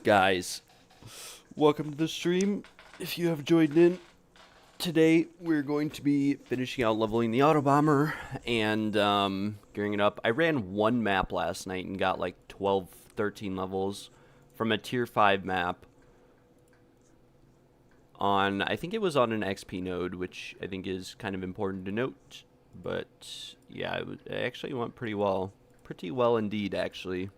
Guys, welcome to the stream. If you have joined in, today we're going to be finishing out leveling the auto bomber and gearing it up. I ran one map last night and got like 12, 13 levels from a tier 5 map on, I think it was on an XP node, which I think is kind of important to note. But yeah, it actually went pretty well. Pretty well indeed, actually.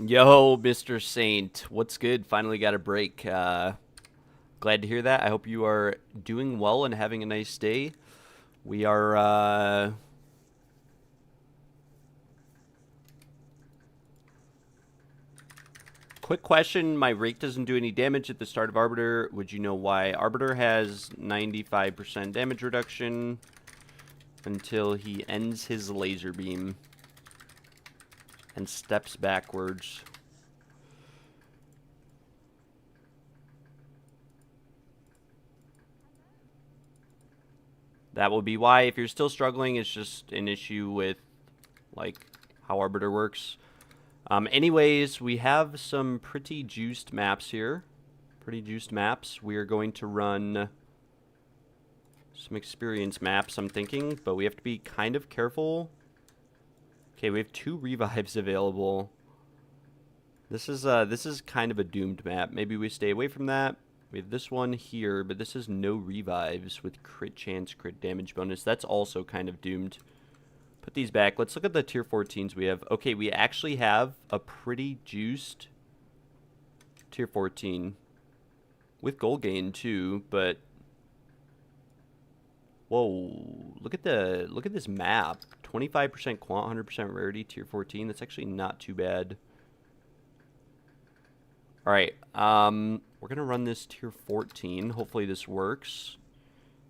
Yo, Mr. Saint, what's good? Finally got a break. Glad to hear that. I hope you are doing well and having a nice day. We are, quick question. My rake doesn't do any damage at the start of Arbiter. Would you know why? Arbiter has 95% damage reduction until he ends his laser beam and steps backwards. That will be why. If you're still struggling, it's just an issue with, like, how Arbiter works. Anyways, we have some pretty juiced maps here. Pretty juiced maps. We are going to run some experience maps, I'm thinking, but we have to be kind of careful. Okay, we have 2 revives available. This is kind of a doomed map. Maybe we stay away from that. We have this one here, but this is no revives with crit chance, crit damage bonus. That's also kind of doomed. Put these back. Let's look at the tier 14s we have. Okay, we actually have a pretty juiced tier 14 with gold gain too, but whoa, look at this map. 25% quant, 100% rarity, tier 14. That's actually not too bad. All right, we're gonna run this tier 14. Hopefully this works.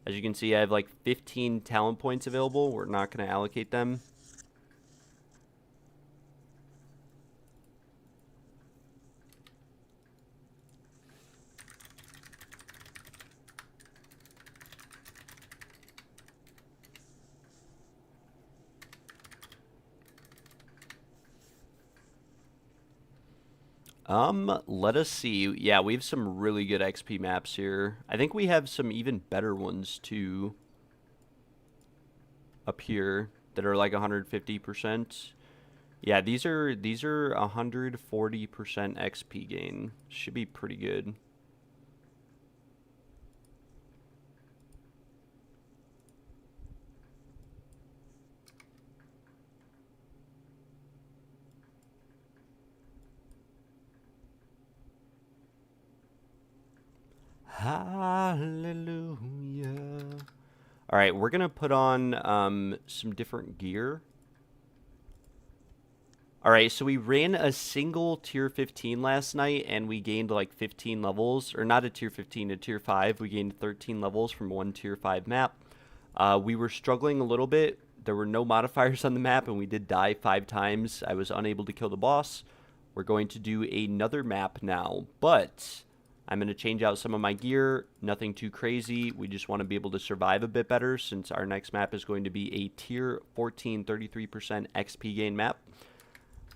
As you can see, I have like 15 talent points available. We're not gonna allocate them. Let us see. Yeah, we have some really good XP maps here. I think we have some even better ones too up here that are like 150%. Yeah, these are 140% XP gain. Should be pretty good. Hallelujah. All right, we're gonna put on some different gear. All right, so we ran a single tier 15 last night, and we gained like 15 levels, or not a tier 15, a tier 5. We gained 13 levels from one tier 5 map. We were struggling a little bit. There were no modifiers on the map, and we did die 5 times. I was unable to kill the boss. We're going to do another map now, but I'm going to change out some of my gear. Nothing too crazy. We just want to be able to survive a bit better, since our next map is going to be a tier 14, 33% XP gain map.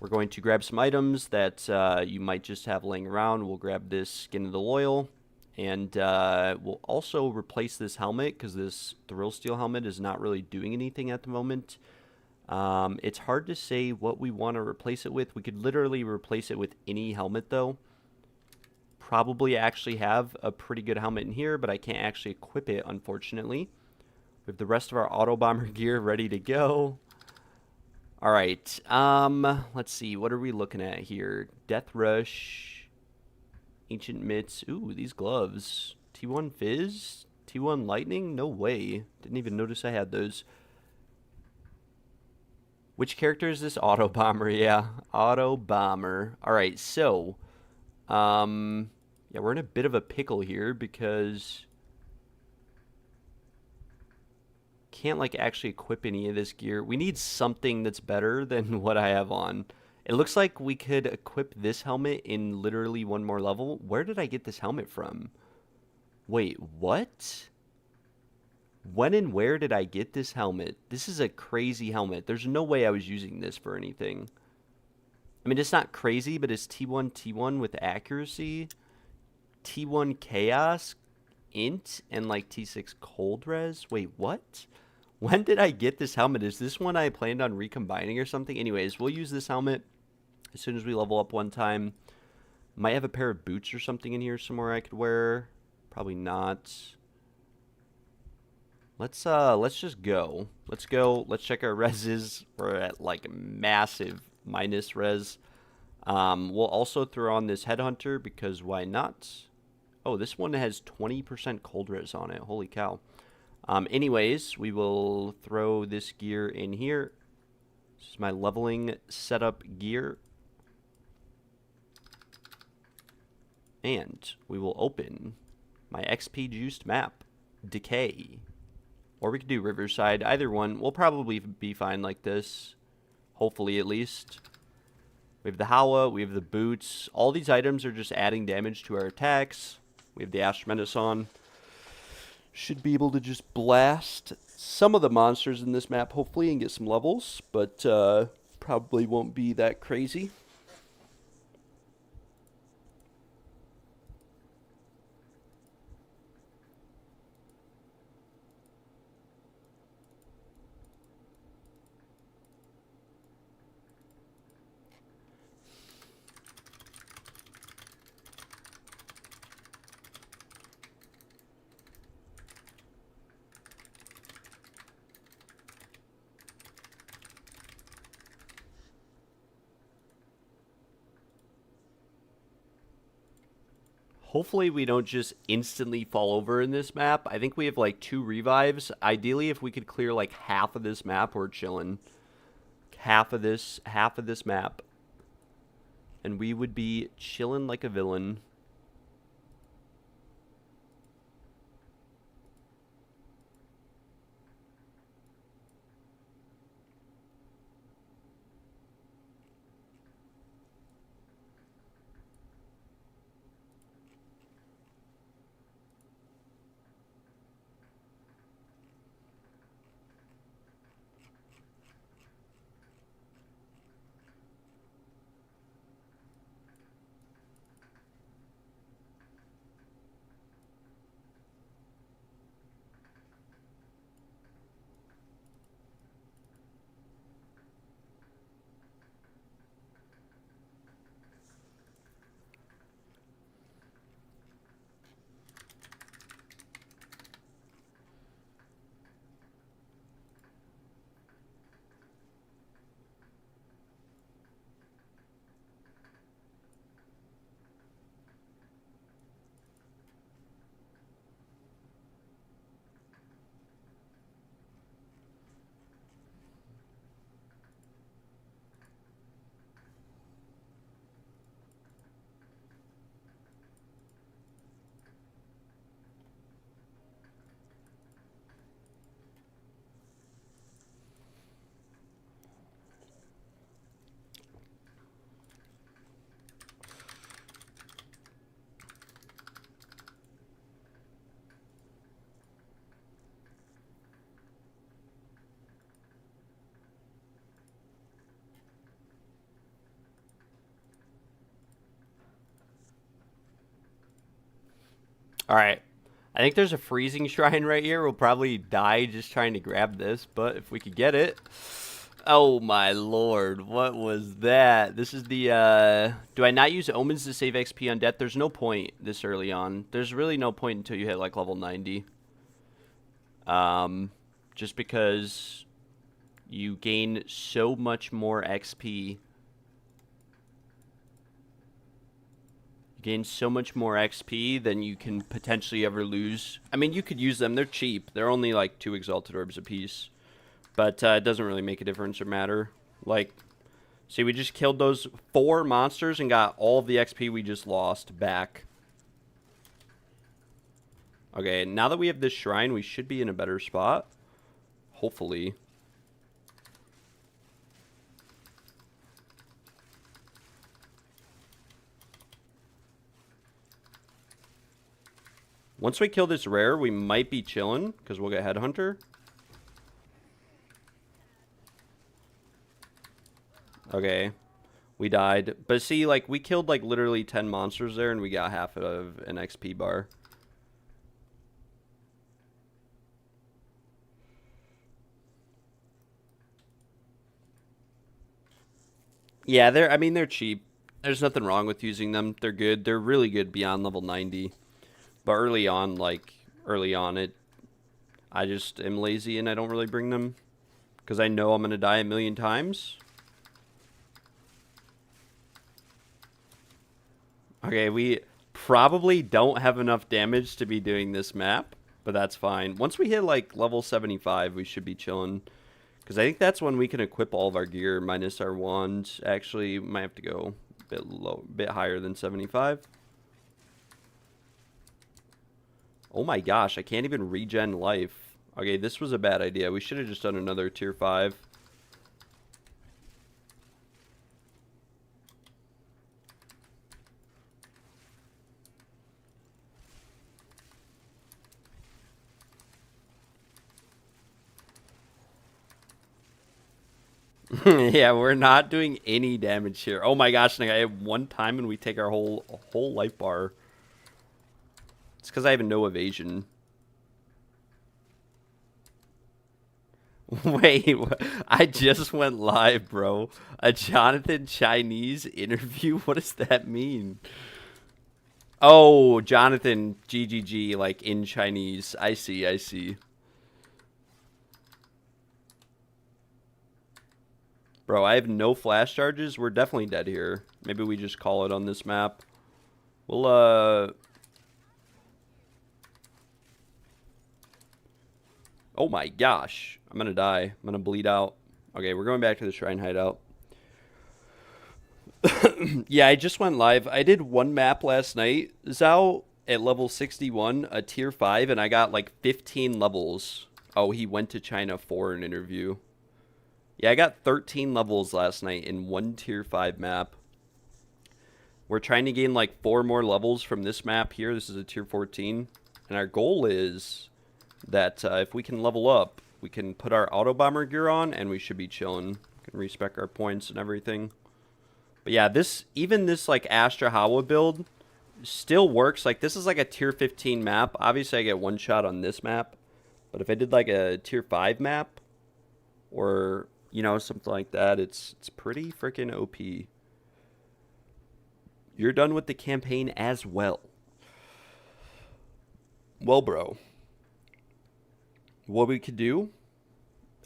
We're going to grab some items that you might just have laying around. We'll grab this Skin of the Loyal, and we'll also replace this helmet, because this Thrill Steel helmet is not really doing anything at the moment. It's hard to say what we want to replace it with. We could literally replace it with any helmet, though. Probably actually have a pretty good helmet in here, but I can't actually equip it, unfortunately. We have the rest of our Auto Bomber gear ready to go. All right, let's see. What are we looking at here? Death Rush, Ancient Mitts. Ooh, these gloves. T1 Fizz? T1 Lightning? No way. Didn't even notice I had those. Which character is this? Auto Bomber, yeah. Auto Bomber. All right, so, yeah, we're in a bit of a pickle here because can't like actually equip any of this gear. We need something that's better than what I have on. It looks like we could equip this helmet in literally one more level. Where did I get this helmet from? Wait, what? When and where did I get this helmet? This is a crazy helmet. There's no way I was using this for anything. I mean, it's not crazy, but it's T1 T1 with accuracy, T1 Chaos, Int, and like T6 Cold Res. Wait, what? When did I get this helmet? Is this one I planned on recombining or something? Anyways, we'll use this helmet as soon as we level up one time. Might have a pair of boots or something in here somewhere I could wear. Probably not. Let's just go. Let's go. Let's check our reses. We're at like massive minus res. We'll also throw on this Headhunter because why not? Oh, this one has 20% cold res on it. Holy cow. Anyways, we will throw this gear in here. This is my leveling setup gear. And we will open my XP juiced map, Decay. Or we could do Riverside. Either one. We'll probably be fine like this. Hopefully, at least. We have the Hawa. We have the boots. All these items are just adding damage to our attacks. We have the Ash on. Should be able to just blast some of the monsters in this map, hopefully, and get some levels. But probably won't be that crazy. Hopefully we don't just instantly fall over in this map. I think we have like 2 revives. Ideally, if we could clear like half of this map, we're chilling. Half of this map. And we would be chilling like a villain. Alright. I think there's a freezing shrine right here. We'll probably die just trying to grab this, but if we could get it. Oh my lord, what was that? This is the, do I not use omens to save XP on death? There's no point this early on. There's really no point until you hit like level 90. Just because you gain so much more XP. Gain so much more XP than you can potentially ever lose. I mean, you could use them. They're cheap. They're only like 2 Exalted Orbs a piece. But it doesn't really make a difference or matter. Like, see, we just killed those 4 monsters and got all of the XP we just lost back. Okay, now that we have this shrine, we should be in a better spot. Hopefully. Once we kill this rare, we might be chilling, because we'll get Headhunter. Okay. We died. But see, like, we killed, like, literally 10 monsters there, and we got half of an XP bar. Yeah, they're cheap. There's nothing wrong with using them. They're good. They're really good beyond level 90. But early on, I just am lazy and I don't really bring them. Because I know I'm going to die a million times. Okay, we probably don't have enough damage to be doing this map. But that's fine. Once we hit, like, level 75, we should be chilling. Because I think that's when we can equip all of our gear minus our wand. Actually, we might have to go a bit higher than 75. Oh my gosh, I can't even regen life. Okay, this was a bad idea. We should have just done another tier 5. Yeah, we're not doing any damage here. Oh my gosh, I have one time and we take our whole life bar. It's because I have no evasion. Wait, I just went live, bro. A Jonathan Chinese interview? What does that mean? Oh, Jonathan GGG, like in Chinese. I see, I see. Bro, I have no flash charges. We're definitely dead here. Maybe we just call it on this map. We'll, oh my gosh. I'm gonna die. I'm gonna bleed out. Okay, we're going back to the Shrine Hideout. Yeah, I just went live. I did one map last night. Zhao at level 61, a tier 5, and I got like 15 levels. Oh, he went to China for an interview. Yeah, I got 13 levels last night in one tier 5 map. We're trying to gain like 4 more levels from this map here. This is a tier 14. And our goal is that if we can level up, we can put our auto bomber gear on and we should be chilling. We can respec our points and everything. But yeah, even this like Astra Hawa build still works. Like this is like a tier 15 map. Obviously I get one shot on this map. But if I did like a tier 5 map or, you know, something like that, it's pretty freaking OP. You're done with the campaign as well. Well, bro. What we could do,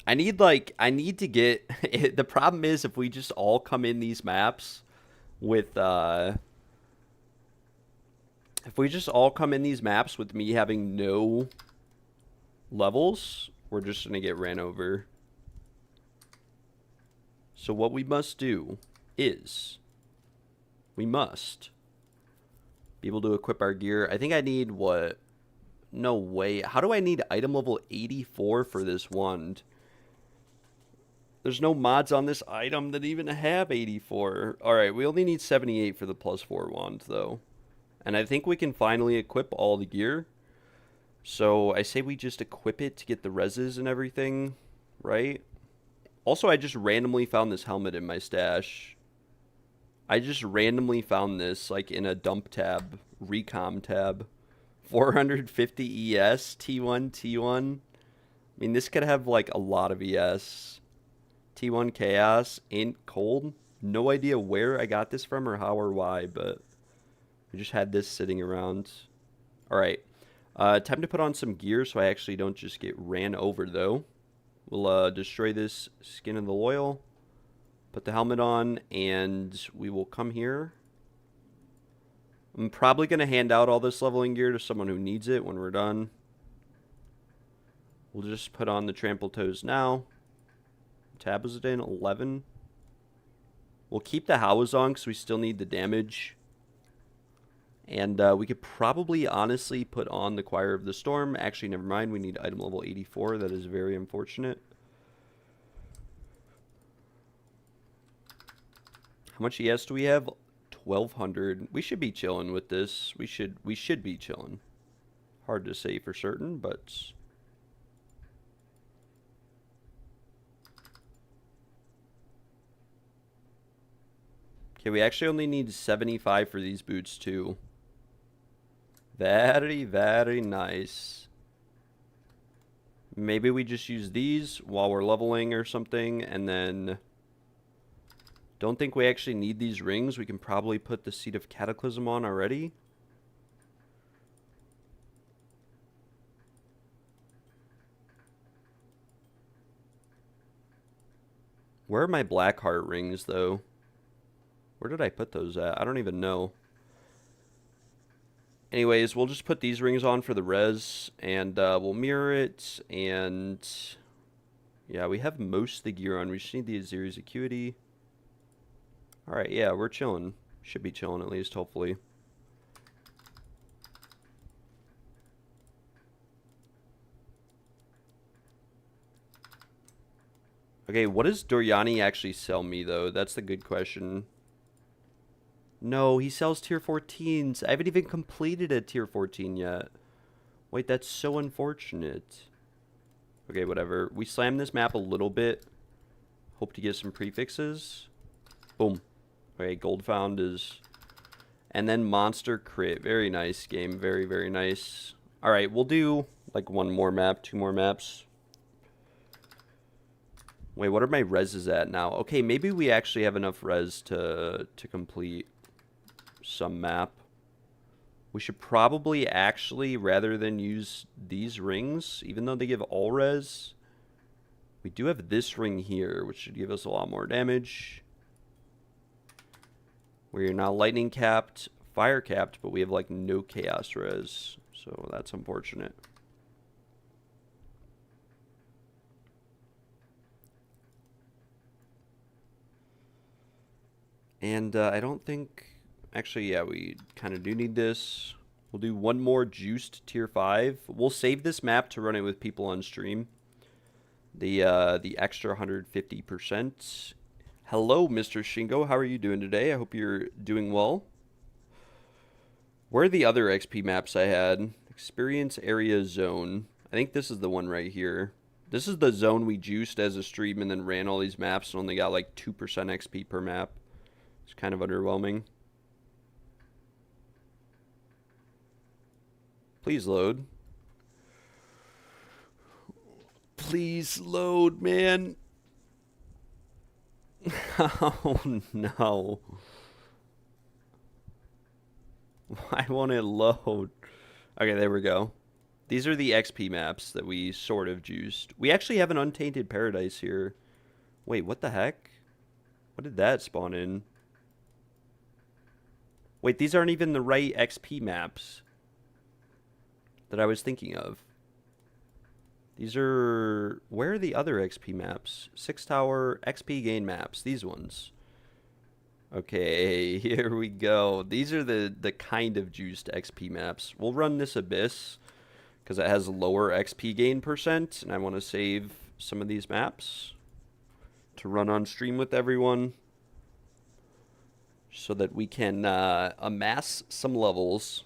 I need to get, the problem is if we just all come in these maps with, if we just all come in these maps with me having no levels, we're just going to get ran over. So what we must do is, we must be able to equip our gear. I think I need what? No way. How do I need item level 84 for this wand? There's no mods on this item that even have 84. Alright, we only need 78 for the +4 wand, though. And I think we can finally equip all the gear. So I say we just equip it to get the reses and everything, right? Also, I just randomly found this helmet in my stash. I just randomly found this, like, in a dump tab, recom tab. 450 ES, T1, T1. I mean, this could have like a lot of ES. T1 Chaos, Int, Cold. No idea where I got this from or how or why, but we just had this sitting around. All right. Time to put on some gear so I actually don't just get ran over, though. We'll destroy this Skin of the Loyal, put the helmet on, and we will come here. I'm probably going to hand out all this leveling gear to someone who needs it when we're done. We'll just put on the trample toes now. What tab was it in? 11. We'll keep the Howas on because we still need the damage. And we could probably honestly put on the Choir of the Storm. Actually, never mind. We need item level 84. That is very unfortunate. How much ES do we have? 1,200. We should be chilling with this. We should be chilling. Hard to say for certain, but... Okay, we actually only need 75 for these boots, too. Very, very nice. Maybe we just use these while we're leveling or something, and then... Don't think we actually need these rings. We can probably put the Seed of Cataclysm on already. Where are my Blackheart rings, though? Where did I put those at? I don't even know. Anyways, we'll just put these rings on for the res, and we'll mirror it, and yeah, we have most of the gear on. We just need the Aziri's Acuity. Alright, yeah, we're chilling. Should be chilling at least, hopefully. Okay, what does Doryani actually sell me, though? That's the good question. No, he sells tier 14s. I haven't even completed a tier 14 yet. Wait, that's so unfortunate. Okay, whatever. We slammed this map a little bit. Hope to get some prefixes. Boom. Okay, gold found is... And then monster crit. Very nice game. Very, very nice. Alright, we'll do like one more map, two more maps. Wait, what are my reses at now? Okay, maybe we actually have enough res to complete some map. We should probably actually, rather than use these rings, even though they give all res, we do have this ring here, which should give us a lot more damage. We're now lightning capped, fire capped, but we have like no chaos res, so that's unfortunate. And I don't think... Actually, yeah, we kind of do need this. We'll do one more juiced tier 5. We'll save this map to run it with people on stream. The extra 150%. Hello, Mr. Shingo. How are you doing today? I hope you're doing well. Where are the other XP maps I had? Experience Area Zone. I think this is the one right here. This is the zone we juiced as a stream and then ran all these maps and only got like 2% XP per map. It's kind of underwhelming. Please load. Please load, man. Oh, no. Why won't it load? Okay, there we go. These are the XP maps that we sort of juiced. We actually have an Untainted Paradise here. Wait, what the heck? What did that spawn in? Wait, these aren't even the right XP maps that I was thinking of. These are... Where are the other XP maps? 6 Tower XP gain maps. These ones. Okay, here we go. These are the kind of juiced XP maps. We'll run this Abyss because it has lower XP gain percent, and I want to save some of these maps to run on stream with everyone so that we can amass some levels.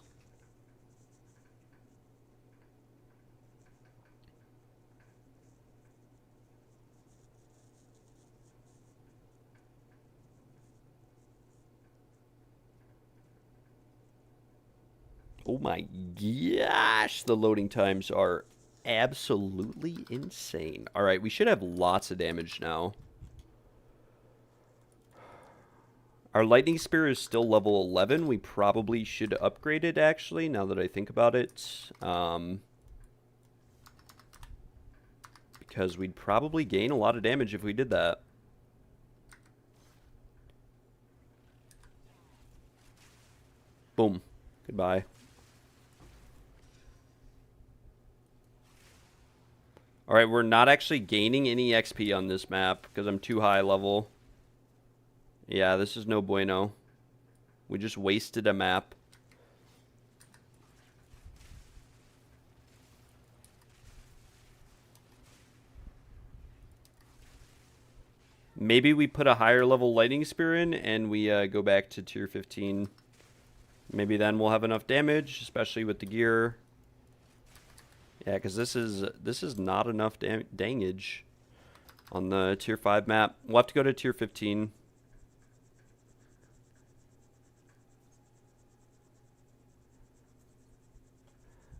Oh my gosh, the loading times are absolutely insane. All right, we should have lots of damage now. Our lightning spear is still level 11. We probably should upgrade it, actually, now that I think about it. Because we'd probably gain a lot of damage if we did that. Boom. Goodbye. Alright, we're not actually gaining any XP on this map because I'm too high level. Yeah, this is no bueno. We just wasted a map. Maybe we put a higher level lightning spear in and we go back to tier 15. Maybe then we'll have enough damage, especially with the gear. Yeah, because this is not enough damage on the tier 5 map. We'll have to go to tier 15.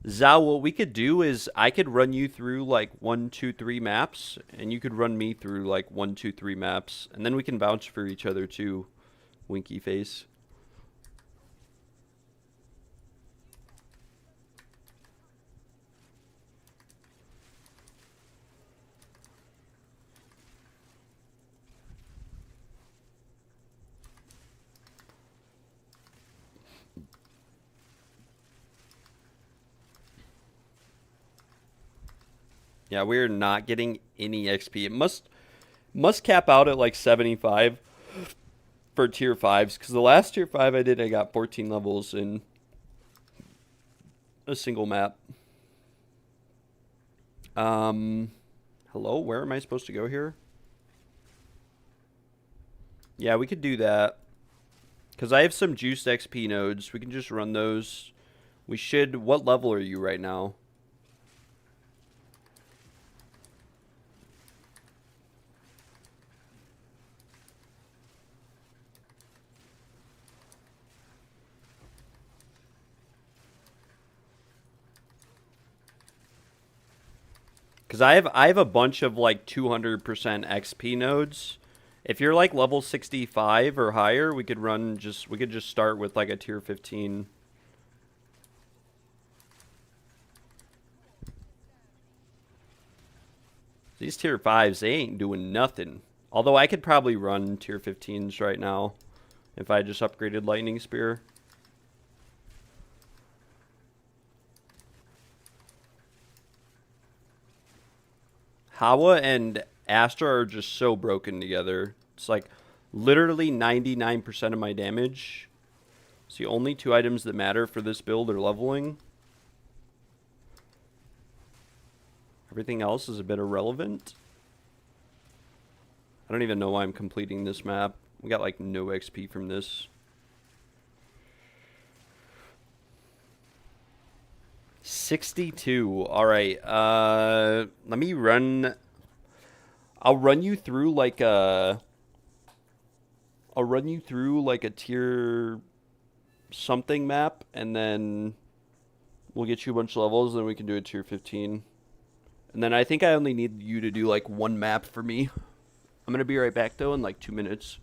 Zao, what we could do is I could run you through like 1, 2, 3 maps, and you could run me through like 1, 2, 3 maps, and then we can vouch for each other too. Winky face. Yeah, we're not getting any XP. It must cap out at like 75 for tier 5s, because the last tier 5 I did, I got 14 levels in a single map. Hello, where am I supposed to go here? Yeah, we could do that. Because I have some juiced XP nodes. We can just run those. We should... What level are you right now? Because I have a bunch of like 200% XP nodes. If you're like level 65 or higher, we could just start with like a tier 15. These tier 5s, they ain't doing nothing. Although I could probably run tier 15s right now if I just upgraded Lightning Spear. Hawa and Astra are just so broken together. It's like literally 99% of my damage. It's the only 2 items that matter for this build are leveling. Everything else is a bit irrelevant. I don't even know why I'm completing this map. We got like no XP from this. $62. Alright, let me run... I'll run you through like a tier something map, and then we'll get you a bunch of levels, and then we can do a tier 15. And then I think I only need you to do like 1 map for me. I'm gonna be right back though in like 2 minutes.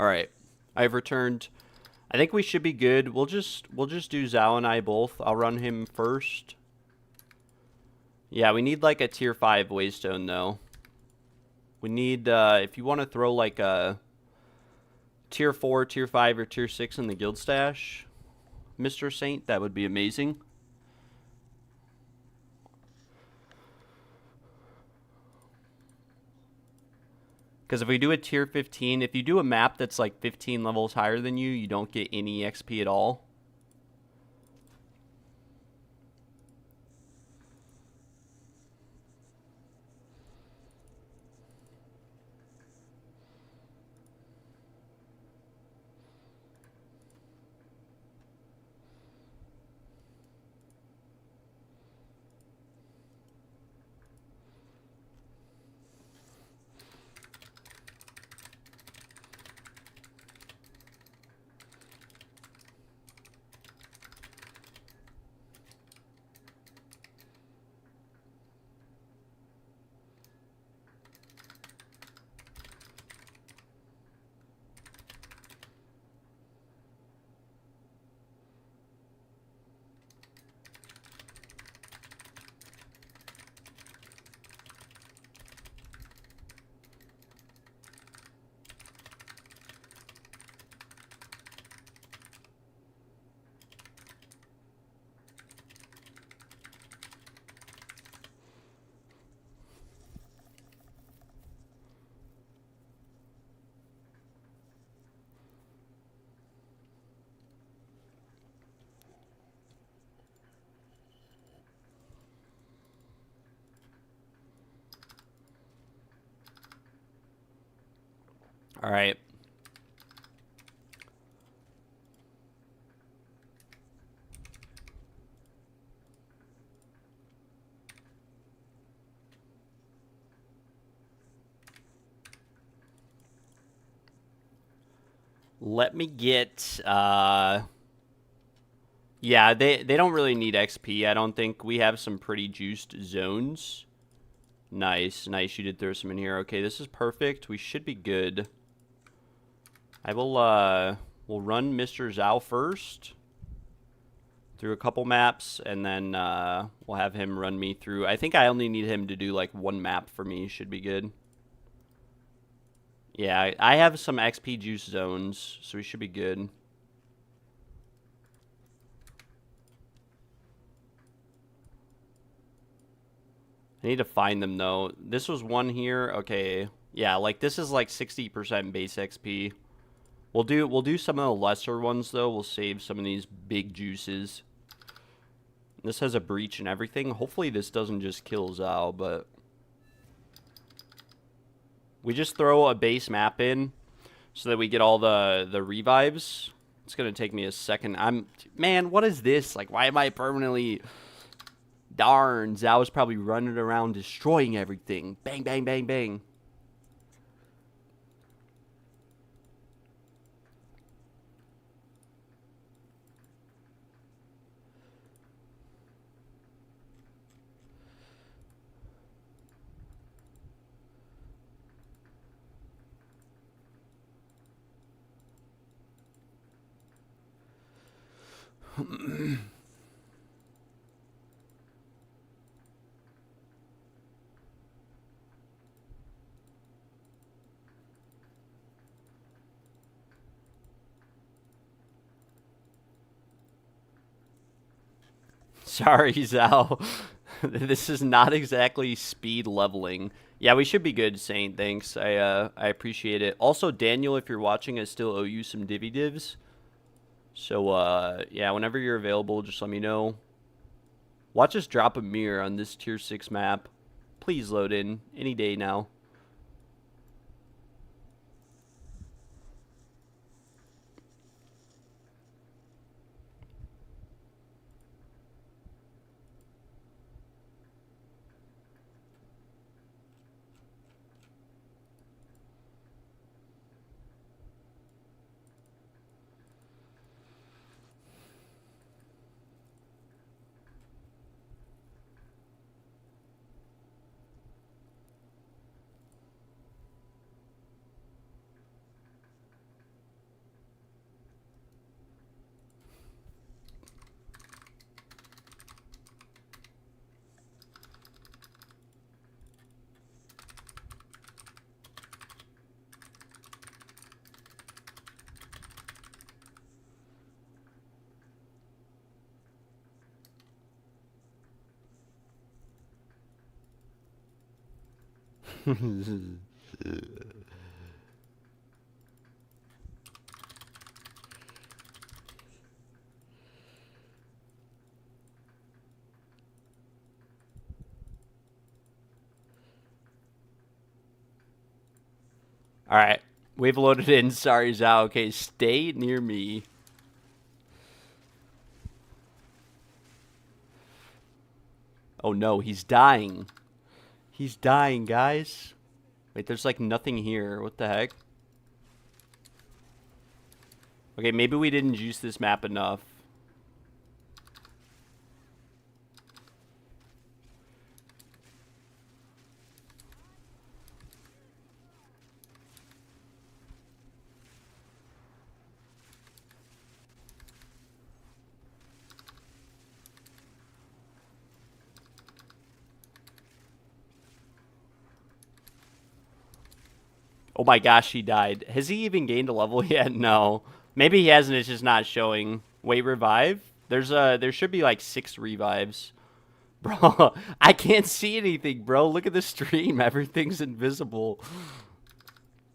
All right. I've returned. I think we should be good. We'll just do Zhao and I both. I'll run him first. Yeah, we need like a tier 5 waystone though. We need if you want to throw like a tier 4, tier 5 or tier 6 in the guild stash, Mr. Saint, that would be amazing. Because if we do a tier 15, if you do a map that's like 15 levels higher than you, you don't get any XP at all. All right. Let me get, yeah, they don't really need XP, I don't think. We have some pretty juiced zones. Nice, nice, you did throw some in here. Okay, this is perfect. We should be good. I will, we'll run Mr. Zhao first through a couple maps, and then, we'll have him run me through. I think I only need him to do, like, one map for me. Should be good. Yeah, I have some XP juice zones, so we should be good. I need to find them, though. This was one here. Okay. Yeah, like, this is, like, 60% base XP. We'll do some of the lesser ones, though. We'll save some of these big juices. This has a breach and everything. Hopefully this doesn't just kill Zhao, but... We just throw a base map in so that we get all the revives. It's going to take me a second. Man, what is this? Like, why am I permanently... Darn, Zhao was probably running around destroying everything. Bang, bang, bang, bang. Sorry, Zhao. This is not exactly speed leveling. Yeah, we should be good, Saint. Thanks. I appreciate it. Also, Daniel, if you're watching, I still owe you some divvy divs. So, yeah, whenever you're available, just let me know. Watch us drop a mirror on this tier 6 map. Please load in any day now. Alright. We've loaded in. Sorry, Zhao. Okay, stay near me. Oh no, he's dying. He's dying, guys. Wait, there's like nothing here. What the heck? Okay, maybe we didn't juice this map enough. Oh my gosh, he died. Has he even gained a level yet? No. Maybe he hasn't, it's just not showing. Wait, revive? There should be like 6 revives. Bro, I can't see anything, bro. Look at the stream. Everything's invisible.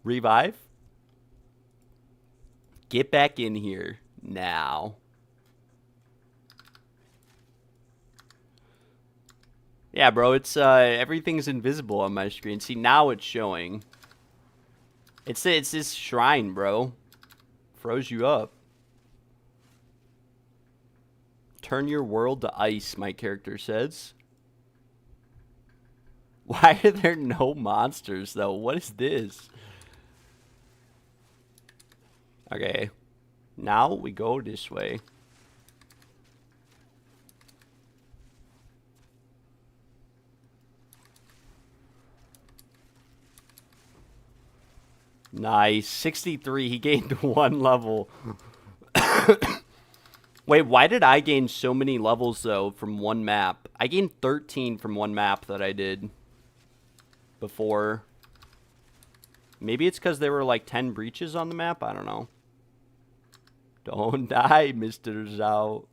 Revive? Get back in here now. Yeah, bro, it's everything's invisible on my screen. See, now it's showing. It's this shrine, bro. Froze you up. Turn your world to ice, my character says. Why are there no monsters, though? What is this? Okay. Now we go this way. Nice. 63. He gained 1 level. Wait, why did I gain so many levels, though, from one map? I gained 13 from one map that I did before. Maybe it's because there were like 10 breaches on the map? I don't know. Don't die, Mr. Zhao.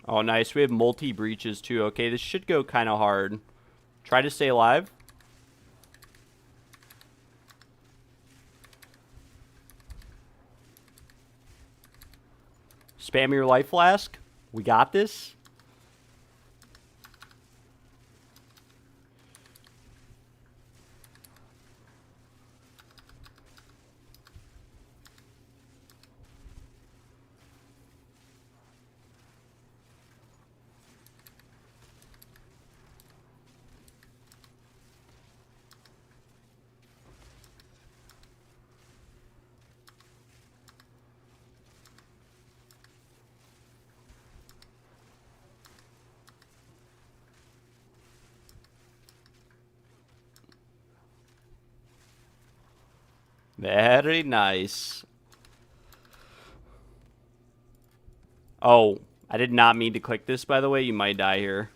Oh, nice. We have multi-breaches, too. Okay, this should go kind of hard. Try to stay alive. Spam your life flask. We got this. Very nice. Oh, I did not mean to click this, by the way. You might die here.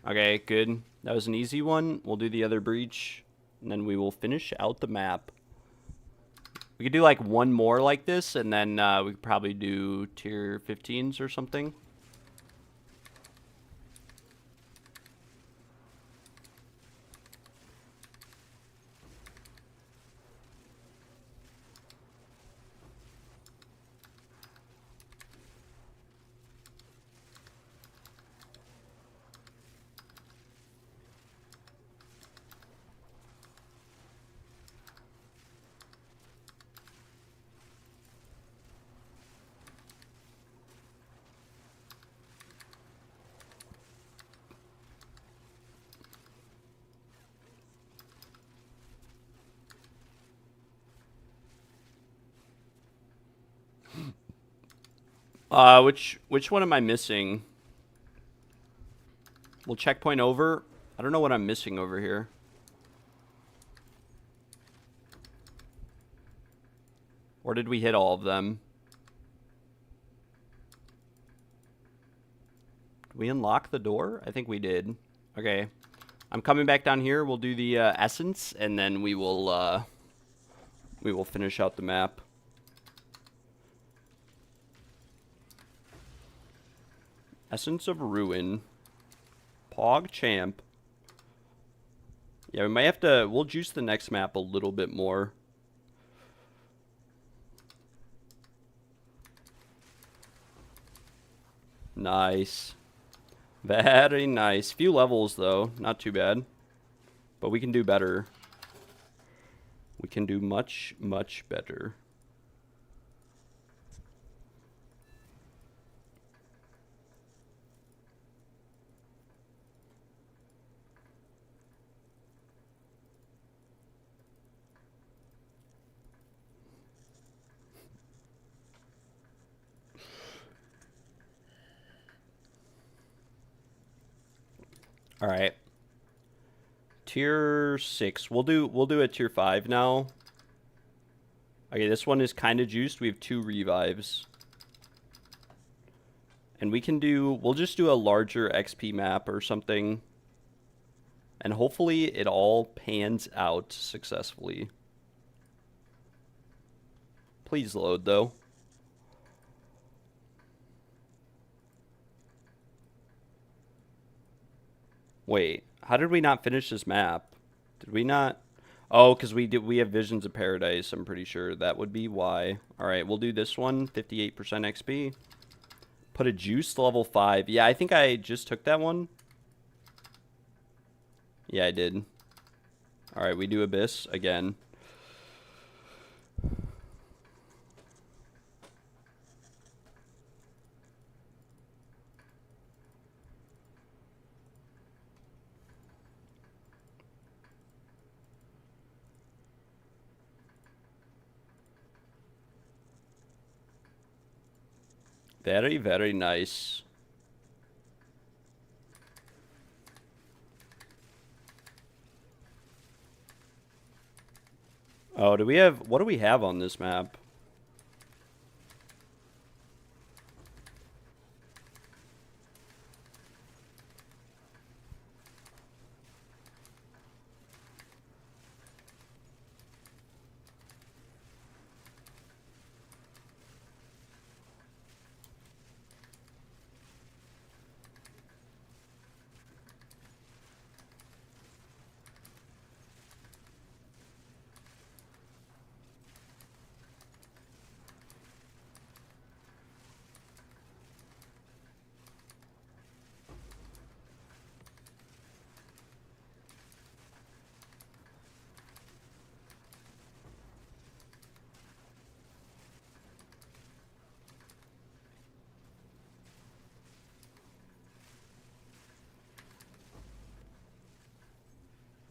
Okay, good. That was an easy one. We'll do the other breach, and then we will finish out the map. We could do like one more like this, and then we could probably do tier 15s or something. Which one am I missing? We'll checkpoint over. I don't know what I'm missing over here. Or did we hit all of them? we unlock the door? I think we did. Okay. I'm coming back down here. We'll do the essence, and then we will finish out the map. Essence of Ruin. Pog Champ. Yeah, we might have to... We'll juice the next map a little bit more. Nice. Very nice. Few levels, though. Not too bad. But we can do better. We can do much, much better. All right. Tier 6. We'll do a tier 5 now. Okay, this one is kind of juiced. We have 2 revives. And we'll just do a larger XP map or something. And hopefully it all pans out successfully. Please load, though. Wait, how did we not finish this map? Did we not? Oh, because we have Visions of Paradise, I'm pretty sure. That would be why. Alright, we'll do this one. 58% XP. Put a juice to level 5. Yeah, I think I just took that one. Yeah, I did. Alright, we do Abyss again. Very, very nice. Oh, what do we have on this map?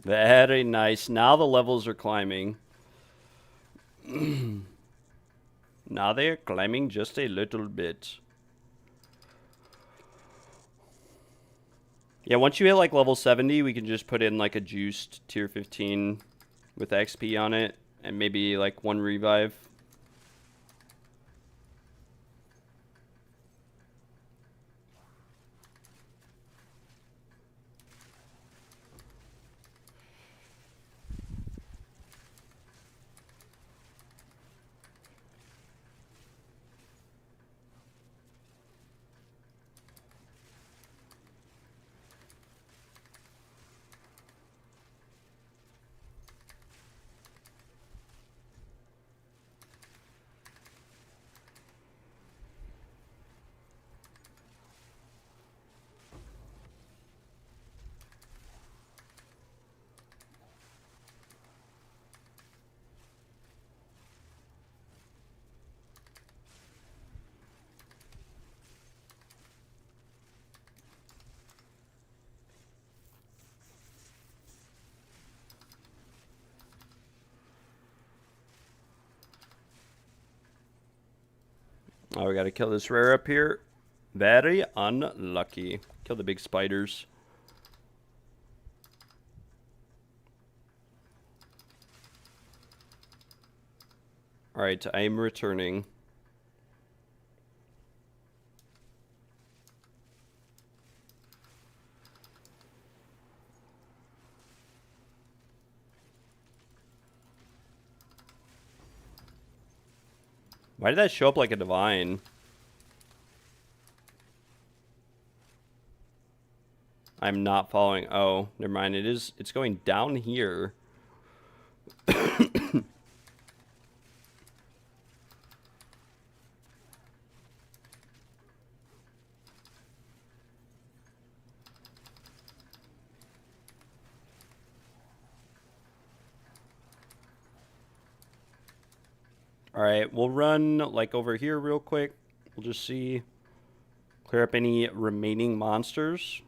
Very nice. Now the levels are climbing. Now they are climbing just a little bit. Yeah, once you hit like level 70, we can just put in like a juiced tier 15 with XP on it and maybe like 1 revive. Oh, we gotta kill this rare up here. Very unlucky. Kill the big spiders. Alright, I am returning. Why did that show up like a divine? I'm not following. Oh, never mind. It's going down here. Alright, we'll run like over here real quick. We'll just see. Clear up any remaining monsters.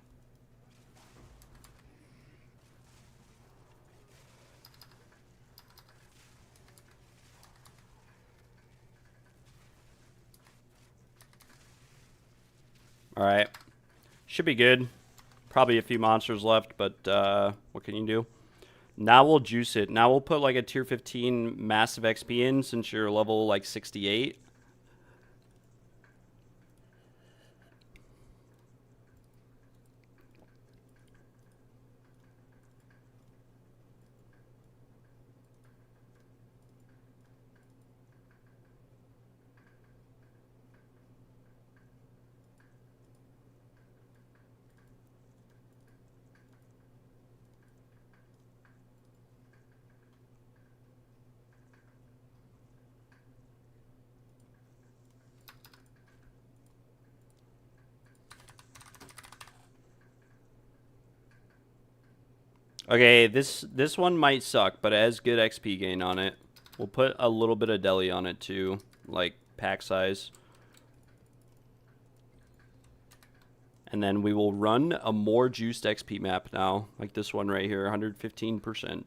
Alright. Should be good. Probably a few monsters left, but what can you do? Now we'll juice it. Now we'll put like a tier 15 massive XP in since you're level like 68. Okay, this one might suck, but it has good XP gain on it. We'll put a little bit of deli on it too, like pack size. And then we will run a more juiced XP map now, like this one right here, 115%.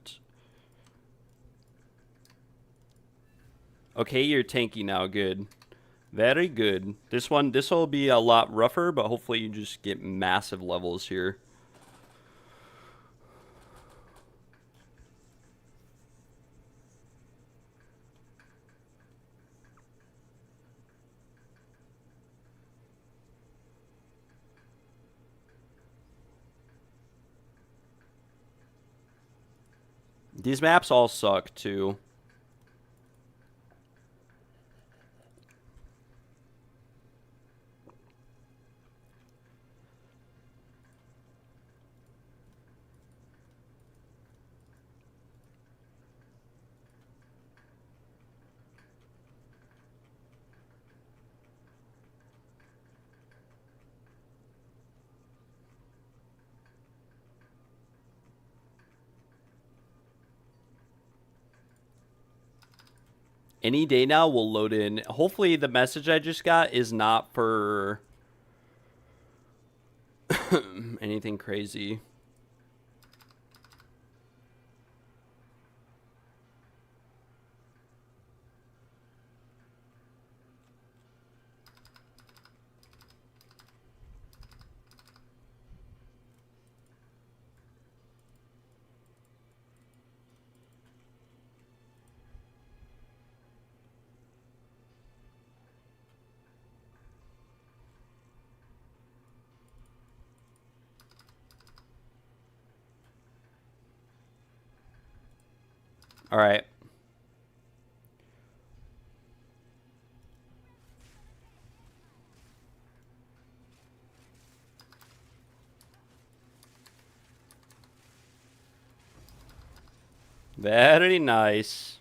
Okay, you're tanky now, good. Very good. This will be a lot rougher, but hopefully you just get massive levels here. These maps all suck, too. Any day now will load in. Hopefully the message I just got is not for anything crazy. All right. Very nice.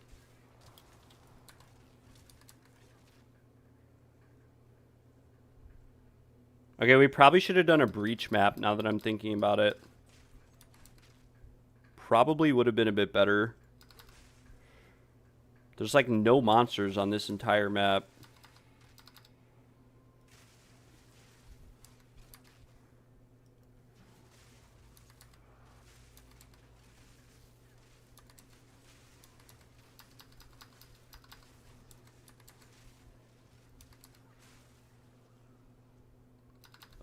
Okay, we probably should have done a breach map now that I'm thinking about it. Probably would have been a bit better. There's like no monsters on this entire map.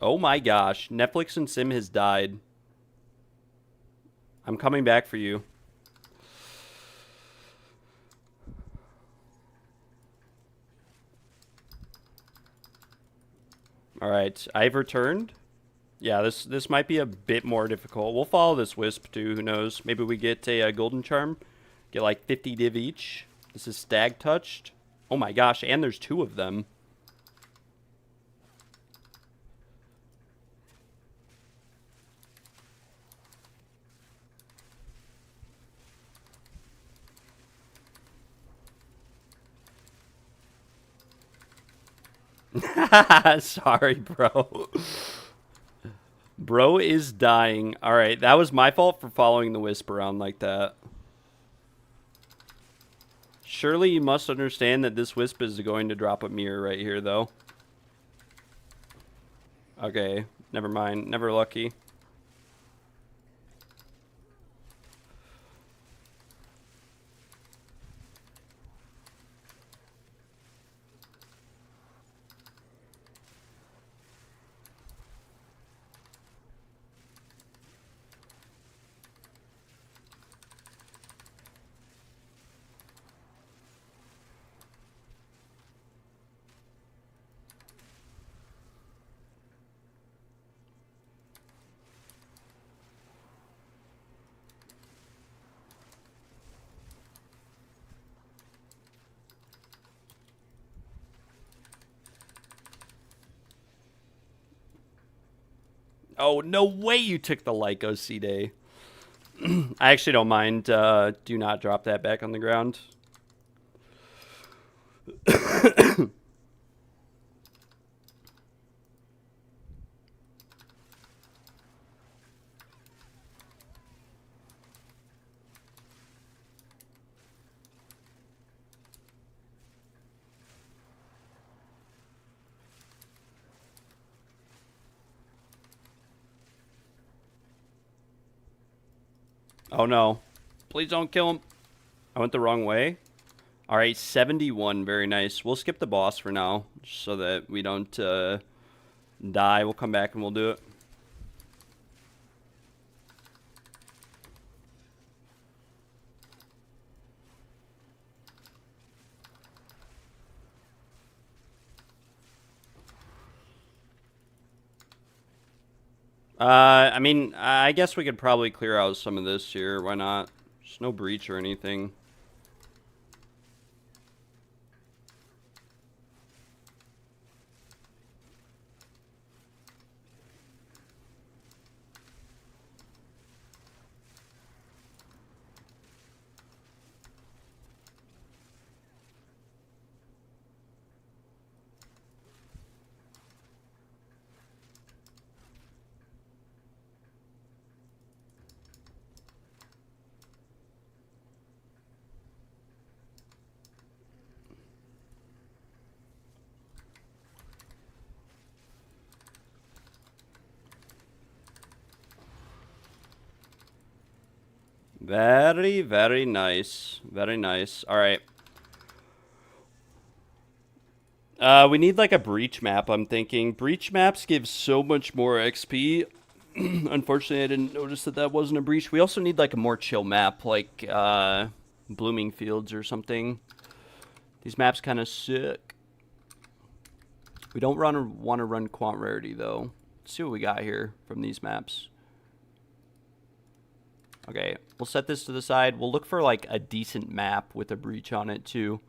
Oh my gosh, Netflix and Sim has died. I'm coming back for you. Alright, I've returned. Yeah, this might be a bit more difficult. We'll follow this Wisp too, who knows. Maybe we get a golden charm. Get like 50 div each. This is stag touched. Oh my gosh, and there's 2 of them. Sorry, bro. Bro is dying. Alright, that was my fault for following the wisp around like that. Surely you must understand that this wisp is going to drop a mirror right here, though. Okay, never mind. Never lucky. Oh, no way you took the Lyco C-Day. I actually don't mind. Do not drop that back on the ground. Oh no. Please don't kill him. I went the wrong way. Alright, 71. Very nice. We'll skip the boss for now, so that we don't die. We'll come back and we'll do it. I mean, I guess we could probably clear out some of this here. Why not? There's no breach or anything. Very, very nice. Very nice. Alright. We need like a breach map, I'm thinking. Breach maps give so much more XP. Unfortunately, I didn't notice that that wasn't a breach. We also need like a more chill map, like Blooming Fields or something. These maps kind of suck. We don't want to run Quant Rarity, though. Let's see what we got here from these maps. Okay, we'll set this to the side. We'll look for like a decent map with a breach on it, too.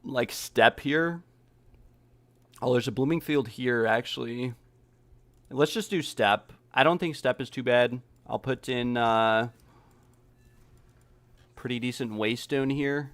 Like Steppe here. Oh, there's a Blooming Field here, actually. Let's just do Steppe. I don't think Steppe is too bad. I'll put in pretty decent Waystone here.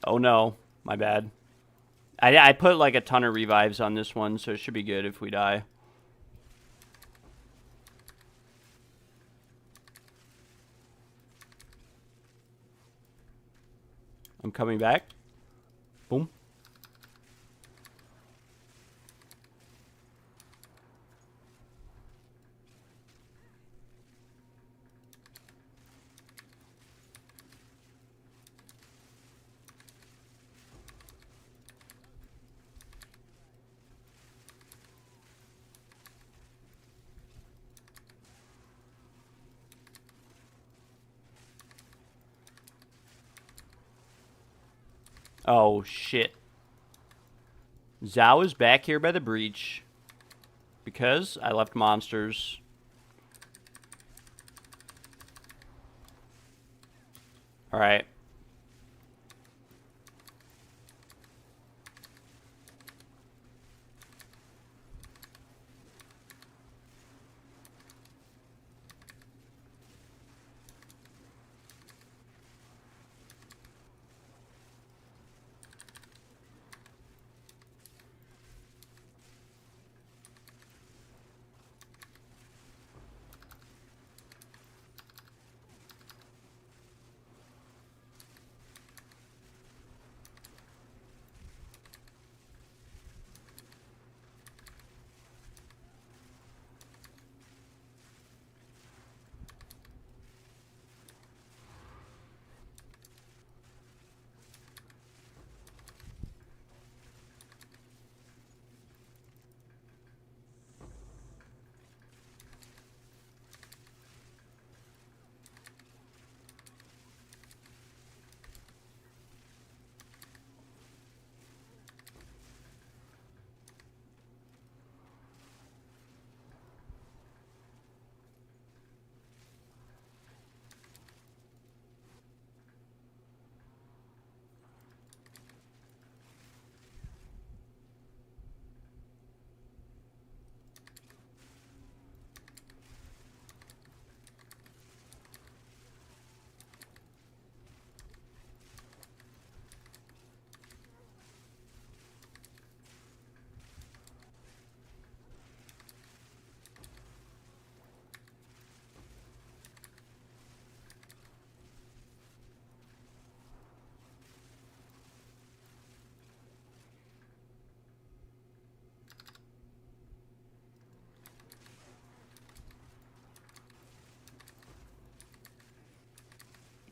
Oh no, my bad. I put like a ton of revives on this one, so it should be good if we die. I'm coming back. Boom. Oh, shit. Zhao is back here by the breach. Because I left monsters. Alright.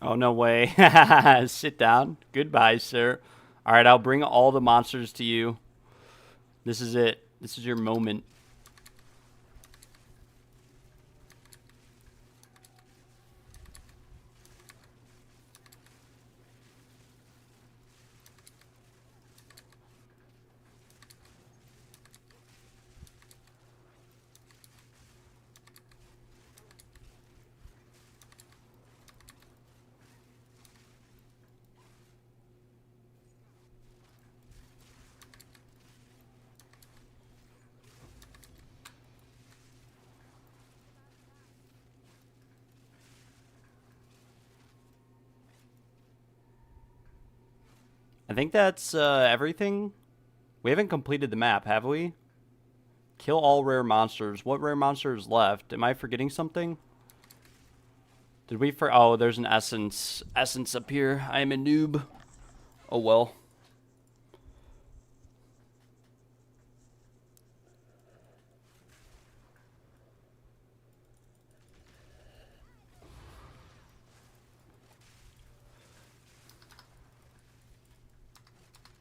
Oh, no way. Sit down. Goodbye, sir. Alright, I'll bring all the monsters to you. This is it. This is your moment. I think that's everything. We haven't completed the map, have we? Kill all rare monsters. What rare monster is left? Am I forgetting something? Did we oh, there's an essence. Essence up here. I am a noob. Oh well.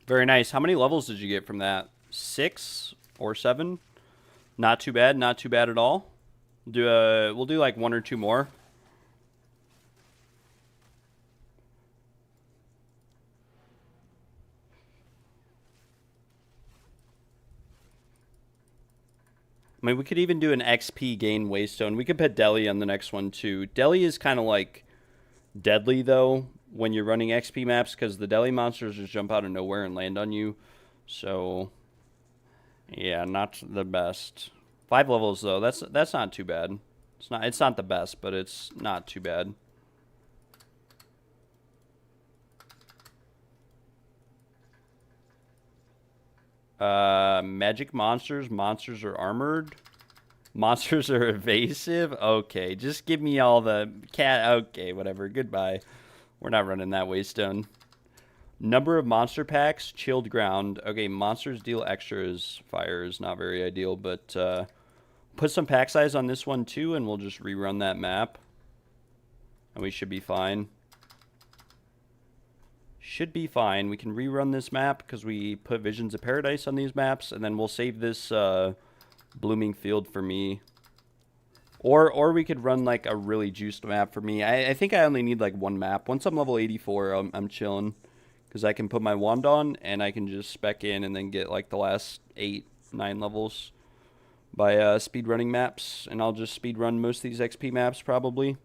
Very nice. How many levels did you get from that? 6 or 7? Not too bad. Not too bad at all. We'll do like 1 or 2 more. I mean, we could even do an XP gain waystone. We could put Deli on the next one too. Deli is kind of like deadly though when you're running XP maps because the Deli monsters just jump out of nowhere and land on you. So yeah, not the best. 5 levels though. That's not too bad. It's not the best, but it's not too bad. Magic monsters. Monsters are armored. Monsters are evasive. Okay, just give me all the cat. Okay, whatever. Goodbye. We're not running that waystone. Number of monster packs. Chilled ground. Okay, monsters deal extras. Fire is not very ideal, but put some pack size on this one too, and we'll just rerun that map. And we should be fine. Should be fine. We can rerun this map because we put Visions of Paradise on these maps, and then we'll save this blooming field for me. Or we could run like a really juiced map for me. I think I only need like one map. Once I'm level 84, I'm chilling. Because I can put my wand on, and I can just spec in and then get like the last 8, 9 levels by speedrunning maps. And I'll just speedrun most of these XP maps probably.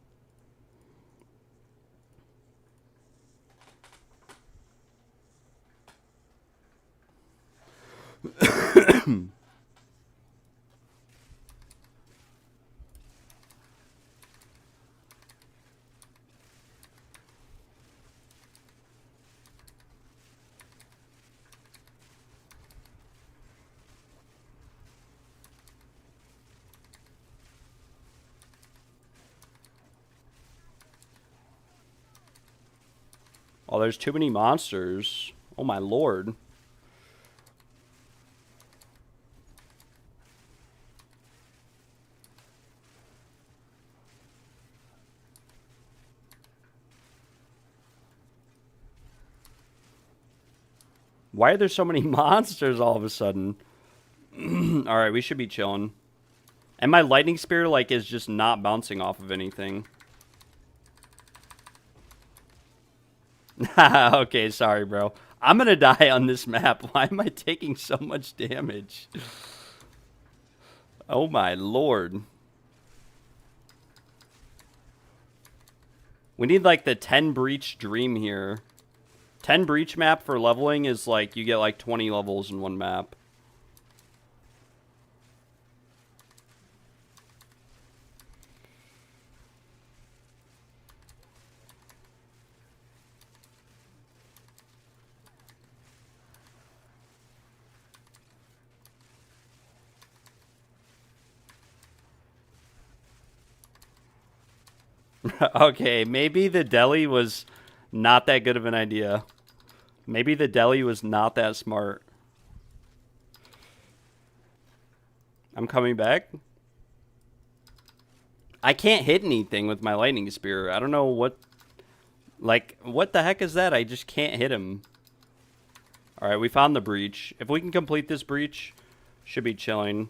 Oh, there's too many monsters. Oh my lord. Why are there so many monsters all of a sudden? Alright, we should be chilling. And my lightning spear, like, is just not bouncing off of anything. Okay, sorry, bro. I'm gonna die on this map. Why am I taking so much damage? Oh my lord. We need, like, the 10 breach dream here. 10 breach map for leveling is, like, you get, like, 20 levels in one map. Okay, maybe the deli was not that good of an idea. Maybe the deli was not that smart. I'm coming back. I can't hit anything with my lightning spear. I don't know what... Like, what the heck is that? I just can't hit him. Alright, we found the breach. If we can complete this breach, should be chilling.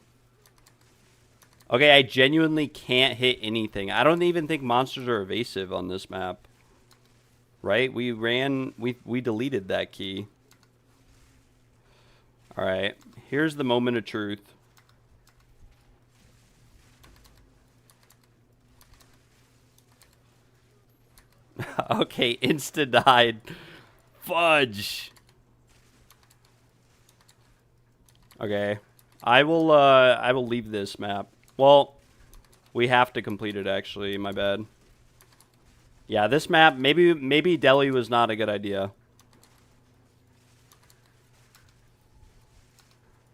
Okay, I genuinely can't hit anything. I don't even think monsters are evasive on this map. Right? We deleted that key. Alright, here's the moment of truth. Okay, insta died. Fudge. Okay. I will leave this map. Well, we have to complete it actually, my bad. Yeah, this map, maybe Delhi was not a good idea.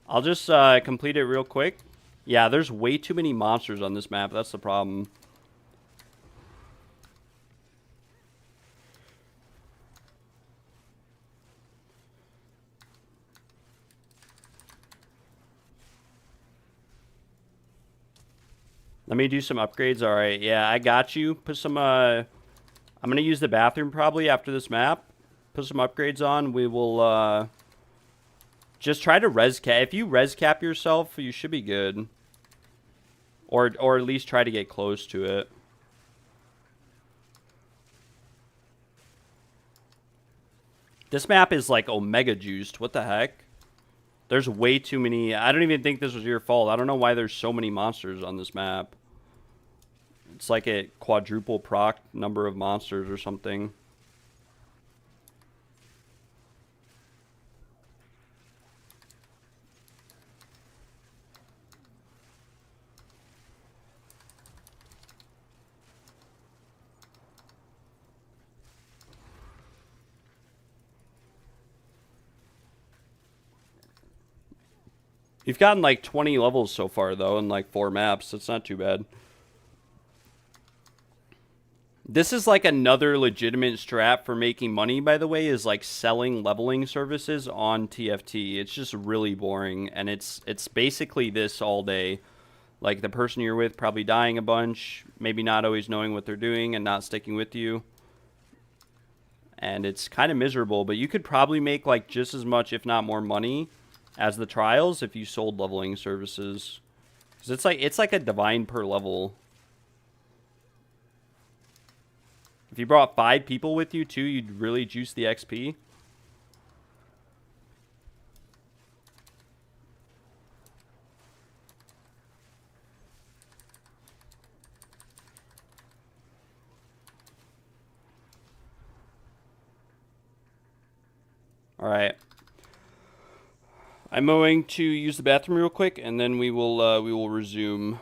I'll just complete it real quick. Yeah, there's way too many monsters on this map. That's the problem. Let me do some upgrades. All right, yeah, I got you. Put some, I'm going to use the bathroom probably after this map. Put some upgrades on. We will, just try to res cap. If you res cap yourself, you should be good. Or at least try to get close to it. This map is like omega juiced. What the heck? There's way too many. I don't even think this was your fault. I don't know why there's so many monsters on this map. It's like a quadruple proc number of monsters or something. You've gotten like 20 levels so far, though, in like 4 maps. That's not too bad. This is like another legitimate strat for making money, by the way, is like selling leveling services on TFT. It's just really boring, and it's basically this all day. Like the person you're with probably dying a bunch, maybe not always knowing what they're doing and not sticking with you. And it's kind of miserable, but you could probably make like just as much, if not more money as the trials if you sold leveling services. Because it's like a divine per level. If you brought 5 people with you too, you'd really juice the XP. All right. I'm going to use the bathroom real quick, and then we will resume.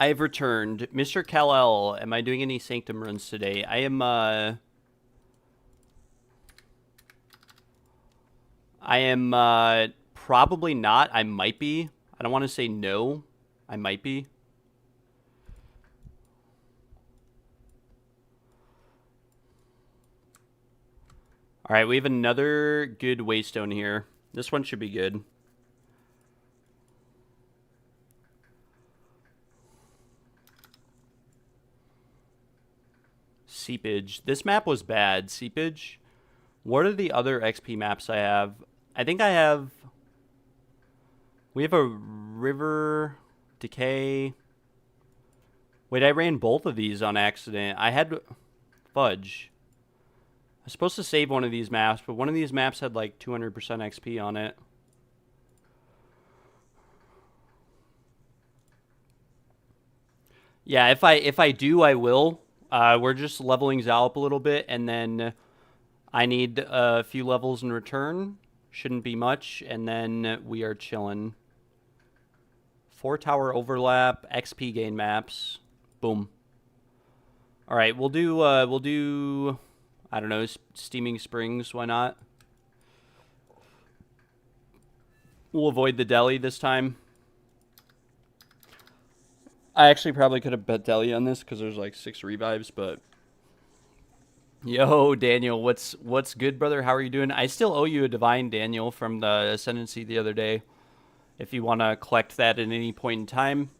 I've returned. Mr. Kal-El, am I doing any Sanctum runs today? I am probably not. I might be. I don't want to say no. I might be. All right, we have another good waystone here. This one should be good. Seepage. This map was bad. Seepage. What are the other XP maps I have? I think I have... We have a river decay. Wait, I ran both of these on accident. I had... Fudge. I was supposed to save one of these maps, but one of these maps had like 200% XP on it. Yeah, if I do, I will. We're just leveling Zal up a little bit, and then I need a few levels in return. Shouldn't be much, and then we are chilling. 4 tower overlap, XP gain maps. Boom. All right, we'll do I don't know, Steaming Springs, why not? We'll avoid the deli this time. I actually probably could have bet deli on this because there's like 6 revives, but... Yo, Daniel, what's good, brother? How are you doing? I still owe you a divine, Daniel, from the Ascendancy the other day. If you want to collect that at any point in time.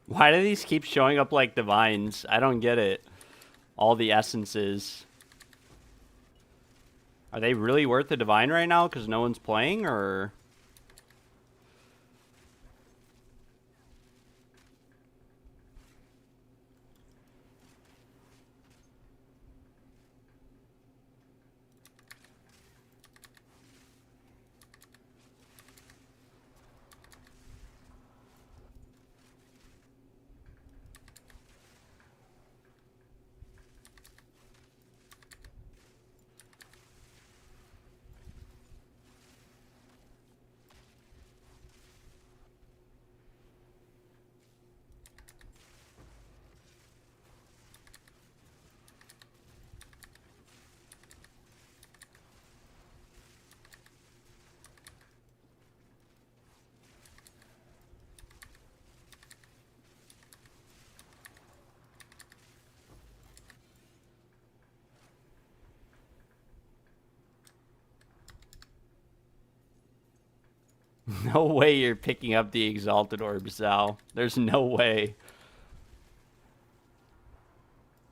Why do these keep showing up like divines? I don't get it. All the essences. Are they really worth the divine right now because no one's playing, or... No way you're picking up the Exalted Orb, Sal. There's no way.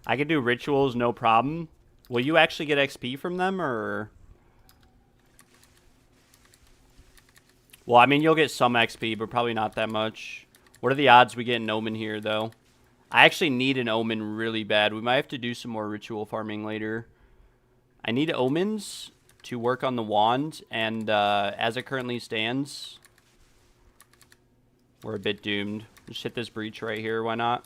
I can do rituals, no problem. Will you actually get XP from them, or... Well, I mean, you'll get some XP, but probably not that much. What are the odds we get an Omen here, though? I actually need an Omen really bad. We might have to do some more ritual farming later. I need Omens to work on the wand, and as it currently stands, we're a bit doomed. Just hit this breach right here, why not?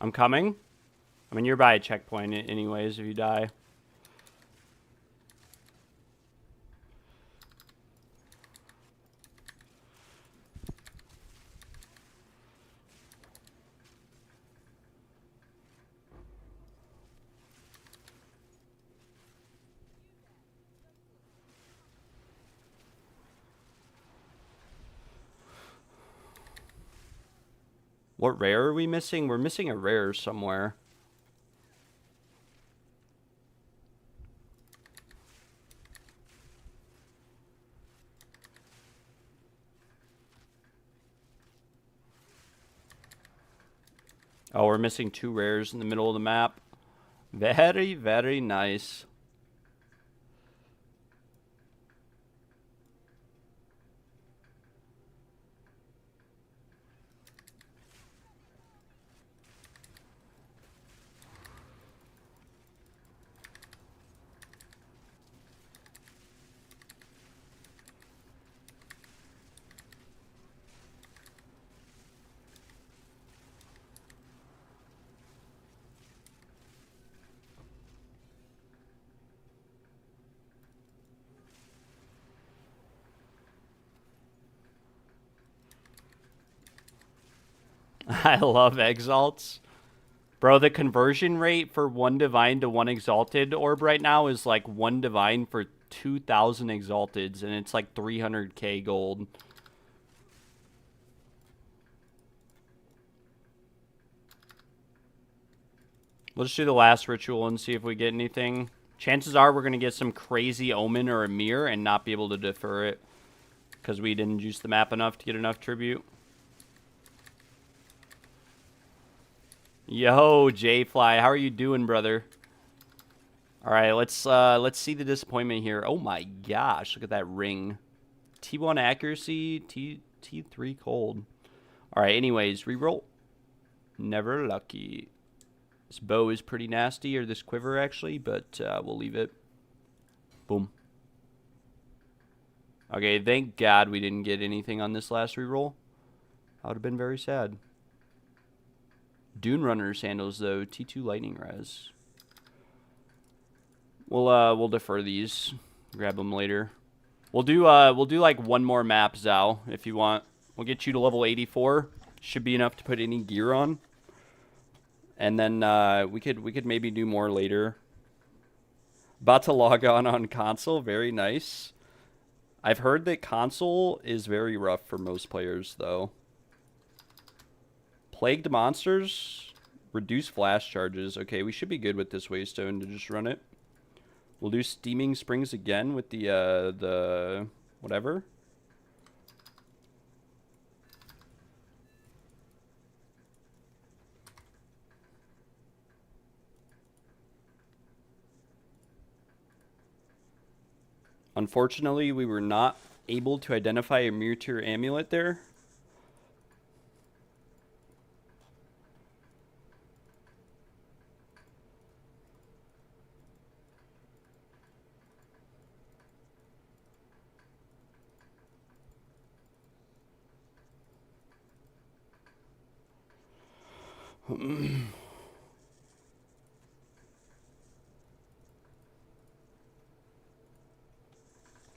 I'm coming. I mean, you're by a checkpoint anyways if you die. What rare are we missing? We're missing a rare somewhere. Oh, we're missing 2 rares in the middle of the map. Very, very nice. I love Exalts. Bro, the conversion rate for 1 Divine to 1 Exalted Orb right now is like 1 Divine for 2,000 Exalteds, and it's like 300k gold. We'll just do the last ritual and see if we get anything. Chances are we're going to get some crazy Omen or a Mirror and not be able to defer it because we didn't juice the map enough to get enough tribute. Yo, J-Fly, how are you doing, brother? All right, let's see the disappointment here. Oh my gosh, look at that ring. T1 accuracy, T3 cold. All right, anyways, reroll. Never lucky. This bow is pretty nasty, or this quiver actually, but we'll leave it. Boom. Okay, thank God we didn't get anything on this last reroll. I would have been very sad. Dune Runner sandals though, T2 lightning res. We'll defer these. Grab them later. We'll do like 1 more map, Zao, if you want. We'll get you to level 84. Should be enough to put any gear on. And then we could maybe do more later. About to log on console, very nice. I've heard that console is very rough for most players though. Plagued monsters, reduce flash charges. Okay, we should be good with this Waystone to just run it. We'll do Steaming Springs again with the whatever. Unfortunately, we were not able to identify a Mirror Amulet there.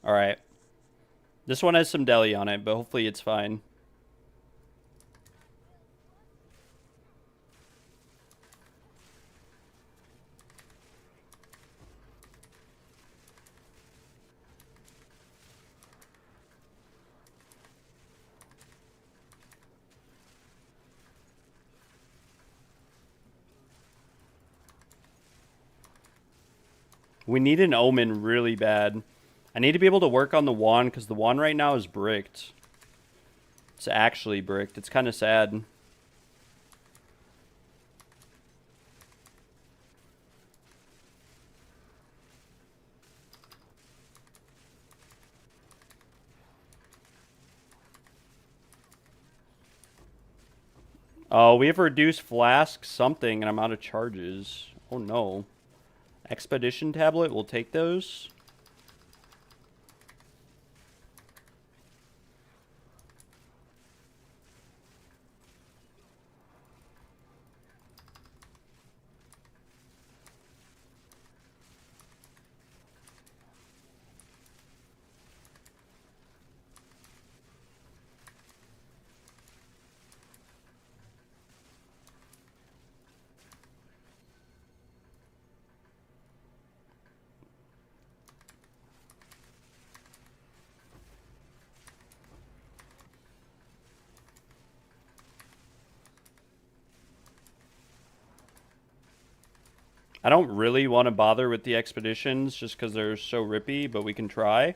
Alright. This one has some deli on it, but hopefully it's fine. We need an omen really bad. I need to be able to work on the wand because the wand right now is bricked. It's actually bricked. It's kind of sad. Oh, we have reduced flask something and I'm out of charges. Oh no. Expedition tablet, we'll take those. I don't really want to bother with the expeditions just because they're so rippy, but we can try.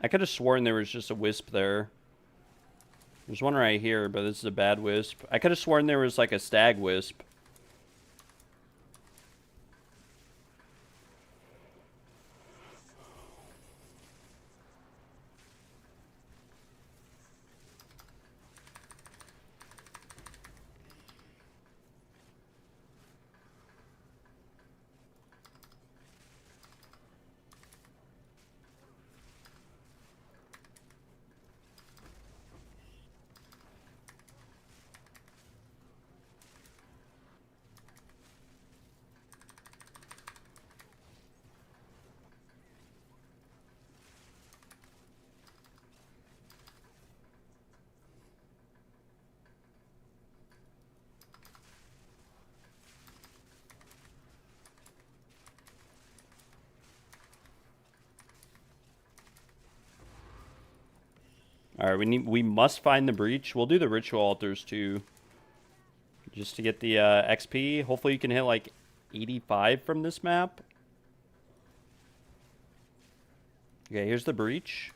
I could have sworn there was just a wisp there. There's one right here, but this is a bad wisp. I could have sworn there was like a stag wisp. Alright, we must find the breach. We'll do the ritual altars too. Just to get the XP. Hopefully you can hit like 85 from this map. Okay, here's the breach.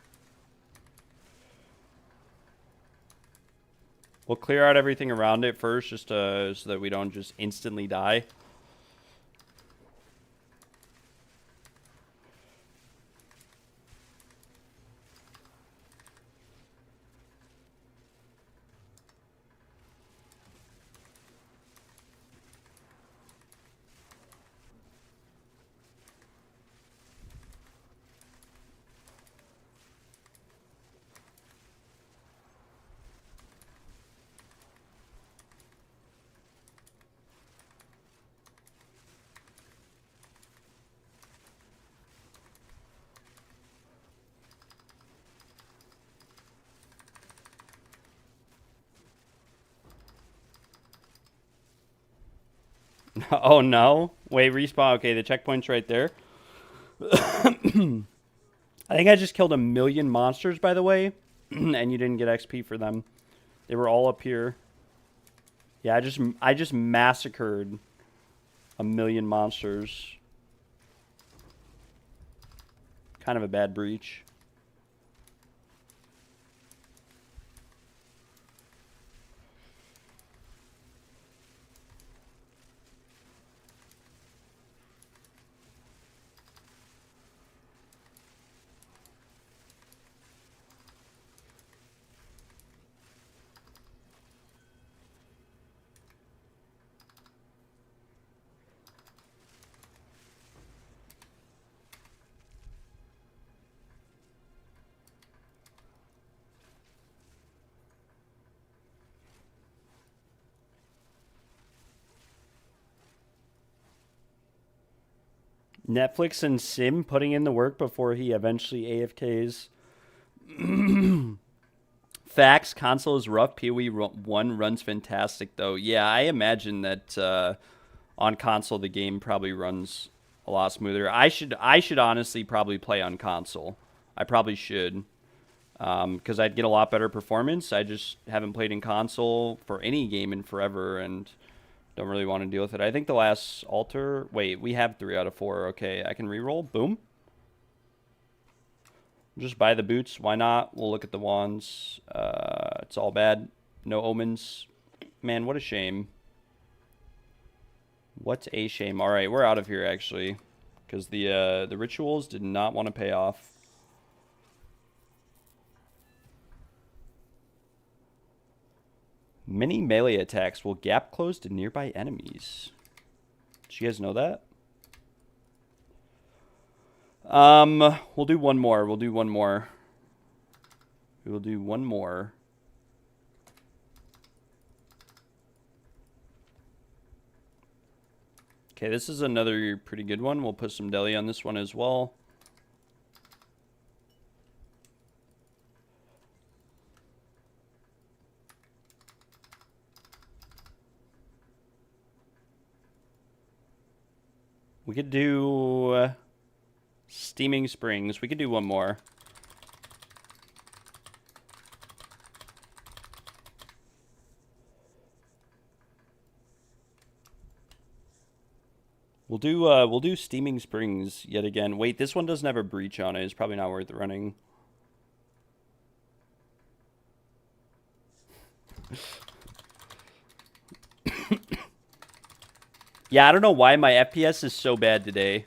We'll clear out everything around it first just so that we don't just instantly die. Oh no. Wait, respawn. Okay, the checkpoint's right there. I think I just killed 1,000,000 monsters, by the way. And you didn't get XP for them. They were all up here. Yeah, I just massacred 1,000,000 monsters. Kind of a bad breach. Netflix and Sim putting in the work before he eventually AFKs. Facts, console is rough. PoE1 runs fantastic, though. Yeah, I imagine that on console the game probably runs a lot smoother. I should honestly probably play on console. I probably should. Because I'd get a lot better performance. I just haven't played in console for any game in forever, and don't really want to deal with it. I think the last altar... Wait, we have 3 out of 4. Okay, I can reroll. Boom. Just buy the boots. Why not? We'll look at the wands. It's all bad. No omens. Man, what a shame. What a shame. All right, we're out of here, actually. Because the rituals did not want to pay off. Many melee attacks will gap close to nearby enemies. Did you guys know that? We'll do one more. We will do one more. Okay, this is another pretty good one. We'll put some deli on this one as well. We could do Steaming Springs. We could do one more. We'll do Steaming Springs yet again. Wait, this one doesn't have a breach on it. It's probably not worth running. Yeah, I don't know why my FPS is so bad today.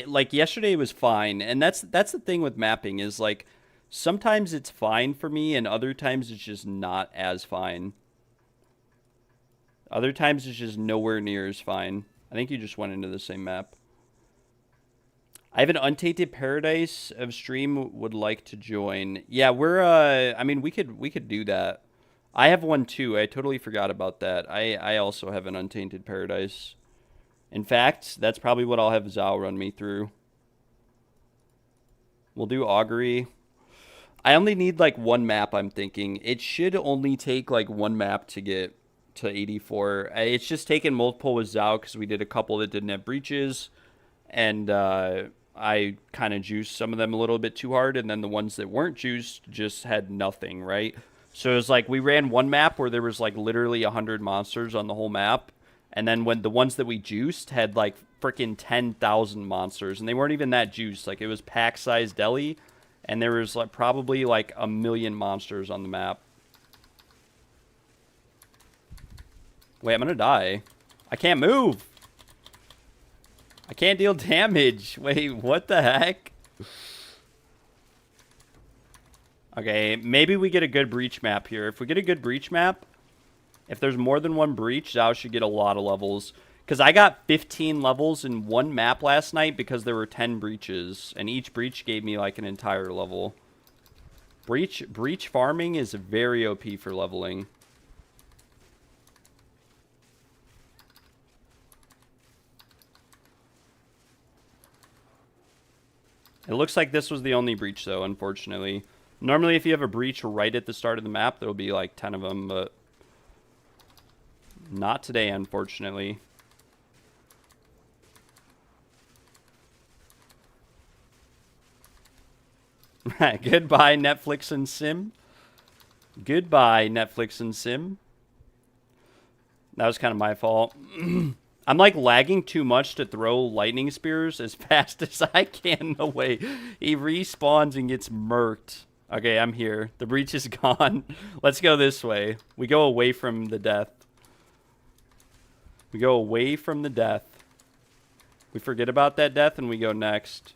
Like yesterday was fine, and that's the thing with mapping is like sometimes it's fine for me and other times it's just not as fine. Other times it's just nowhere near as fine. I think you just went into the same map. I have an Untainted Paradise of stream would like to join. Yeah, we're I mean we could do that. I have one too. I totally forgot about that. I also have an Untainted Paradise. In fact, that's probably what I'll have Zhao run me through. We'll do Augury. I only need like one map, I'm thinking. It should only take like one map to get to 84. It's just taken multiple with Zhao because we did a couple that didn't have breaches. And I kind of juiced some of them a little bit too hard. And then the ones that weren't juiced just had nothing, right? So it was like we ran one map where there was like literally 100 monsters on the whole map. And then when the ones that we juiced had like freaking 10,000 monsters, and they weren't even that juiced. Like it was pack-sized deli, and there was like probably like 1 million monsters on the map. Wait, I'm gonna die. I can't move. I can't deal damage. Wait, what the heck? Okay, maybe we get a good breach map here. If we get a good breach map, if there's more than one breach, Zhao should get a lot of levels. Because I got 15 levels in one map last night because there were 10 breaches. And each breach gave me like an entire level. Breach farming is very OP for leveling. It looks like this was the only breach though, unfortunately. Normally if you have a breach right at the start of the map, there'll be like 10 of them, but... not today, unfortunately. Goodbye, Netflix and Sim. Goodbye, Netflix and Sim. That was kind of my fault. I'm like lagging too much to throw lightning spears as fast as I can. No way. He respawns and gets murked. Okay, I'm here. The breach is gone. Let's go this way. We go away from the death. We go away from the death. We forget about that death and we go next.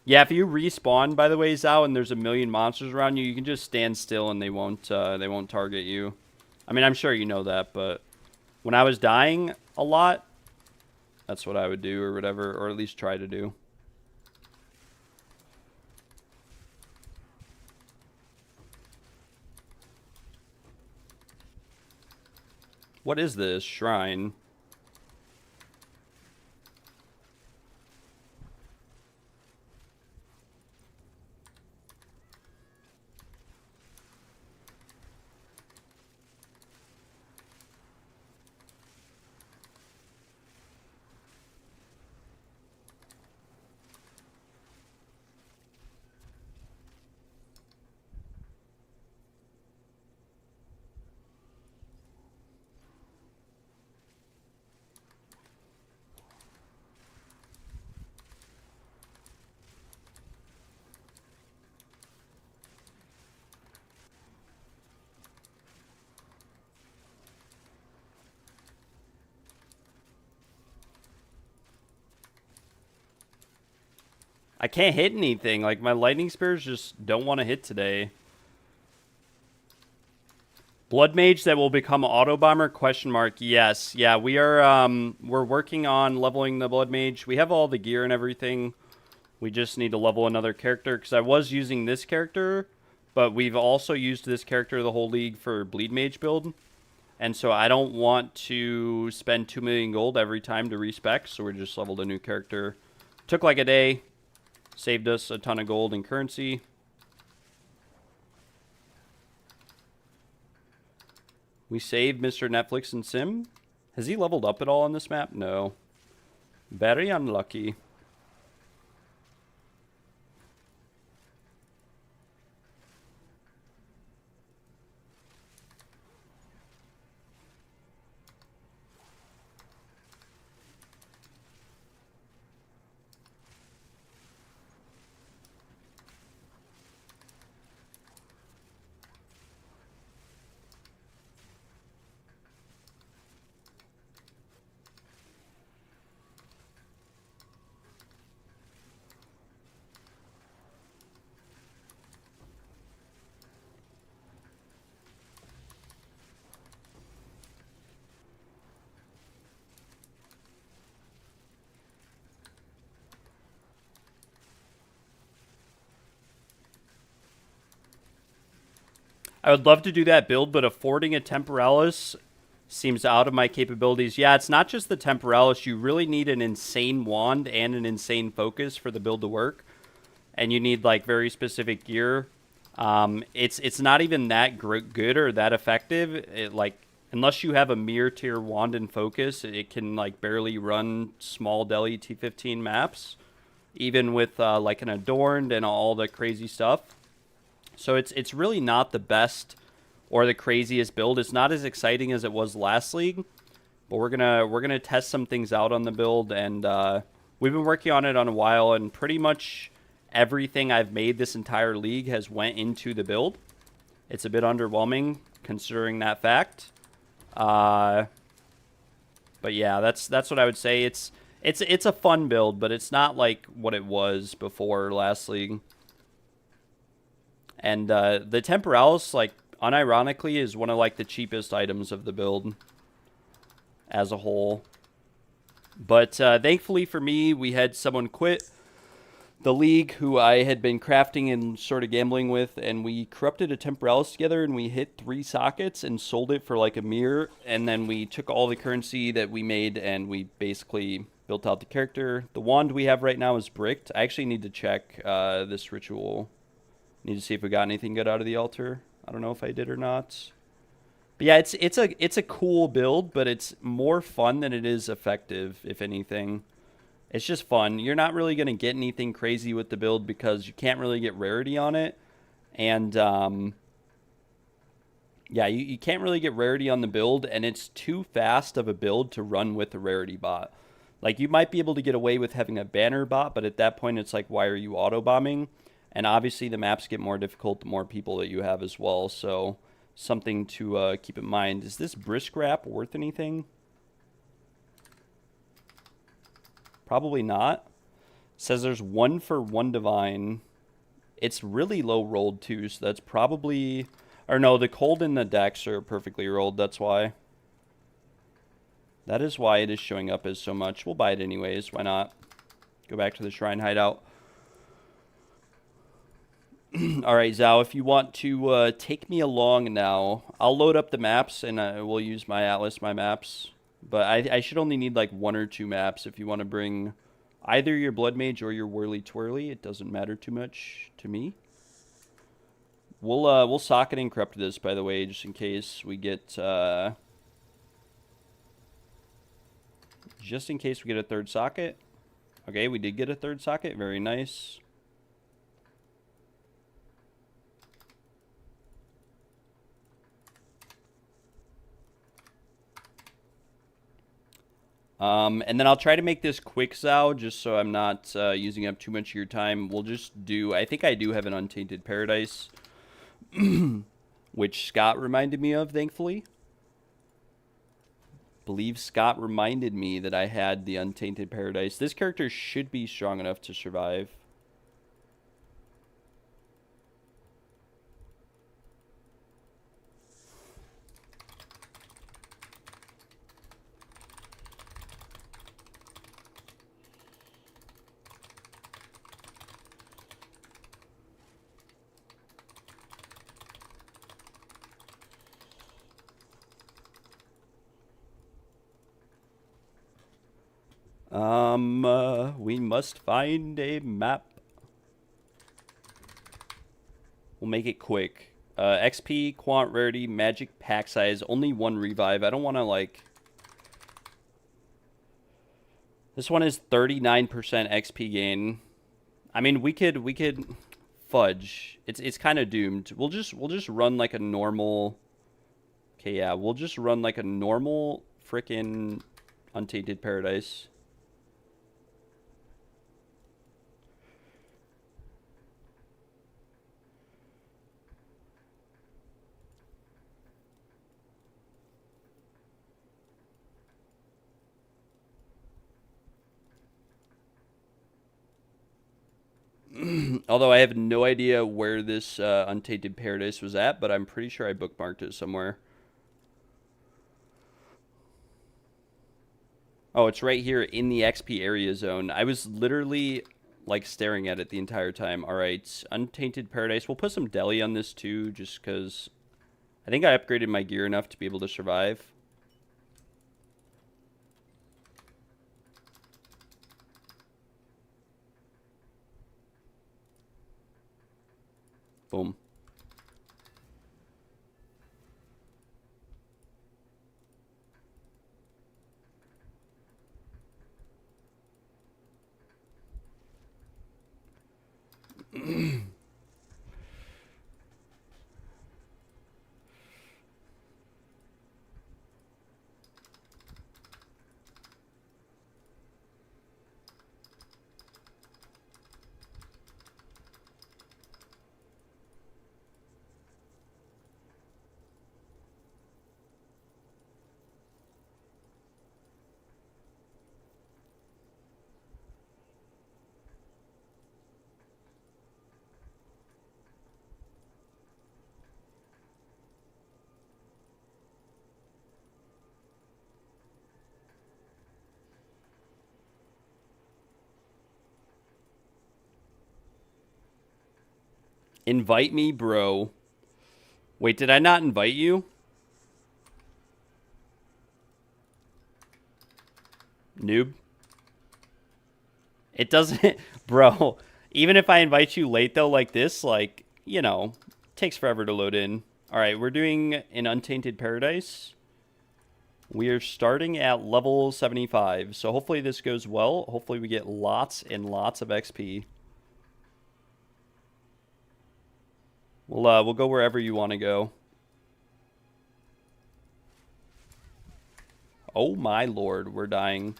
Yeah, if you respawn, by the way, Zhao, and there's 1 million monsters around you, you can just stand still and they won't target you. I mean, I'm sure you know that, but when I was dying a lot, that's what I would do or whatever, or at least try to do. What is this? Shrine. I can't hit anything. Like, my lightning spears just don't want to hit today. Blood Mage that will become Auto Bomber? Question mark. Yes. Yeah, we are, we're working on leveling the Blood Mage. We have all the gear and everything. We just need to level another character, because I was using this character, but we've also used this character the whole league for Bleed Mage build. And so I don't want to spend 2 million gold every time to respec, so we just leveled a new character. Took like a day. Saved us a ton of gold and currency. We saved Mr. Netflix and Sim. Has he leveled up at all on this map? No. Very unlucky. I would love to do that build, but affording a Temporalis seems out of my capabilities. Yeah, it's not just the Temporalis. You really need an insane wand and an insane focus for the build to work. And you need, like, very specific gear. It's not even that good or that effective. It, like, unless you have a mirror tier wand and focus, it can, like, barely run small deli T15 maps. Even with, like, an Adorned and all the crazy stuff. So it's really not the best or the craziest build. It's not as exciting as it was last league, but we're gonna test some things out on the build, and we've been working on it on a while, and pretty much everything I've made this entire league has went into the build. It's a bit underwhelming considering that fact. But yeah, that's what I would say. It's a fun build, but it's not like what it was before last league. And the Temporalis, like, unironically, is one of, like, the cheapest items of the build as a whole. But thankfully for me, we had someone quit the league who I had been crafting and sort of gambling with, and we corrupted a Temporalis together, and we hit 3 sockets and sold it for, like, a mirror. And then we took all the currency that we made, and we basically built out the character. The wand we have right now is bricked. I actually need to check this ritual. Need to see if we got anything good out of the altar. I don't know if I did or not. But yeah, it's a cool build, but it's more fun than it is effective, if anything. It's just fun. You're not really going to get anything crazy with the build because you can't really get rarity on it. And, yeah, you can't really get rarity on the build, and it's too fast of a build to run with a rarity bot. Like, you might be able to get away with having a banner bot, but at that point, it's like, why are you auto-bombing? And obviously the maps get more difficult the more people that you have as well. So something to keep in mind. Is this brisk wrap worth anything? Probably not. It says there's 1 for 1 divine. It's really low rolled too. So that's probably... Or no, the cold and the dex are perfectly rolled. That's why. That is why it is showing up as so much. We'll buy it anyways. Why not? Go back to the shrine hideout. All right, Zhao, if you want to take me along now, I'll load up the maps, and we'll use my atlas, my maps. But I should only need like 1 or 2 maps if you want to bring either your Blood Mage or your Whirly Twirly. It doesn't matter too much to me. We'll socket and corrupt this, by the way, just in case we get a 3rd socket. Okay, we did get a 3rd socket. Very nice. And then I'll try to make this quick, Zhao, just so I'm not using up too much of your time. We'll just do... I think I do have an Untainted Paradise, which Scott reminded me of, thankfully. Believe Scott reminded me that I had the Untainted Paradise. This character should be strong enough to survive. We must find a map. We'll make it quick. XP, quant rarity, magic pack size, only 1 revive. I don't want to, like... This one is 39% XP gain. I mean, we could fudge. It's kind of doomed. We'll just run like a normal... Okay, yeah, we'll just run like a normal frickin' Untainted Paradise. Although I have no idea where this Untainted Paradise was at, but I'm pretty sure I bookmarked it somewhere. Oh, it's right here in the XP area zone. I was literally, like, staring at it the entire time. All right, Untainted Paradise. We'll put some deli on this, too, just because I think I upgraded my gear enough to be able to survive. Boom. Invite me, bro. Wait, did I not invite you? Noob. It doesn't... Bro, even if I invite you late, though, like this, like, you know, it takes forever to load in. All right, we're doing an Untainted Paradise. We are starting at level 75, so hopefully this goes well. Hopefully we get lots and lots of XP. We'll go wherever you want to go. Oh my lord, we're dying.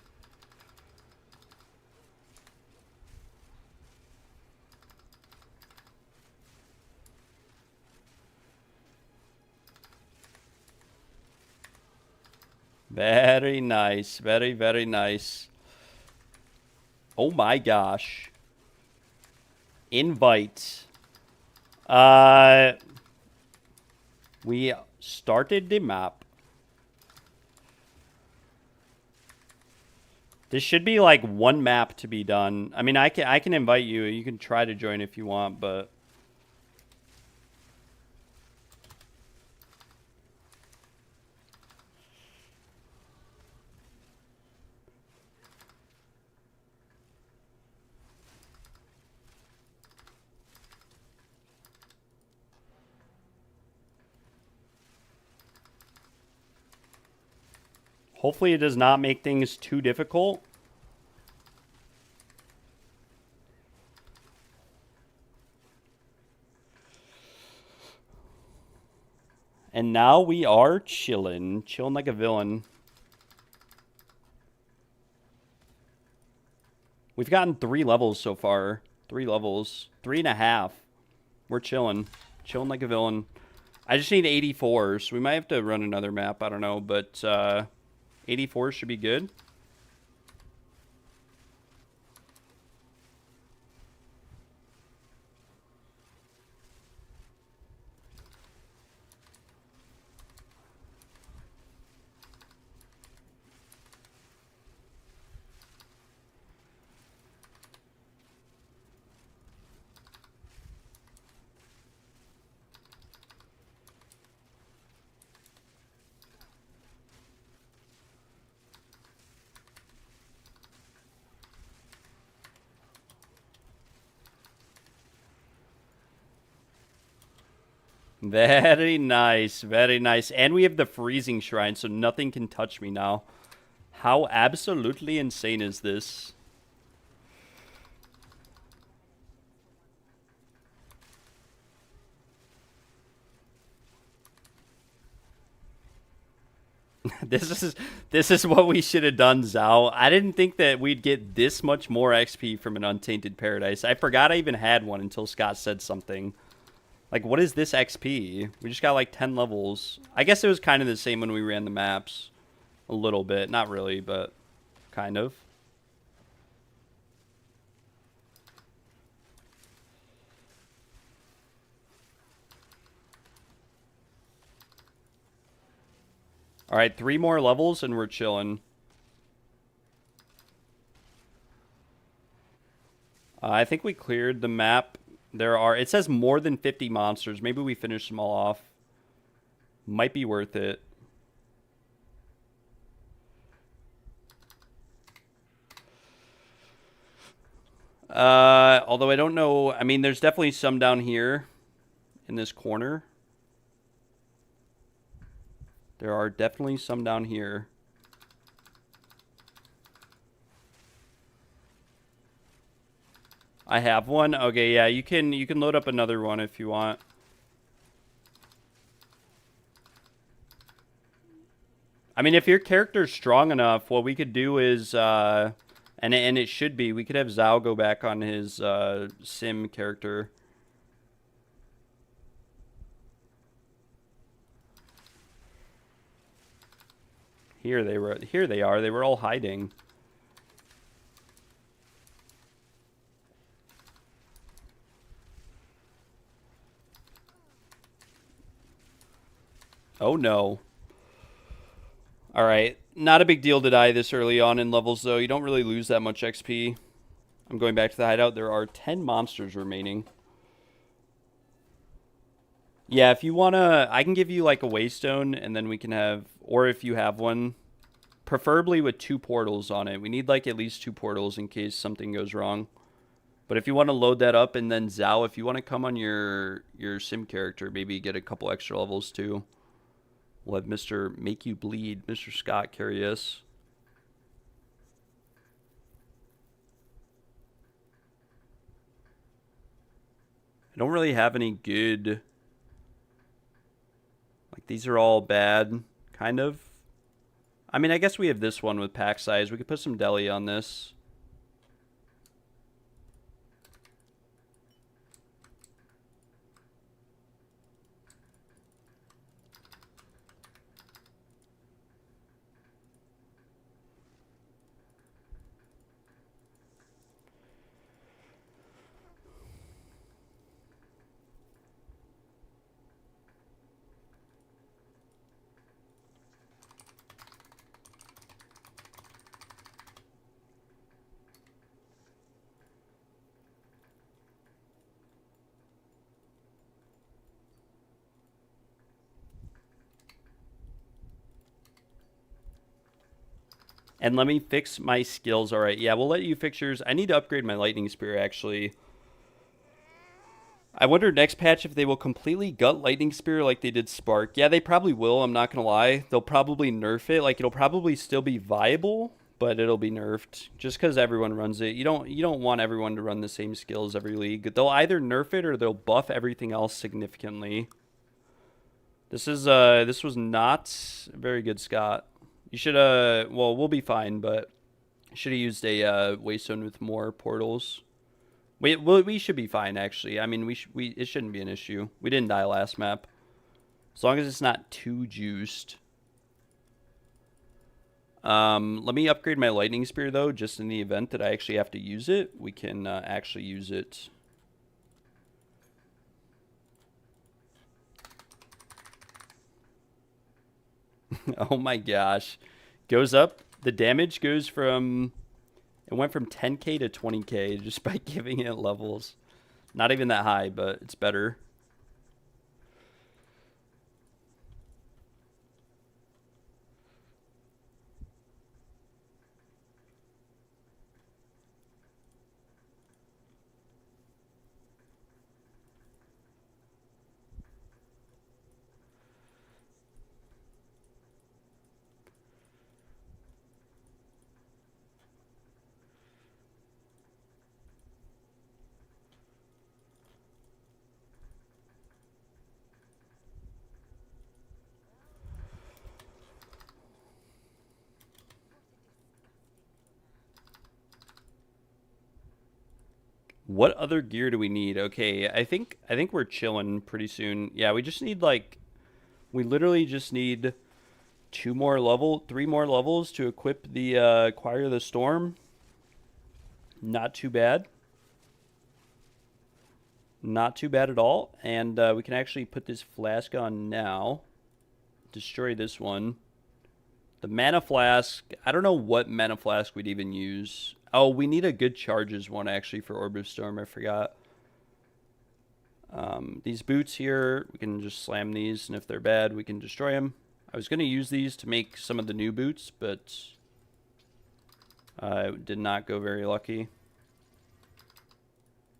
Very nice. Very, very nice. Oh my gosh. Invite. We started the map. This should be like one map to be done. I mean, I can invite you. You can try to join if you want, but... Hopefully it does not make things too difficult. And now we are chilling. Chilling like a villain. We've gotten 3 levels so far. 3 levels. 3.5. We're chilling. Chilling like a villain. I just need 84, so we might have to run another map. I don't know, but 84 should be good. Very nice, very nice. And we have the freezing shrine, so nothing can touch me now. How absolutely insane is this? This is what we should have done, Zhao. I didn't think that we'd get this much more XP from an Untainted Paradise. I forgot I even had one until Scott said something. Like, what is this XP? We just got like 10 levels. I guess it was kind of the same when we ran the maps. A little bit. Not really, but kind of. All right, 3 more levels and we're chilling. I think we cleared the map. It says more than 50 monsters. Maybe we finish them all off. Might be worth it. Although I don't know. I mean, there's definitely some down here in this corner. There are definitely some down here. I have one. Okay, yeah, you can load up another one if you want. I mean, if your character's strong enough, what we could do is and it should be, we could have Zhao go back on his sim character. Here they are. They were all hiding. Oh no. Alright. Not a big deal to die this early on in levels, though. You don't really lose that much XP. I'm going back to the hideout. There are 10 monsters remaining. Yeah, if you want to... I can give you, like, a waystone, and then we can have... Or if you have one, preferably with 2 portals on it. We need, like, at least 2 portals in case something goes wrong. But if you want to load that up, and then Zhao, if you want to come on your sim character, maybe get a couple extra levels, too. We'll have Mr. Make You Bleed, Mr. Scott, carry us. I don't really have any good... Like, these are all bad, kind of. I mean, I guess we have this one with pack size. We could put some deli on this. And let me fix my skills. All right, yeah, we'll let you fix yours. I need to upgrade my lightning spear, actually. I wonder next patch if they will completely gut lightning spear like they did spark. Yeah, they probably will. I'm not gonna lie. They'll probably nerf it. Like, it'll probably still be viable, but it'll be nerfed just because everyone runs it. You don't want everyone to run the same skills every league. They'll either nerf it or they'll buff everything else significantly. This was not very good, Scott. You should well, we'll be fine, but should have used a waystone with more portals. We should be fine, actually. I mean, it shouldn't be an issue. We didn't die last map, as long as it's not too juiced. Let me upgrade my lightning spear though, just in the event that I actually have to use it. We can actually use it. Oh my gosh. Goes up. The damage goes from... It went from 10k to 20k just by giving it levels. Not even that high, but it's better. What other gear do we need? Okay, I think we're chilling pretty soon. Yeah, we just need like we literally just need 3 more levels to equip the Choir of the Storm. Not too bad. Not too bad at all. And we can actually put this flask on now. Destroy this one. The mana flask, I don't know what mana flask we'd even use. Oh, we need a good charges one actually for Orb of Storm, I forgot. These boots here, we can just slam these, and if they're bad, we can destroy them. I was going to use these to make some of the new boots, but I did not go very lucky.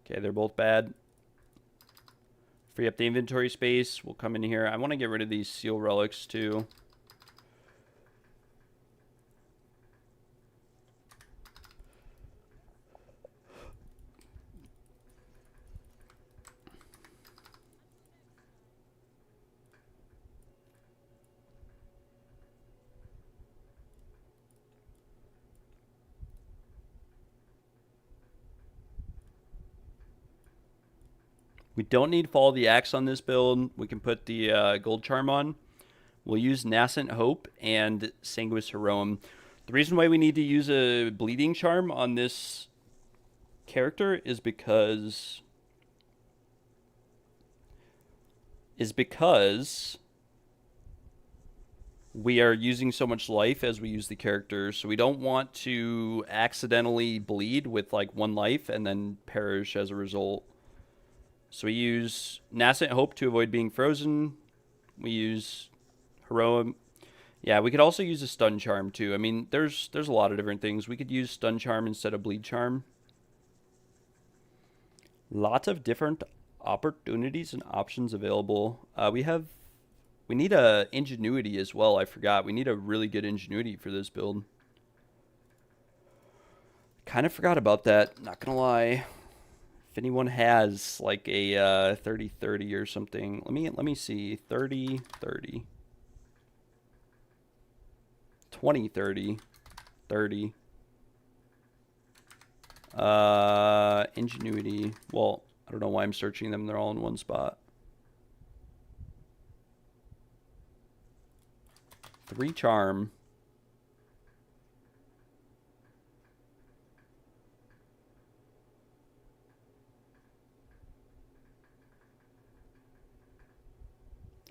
Okay, they're both bad. Free up the inventory space. We'll come in here. I want to get rid of these seal relics too. We don't need Fall of the Axe on this build. We can put the Gold Charm on. We'll use Nascent Hope and Sanguis Heroum. The reason why we need to use a Bleeding Charm on this character is because we are using so much life as we use the character, so we don't want to accidentally bleed with like 1 life and then perish as a result. So we use Nascent Hope to avoid being frozen. We use Heroum. Yeah, we could also use a Stun Charm too. I mean, there's a lot of different things. We could use Stun Charm instead of Bleed Charm. Lots of different opportunities and options available. We need a Ingenuity as well. I forgot. We need a really good Ingenuity for this build. Kind of forgot about that, not gonna lie. If anyone has like a 30-30 or something, let me see. 30-30. 20-30. 30. Ingenuity. Well, I don't know why I'm searching them. They're all in one spot. 3 charm.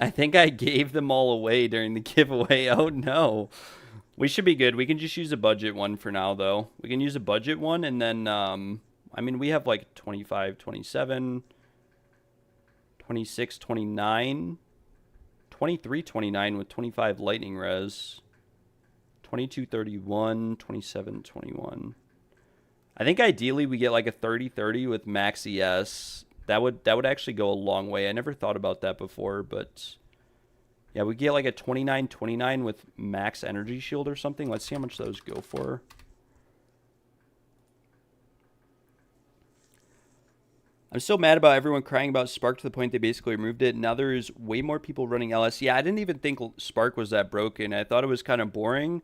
I think I gave them all away during the giveaway. Oh no. We should be good. We can just use a budget one for now though. We can use a budget one and then I mean we have like 25, 27, 26, 29, 23, 29 with 25 lightning res. 22, 31, 27, 21. I think ideally we get like a 30-30 with max ES. That would actually go a long way. I never thought about that before, but yeah, we get like a 29-29 with max energy shield or something. Let's see how much those go for. I'm still mad about everyone crying about Spark to the point they basically removed it. Now there's way more people running LS. Yeah, I didn't even think Spark was that broken. I thought it was kind of boring,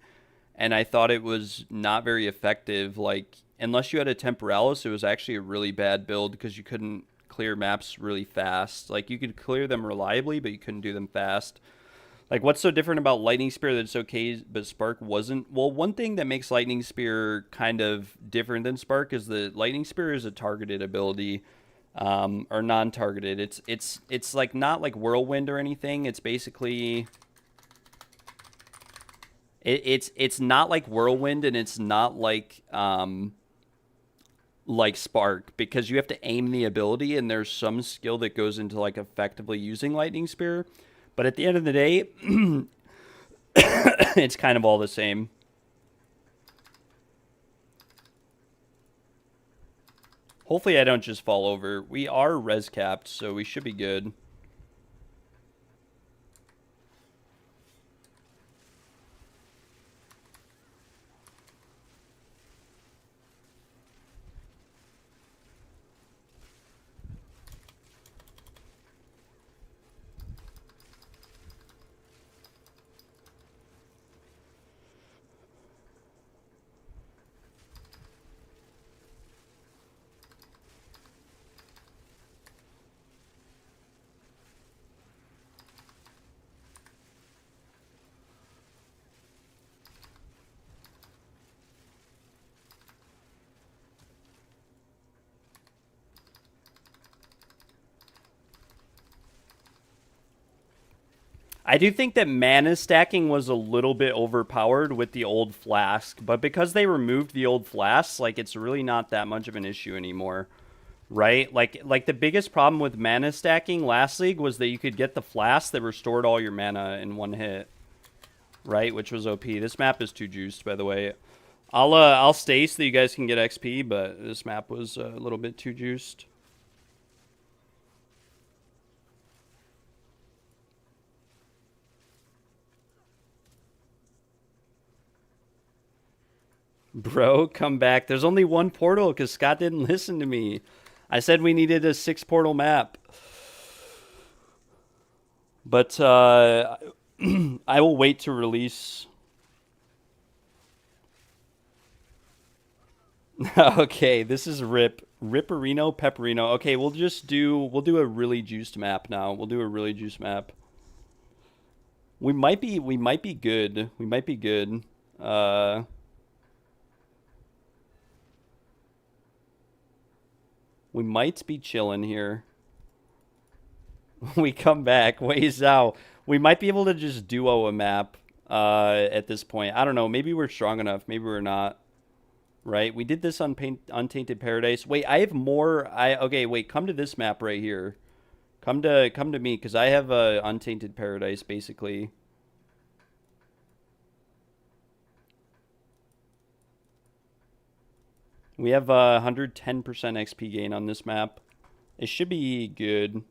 and I thought it was not very effective. Like, unless you had a Temporalis, it was actually a really bad build because you couldn't clear maps really fast. Like, you could clear them reliably, but you couldn't do them fast. Like, what's so different about Lightning Spear that it's okay, but Spark wasn't? Well, one thing that makes Lightning Spear kind of different than Spark is that Lightning Spear is a targeted ability, or non-targeted. It's like not like Whirlwind or anything. It's basically it's not like Whirlwind, and it's not like Spark, because you have to aim the ability, and there's some skill that goes into like effectively using Lightning Spear. But at the end of the day, it's kind of all the same. Hopefully I don't just fall over. We are res capped, so we should be good. I do think that mana stacking was a little bit overpowered with the old flask, but because they removed the old flasks, like it's really not that much of an issue anymore, right? Like the biggest problem with mana stacking last league was that you could get the flask that restored all your mana in one hit, right? Which was OP. This map is too juiced, by the way. I'll stay so that you guys can get XP, but this map was a little bit too juiced. Bro, come back. There's only one portal because Scott didn't listen to me. I said we needed a 6-portal map. But I will wait to release. Okay, this is Ripperino, Pepperino. Okay, we'll do a really juiced map now. We'll do a really juiced map. We might be good. We might be good. We might be chilling here. We come back. Wait, Zhao. We might be able to just duo a map at this point. I don't know. Maybe we're strong enough. Maybe we're not. Right? We did this on Untainted Paradise. Wait, I have more. Okay, wait. Come to this map right here. Come to me because I have Untainted Paradise basically. We have 110% XP gain on this map. It should be good.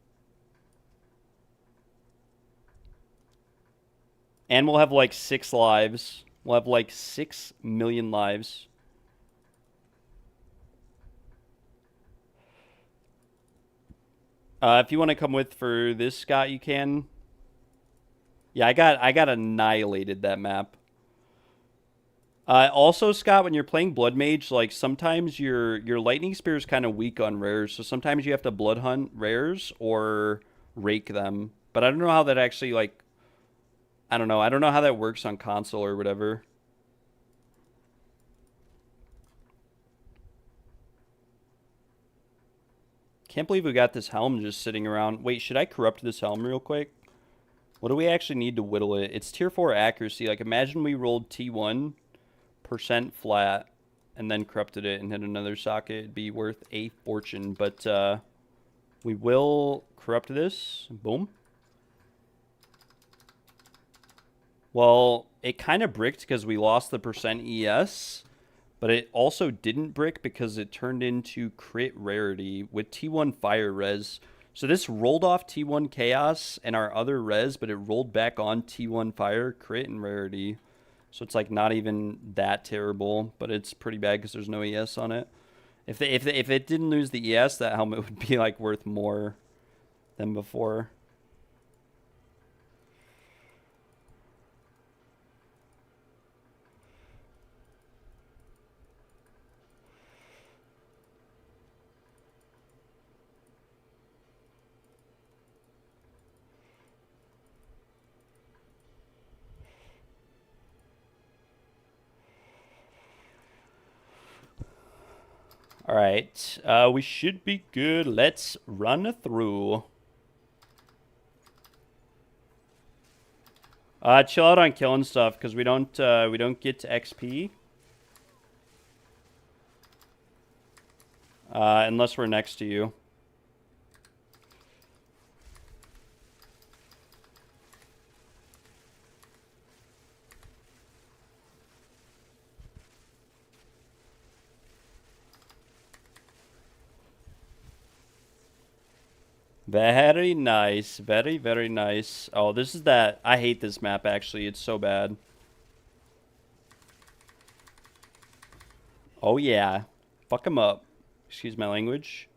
And we'll have like 6 lives. We'll have like 6 million lives. If you want to come with for this, Scott, you can. Yeah, I got annihilated that map. Also, Scott, when you're playing Blood Mage, like sometimes your Lightning Spear is kind of weak on rares, so sometimes you have to Blood Hunt rares or rake them. But I don't know how that actually like. I don't know. I don't know how that works on console or whatever. Can't believe we got this helm just sitting around. Wait, should I corrupt this helm real quick? What do we actually need to whittle it? It's tier 4 accuracy. Like imagine we rolled T1% flat and then corrupted it and hit another socket. It'd be worth a fortune. But we will corrupt this. Boom. Well, it kind of bricked because we lost the percent ES, but it also didn't brick because it turned into crit rarity with T1 fire res. So this rolled off T1 chaos and our other res, but it rolled back on T1 fire, crit, and rarity. So it's like not even that terrible, but it's pretty bad because there's no ES on it. If it didn't lose the ES, that helmet would be like worth more than before. All right, we should be good. Let's run through. Chill out on killing stuff because we don't get to XP unless we're next to you. Very nice. Very, very nice. Oh, this is that. I hate this map, actually. It's so bad. Oh, yeah. Fuck them up. Excuse my language.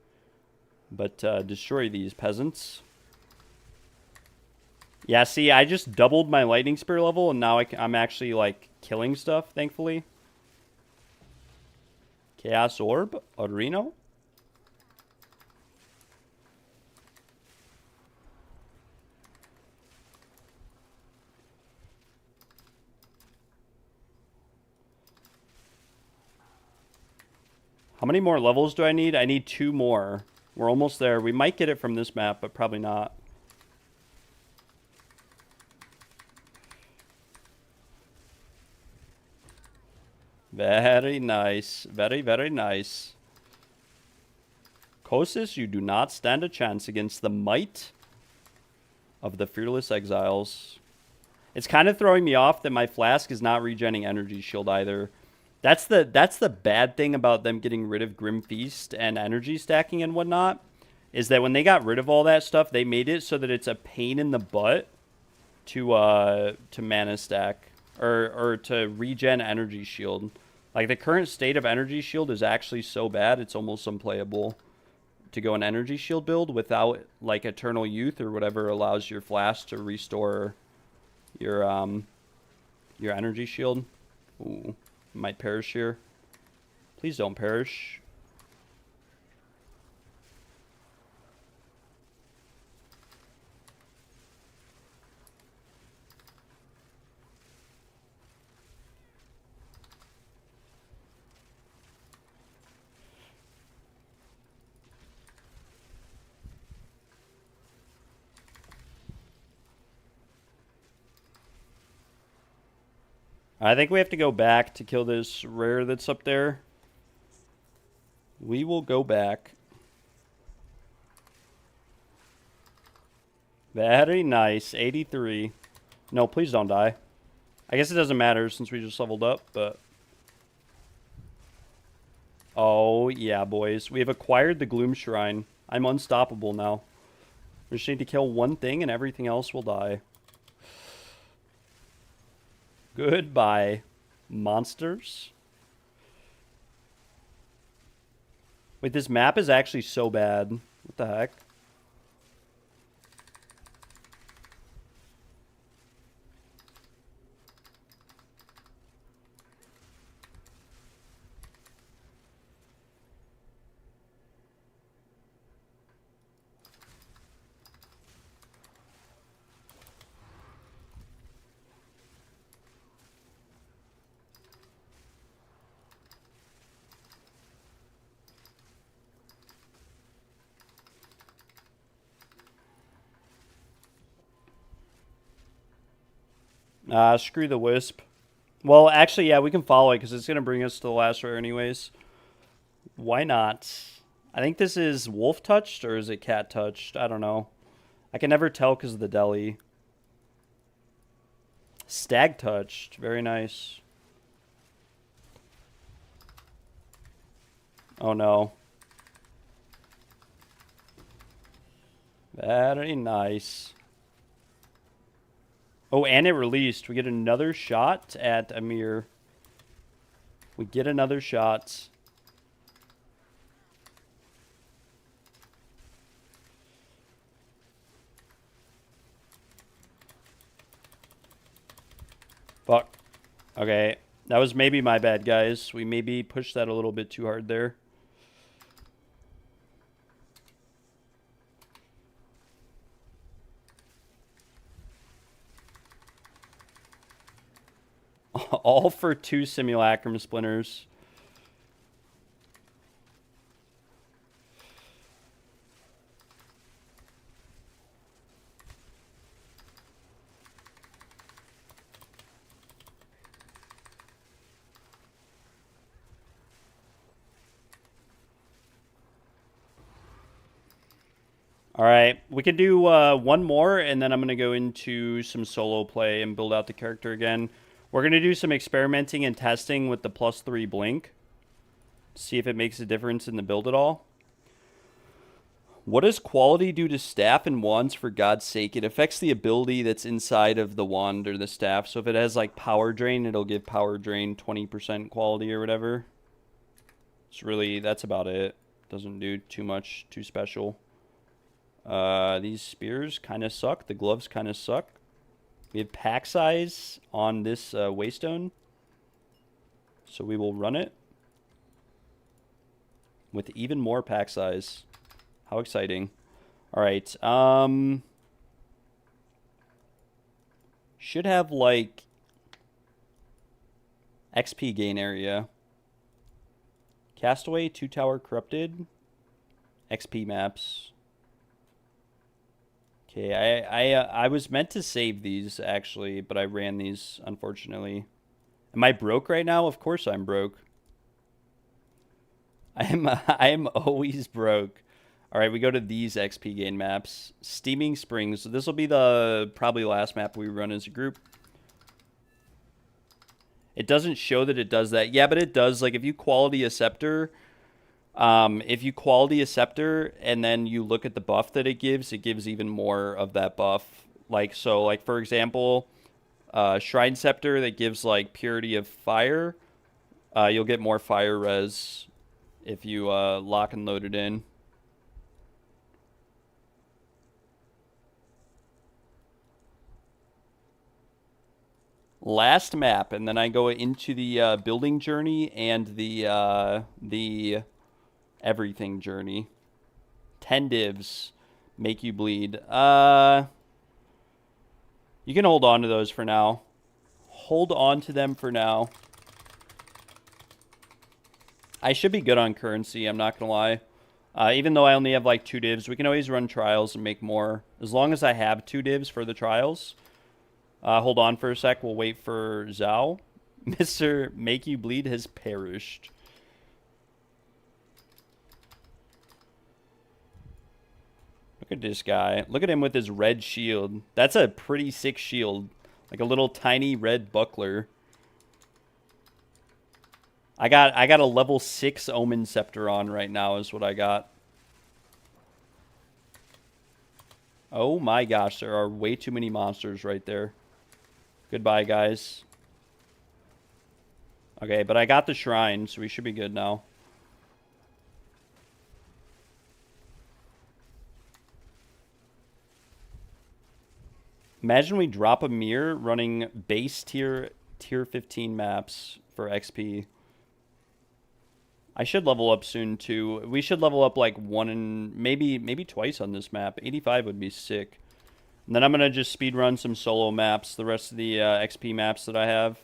But destroy these peasants. Yeah, see, I just doubled my lightning spear level, and now I'm actually, like, killing stuff, thankfully. Chaos Orb? Areno? How many more levels do I need? I need 2 more. We're almost there. We might get it from this map, but probably not. Very nice. Very, very nice. Kosis, you do not stand a chance against the might of the Fearless Exiles. It's kind of throwing me off that my flask is not regenerating energy shield either. That's the bad thing about them getting rid of Grim Feast and energy stacking and whatnot, is that when they got rid of all that stuff, they made it so that it's a pain in the butt to mana stack or to regen energy shield. Like the current state of energy shield is actually so bad it's almost unplayable to go an energy shield build without like Eternal Youth or whatever allows your flask to restore your energy shield. Ooh, might perish here. Please don't perish. I think we have to go back to kill this rare that's up there. We will go back. Very nice. 83. No, please don't die. I guess it doesn't matter since we just leveled up, but... Oh, yeah, boys. We have acquired the Gloom Shrine. I'm unstoppable now. We just need to kill one thing and everything else will die. Goodbye, monsters. Wait, this map is actually so bad. What the heck? Screw the Wisp. Well, actually, yeah, we can follow it because it's going to bring us to the last rare anyways. Why not? I think this is wolf touched or is it cat touched? I don't know. I can never tell because of the deli. Stag touched. Very nice. Oh no. Very nice. Oh, and it released. We get another shot at Amir. We get another shot. Fuck. Okay. That was maybe my bad, guys. We maybe pushed that a little bit too hard there. All for 2 simulacrum splinters. All right, we can do one more, and then I'm going to go into some solo play and build out the character again. We're going to do some experimenting and testing with the +3 blink. See if it makes a difference in the build at all. What does quality do to staff and wands, for God's sake? It affects the ability that's inside of the wand or the staff. So if it has like power drain, it'll give power drain 20% quality or whatever. It's really, that's about it. Doesn't do too much, too special. These spears kind of suck. The gloves kind of suck. We have pack size on this waystone. So we will run it with even more pack size. How exciting. All right. Should have like XP gain area. Castaway, 2 tower corrupted. XP maps. Okay, I was meant to save these actually, but I ran these unfortunately. Am I broke right now? Of course I'm broke. I am always broke. All right, we go to these XP gain maps. Steaming Springs. So this will be the probably last map we run as a group. It doesn't show that it does that. Yeah, but it does. Like if you quality a scepter, and then you look at the buff that it gives even more of that buff. Like so, like for example, Shrine Scepter that gives like Purity of Fire. You'll get more fire res if you lock and load it in. Last map, and then I go into the building journey and the everything journey. 10 divs make you bleed. You can hold on to those for now. Hold on to them for now. I should be good on currency, I'm not gonna lie. Even though I only have like 2 divs, we can always run trials and make more. As long as I have 2 divs for the trials. Hold on for a sec. We'll wait for Zhao. Mr. Make You Bleed has perished. Look at this guy. Look at him with his red shield. That's a pretty sick shield. Like a little tiny red buckler. I got a level 6 Omen Scepter on right now is what I got. Oh my gosh, there are way too many monsters right there. Goodbye, guys. Okay, but I got the shrine, so we should be good now. Imagine we drop a mirror running base tier 15 maps for XP. I should level up soon too. We should level up like one and maybe twice on this map. 85 would be sick. And then I'm gonna just speed run some solo maps. The rest of the XP maps that I have.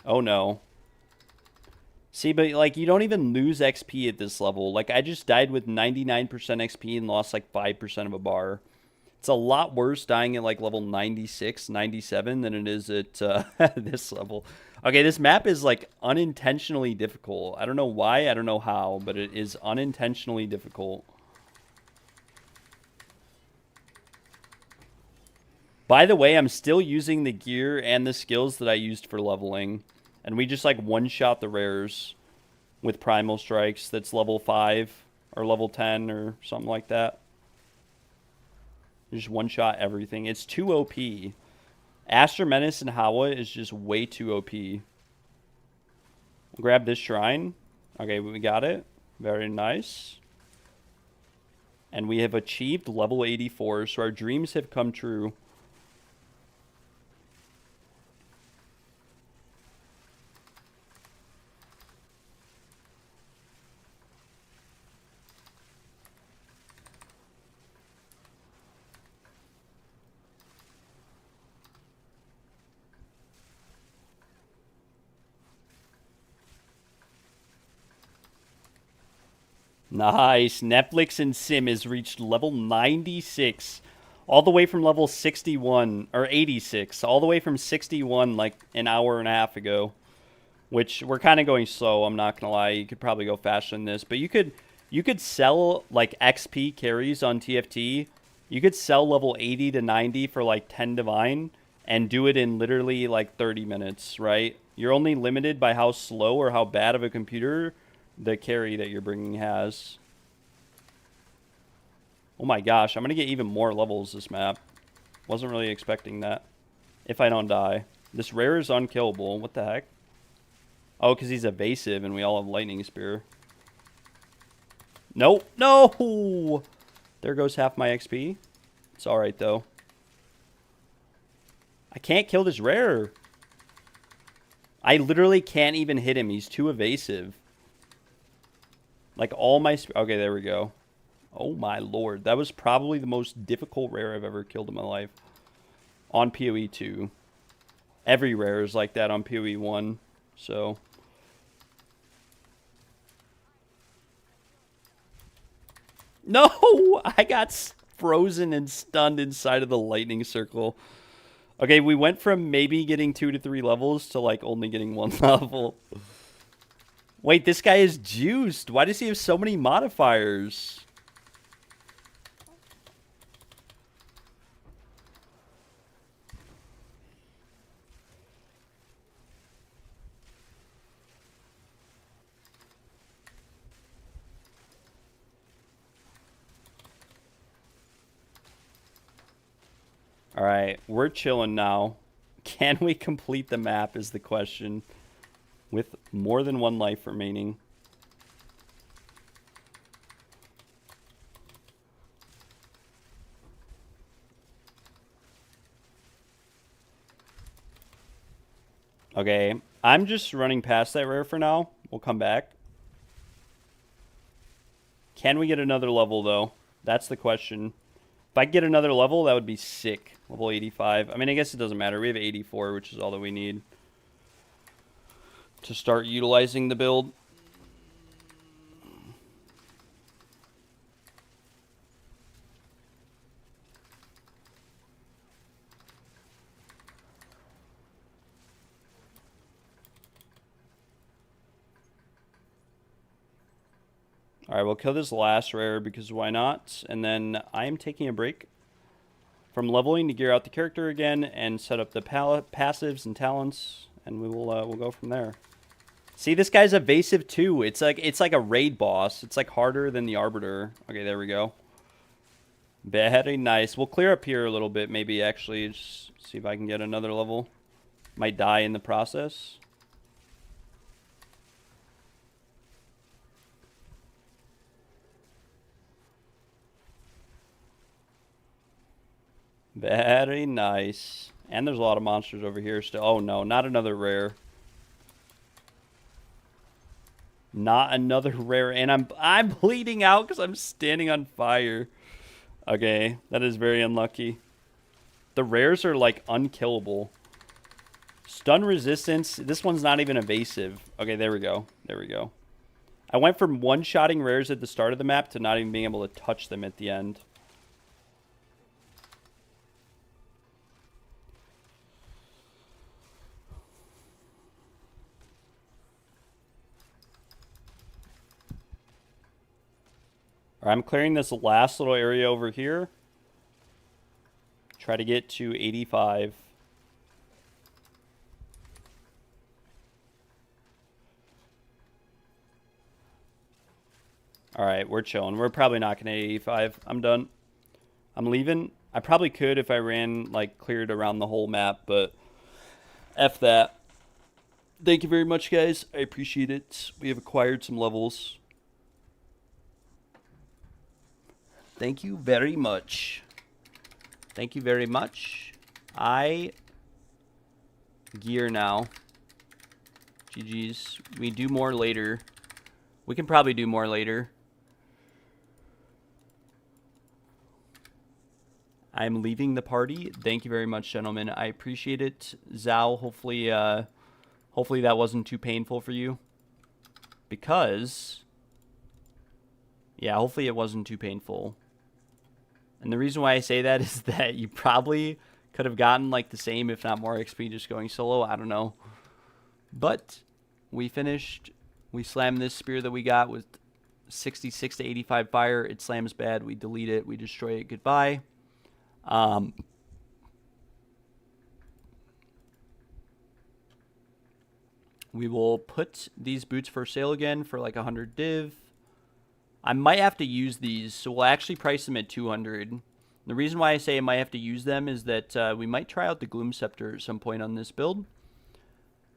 Oh no. See, but like you don't even lose XP at this level. Like I just died with 99% XP and lost like 5% of a bar. It's a lot worse dying at like level 96, 97 than it is at this level. Okay, this map is like unintentionally difficult. I don't know why, I don't know how, but it is unintentionally difficult. By the way, I'm still using the gear and the skills that I used for leveling. And we just like one-shot the rares with Primal Strikes that's level 5 or level 10 or something like that. Just one-shot everything. It's too OP. Astra Menace and Hawa is just way too OP. Grab this shrine. Okay, we got it. Very nice. And we have achieved level 84, so our dreams have come true. Nice. Netflix and Sim has reached level 96. All the way from level 61, or 86. All the way from 61 like an hour and a half ago. Which, we're kind of going slow, I'm not going to lie. You could probably go faster than this. But you could sell like XP carries on TFT. You could sell level 80 to 90 for like 10 divine. And do it in literally like 30 minutes, right? You're only limited by how slow or how bad of a computer the carry that you're bringing has. Oh my gosh, I'm going to get even more levels this map. Wasn't really expecting that. If I don't die. This rare is unkillable. What the heck? Oh, because he's evasive and we all have Lightning Spear. Nope. No! There goes half my XP. It's alright, though. I can't kill this rare. I literally can't even hit him. He's too evasive. Like all my... Okay, there we go. Oh my lord. That was probably the most difficult rare I've ever killed in my life. On PoE2. Every rare is like that on PoE1. So... No! I got frozen and stunned inside of the lightning circle. Okay, we went from maybe getting 2 to 3 levels to like only getting 1 level. Wait, this guy is juiced. Why does he have so many modifiers? All right, we're chilling now. Can we complete the map is the question. With more than 1 life remaining. Okay, I'm just running past that rare for now. We'll come back. Can we get another level, though? That's the question. If I get another level, that would be sick. Level 85. I mean, I guess it doesn't matter. We have 84, which is all that we need to start utilizing the build. All right, we'll kill this last rare because why not? And then I am taking a break from leveling to gear out the character again and set up the passives and talents, and we will we'll go from there. See, this guy's evasive too. It's like a raid boss. It's like harder than the Arbiter. Okay, there we go. Very nice. We'll clear up here a little bit, maybe actually just see if I can get another level. Might die in the process. Very nice. And there's a lot of monsters over here still. Oh no, not another rare. Not another rare. And I'm bleeding out because I'm standing on fire. Okay, that is very unlucky. The rares are like unkillable. Stun resistance. This one's not even evasive. Okay, there we go. There we go. I went from one-shotting rares at the start of the map to not even being able to touch them at the end. I'm clearing this last little area over here. Try to get to 85. Alright, we're chilling. We're probably not going to 85. I'm done. I'm leaving. I probably could if I ran, like, cleared around the whole map, but F that. Thank you very much, guys. I appreciate it. We have acquired some levels. Thank you very much. Thank you very much. I gear now. GG's. We do more later. We can probably do more later. I'm leaving the party. Thank you very much, gentlemen. I appreciate it. Zhao, hopefully that wasn't too painful for you. Because, yeah, hopefully it wasn't too painful. And the reason why I say that is that you probably could have gotten like the same, if not more XP just going solo. I don't know. But we finished. We slammed this spear that we got with 66 to 85 fire. It slams bad. We delete it. We destroy it. Goodbye. We will put these boots for sale again for like 100 div. I might have to use these, so we'll actually price them at 200. The reason why I say I might have to use them is that we might try out the Gloom Scepter at some point on this build.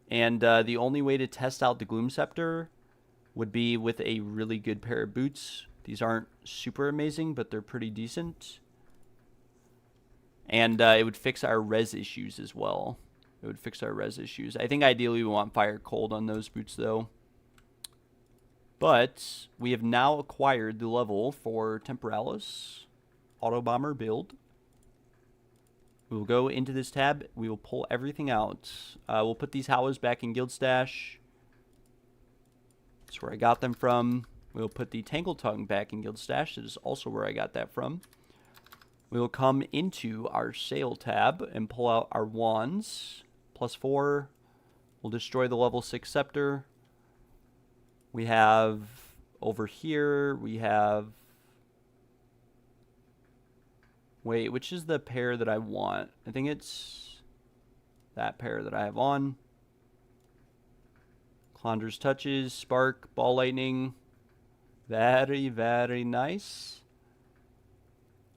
And the only way to test out the Gloom Scepter would be with a really good pair of boots. These aren't super amazing, but they're pretty decent. And it would fix our res issues as well. It would fix our res issues. I think ideally we want fire cold on those boots though. But we have now acquired the level for Temporalis Auto Bomber build. We will go into this tab. We will pull everything out. We'll put these Howas back in Guild Stash. That's where I got them from. We'll put the Tangle Tongue back in Guild Stash. That is also where I got that from. We will come into our Sail tab and pull out our wands. +4. We'll destroy the level 6 scepter. We have over here, we have... Wait, which is the pair that I want? I think it's that pair that I have on. Clonder's Touches, Spark, Ball Lightning. Very, very nice.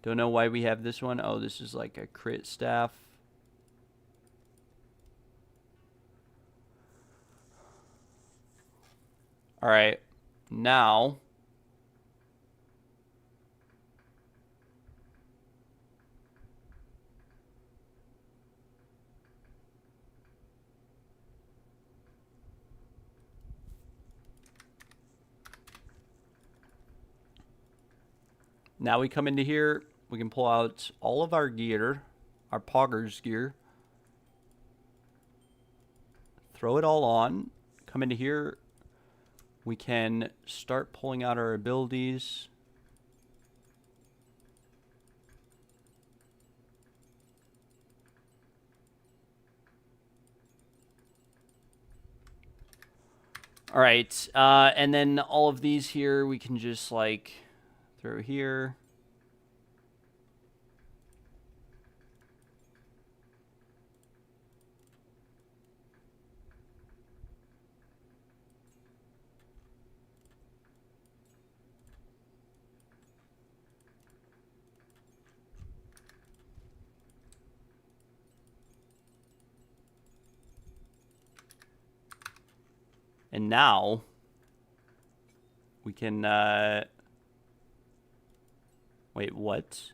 Don't know why we have this one. Oh, this is like a crit staff. Alright, now... Now we come into here, we can pull out all of our gear, our Poggers gear. Throw it all on. Come into here. We can start pulling out our abilities. All right, and then all of these here we can just like throw here. And now we can, wait, what?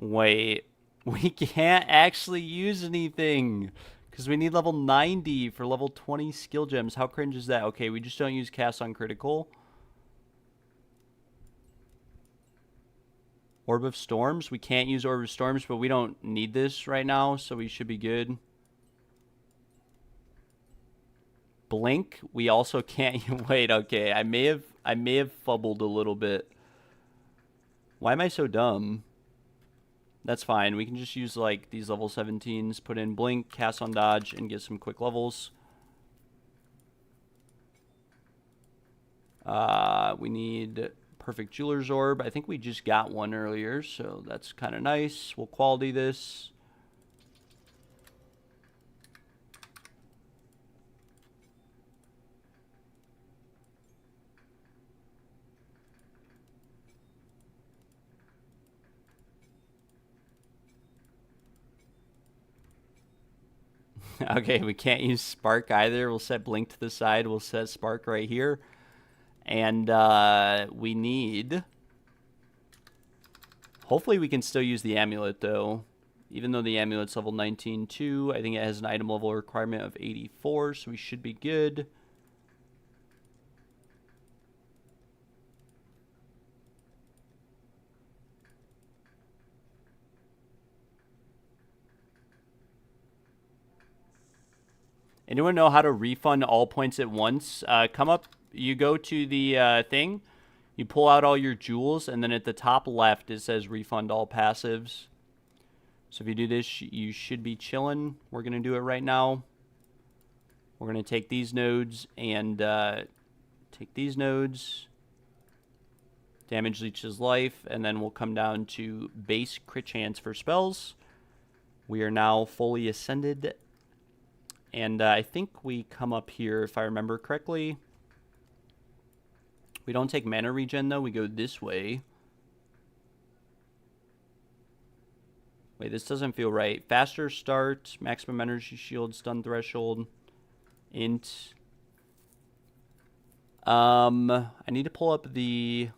Wait, we can't actually use anything because we need level 90 for level 20 skill gems. How cringe is that? Okay, we just don't use cast on critical. Orb of Storms. We can't use Orb of Storms, but we don't need this right now, so we should be good. Blink. We also can't. Wait. Okay, I may have fumbled a little bit. Why am I so dumb? That's fine. We can just use like these level 17s, put in Blink, cast on dodge, and get some quick levels. We need Perfect Jeweler's Orb. I think we just got one earlier, so that's kind of nice. We'll quality this. Okay, we can't use Spark either. We'll set Blink to the side. We'll set Spark right here. And we need... Hopefully we can still use the Amulet, though. Even though the Amulet's level 19 too. I think it has an item level requirement of 84, so we should be good. Anyone know how to refund all points at once? Come up, you go to the thing, you pull out all your jewels, and then at the top left it says refund all passives. So if you do this, you should be chilling. We're going to do it right now. We're going to take these nodes and take these nodes, damage leeches life, and then we'll come down to base crit chance for spells. We are now fully ascended. And I think we come up here, if I remember correctly. We don't take mana regen, though. We go this way. Wait, this doesn't feel right. Faster start, maximum energy shield, stun threshold, int. I need to pull up the...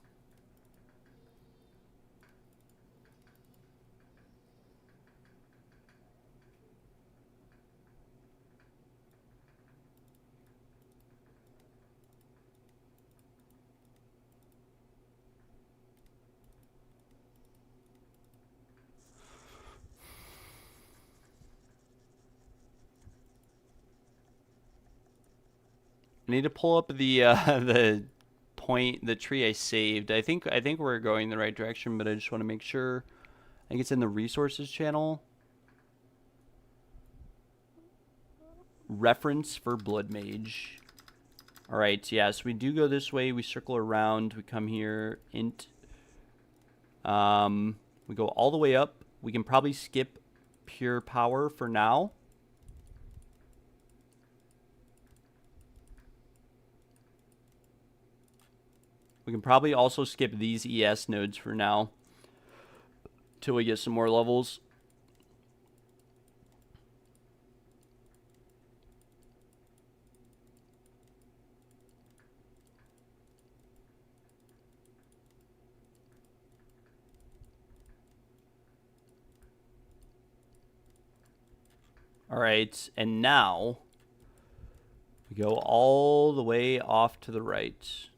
I need to pull up the the tree I saved. I think we're going the right direction, but I just want to make sure. I think it's in the resources channel. Reference for Blood Mage. Alright, yeah, so we do go this way. We circle around. We come here. Int. We go all the way up. We can probably skip Pure Power for now. We can probably also skip these ES nodes for now. Till we get some more levels. Alright, and now we go all the way off to the right.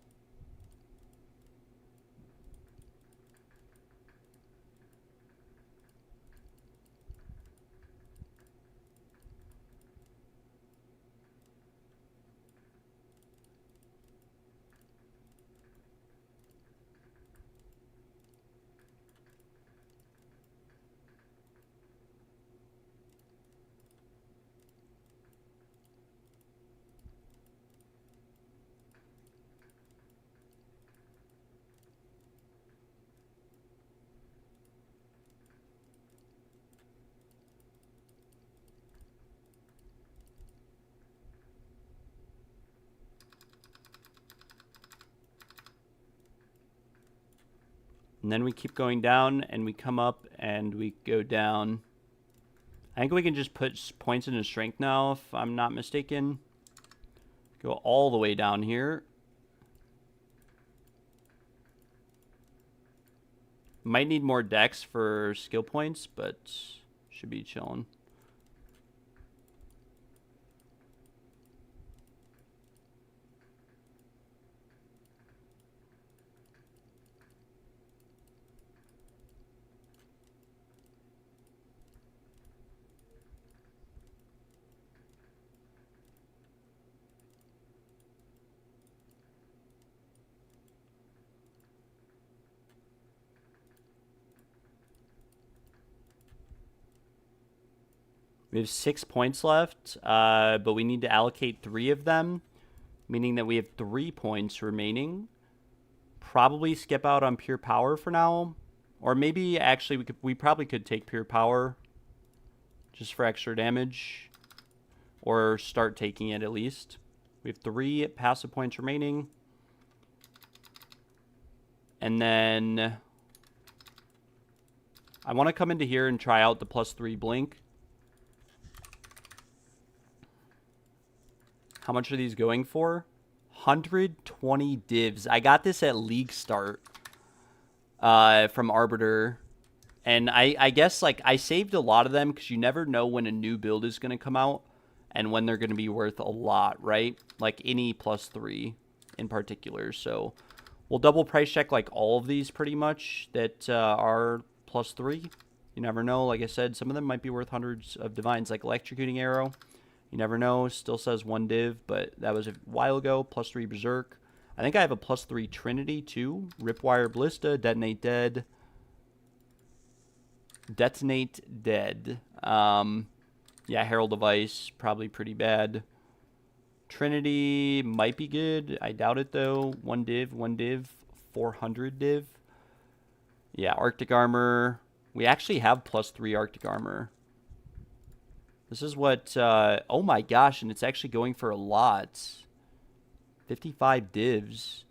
And then we keep going down, and we come up, and we go down. I think we can just put points into strength now, if I'm not mistaken. Go all the way down here. Might need more dex for skill points, but should be chilling. We have 6 points left, but we need to allocate 3 of them, meaning that we have 3 points remaining. Probably skip out on Pure Power for now, or maybe actually we probably could take Pure Power just for extra damage, or start taking it at least. We have 3 passive points remaining, and then I want to come into here and try out the +3 blink. How much are these going for? 120 divs. I got this at League Start from Arbiter. And I guess, like, I saved a lot of them because you never know when a new build is going to come out and when they're going to be worth a lot, right? Like, any +3 in particular. So, we'll double price check, like, all of these pretty much that are +3. You never know. Like I said, some of them might be worth hundreds of divines, like Electrocuting Arrow. You never know. Still says 1 div, but that was a while ago. +3 Berserk. I think I have a +3 Trinity, too. Ripwire Ballista, Detonate Dead. Detonate Dead. Yeah, Herald of Ice, probably pretty bad. Trinity might be good. I doubt it, though. 1 div, 400 div. Yeah, Arctic Armor. We actually have +3 Arctic Armor. This is what, oh my gosh, and it's actually going for a lot. 55 divs.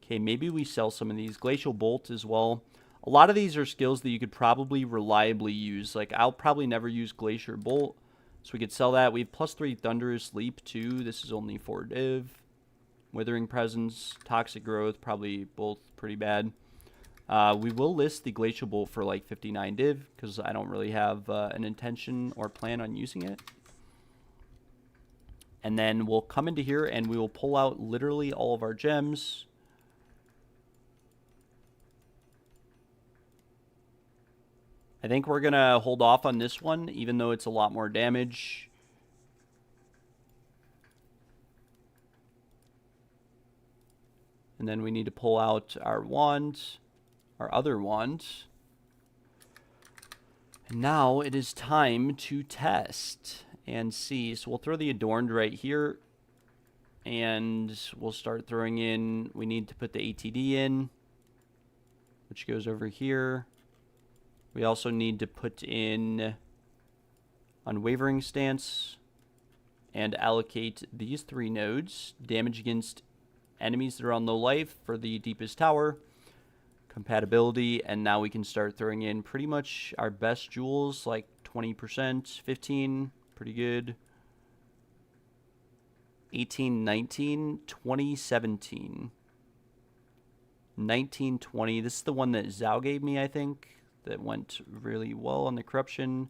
Okay, maybe we sell some of these. Glacial Bolt as well. A lot of these are skills that you could probably reliably use. Like, I'll probably never use Glacier Bolt, so we could sell that. We have +3 Thunderous Leap, too. This is only 4 div. Withering Presence, Toxic Growth, probably both pretty bad. We will list the Glacial Bolt for like 59 div because I don't really have an intention or plan on using it. And then we'll come into here and we will pull out literally all of our gems. I think we're going to hold off on this one, even though it's a lot more damage. And then we need to pull out our wand, our other wand. And now it is time to test and see. So we'll throw the adorned right here. And we'll start throwing in, we need to put the ATD in, which goes over here. We also need to put in unwavering stance and allocate these 3 nodes. Damage against enemies that are on low life for the deepest tower. Compatibility, and now we can start throwing in pretty much our best jewels, like 20%, 15, pretty good. 18, 19, 20, 17. 19, 20. This is the one that Zhao gave me, I think, that went really well on the corruption.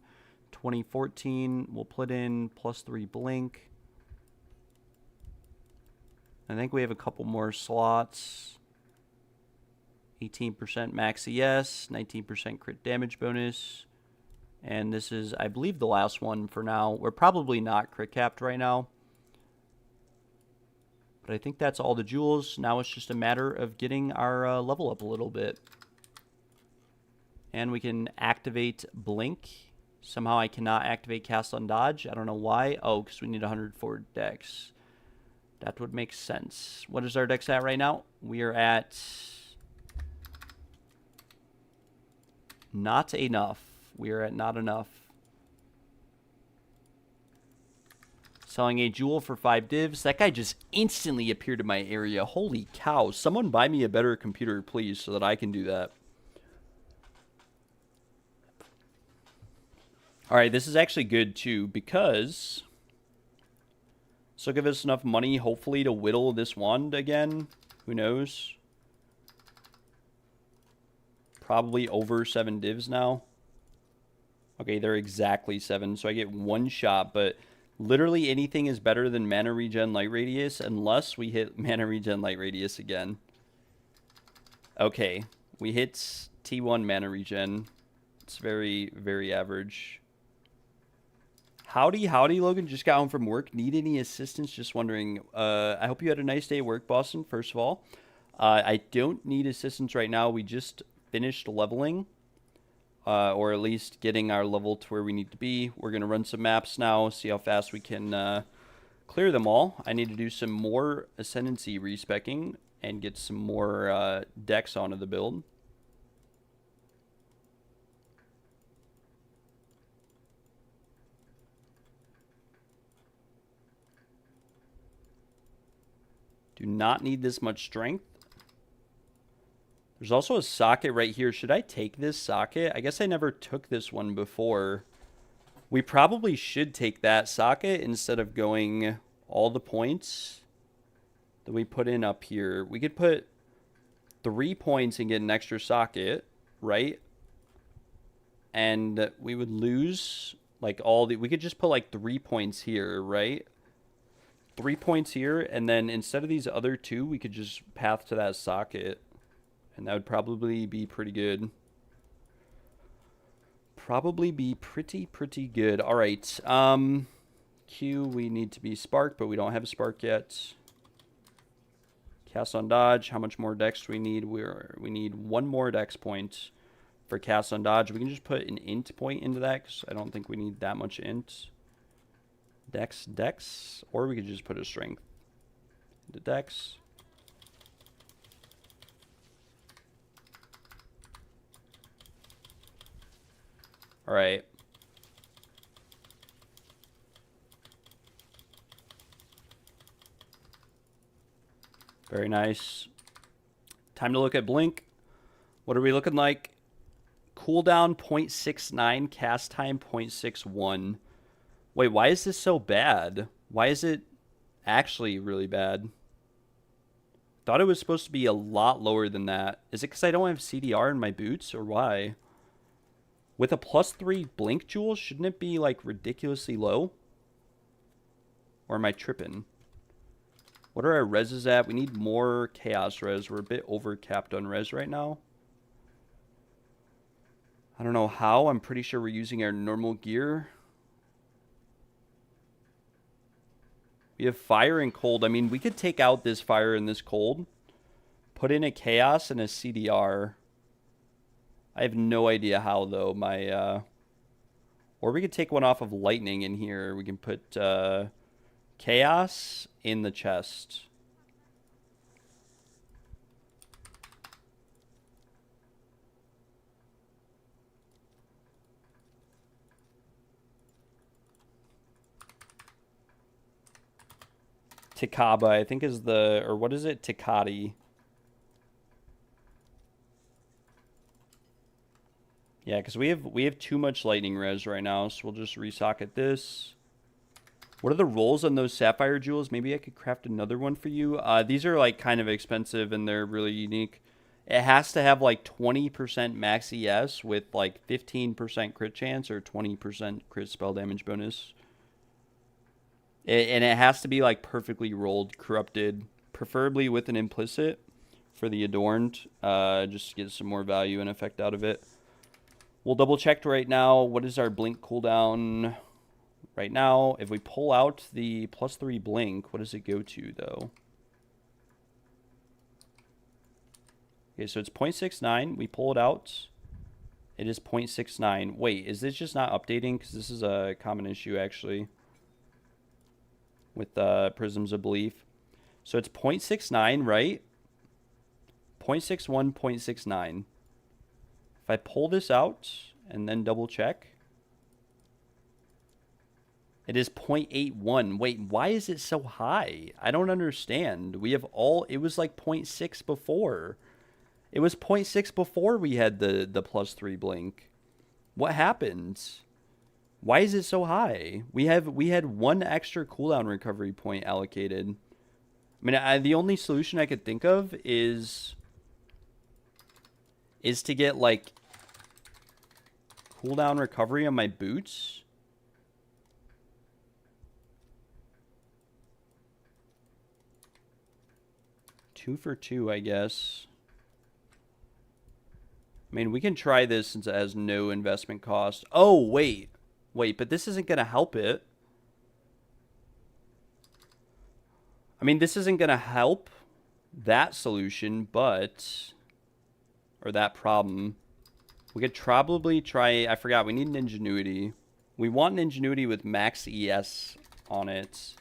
2014, we'll put in +3 blink. I think we have a couple more slots. 18% max ES, 19% crit damage bonus. And this is, I believe, the last one for now. We're probably not crit capped right now. But I think that's all the jewels. Now it's just a matter of getting our level up a little bit. And we can activate Blink. Somehow I cannot activate Cast on Dodge. I don't know why. Oh, because we need 104 dex. That would make sense. What is our dex at right now? We are at... not enough. We are at not enough. Selling a jewel for 5 divs. That guy just instantly appeared in my area. Holy cow. Someone buy me a better computer, please, so that I can do that. Alright, this is actually good, too, because... this will give us enough money, hopefully, to whittle this wand again. Who knows? Probably over 7 divs now. Okay, they're exactly 7, so I get 1 shot, but... literally anything is better than mana regen light radius unless we hit mana regen light radius again. Okay, we hit T1 mana regen. It's very, very average. Howdy, Logan. Just got home from work. Need any assistance? Just wondering. I hope you had a nice day at work, Boston, first of all. I don't need assistance right now. We just finished leveling. Or at least getting our level to where we need to be. We're going to run some maps now, see how fast we can clear them all. I need to do some more Ascendancy respecking and get some more decks onto the build. Do not need this much strength. There's also a socket right here. Should I take this socket? I guess I never took this one before. We probably should take that socket instead of going all the points that we put in up here. We could put 3 points and get an extra socket, right? And we would lose like all the... we could just put like 3 points here, right? 3 points here, and then instead of these other 2, we could just path to that socket. And that would probably be pretty good. Probably be pretty good. All right. Q, we need to be sparked, but we don't have a spark yet. Cast on dodge. How much more dex do we need? We need 1 more dex point for cast on dodge. We can just put an int point into that because I don't think we need that much int. Dex. Or we could just put a strength into dex. All right. Very nice. Time to look at Blink. What are we looking like? Cooldown 0.69, cast time 0.61. Wait, why is this so bad? Why is it actually really bad? Thought it was supposed to be a lot lower than that. Is it because I don't have CDR in my boots, or why? With a +3 blink jewel, shouldn't it be like ridiculously low? Or am I tripping? What are our reses at? We need more chaos res. We're a bit over-capped on res right now. I don't know how. I'm pretty sure we're using our normal gear. We have fire and cold. I mean, we could take out this fire and this cold. put in a chaos and a CDR. I have no idea how, though. Or we could take one off of lightning in here. We can put chaos in the chest. Tikaba, I think is the, or what is it? Tikati. Yeah, because we have too much lightning res right now, so we'll just resocket this. What are the rolls on those sapphire jewels? Maybe I could craft another one for you. These are like kind of expensive and they're really unique. It has to have like 20% max ES with like 15% crit chance or 20% crit spell damage bonus. And it has to be like perfectly rolled, corrupted, preferably with an implicit for the adorned, just to get some more value and effect out of it. We'll double check right now. What is our blink cooldown right now? If we pull out the +3 blink, what does it go to though? Okay, so it's 0.69. We pull it out. It is 0.69. Wait, is this just not updating? Because this is a common issue actually with Prisms of Belief. So it's 0.69, right? 0.61, 0.69. If I pull this out and then double check, it is 0.81. Wait, why is it so high? I don't understand. We have all, it was like 0.6 before. It was 0.6 before we had the +3 blink. What happened? Why is it so high? We had one extra cooldown recovery point allocated. I mean, the only solution I could think of is to get like cooldown recovery on my boots. Two for two, I guess. I mean, we can try this since it has no investment cost. Oh, wait, but this isn't going to help it. I mean, this isn't going to help that solution, but, or that problem. We could probably try, I forgot, we need an Ingenuity. We want an Ingenuity with max ES on it.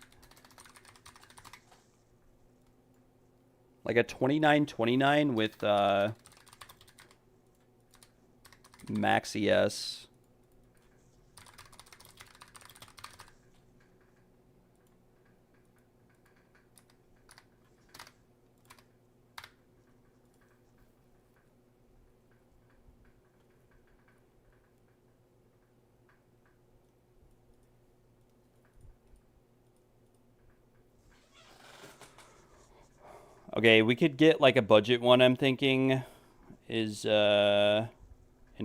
Like a 29-29 with max ES. Okay, we could get like a budget one, I'm thinking, is an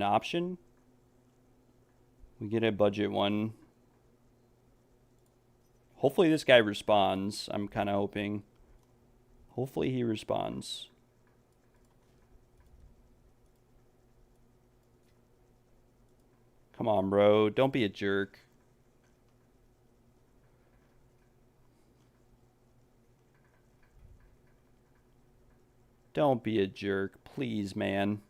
option. We get a budget one. Hopefully this guy responds. I'm kind of hoping. Hopefully he responds. Come on, bro. Don't be a jerk. Don't be a jerk, please, man.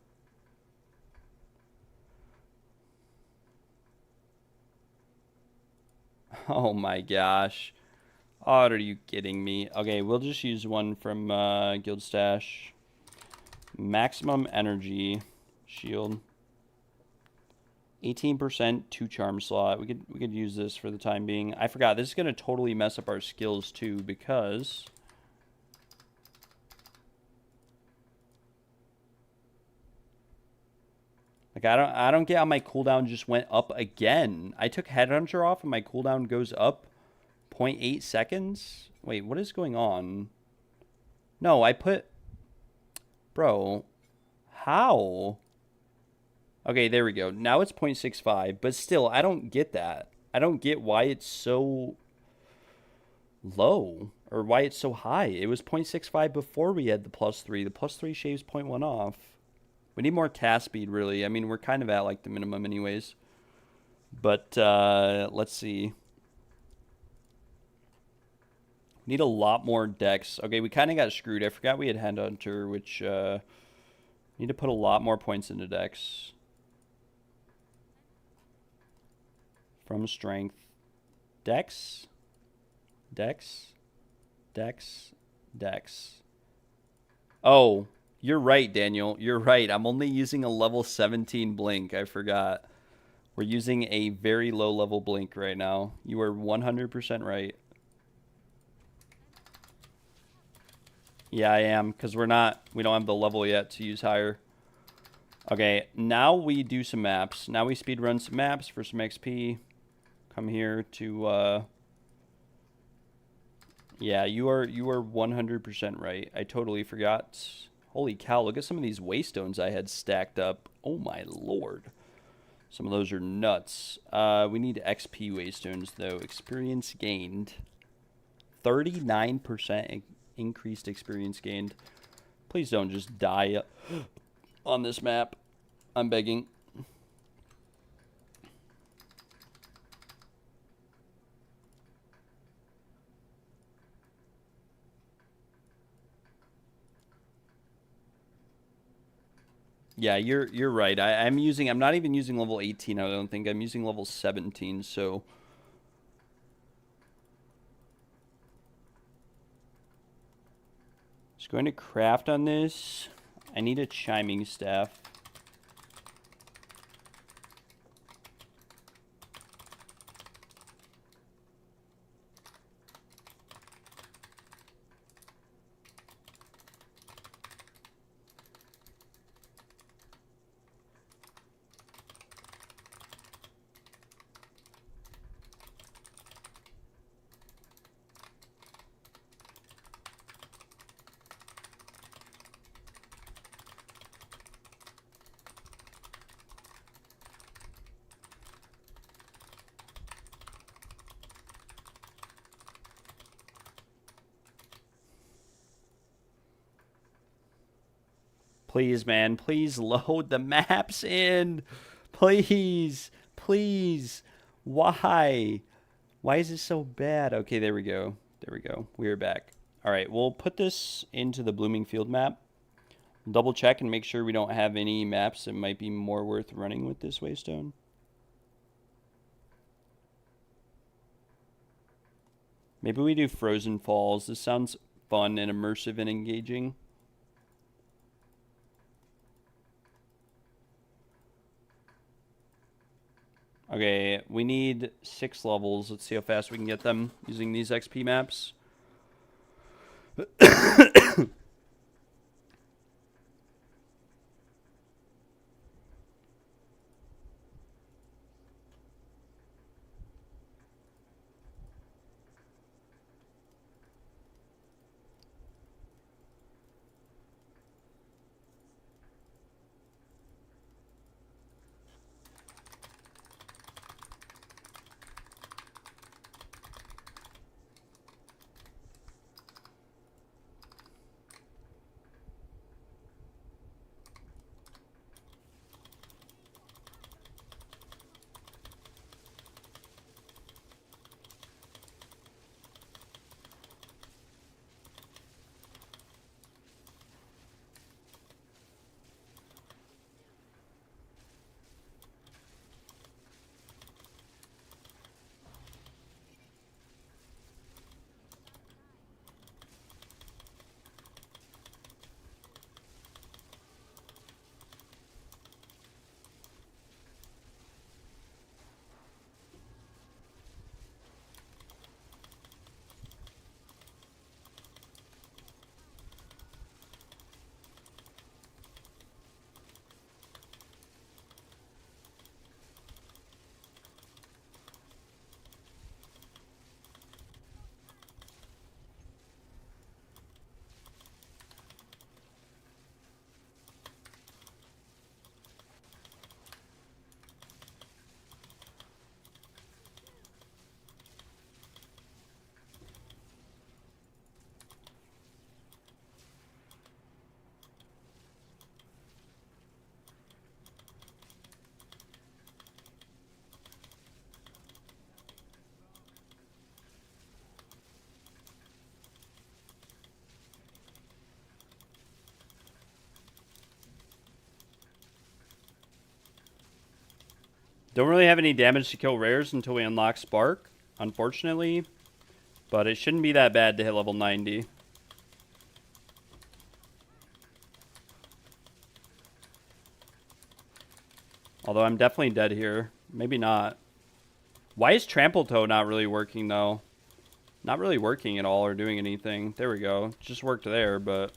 Oh my gosh. Oh, are you kidding me? Okay, we'll just use one from Guild Stash. Maximum energy shield. 18% 2 charm slot. We could use this for the time being. I forgot, this is gonna totally mess up our skills too, because like, I don't get how my cooldown just went up again. I took Headhunter off and my cooldown goes up 0.8 seconds. Wait, what is going on? No, I put... Bro, how? Okay, there we go. Now it's 0.65, but still, I don't get that. I don't get why it's so low, or why it's so high. It was 0.65 before we had the +3. The +3 shaves 0.1 off. We need more cast speed, really. I mean, we're kind of at, like, the minimum anyways. But, let's see. Need a lot more decks. Okay, we kind of got screwed. I forgot we had Headhunter, which need to put a lot more points into decks. From strength. Dex. Dex. Dex. Dex. Oh, you're right, Daniel. You're right. I'm only using a level 17 blink. I forgot. We're using a very low level blink right now. You are 100% right. Yeah, I am, because we don't have the level yet to use higher. Okay, now we do some maps. Now we speed run some maps for some XP. Come here to yeah, you are 100% right. I totally forgot. Holy cow, look at some of these waystones I had stacked up. Oh my lord. Some of those are nuts. We need XP waystones though. Experience gained. 39% increased experience gained. Please don't just die on this map. I'm begging. Yeah, you're right. I'm not even using level 18, I don't think. I'm using level 17, so just going to craft on this. I need a chiming staff. Please, man. Please load the maps in. Please. Please. Why? Why is it so bad? Okay, there we go. There we go. We are back. All right, we'll put this into the Blooming Field map. Double check and make sure we don't have any maps that might be more worth running with this waystone. Maybe we do Frozen Falls. This sounds fun and immersive and engaging. Okay, we need 6 levels. Let's see how fast we can get them using these XP maps. Don't really have any damage to kill rares until we unlock Spark, unfortunately. But it shouldn't be that bad to hit level 90. Although I'm definitely dead here. Maybe not. Why is Trample Toe not really working, though? Not really working at all or doing anything. There we go. Just worked there, but...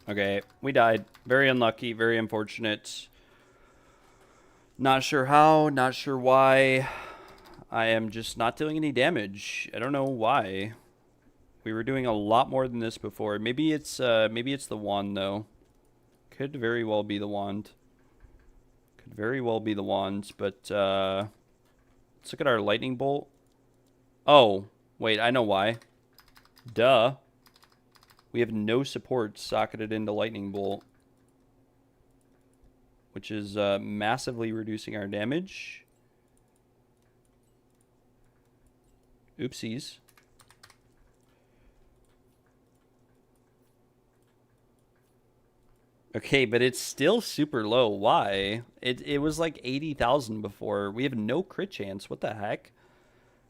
Okay, we died. Very unlucky, very unfortunate. Not sure how, not sure why. I am just not dealing any damage. I don't know why. We were doing a lot more than this before. Maybe it's the wand though. Could very well be the wand. Could very well be the wand, but let's look at our lightning bolt. Oh, wait, I know why. Duh. We have no support socketed into lightning bolt, which is massively reducing our damage. Oopsies. Okay, but it's still super low. Why? It was like 80,000 before. We have no crit chance. What the heck?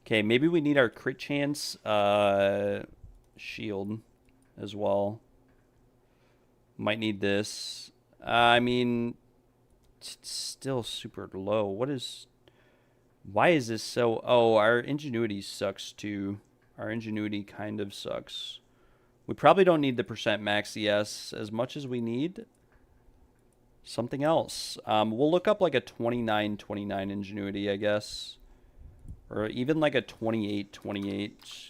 Okay, maybe we need our crit chance shield as well. Might need this. I mean, it's still super low. Why is this so... Oh, our ingenuity sucks too. Our ingenuity kind of sucks. We probably don't need the percent max ES as much as we need something else. We'll look up like a 29 ingenuity, I guess. Or even like a 28.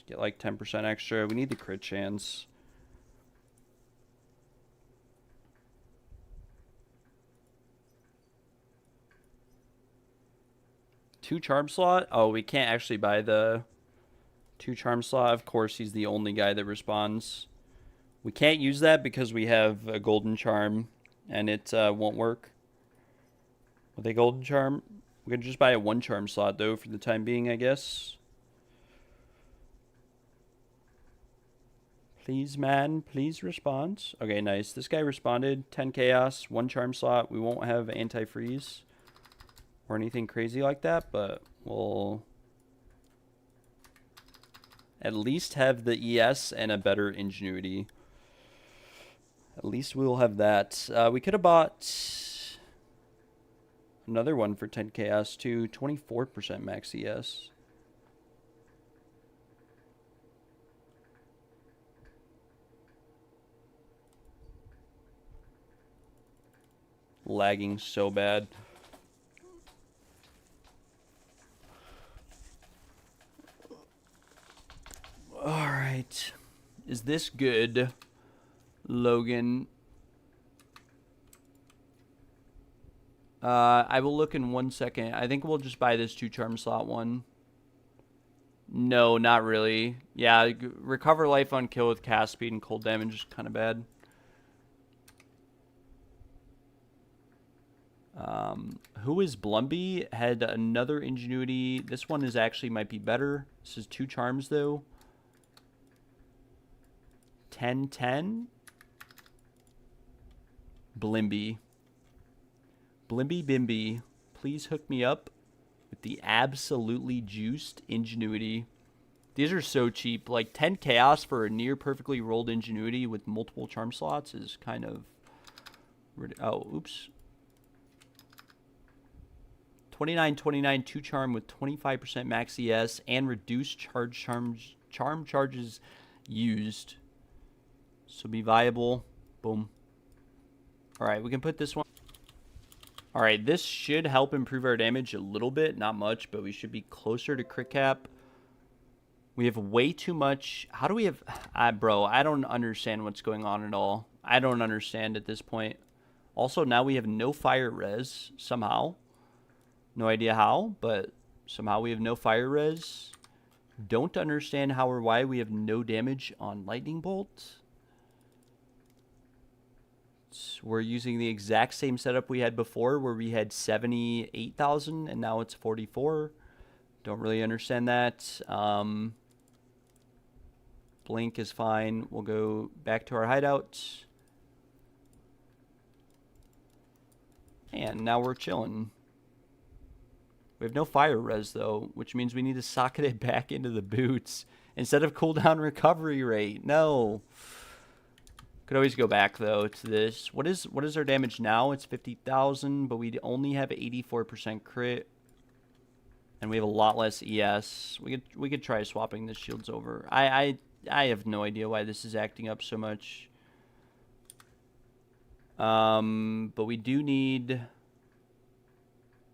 Get like 10% extra. We need the crit chance. Two charm slot? Oh, we can't actually buy the 2 charm slot. Of course, he's the only guy that responds. We can't use that because we have a golden charm and it won't work with a golden charm. We can just buy a 1 charm slot though for the time being, I guess. Please, man, please respond. Okay, nice. This guy responded. 10 chaos, 1 charm slot. We won't have anti-freeze or anything crazy like that, but we'll at least have the ES and a better ingenuity. At least we'll have that. We could have bought another one for 10 chaos too. 24% max ES. Lagging so bad. Alright. Is this good, Logan? I will look in 1 second. I think we'll just buy this 2 charm slot one. No, not really. Yeah, recover life on kill with cast speed and cold damage is kind of bad. Who is Blumby? Had another ingenuity. This one is actually might be better. This is 2 charms though. 10. Blimby. Blimby Bimby. Please hook me up with the absolutely juiced ingenuity. These are so cheap. Like 10 chaos for a near perfectly rolled ingenuity with multiple charm slots is kind of... Oh, oops. 29, 2 charm with 25% max ES and reduced charm charges used. So be viable. Boom. Alright, we can put this one. Alright, this should help improve our damage a little bit. Not much, but we should be closer to crit cap. We have way too much. How do we have... bro, I don't understand what's going on at all. I don't understand at this point. Also, now we have no fire res somehow. No idea how, but somehow we have no fire res. Don't understand how or why we have no damage on lightning bolt. We're using the exact same setup we had before where we had 78,000 and now it's 44. Don't really understand that. Blink is fine. We'll go back to our hideout. And now we're chilling. We have no fire res though, which means we need to socket it back into the boots instead of cooldown recovery rate. No. Could always go back though to this. What is our damage now? It's 50,000, but we only have 84% crit. And we have a lot less ES. We could try swapping the shields over. I have no idea why this is acting up so much. But we do need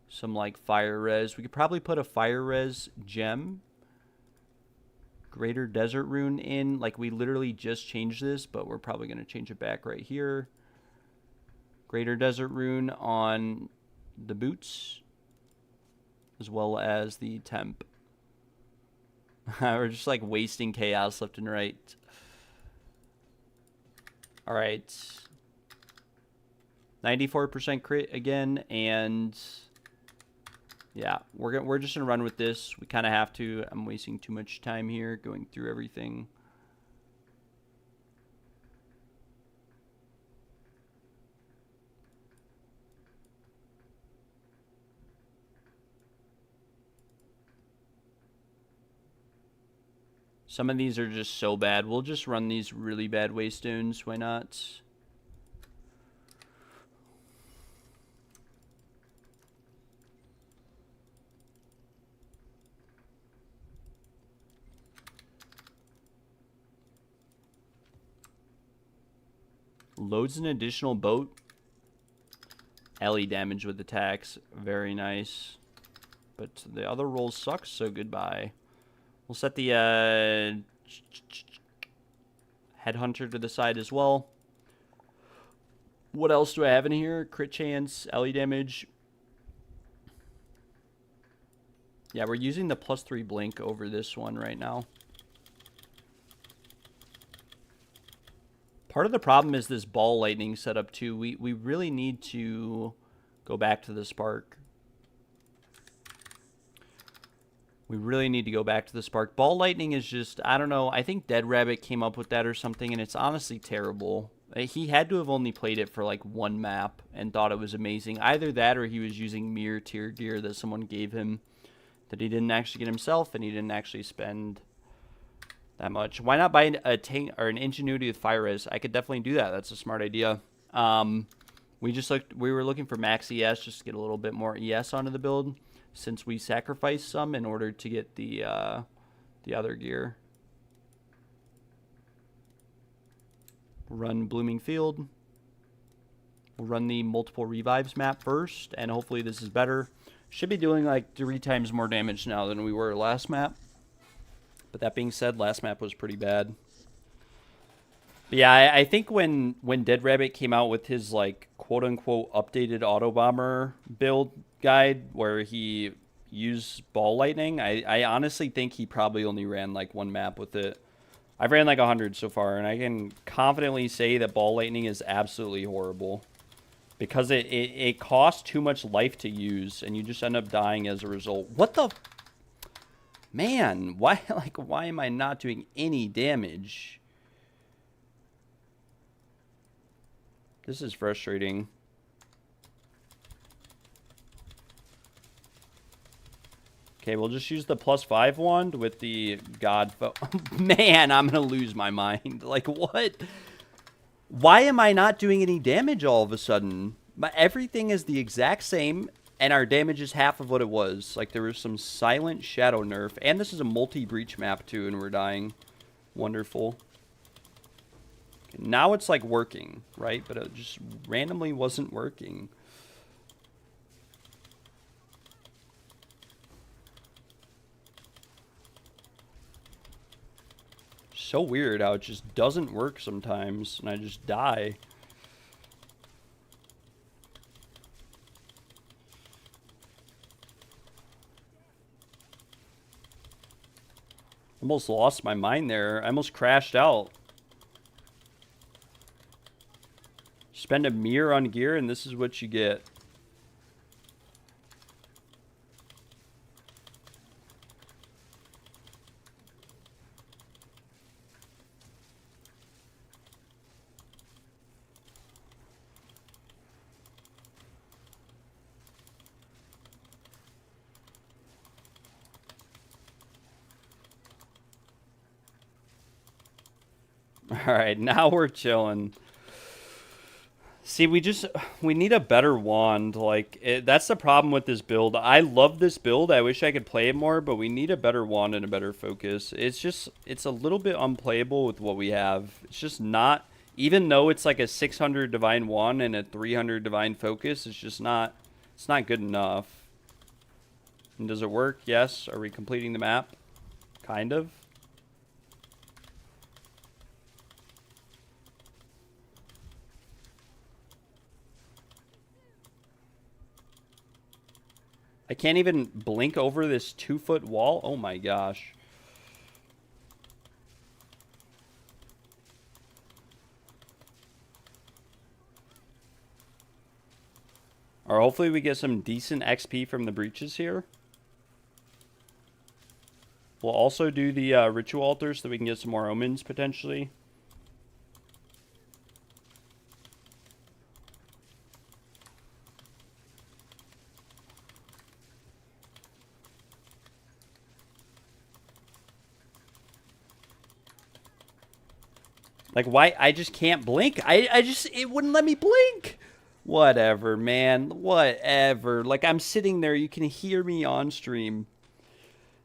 some like fire res. We could probably put a fire res gem, greater desert rune in. Like we literally just changed this, but we're probably going to change it back right here. Greater desert rune on the boots as well as the temp. We're just like wasting chaos left and right. All right. 94% crit again, and yeah, we're just gonna run with this. We kind of have to. I'm wasting too much time here going through everything. Some of these are just so bad. We'll just run these really bad waystones. Why not? Loads an additional boat. LE damage with attacks. Very nice. But the other rolls suck, so goodbye. We'll set the Headhunter to the side as well. What else do I have in here? Crit chance, LE damage. Yeah, we're using the +3 blink over this one right now. Part of the problem is this ball lightning setup too. We really need to go back to the spark. We really need to go back to the spark. Ball lightning is just, I don't know. I think Dead Rabbit came up with that or something, and it's honestly terrible. He had to have only played it for like one map and thought it was amazing. Either that or he was using mirror tier gear that someone gave him that he didn't actually get himself, and he didn't actually spend that much. Why not buy a tank or an Ingenuity with fire res? I could definitely do that. That's a smart idea. We were looking for max ES just to get a little bit more ES onto the build, since we sacrificed some in order to get the other gear. Run Blooming Field. We'll run the multiple revives map first, and hopefully this is better. Should be doing like 3 times more damage now than we were last map. But that being said, last map was pretty bad. But yeah, I think when Dead Rabbit came out with his like quote-unquote updated auto bomber build guide where he used ball lightning, I honestly think he probably only ran like one map with it. I've ran like 100 so far, and I can confidently say that ball lightning is absolutely horrible because it costs too much life to use, and you just end up dying as a result. What the man? Why am I not doing any damage? This is frustrating. Okay, we'll just use the +5 wand with the God. Man, I'm going to lose my mind. Like, what? Why am I not doing any damage all of a sudden? Everything is the exact same, and our damage is half of what it was. Like, there was some silent shadow nerf. And this is a multi-breach map, too, and we're dying. Wonderful. Okay, now it's, like, working, right? But it just randomly wasn't working. So weird how it just doesn't work sometimes, and I just die. Almost lost my mind there. I almost crashed out. Spend a mirror on gear, and this is what you get. All right, now we're chilling. See, we need a better wand. Like, that's the problem with this build. I love this build. I wish I could play it more, but we need a better wand and a better focus. It's a little bit unplayable with what we have. It's just not, even though it's like a 600 divine wand and a 300 divine focus, it's not good enough. And does it work? Yes. Are we completing the map? Kind of. I can't even blink over this 2-foot wall. Oh my gosh. Or hopefully we get some decent XP from the breaches here. We'll also do the ritual altar so that we can get some more omens potentially. Like, why? I just can't blink. It wouldn't let me blink. Whatever, man. Whatever. Like, I'm sitting there. You can hear me on stream.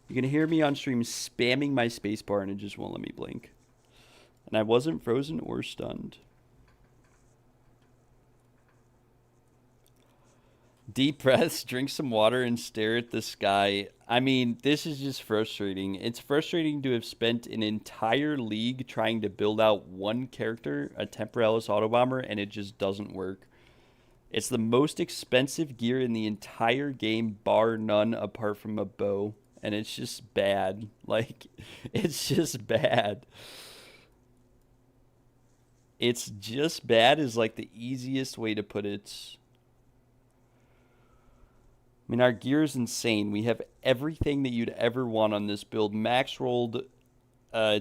You can hear me on stream spamming my spacebar, and it just won't let me blink. And I wasn't frozen or stunned. Deep breaths, drink some water, and stare at the sky. I mean, this is just frustrating. It's frustrating to have spent an entire league trying to build out one character, a Temporalis Autobomber, and it just doesn't work. It's the most expensive gear in the entire game, bar none, apart from a bow. And it's just bad. Like, it's just bad. It's just bad is like the easiest way to put it. I mean, our gear is insane. We have everything that you'd ever want on this build. Max rolled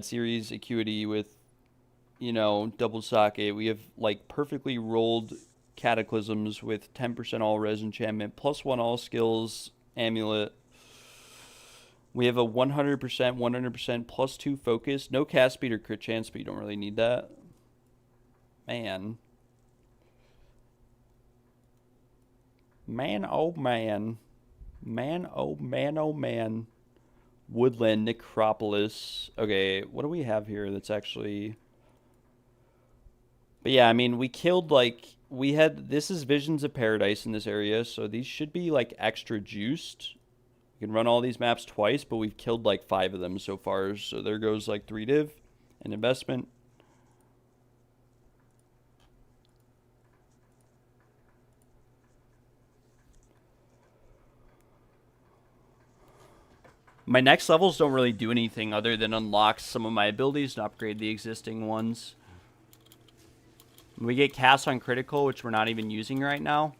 series acuity with, you know, double socket. We have, like, perfectly rolled cataclysms with 10% all res enchantment, +1 all skills amulet. We have a 100%, 100%, +2 focus. No cast speed or crit chance, but you don't really need that. Man. Man, oh man. Man, oh man, oh man. Woodland, Necropolis. Okay, what do we have here that's actually... But yeah, I mean, we killed, like... This is Visions of Paradise in this area, so these should be, like, extra juiced. We can run all these maps twice, but we've killed, like, 5 of them so far. So there goes, like, 3 div, an investment. My next levels don't really do anything other than unlock some of my abilities and upgrade the existing ones. We get cast on critical, which we're not even using right now.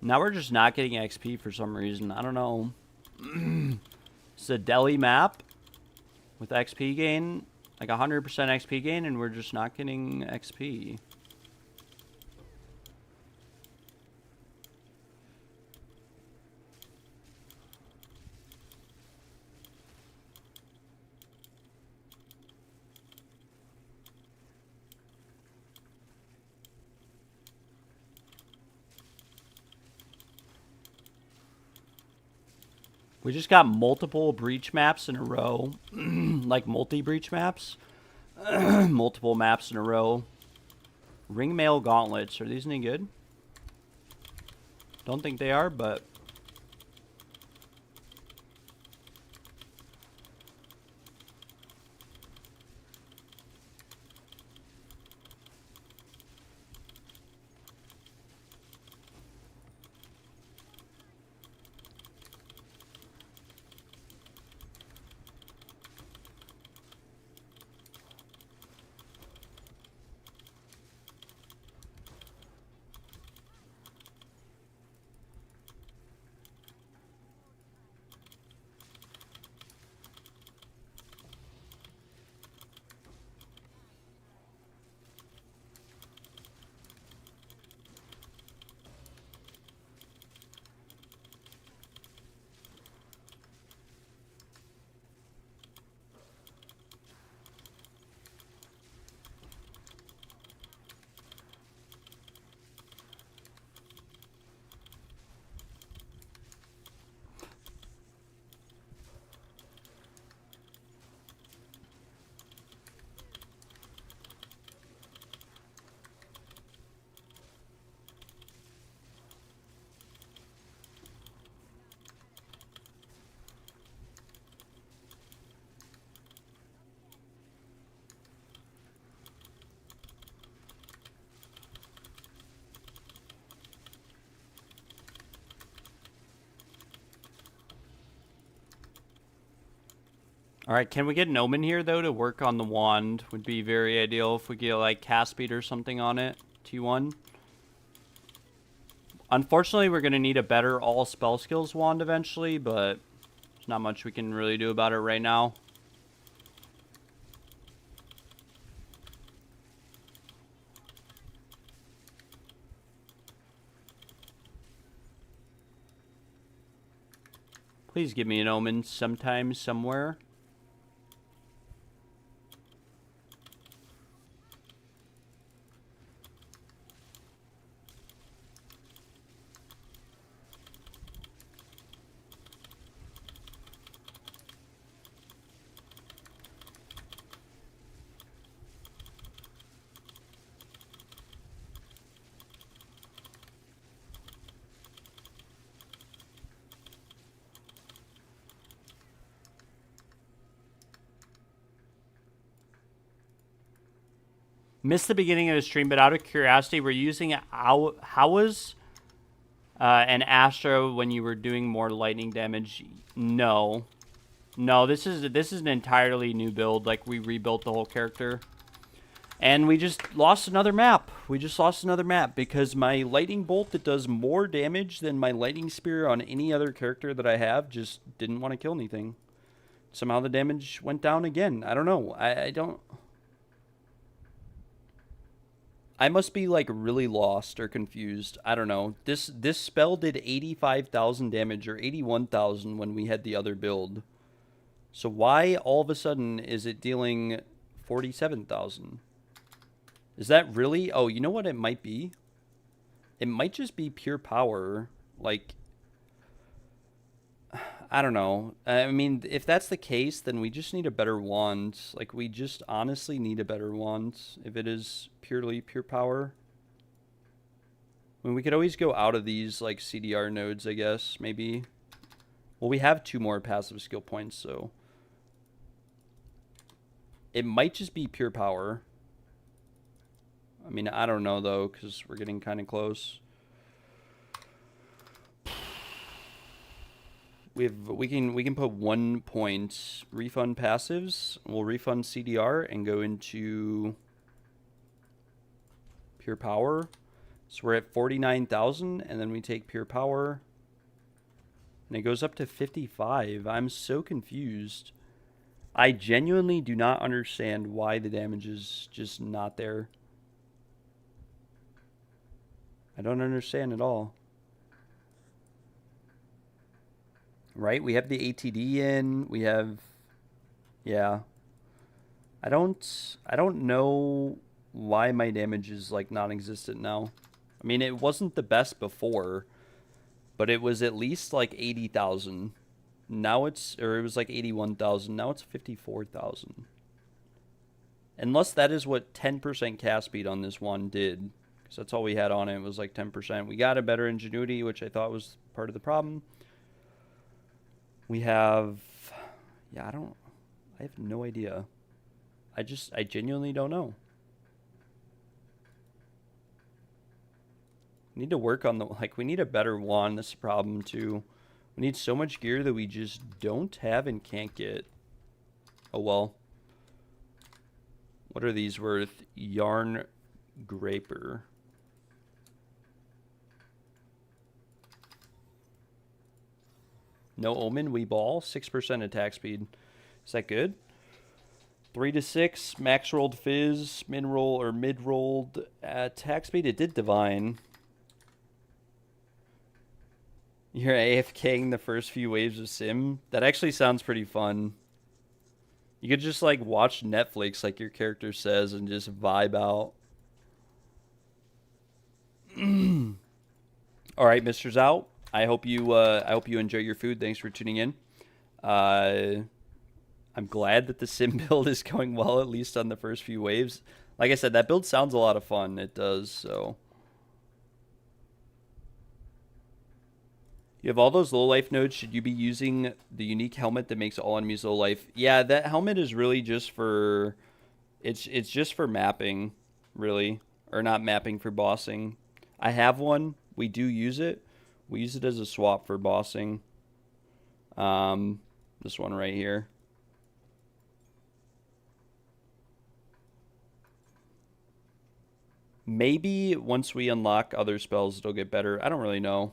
Now we're just not getting XP for some reason. I don't know. It's a Delhi map with XP gain, like 100% XP gain, and we're just not getting XP. We just got multiple breach maps in a row. Like multi-breach maps. Multiple maps in a row. Ringmail gauntlets. Are these any good? Don't think they are, but... Alright, can we get an omen here, though, to work on the wand? Would be very ideal if we get, like, cast speed or something on it. T1. Unfortunately, we're going to need a better all spell skills wand eventually, but there's not much we can really do about it right now. Please give me an omen sometime, somewhere. Missed the beginning of the stream, but out of curiosity, we're using Howas and Astra when you were doing more lightning damage. No, this is an entirely new build. Like, we rebuilt the whole character, and we just lost another map. Because my lightning bolt that does more damage than my lightning spear on any other character that I have just didn't want to kill anything. Somehow the damage went down again. I don't know. I don't. I must be, like, really lost or confused. I don't know. This spell did 85,000 damage, or 81,000 when we had the other build. So why all of a sudden is it dealing 47,000? Is that really... Oh, you know what it might be? It might just be pure power. Like... I don't know. I mean, if that's the case, then we just need a better wand. Like, we just honestly need a better wand if it is purely pure power. I mean, we could always go out of these, like, CDR nodes, I guess, maybe. Well, we have 2 more passive skill points, so... It might just be pure power. I mean, I don't know, though, because we're getting kind of close. We can put 1 point, refund passives. We'll refund CDR and go into pure power. So we're at 49,000, and then we take pure power, and it goes up to 55. I'm so confused. I genuinely do not understand why the damage is just not there. I don't understand at all. Right? We have the ATD in. We have... Yeah. I don't know why my damage is, like, non-existent now. I mean, it wasn't the best before, but it was at least, like, 80,000. Now it's, or it was like 81,000. Now it's 54,000. Unless that is what 10% cast speed on this one did. Because that's all we had on it, was like 10%. We got a better ingenuity, which I thought was part of the problem. We have, yeah, I have no idea. I genuinely don't know. We need to work on we need a better wand. That's the problem too. We need so much gear that we just don't have and can't get. Oh well. What are these worth? Yarn Graper. No Omen, we ball. 6% attack speed. Is that good? 3 to 6, max rolled fizz, mid rolled attack speed. It did divine. You're AFKing the first few waves of Sim. That actually sounds pretty fun. You could just like watch Netflix, like your character says, and just vibe out. All right, Mister's out. I hope you enjoy your food. Thanks for tuning in. I'm glad that the Sim build is going well, at least on the first few waves. Like I said, that build sounds a lot of fun. It does, so. You have all those low life nodes. Should you be using the unique helmet that makes all enemies low life? Yeah, that helmet is really just for... It's just for mapping, really. Or not mapping, for bossing. I have one. We do use it. We use it as a swap for bossing. This one right here. Maybe once we unlock other spells, it'll get better. I don't really know.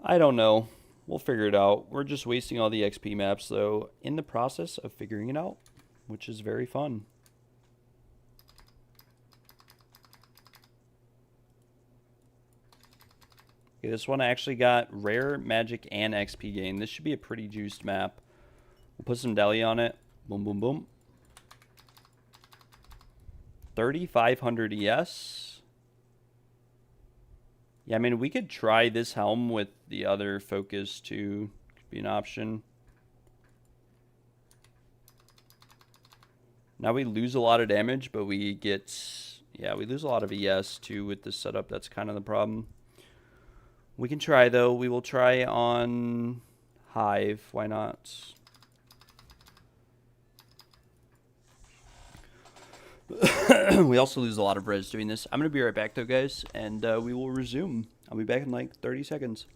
I don't know. We'll figure it out. We're just wasting all the XP maps, though, in the process of figuring it out, which is very fun. Okay, this one actually got rare, magic, and XP gain. This should be a pretty juiced map. We'll put some deli on it. Boom, boom, boom. 3,500 ES. Yeah, I mean, we could try this helm with the other focus too. Could be an option. Now we lose a lot of damage, but we get... Yeah, we lose a lot of ES too with this setup. That's kind of the problem. We can try, though. We will try on Hive. Why not? We also lose a lot of res doing this. I'm going to be right back, though, guys, and we will resume. I'll be back in like 30 seconds.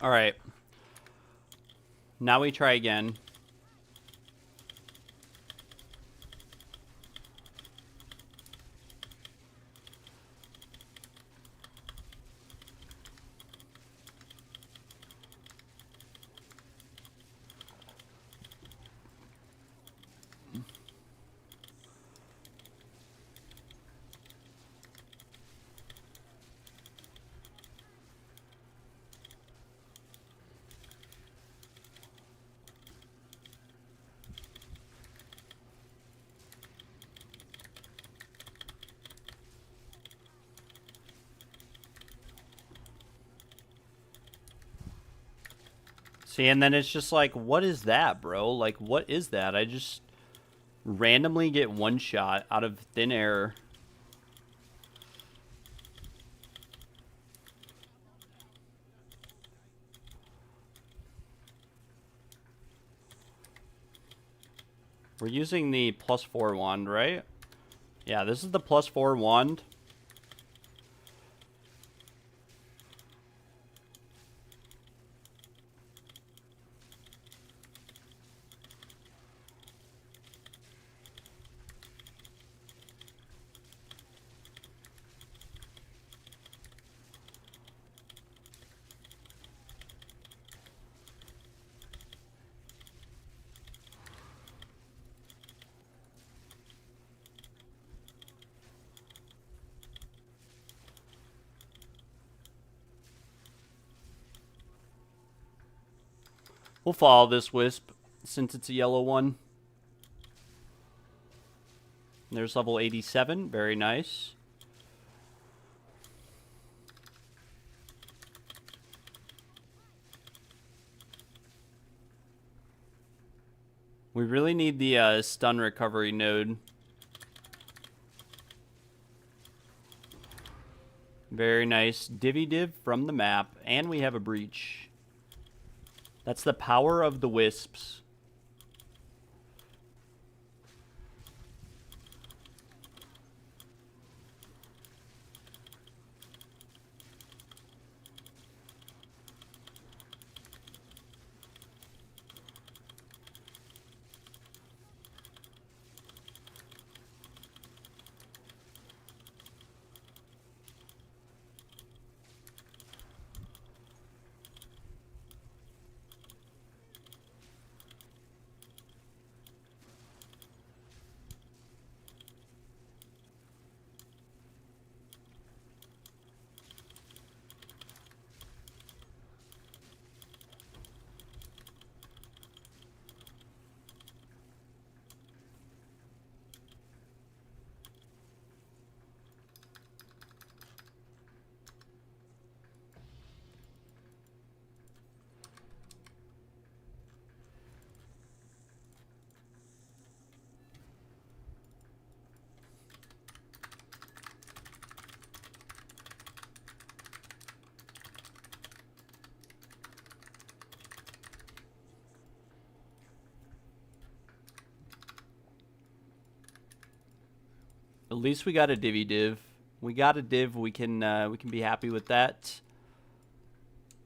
All right. Now we try again. See, and then it's just like, what is that, bro? Like, what is that? I just randomly get one shot out of thin air. We're using the +4 wand, right? Yeah, this is the +4 wand. We'll follow this wisp since it's a yellow one. There's level 87. Very nice. We really need the stun recovery node. Very nice. Divvy div from the map. And we have a breach. That's the power of the wisps. At least we got a divvy div. We got a div. We can be happy with that.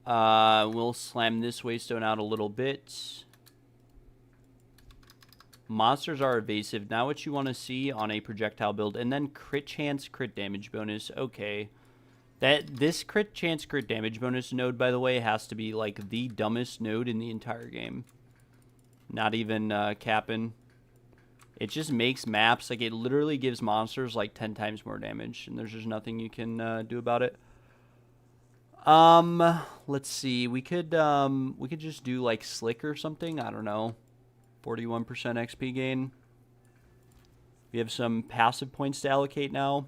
We'll slam this waystone out a little bit. Monsters are evasive. Now what you want to see on a projectile build, and then crit chance, crit damage bonus. Okay, this crit chance, crit damage bonus node, by the way, has to be like the dumbest node in the entire game. Not even capping. It just makes maps, like, it literally gives monsters like 10 times more damage, and there's just nothing you can do about it. Let's see. We could just do like Slick or something. I don't know. 41% XP gain. We have some passive points to allocate now.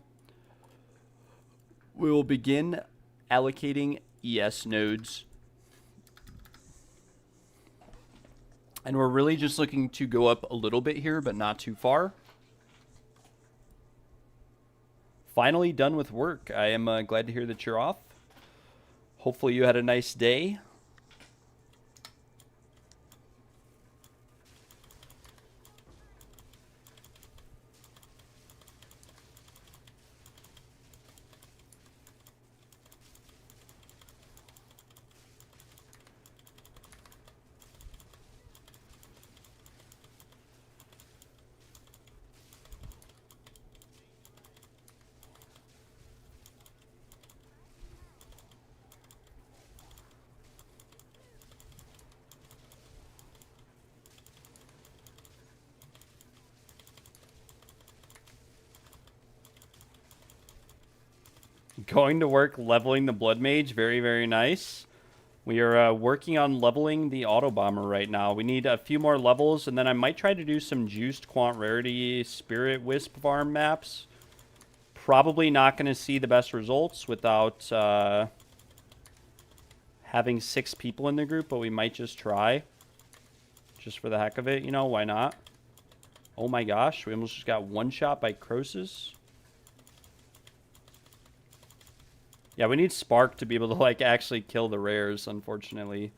We will begin allocating ES nodes. And we're really just looking to go up a little bit here, but not too far. Finally done with work. I am glad to hear that you're off. Hopefully you had a nice day. going to work leveling the Blood Mage. Very, very nice. We are working on leveling the Auto Bomber right now. We need a few more levels, and then I might try to do some juiced Quant Rarity Spirit Wisp farm maps. Probably not going to see the best results without having 6 people in the group, but we might just try. Just for the heck of it, you know, why not? Oh my gosh, we almost just got one shot by Croesus. Yeah, we need Spark to be able to, like, actually kill the rares, unfortunately.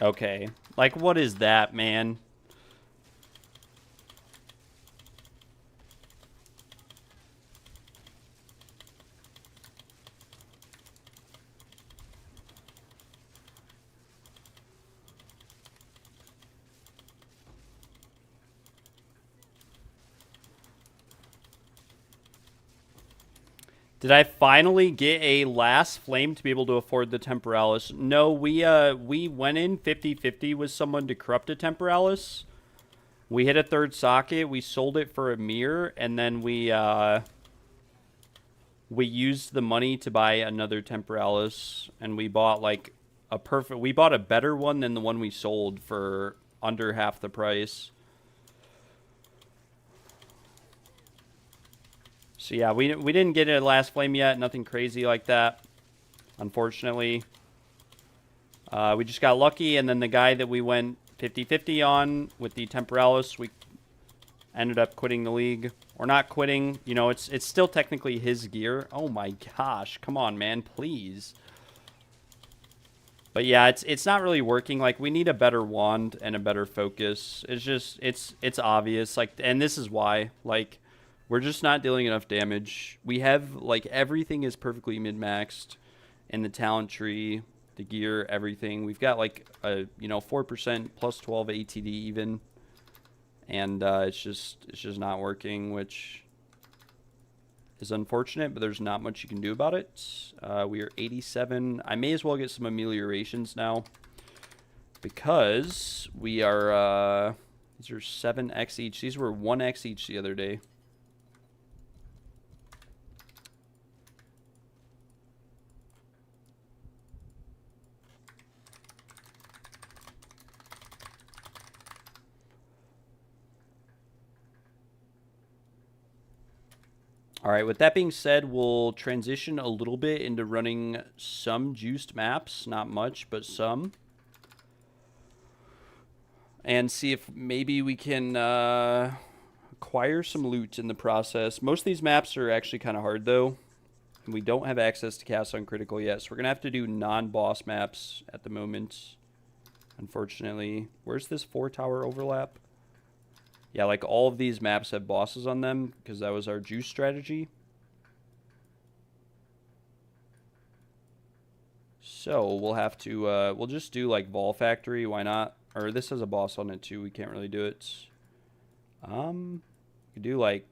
Okay. Like, what is that, man? Did I finally get a last flame to be able to afford the Temporalis? No, we went in 50-50 with someone to corrupt a Temporalis. We hit a third socket, we sold it for a mirror, and then we used the money to buy another Temporalis, and we bought like we bought a better one than the one we sold for under half the price. So yeah, we didn't get a last flame yet, nothing crazy like that, unfortunately. We just got lucky, and then the guy that we went 50-50 on with the Temporalis, we ended up quitting the league. Or not quitting, you know, it's still technically his gear. Oh my gosh, come on, man, please. But yeah, it's not really working. Like, we need a better wand and a better focus. It's just, it's obvious. Like, and this is why, like, we're just not dealing enough damage. We have, like, everything is perfectly mid-maxed in the talent tree, the gear, everything. We've got, like, a, you know, 4% plus 12 ATD even. And it's just not working, which is unfortunate, but there's not much you can do about it. We are 87. I may as well get some ameliorations now because we are, these are 7x each. These were 1x each the other day. All right, with that being said, we'll transition a little bit into running some juiced maps. Not much, but some. And see if maybe we can acquire some loot in the process. Most of these maps are actually kind of hard, though. And we don't have access to cast on critical yet, so we're going to have to do non-boss maps at the moment, unfortunately. Where's this 4-tower overlap? Yeah, like all of these maps have bosses on them because that was our juice strategy. So we'll have to, we'll just do like Vol Factory, why not? Or this has a boss on it too, we can't really do it. We could do like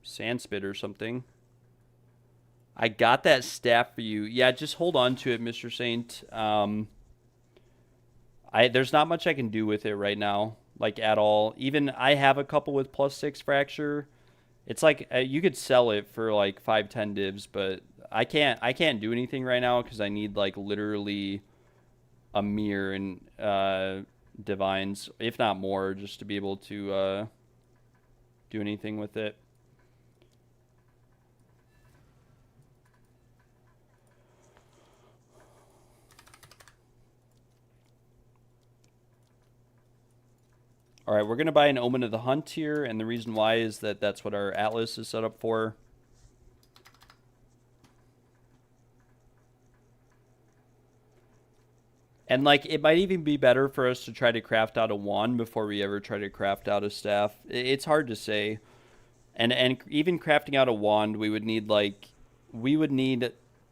Sandspit or something. I got that staff for you. Yeah, just hold on to it, Mr. Saint. There's not much I can do with it right now. Like, at all. Even I have a couple with +6 fracture. It's like you could sell it for like 5-10 divs, but I can't do anything right now because I need like literally a mirror and divines, if not more, just to be able to do anything with it. All right, we're going to buy an Omen of the Hunt here, and the reason why is that that's what our Atlas is set up for. And, like, it might even be better for us to try to craft out a wand before we ever try to craft out a staff. It's hard to say. And even crafting out a wand, we would need, like,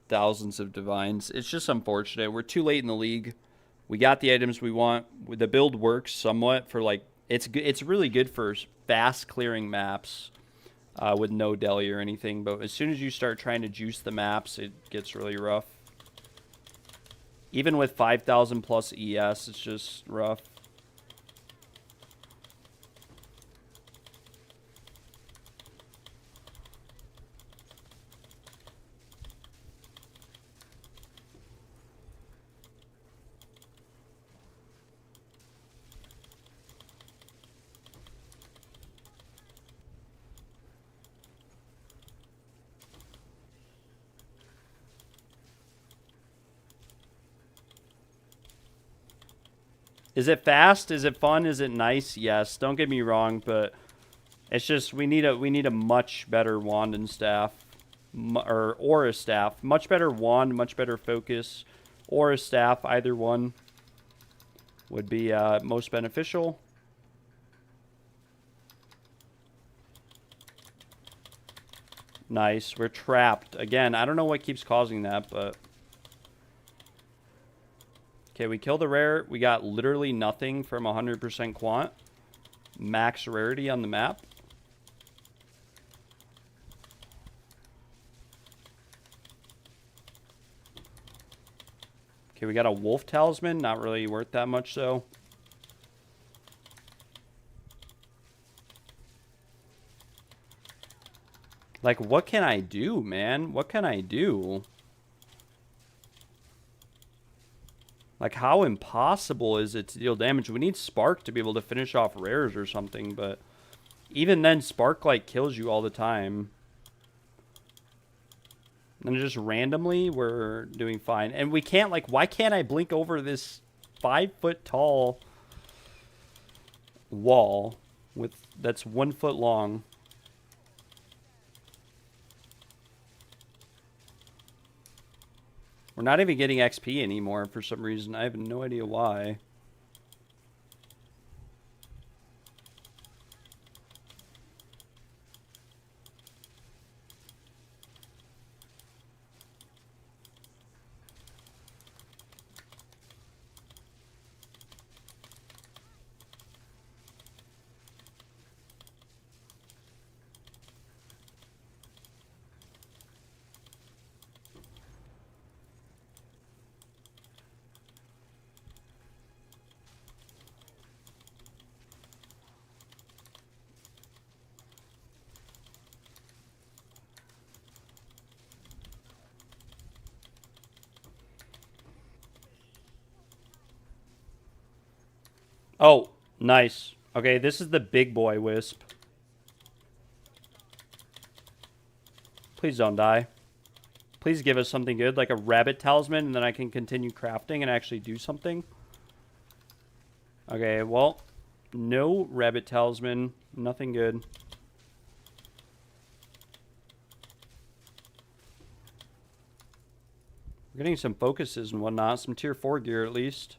thousands of divines. It's just unfortunate. We're too late in the league. We got the items we want. The build works somewhat for, like, It's good. It's really good for fast clearing maps with no deli or anything. But as soon as you start trying to juice the maps, it gets really rough. Even with 5,000 plus ES, it's just rough. Is it fast? Is it fun? Is it nice? Yes. Don't get me wrong, but it's just we need a much better wand and staff, or aura staff. Much better wand, much better focus. Aura staff, either one would be most beneficial. Nice. We're trapped again. I don't know what keeps causing that, but. Okay, we killed the rare. We got literally nothing from 100% quant. Max rarity on the map. Okay, we got a wolf talisman. Not really worth that much, though. Like, what can I do, man? What can I do? Like, how impossible is it to deal damage? We need Spark to be able to finish off rares or something, but even then, Spark, like, kills you all the time. And just randomly, we're doing fine. And we can't, like, why can't I blink over this 5-foot tall wall that's 1 foot long? We're not even getting XP anymore for some reason. I have no idea why. Oh, nice. Okay, this is the big boy wisp. Please don't die. Please give us something good, like a rabbit talisman, and then I can continue crafting and actually do something. Okay, well, no rabbit talisman. Nothing good. We're getting some focuses and whatnot. Some tier 4 gear at least.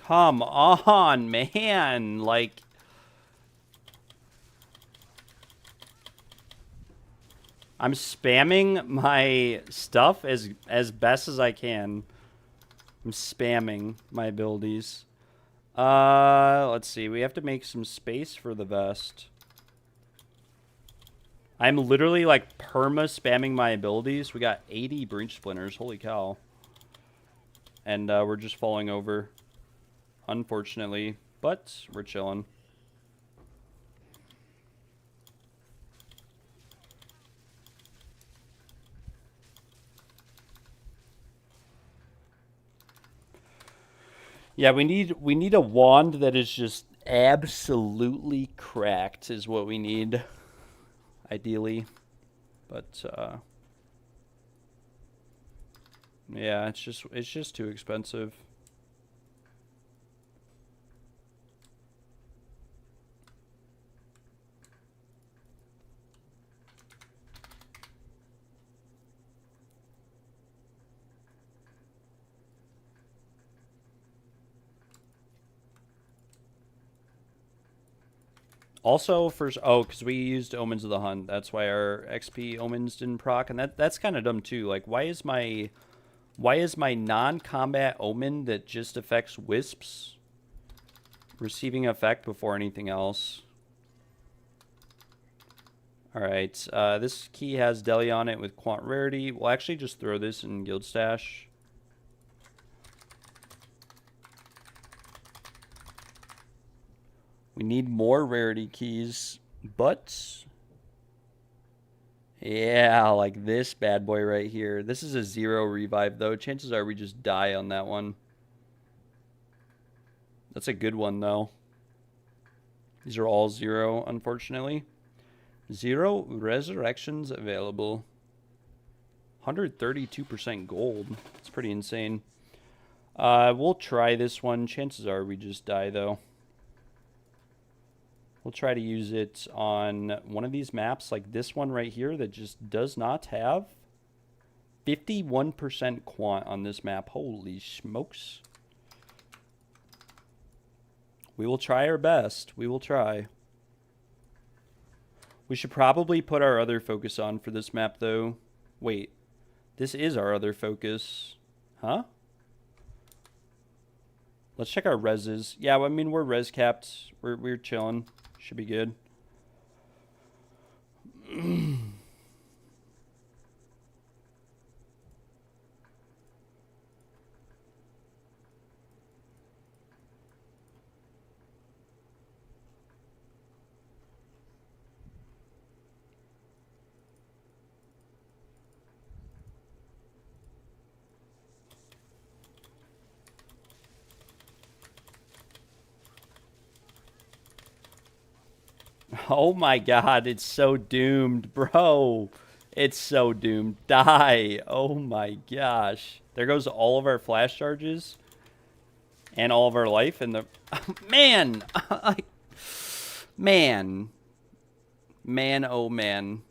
Come on, man. Like, I'm spamming my stuff as best as I can. I'm spamming my abilities. Let's see. We have to make some space for the vest. I'm literally like perma spamming my abilities. We got 80 breach splinters. Holy cow. And we're just falling over. Unfortunately, but we're chilling. Yeah, we need a wand that is just absolutely cracked is what we need, ideally. But Yeah, it's just too expensive. Also, because we used Omens of the Hunt, that's why our XP Omens didn't proc, and that's kind of dumb too. Like, why is my non-combat Omen that just affects Wisps receiving effect before anything else? All right, this key has Deli on it with Quant Rarity. We'll actually just throw this in Guild Stash. We need more rarity keys, but yeah, like this bad boy right here. This is a 0 revive though. Chances are we just die on that one. That's a good one though. These are all 0, unfortunately. 0 resurrections available. 132% gold. It's pretty insane. We'll try this one. Chances are we just die though. We'll try to use it on one of these maps like this one right here that just does not have 51% quant on this map. Holy smokes. We will try our best. We will try. We should probably put our other focus on for this map though. Wait, this is our other focus. Huh? Let's check our reses. Yeah, I mean, we're res capped. We're chilling. Should be good. Oh my god, it's so doomed, bro. It's so doomed. Die. Oh my gosh. There goes all of our flash charges and all of our life and the man. Man. Man, oh man.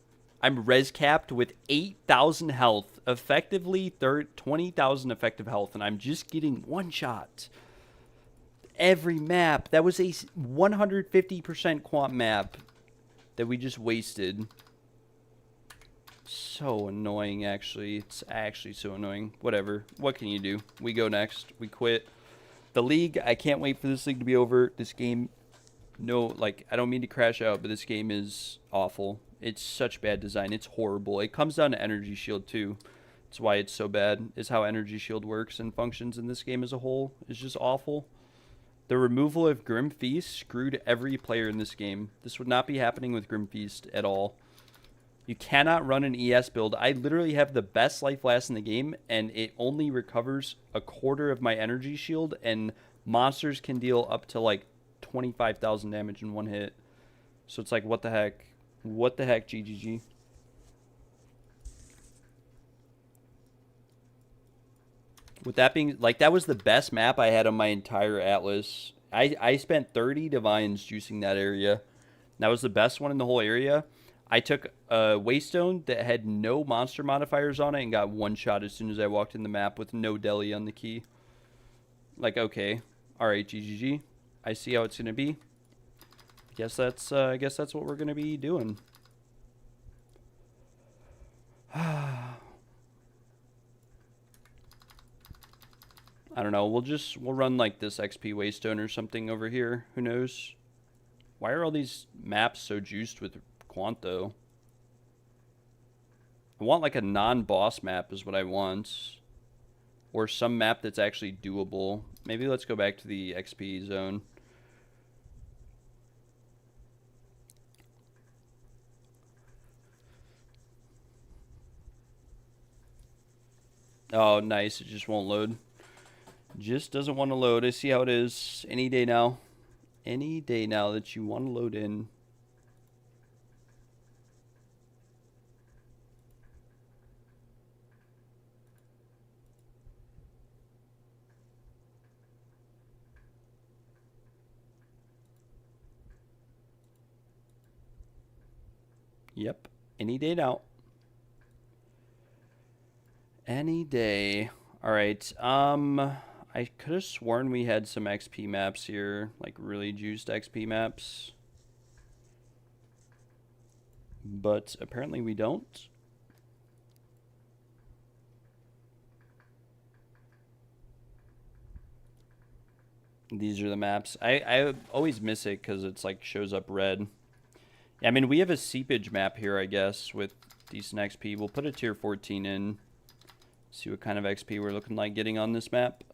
I'm res capped with 8,000 health, effectively 20,000 effective health, and I'm just getting one shot. Every map. That was a 150% quant map that we just wasted. So annoying, actually. It's actually so annoying. Whatever. What can you do? We go next. We quit. The league, I can't wait for this league to be over. This game, no, like, I don't mean to crash out, but this game is awful. It's such bad design. It's horrible. It comes down to energy shield, too. That's why it's so bad, is how energy shield works and functions in this game as a whole. It's just awful. The removal of Grim Feast screwed every player in this game. This would not be happening with Grim Feast at all. You cannot run an ES build. I literally have the best life last in the game, and it only recovers a quarter of my energy shield, and monsters can deal up to like 25,000 damage in one hit. So it's like, what the heck? What the heck, GGG? With that being, like, that was the best map I had on my entire Atlas. I spent 30 divines juicing that area. That was the best one in the whole area. I took a Waystone that had no monster modifiers on it and got one shot as soon as I walked in the map with no deli on the key. Like, okay. Alright, GGG. I see how it's going to be. I guess that's what we're going to be doing. I don't know. We'll run like this XP Waystone or something over here. Who knows? Why are all these maps so juiced with quant though? I want like a non-boss map is what I want. Or some map that's actually doable. Maybe let's go back to the XP zone. Oh, nice. It just won't load. Just doesn't want to load. I see how it is. Any day now. Any day now that you want to load in. Yep. Any day now. Any day. All right. I could have sworn we had some XP maps here, like really juiced XP maps. But apparently we don't. These are the maps. I always miss it because it's like shows up red. Yeah, I mean, we have a seepage map here, I guess, with decent XP. We'll put a tier 14 in. See what kind of XP we're looking like getting on this map.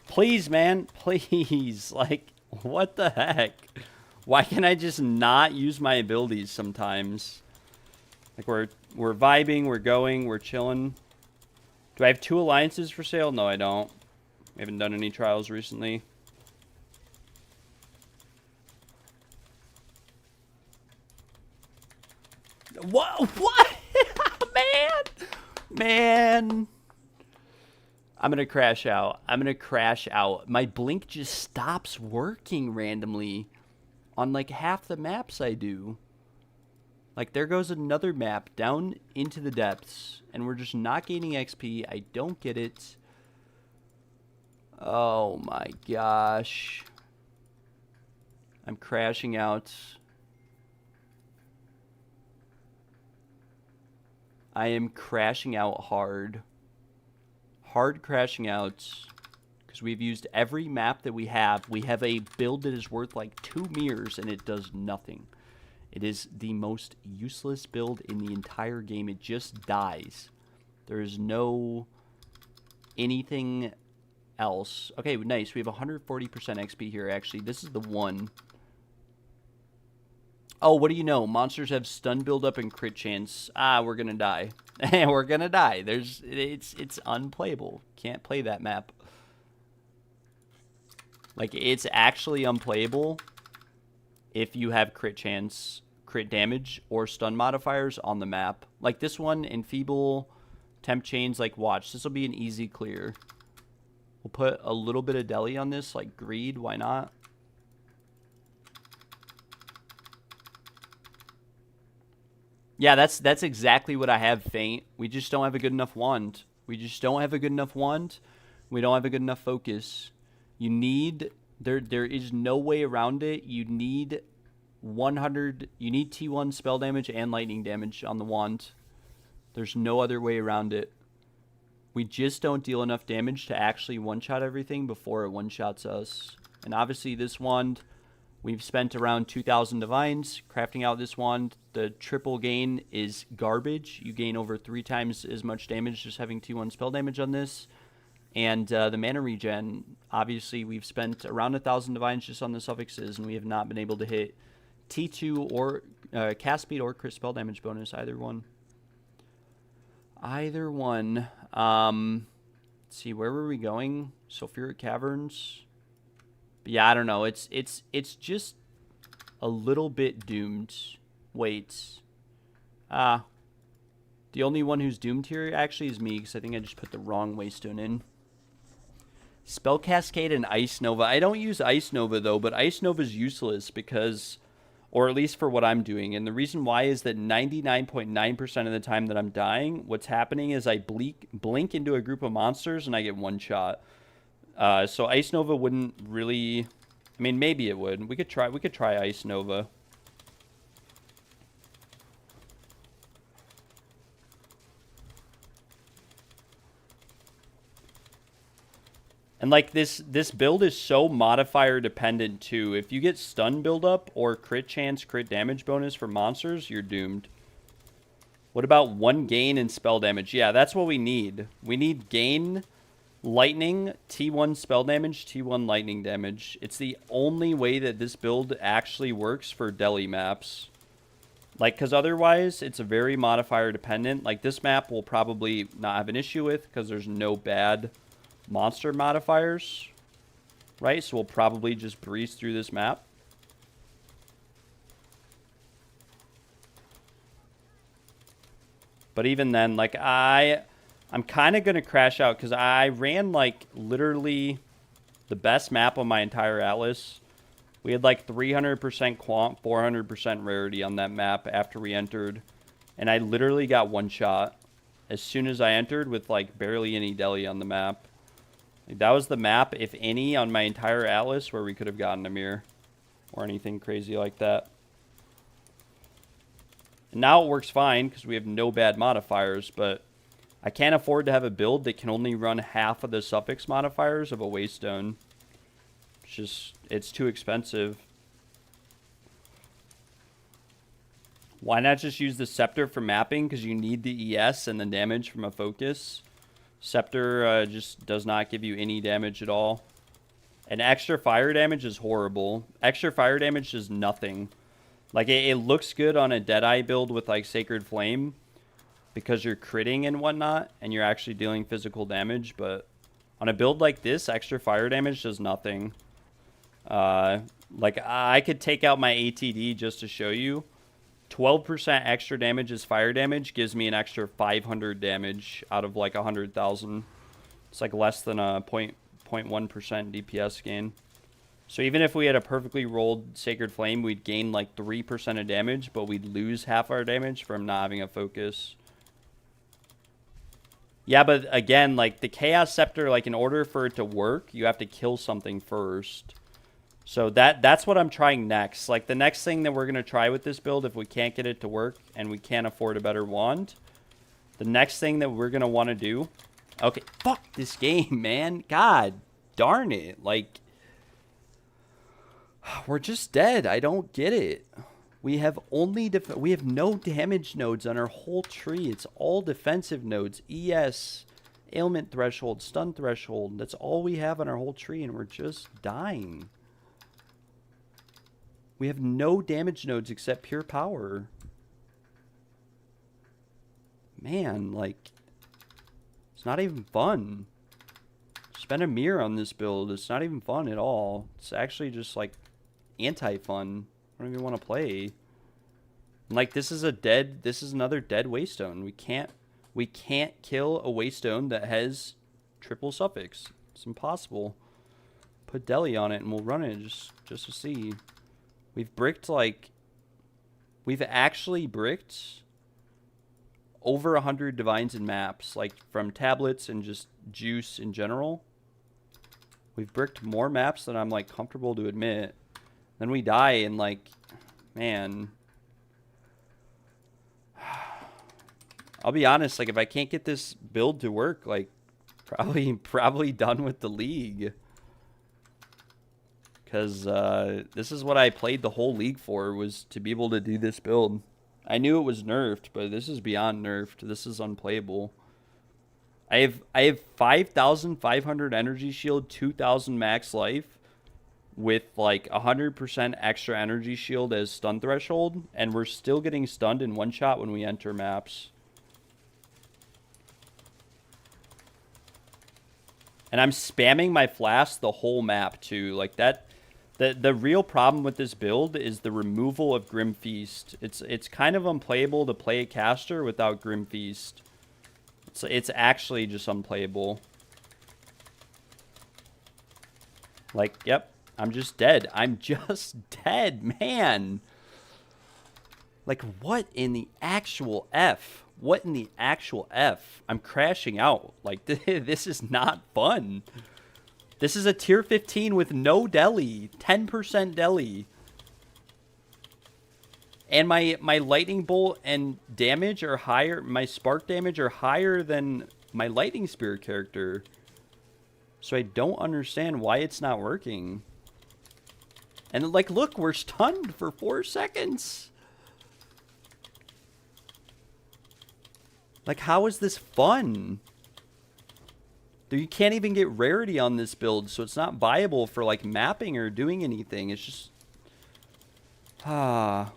Please, man. Please. Like, what the heck? Why can I just not use my abilities sometimes? Like, we're vibing, we're going, we're chilling. Do I have 2 alliances for sale? No, I don't. We haven't done any trials recently. What? What? Man. I'm going to crash out. I'm going to crash out. My blink just stops working randomly on like half the maps I do. Like, there goes another map down into the depths, and we're just not gaining XP. I don't get it. Oh my gosh. I'm crashing out. I am crashing out hard. Hard crashing out. Because we've used every map that we have. We have a build that is worth like 2 mirrors, and it does nothing. It is the most useless build in the entire game. It just dies. There is no anything else. Okay, nice. We have 140% XP here, actually. This is the one. Oh, what do you know? Monsters have stun buildup and crit chance. Ah, we're gonna die. We're gonna die. It's unplayable. Can't play that map. Like, it's actually unplayable if you have crit chance, crit damage, or stun modifiers on the map. Like this one, Enfeeble, Temp Chains, like, watch. This will be an easy clear. We'll put a little bit of deli on this, like Greed, why not? Yeah, that's exactly what I have, Feint. We just don't have a good enough wand. We just don't have a good enough wand. We don't have a good enough focus. You need... There is no way around it. You need 100... You need T1 spell damage and lightning damage on the wand. There's no other way around it. We just don't deal enough damage to actually one-shot everything before it one-shots us. And obviously this wand... We've spent around 2,000 divines crafting out this wand. The triple gain is garbage. You gain over 3 times as much damage just having T1 spell damage on this. And the mana regen, obviously we've spent around 1,000 divines just on the suffixes, and we have not been able to hit T2 or cast speed or crit spell damage bonus, either one. Either one. Let's see, where were we going? Sulfuric Caverns. Yeah, I don't know. It's just a little bit doomed. Wait. The only one who's doomed here actually is me, because I think I just put the wrong waystone in. Spell Cascade and Ice Nova. I don't use Ice Nova, though, but Ice Nova is useless because, or at least for what I'm doing. And the reason why is that 99.9% of the time that I'm dying, what's happening is I blink into a group of monsters and I get one shot. So Ice Nova wouldn't really... I mean, maybe it would. We could try Ice Nova. And like this build is so modifier dependent too. If you get stun buildup or crit chance, crit damage bonus for monsters, you're doomed. What about 1 gain in spell damage? Yeah, that's what we need. We need gain, lightning, T1 spell damage, T1 lightning damage. It's the only way that this build actually works for Delhi maps. Like, because otherwise, it's a very modifier dependent. Like, this map will probably not have an issue with because there's no bad monster modifiers, right? So we'll probably just breeze through this map. But even then, like, I'm kind of going to crash out because I ran, like, literally the best map on my entire atlas. We had, like, 300% quant, 400% rarity on that map after we entered. And I literally got one shot as soon as I entered with, like, barely any deli on the map. Like, that was the map, if any, on my entire atlas where we could have gotten a mirror or anything crazy like that. Now it works fine because we have no bad modifiers, but I can't afford to have a build that can only run half of the suffix modifiers of a waystone. It's too expensive. Why not just use the scepter for mapping? Because you need the ES and the damage from a focus. Scepter just does not give you any damage at all. And extra fire damage is horrible. Extra fire damage does nothing. Like, it looks good on a Deadeye build with, like, Sacred Flame because you're critting and whatnot, and you're actually dealing physical damage, but on a build like this, extra fire damage does nothing. Like, I could take out my ATD just to show you. 12% extra damage is fire damage, gives me an extra 500 damage out of, like, 100,000. It's, like, less than a 0.1% DPS gain. So even if we had a perfectly rolled Sacred Flame, we'd gain like 3% of damage, but we'd lose half our damage from not having a focus. Yeah, but again, like the Chaos Scepter, like in order for it to work, you have to kill something first. So that's what I'm trying next. Like the next thing that we're going to try with this build, if we can't get it to work and we can't afford a better wand, the next thing that we're going to want to do... Okay, fuck this game, man. God darn it. Like... We're just dead. I don't get it. We have we have no damage nodes on our whole tree. It's all defensive nodes. ES, ailment threshold, stun threshold. That's all we have on our whole tree, and we're just dying. We have no damage nodes except pure power. Man, like, it's not even fun. Spend a mirror on this build. It's not even fun at all. It's actually just, like, anti-fun. I don't even want to play. Like, this is another dead waystone. We can't kill a waystone that has triple suffix. It's impossible. Put deli on it and we'll run it just to see. We've actually bricked over 100 divines and maps, like from tablets and just juice in general. We've bricked more maps than I'm like comfortable to admit. Then we die and like, man, I'll be honest, like if I can't get this build to work, like probably done with the league. Because this is what I played the whole league for, was to be able to do this build. I knew it was nerfed, but this is beyond nerfed. This is unplayable. I have 5,500 energy shield, 2,000 max life, with like 100% extra energy shield as stun threshold, and we're still getting stunned in one shot when we enter maps. And I'm spamming my flask the whole map too. Like that. The real problem with this build is the removal of Grim Feast. It's kind of unplayable to play a caster without Grim Feast. It's actually just unplayable. Like, yep, I'm just dead. I'm just dead, man. Like, what in the actual F? What in the actual F? I'm crashing out. Like, this is not fun. This is a tier 15 with no deli. 10% deli. And my lightning bolt and damage are higher. My spark damage are higher than my lightning spear character. So I don't understand why it's not working. And like, look, we're stunned for 4 seconds. Like, how is this fun? You can't even get rarity on this build, so it's not viable for like mapping or doing anything. It's just We're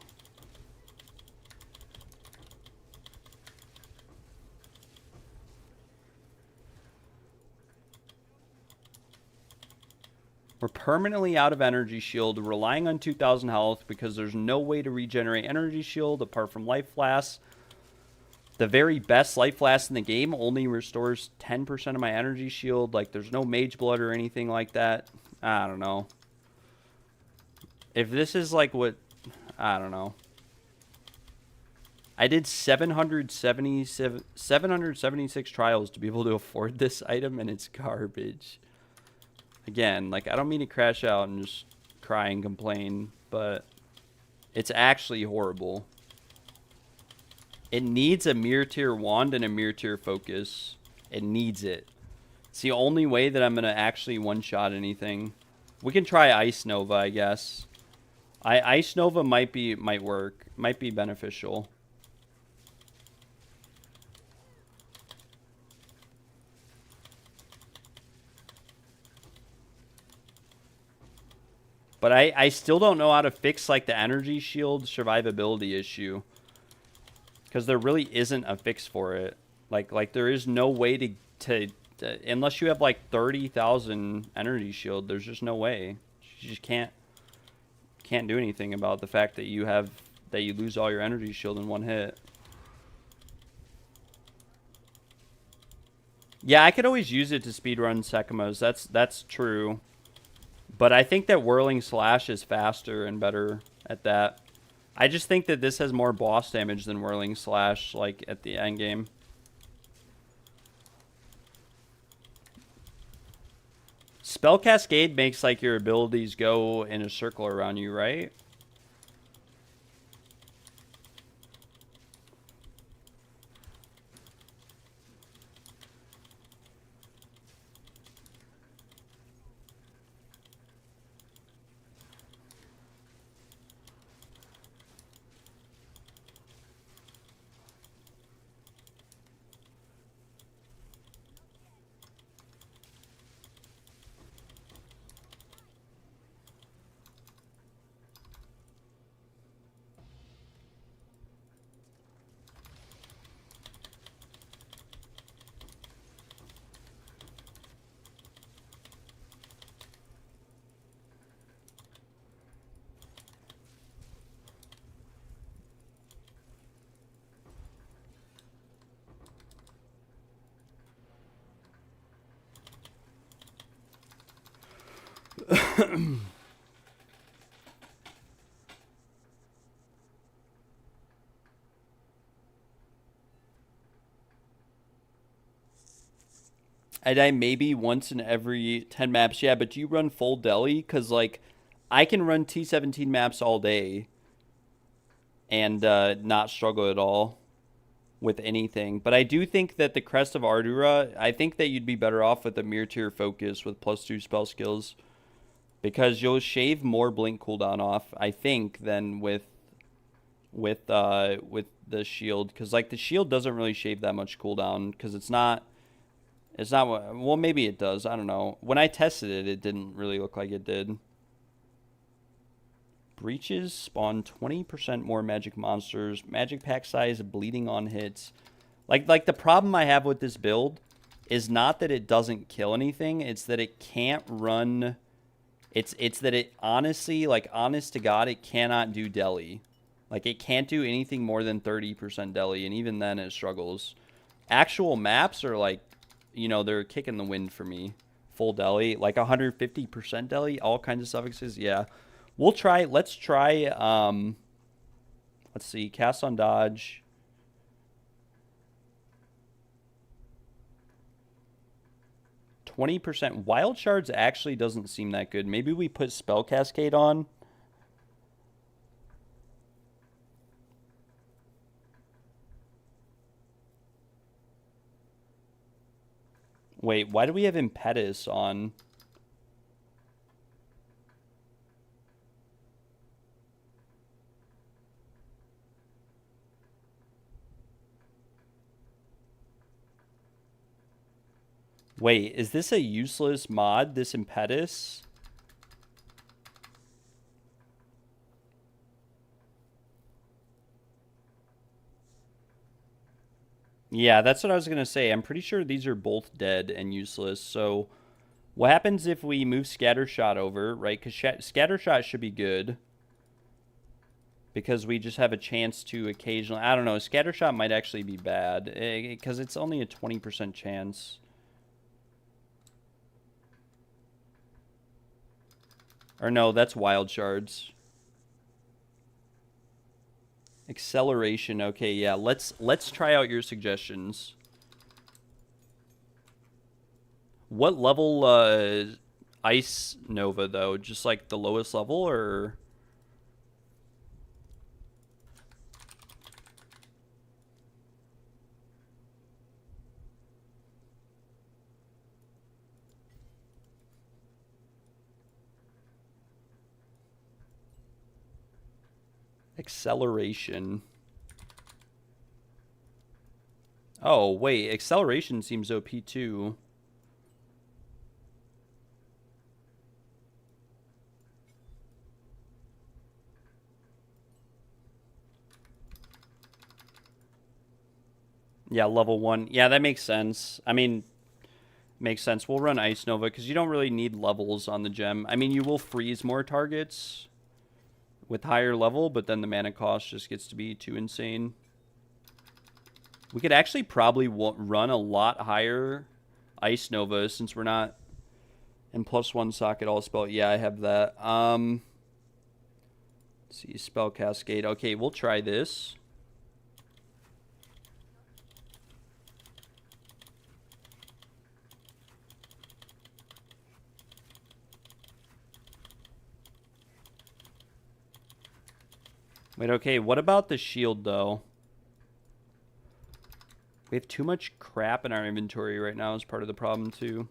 permanently out of energy shield, relying on 2,000 health because there's no way to regenerate energy shield apart from life flasks. The very best life flask in the game only restores 10% of my energy shield. Like, there's no mage blood or anything like that. I don't know. If this is like what... I don't know. I did 776 trials to be able to afford this item, and it's garbage. Again, like, I don't mean to crash out and just cry and complain, but it's actually horrible. It needs a mirror tier wand and a mirror tier focus. It needs it. It's the only way that I'm going to actually one-shot anything. We can try Ice Nova, I guess. Ice Nova might work. Might be beneficial. But I still don't know how to fix like the energy shield survivability issue. Because there really isn't a fix for it. Like there is no way to unless you have like 30,000 energy shield, there's just no way. You just can't do anything about the fact that you lose all your energy shield in one hit. Yeah, I could always use it to speedrun Sekimas. That's true. But I think that Whirling Slash is faster and better at that. I just think that this has more boss damage than Whirling Slash, like, at the end game. Spell Cascade makes, like, your abilities go in a circle around you, right? I die maybe once in every 10 maps. Yeah, but do you run full deli? Because, like, I can run T17 maps all day and not struggle at all with anything. But I do think that the Crest of Ardura, I think that you'd be better off with a Mirror Tier Focus with +2 spell skills. Because you'll shave more blink cooldown off, I think, than with the shield. Because, like, the shield doesn't really shave that much cooldown. Because it's not... Well, maybe it does. I don't know. When I tested it, it didn't really look like it did. Breaches spawn 20% more magic monsters. Magic pack size bleeding on hits. Like the problem I have with this build is not that it doesn't kill anything. It's that it can't run. It's that it honestly, like, honest to God, it cannot do deli. Like, it can't do anything more than 30% deli, and even then it struggles. Actual maps are like, you know, they're kicking the wind for me. Full deli, like 150% deli, all kinds of suffixes. Yeah, we'll try. Let's try. Let's see. Cast on dodge. %. Wild shards actually doesn't seem that good. Maybe we put spell cascade on. Wait, why do we have impetus on? Wait, is this a useless mod, this impetus? Yeah, that's what I was going to say. I'm pretty sure these are both dead and useless. So what happens if we move Scattershot over, right? Because Scattershot should be good. Because we just have a chance to occasionally... I don't know. Scattershot might actually be bad. Because it's only a 20% chance. Or no, that's Wild Shards. Acceleration. Okay, yeah. Let's try out your suggestions. What level Ice Nova though? Just like the lowest level or acceleration? Oh, wait. Acceleration seems OP too. Yeah, level 1. Yeah, that makes sense. I mean, makes sense. We'll run Ice Nova because you don't really need levels on the gem. I mean, you will freeze more targets with higher level, but then the mana cost just gets to be too insane. We could actually probably run a lot higher Ice Nova since we're not in +1 socket all spell. Yeah, I have that. Let's see, spell cascade. Okay, we'll try this. Wait, okay, what about the shield, though? We have too much crap in our inventory right now is part of the problem, too.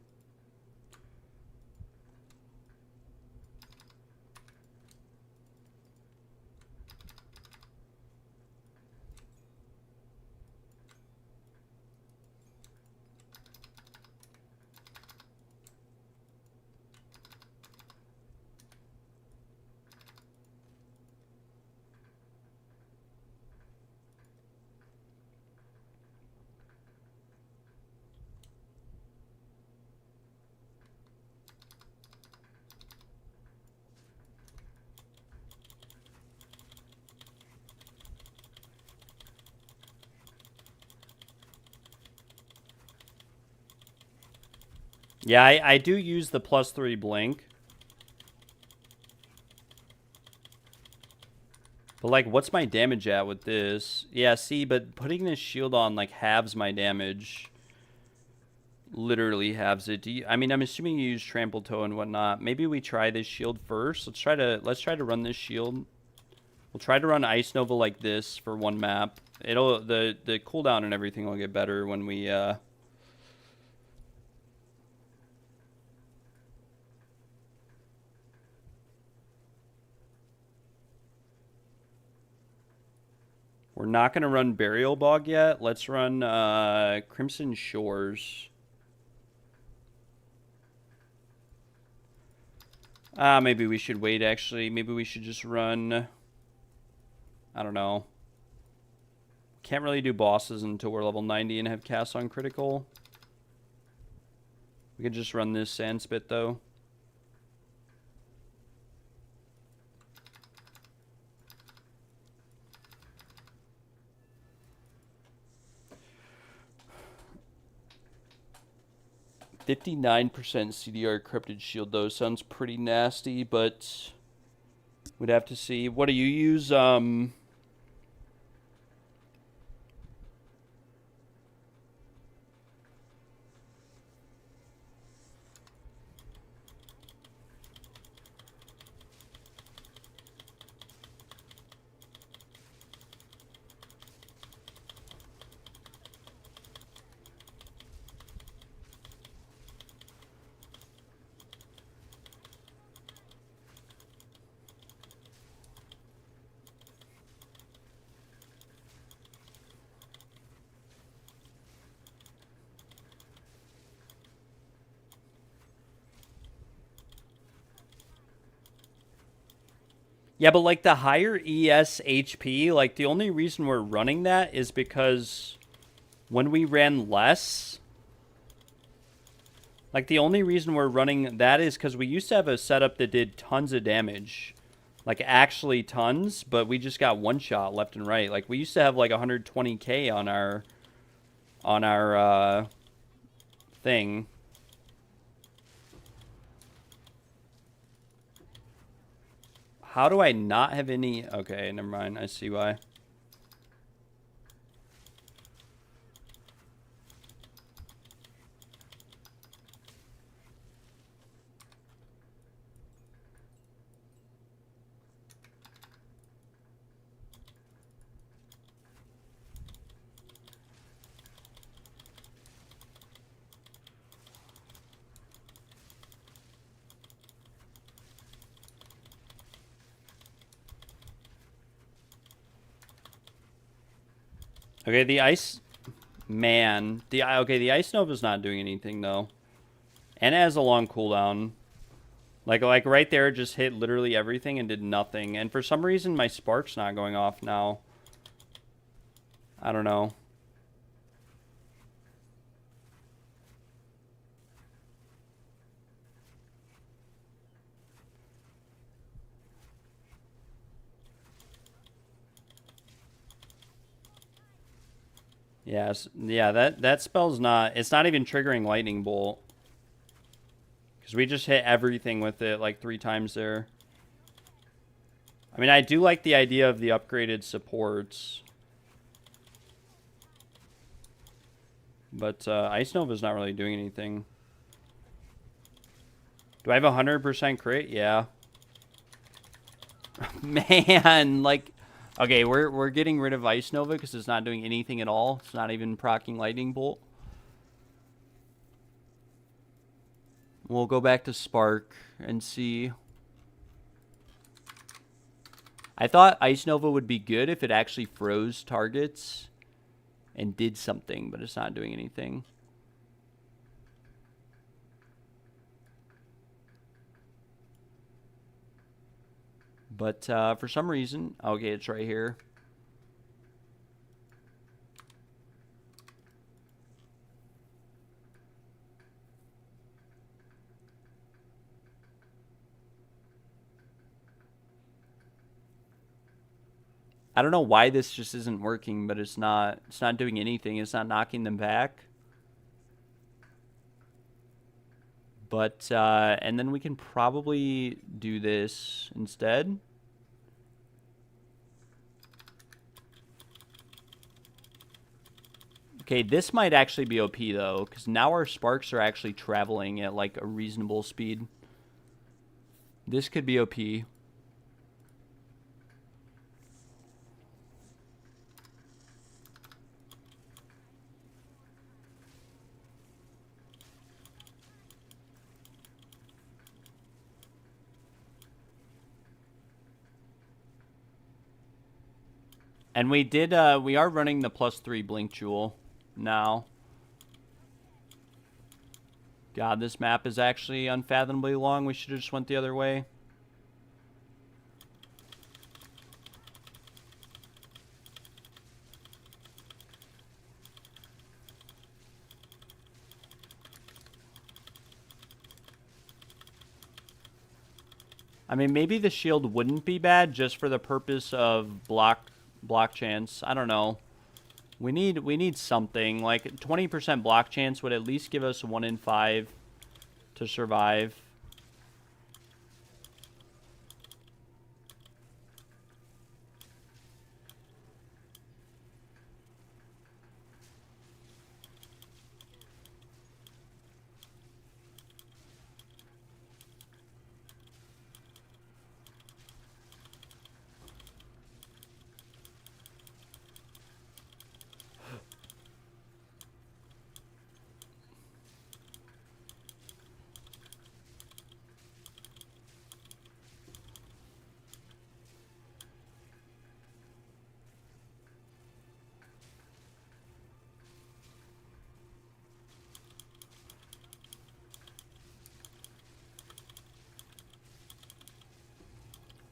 Yeah, I do use the +3 blink. But, like, what's my damage at with this? Yeah, see, but putting this shield on, like, halves my damage. Literally halves it. I mean, I'm assuming you use Trample Toe and whatnot. Maybe we try this shield first. Let's try to run this shield. We'll try to run Ice Nova like this for one map. The cooldown and everything will get better when we we're not going to run Burial Bog yet. Let's run Crimson Shores. Maybe we should wait, actually. Maybe we should just run... I don't know. Can't really do bosses until we're level 90 and have cast on critical. We could just run this Sandspit, though. "59% CDR Corrupted Shield, though. Sounds pretty nasty, but we'd have to see. What do you use? Yeah, but like the higher ES HP, like the only reason we're running that is because when we ran less, like the only reason we're running that is because we used to have a setup that did tons of damage. Like actually tons, but we just got one shot left and right. Like we used to have like 120k on our thing. How do I not have any? Okay, never mind. I see why. Okay, the ice man. The ice nova's not doing anything though, and it has a long cooldown. Like right there, it just hit literally everything and did nothing. And for some reason, my spark's not going off now. I don't know. Yes, yeah, that spell's not. It's not even triggering lightning bolt. Because we just hit everything with it like 3 times there. I mean, I do like the idea of the upgraded supports. But Ice Nova's not really doing anything. Do I have 100% crit? Yeah. Man, like... Okay, we're getting rid of Ice Nova because it's not doing anything at all. It's not even proccing Lightning Bolt. We'll go back to Spark and see. I thought Ice Nova would be good if it actually froze targets and did something, but it's not doing anything. But for some reason, okay, it's right here. I don't know why this just isn't working, but it's not doing anything. It's not knocking them back. But and then we can probably do this instead. Okay, this might actually be OP though, because now our sparks are actually traveling at like a reasonable speed. This could be OP. And we did, we are running the +3 Blink Jewel now. God, this map is actually unfathomably long. We should have just went the other way. I mean, maybe the shield wouldn't be bad just for the purpose of block chance. I don't know. We need something. Like 20% block chance would at least give us 1 in 5 to survive.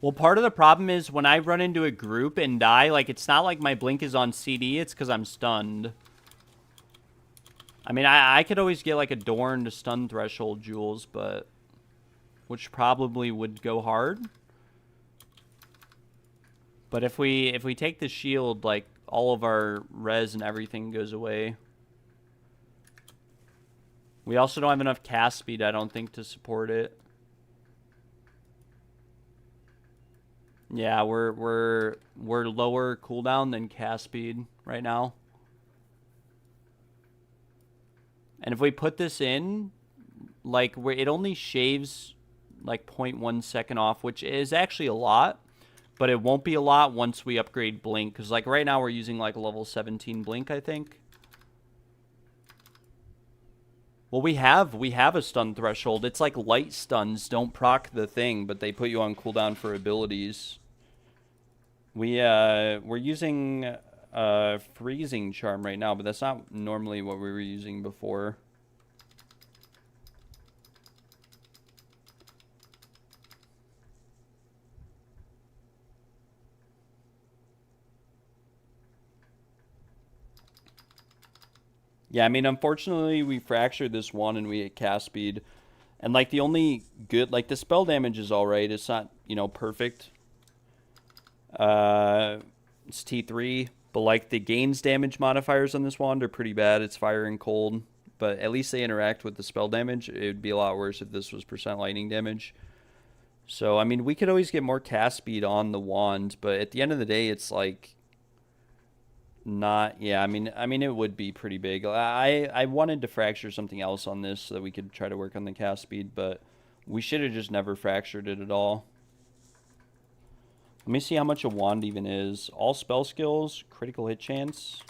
Well, part of the problem is when I run into a group and die, like, it's not like my blink is on CD, it's because I'm stunned. I mean, I could always get, like, Adorned stun threshold jewels, but... which probably would go hard. But if we take the shield, like, all of our res and everything goes away. We also don't have enough cast speed, I don't think, to support it. Yeah, we're lower cooldown than cast speed right now. And if we put this in, like, it only shaves like 0.1 second off, which is actually a lot, but it won't be a lot once we upgrade blink, because like right now we're using like level 17 blink, I think. Well, we have a stun threshold. It's like light stuns don't proc the thing, but they put you on cooldown for abilities. We're using freezing charm right now, but that's not normally what we were using before. Yeah, I mean, unfortunately, we fractured this one and we hit cast speed. And, like, the only good... like, the spell damage is alright. It's not, you know, perfect. It's T3. But, like, the gains damage modifiers on this wand are pretty bad. It's fire and cold. But at least they interact with the spell damage. It would be a lot worse if this was percent lightning damage. So, I mean, we could always get more cast speed on the wand. But at the end of the day, it's, like... not, yeah, I mean it would be pretty big. I wanted to fracture something else on this so that we could try to work on the cast speed, but we should have just never fractured it at all. Let me see how much a wand even is. All spell skills, critical hit chance.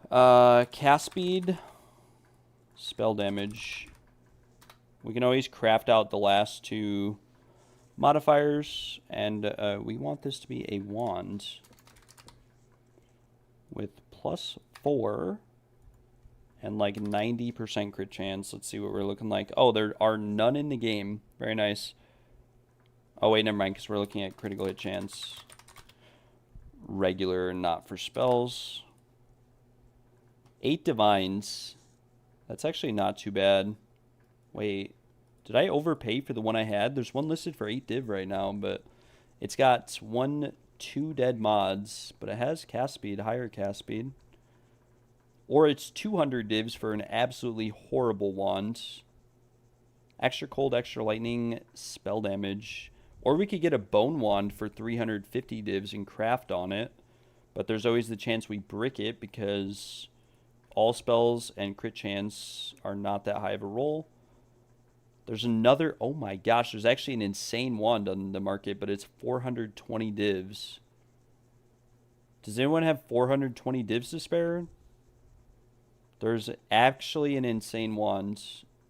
Cast speed, spell damage. We can always craft out the last two modifiers, and we want this to be a wand with +4 and like 90% crit chance. Let's see what we're looking like. Oh, there are none in the game. Very nice. Oh, wait, never mind, because we're looking at critical hit chance. Regular, not for spells. 8 divines. That's actually not too bad. Wait, did I overpay for the one I had? There's one listed for 8 div right now, but it's got 2 dead mods, but it has cast speed, higher cast speed. Or it's 200 divs for an absolutely horrible wand. Extra cold, extra lightning, spell damage. Or we could get a bone wand for 350 divs and craft on it. But there's always the chance we brick it because all spells and crit chance are not that high of a roll. There's another, oh my gosh, there's actually an insane wand on the market, but it's 420 divs. Does anyone have 420 divs to spare? There's actually an insane wand.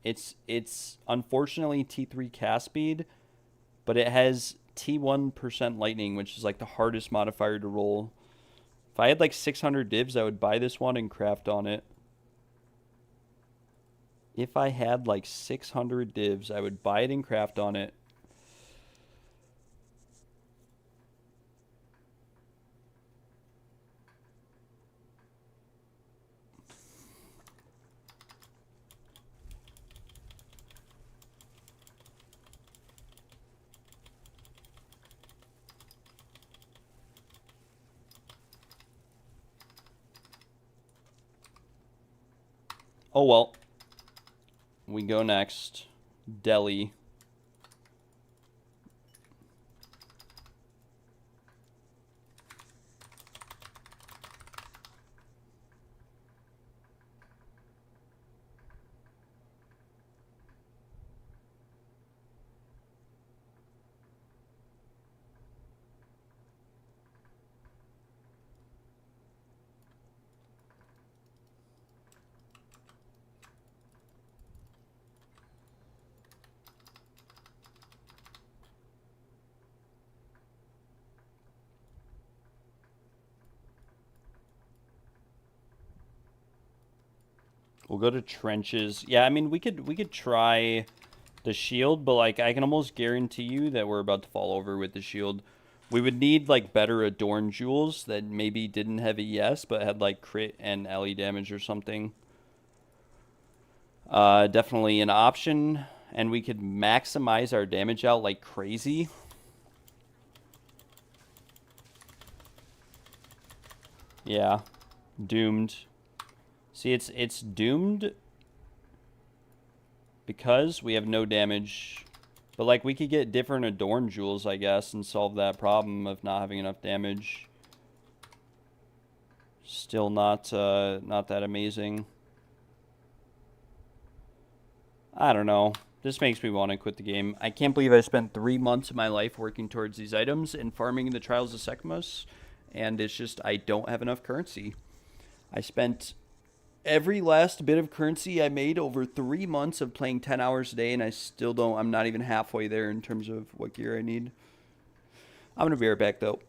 It's unfortunately T3 cast speed, but it has T1% lightning, which is like the hardest modifier to roll. If I had like 600 divs, I would buy this one and craft on it. If I had like 600 divs, I would buy it and craft on it. Oh well. We go next. Delhi. We'll go to trenches. Yeah, I mean we could try the shield, but like I can almost guarantee you that we're about to fall over with the shield. We would need like better adorned jewels that maybe didn't have ES but had like crit and LE damage or something. Definitely an option, and we could maximize our damage out like crazy. Yeah, doomed. See, it's doomed because we have no damage. But like we could get different adorned jewels, I guess, and solve that problem of not having enough damage. Still not that amazing. I don't know. This makes me want to quit the game. I can't believe I spent 3 months of my life working towards these items and farming the Trials of Sekhmet, and it's just I don't have enough currency. I spent every last bit of currency I made over 3 months of playing 10 hours a day, and I still don't. I'm not even halfway there in terms of what gear I need. I'm going to be right back, though.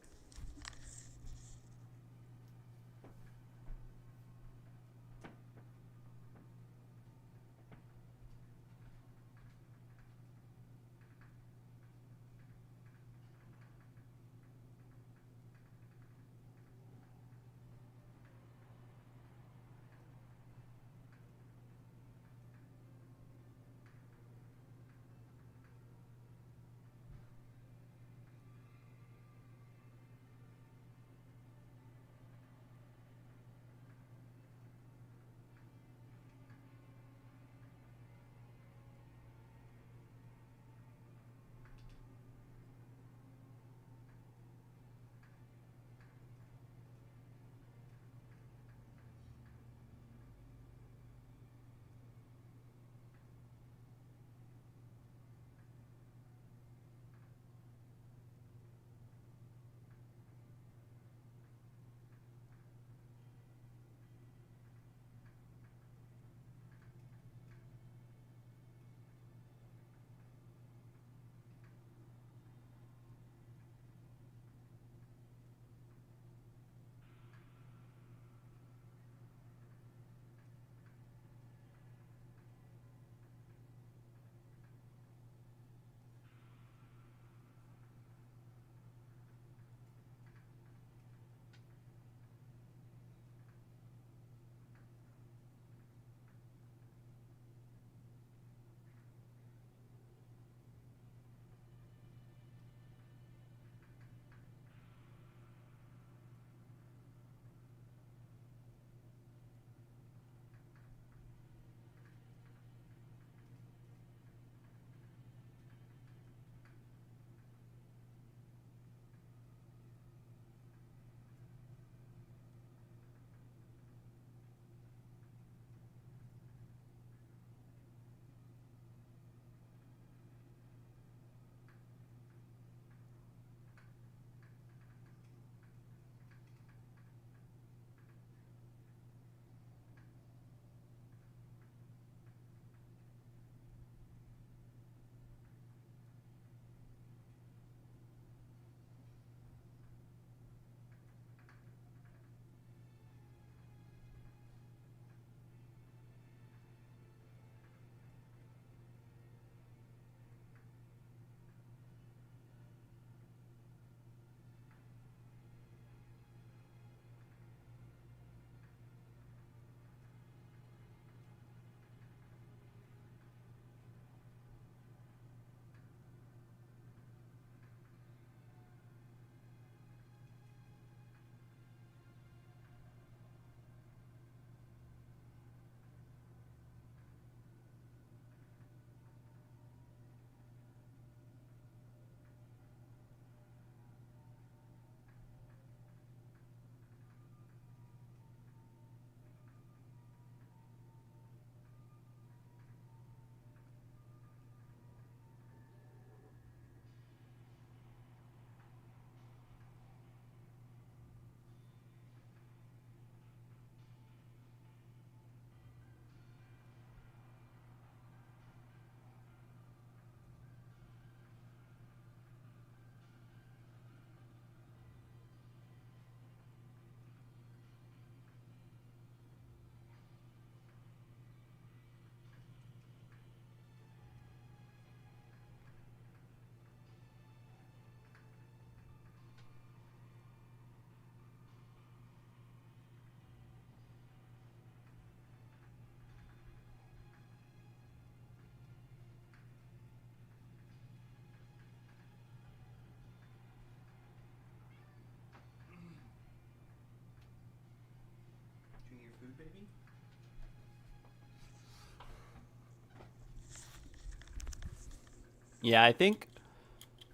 Yeah, I think.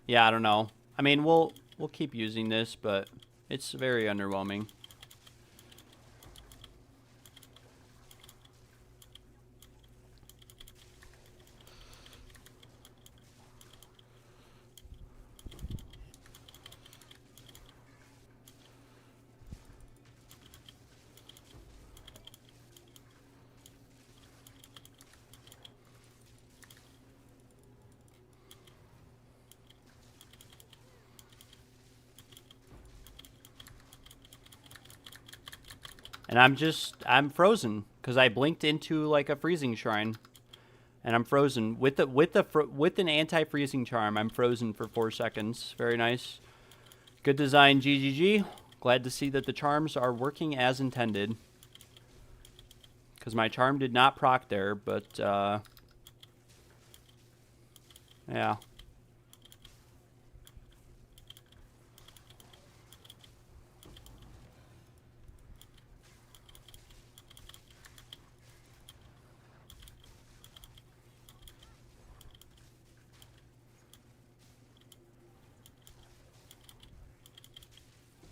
Yeah, I don't know. I mean, we'll keep using this, but it's very underwhelming. And I'm frozen because I blinked into like a freezing shrine, and I'm frozen with an anti-freezing charm. I'm frozen for 4 seconds. Very nice, good design, GGG. Glad to see that the charms are working as intended. Because my charm did not proc there, but yeah.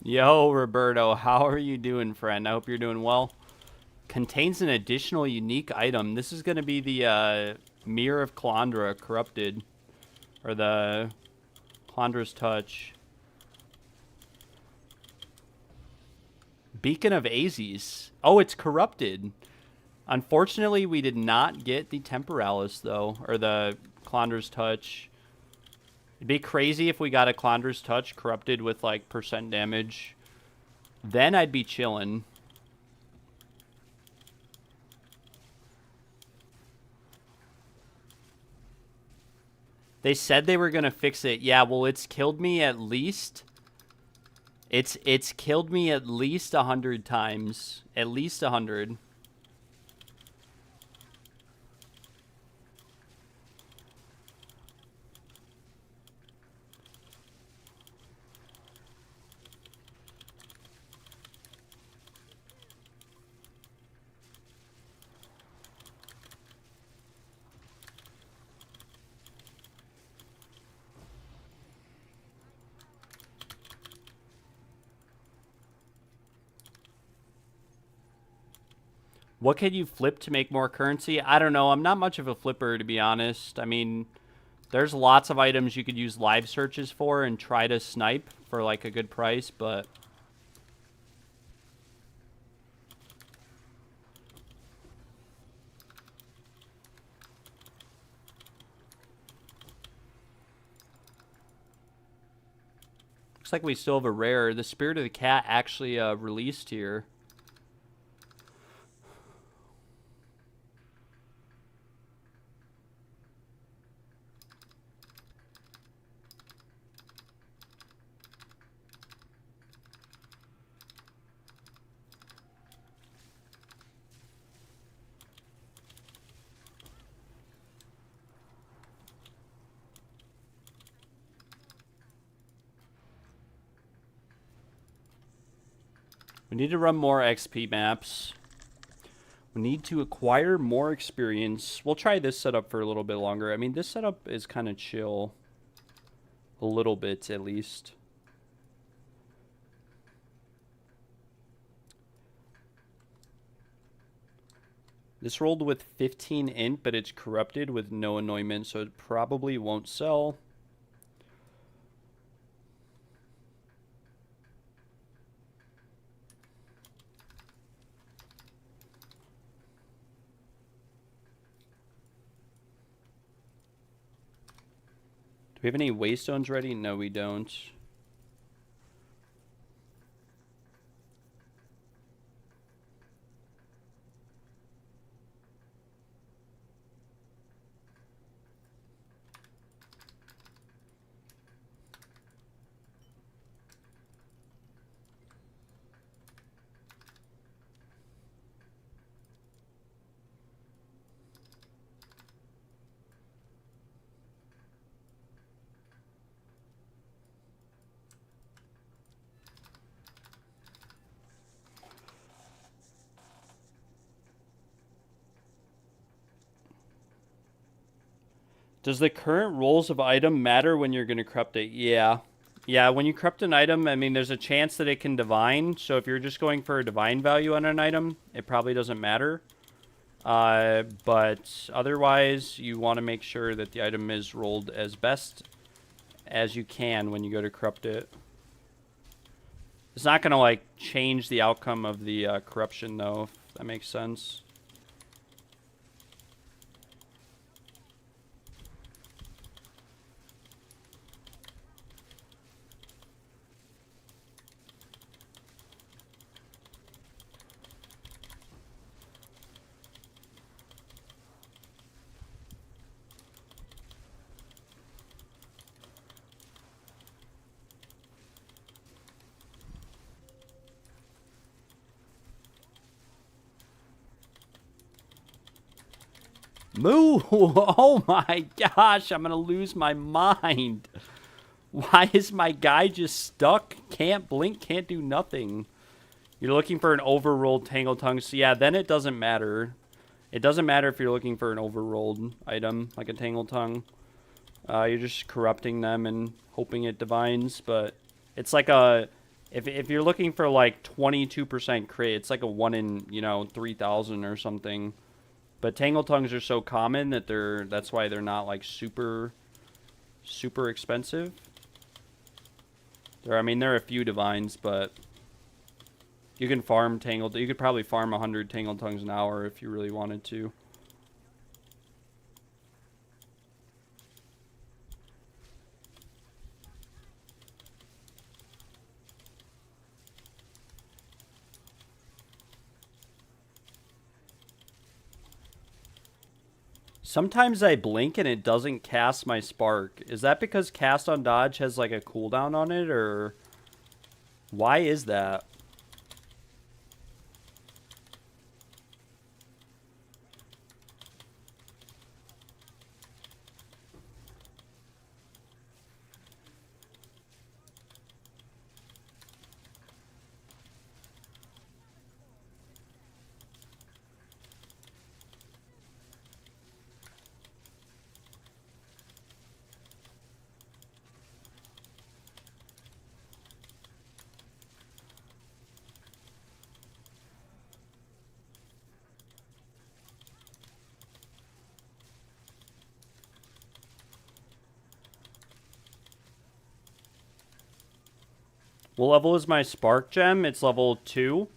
Yo, Roberto, how are you doing, friend? I hope you're doing well. Contains an additional unique item. This is going to be the Mirror of Calandra Corrupted. Or the Calandra's Touch. Beacon of Azes. Oh, it's corrupted. Unfortunately, we did not get the Temporalis, though. Or the Calandra's Touch. It'd be crazy if we got a Calandra's Touch corrupted with, like, % damage. Then I'd be chillin'. They said they were going to fix it. Yeah, well, it's killed me at least... It's killed me at least 100 times. At least 100. What could you flip to make more currency? I don't know. I'm not much of a flipper, to be honest. I mean, there's lots of items you could use live searches for and try to snipe for, like, a good price, but... Looks like we still have a rare. The Spirit of the Cat actually released here. We need to run more XP maps. We need to acquire more experience. We'll try this setup for a little bit longer. I mean, this setup is kind of chill. A little bit, at least. This rolled with 15 int, but it's corrupted with no anointment, so it probably won't sell. Do we have any waystones ready? No, we don't. Does the current rolls of item matter when you're going to corrupt it? Yeah. Yeah, when you corrupt an item, I mean, there's a chance that it can divine. So if you're just going for a divine value on an item, it probably doesn't matter. But otherwise, you want to make sure that the item is rolled as best as you can when you go to corrupt it. It's not going to, like, change the outcome of the corruption, though, if that makes sense. Moo! Oh my gosh, I'm gonna lose my mind. Why is my guy just stuck? Can't blink, can't do nothing. You're looking for an overrolled Tangle Tongue. So yeah, then it doesn't matter. It doesn't matter if you're looking for an overrolled item, like a Tangle Tongue. You're just corrupting them and hoping it divines, but it's like a... If you're looking for like 22% crit, it's like a 1 in, 3,000 or something. But Tangle Tongues are so common that that's why they're not like super expensive. There are a few divines, but you can farm you could probably farm 100 Tangle Tongues an hour if you really wanted to. Sometimes I blink and it doesn't cast my spark. Is that because cast on dodge has like a cooldown on it, or why is that? What level is my spark gem? It's level 2.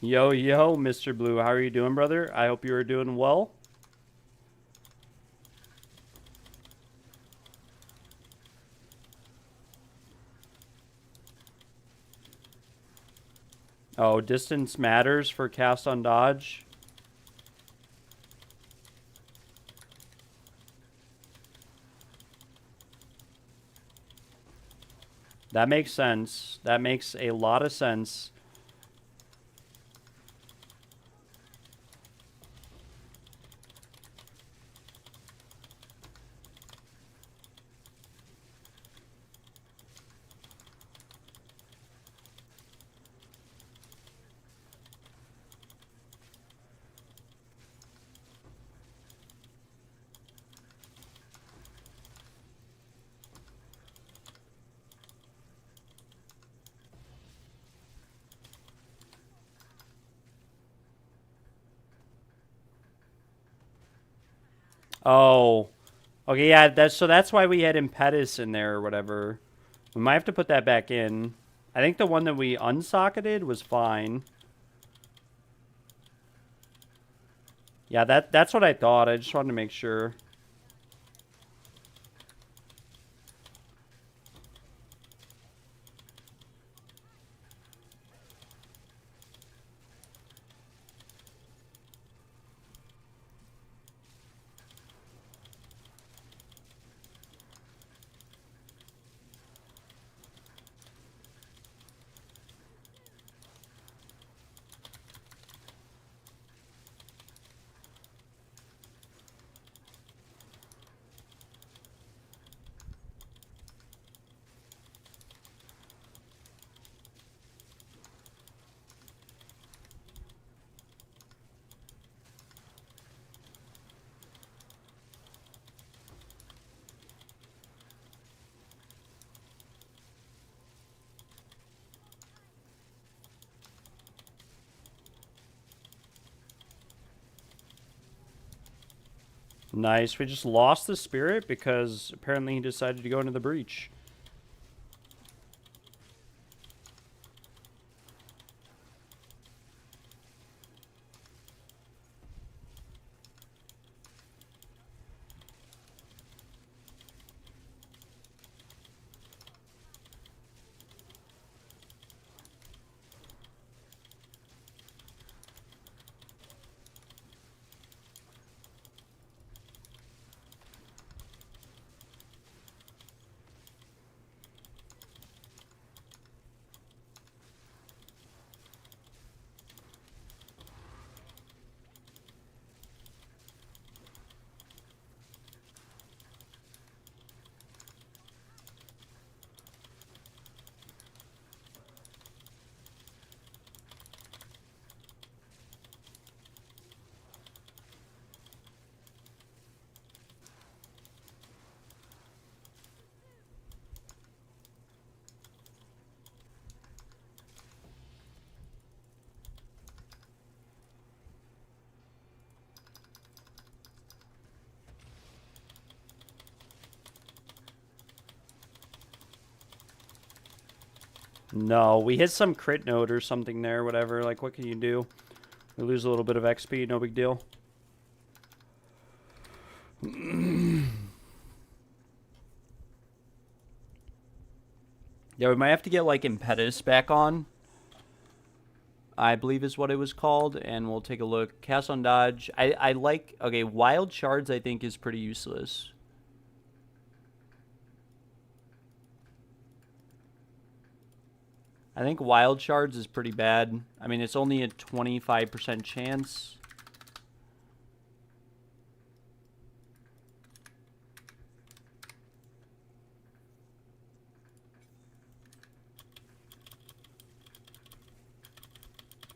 Yo, Mr. Blue. How are you doing, brother? I hope you are doing well. Oh, distance matters for cast on dodge. That makes sense. That makes a lot of sense. Oh. Okay, yeah, that's why we had Impetus in there or whatever. We might have to put that back in. I think the one that we unsocketed was fine. Yeah, that's what I thought. I just wanted to make sure. Nice. We just lost the spirit because apparently he decided to go into the breach. No, we hit some crit note or something there, whatever. Like, what can you do? We lose a little bit of XP, no big deal. Yeah, we might have to get, like, Impetus back on, I believe is what it was called, and we'll take a look. Cast on dodge. I like... Okay, wild shards, I think, is pretty useless. I think wild shards is pretty bad. I mean, it's only a 25% chance.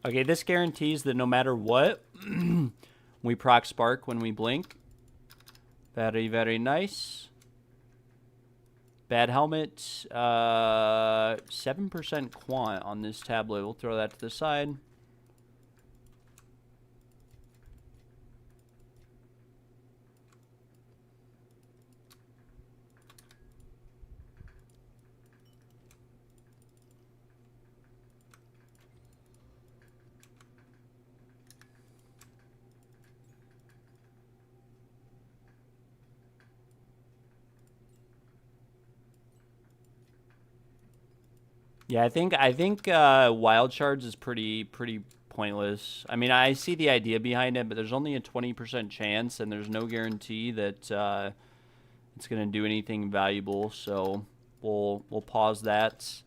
Okay, this guarantees that no matter what, we proc spark when we blink. Very, very nice. Bad helmet. 7% quant on this tablet. We'll throw that to the side. Yeah, I think wild shards is pretty pointless. I mean, I see the idea behind it, but there's only a 20% chance, and there's no guarantee that it's gonna do anything valuable. So we'll pause that.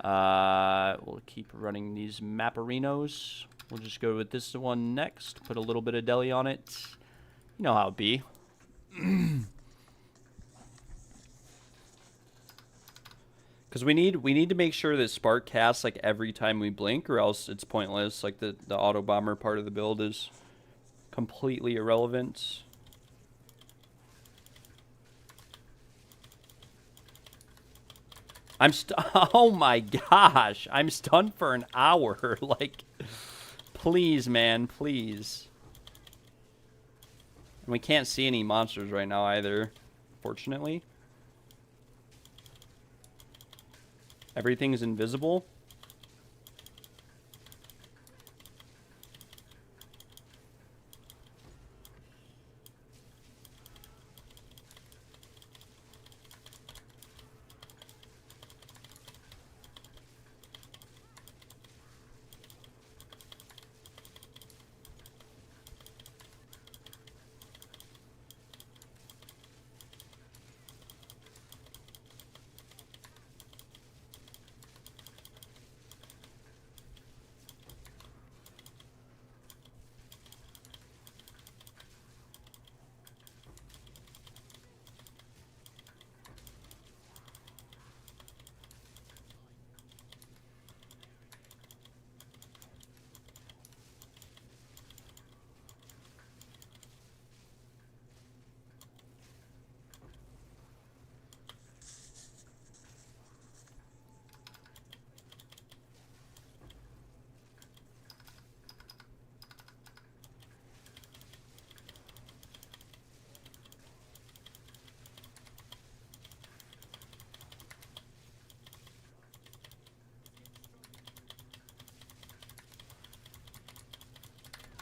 We'll keep running these Maparinos. We'll just go with this one next. Put a little bit of deli on it. You know how it be. Because we need to make sure that Spark casts like every time we blink, or else it's pointless. Like the auto bomber part of the build is completely irrelevant. Oh my gosh, I'm stunned for an hour. Like, please, man, please. And we can't see any monsters right now either, fortunately. Everything's invisible.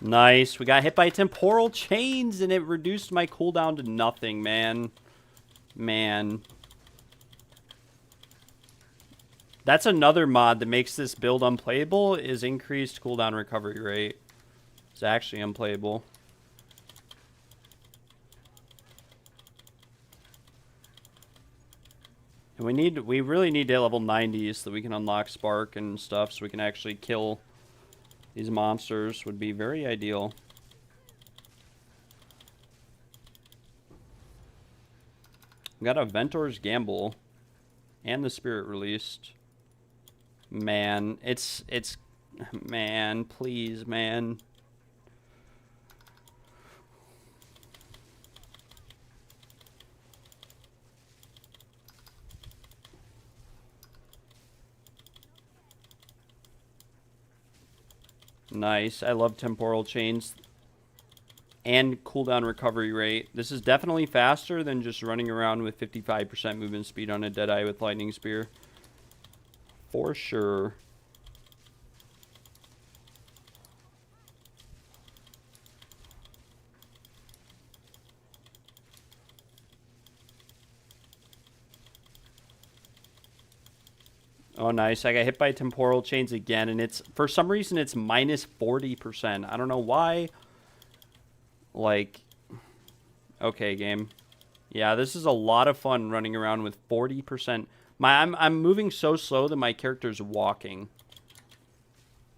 Nice. We got hit by temporal chains, and it reduced my cooldown to nothing, man. Man. That's another mod that makes this build unplayable, is increased cooldown recovery rate. It's actually unplayable. And we really need to hit level 90 so that we can unlock Spark and stuff, so we can actually kill these monsters. Would be very ideal. We got a Ventor's Gamble and the Spirit released. Man, it's man, please, man. Nice. I love temporal chains and cooldown recovery rate. This is definitely faster than just running around with 55% movement speed on a Deadeye with Lightning Spear. For sure. Oh, nice. I got hit by temporal chains again, and it's, for some reason, it's minus 40%. I don't know why. Like, okay, game. Yeah, this is a lot of fun running around with 40%. I'm moving so slow that my character's walking.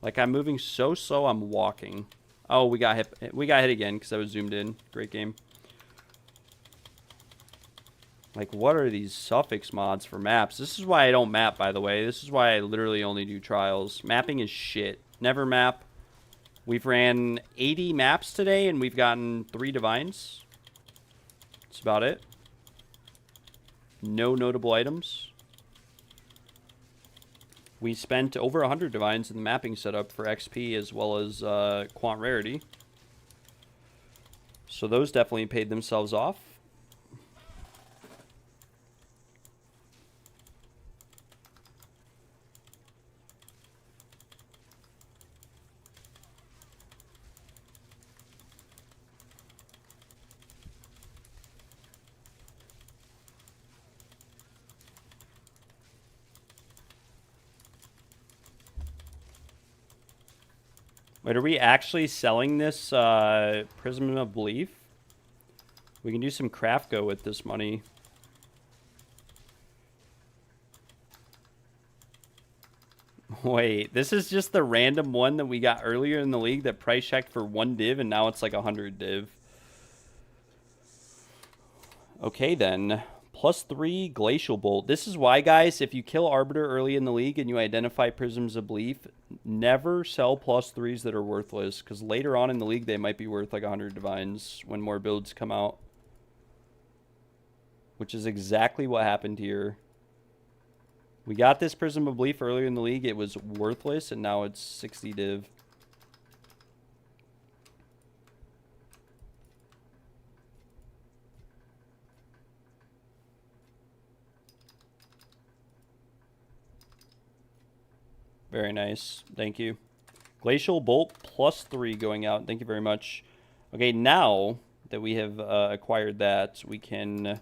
Like, I'm moving so slow, I'm walking. Oh, we got hit. We got hit again because I was zoomed in. Great game. Like, what are these suffix mods for maps? This is why I don't map, by the way. This is why I literally only do trials. Mapping is shit. Never map. We've ran 80 maps today, and we've gotten 3 divines. That's about it. No notable items. We spent over 100 divines in the mapping setup for XP as well as quant rarity. So those definitely paid themselves off. Wait, are we actually selling this Prism of Belief? We can do some craft go with this money. Wait, this is just the random one that we got earlier in the league that price checked for 1 div, and now it's like 100 div. Okay, then. +3 Glacial Bolt. This is why, guys, if you kill Arbiter early in the league and you identify Prisms of Belief, never sell +3s that are worthless, because later on in the league they might be worth like 100 divines when more builds come out. Which is exactly what happened here. We got this Prism of Belief earlier in the league. It was worthless, and now it's 60 div. Very nice. Thank you. Glacial Bolt +3 going out. Thank you very much. Okay, now that we have acquired that, we can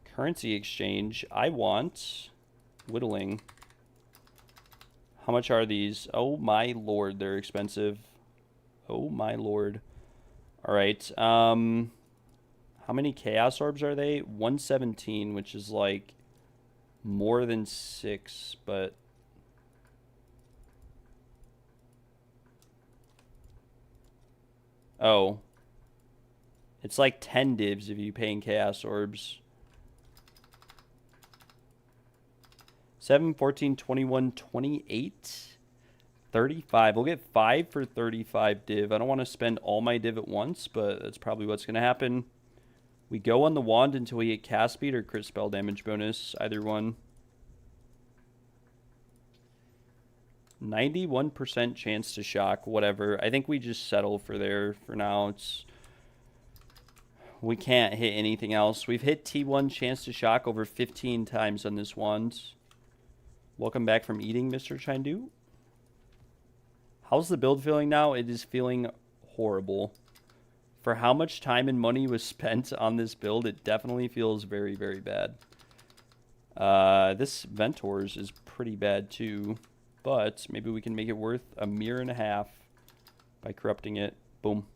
currency exchange. I want whittling. How much are these? Oh my lord, they're expensive. Oh my lord. All right. How many Chaos Orbs are they? 117, which is like more than 6, but... Oh. It's like 10 divs if you pay in Chaos Orbs. 7, 14, 21, 28, 35. We'll get 5 for 35 div. I don't want to spend all my div at once, but that's probably what's going to happen. We go on the wand until we get cast speed or crit spell damage bonus. Either one. 91% chance to shock, whatever. I think we just settle for there for now. We can't hit anything else. We've hit T1 chance to shock over 15 times on this wand. Welcome back from eating, Mr. Chindu. How's the build feeling now? It is feeling horrible. For how much time and money was spent on this build, it definitely feels very, very bad. This Ventors is pretty bad too, but maybe we can make it worth a mirror and a half by corrupting it. Boom.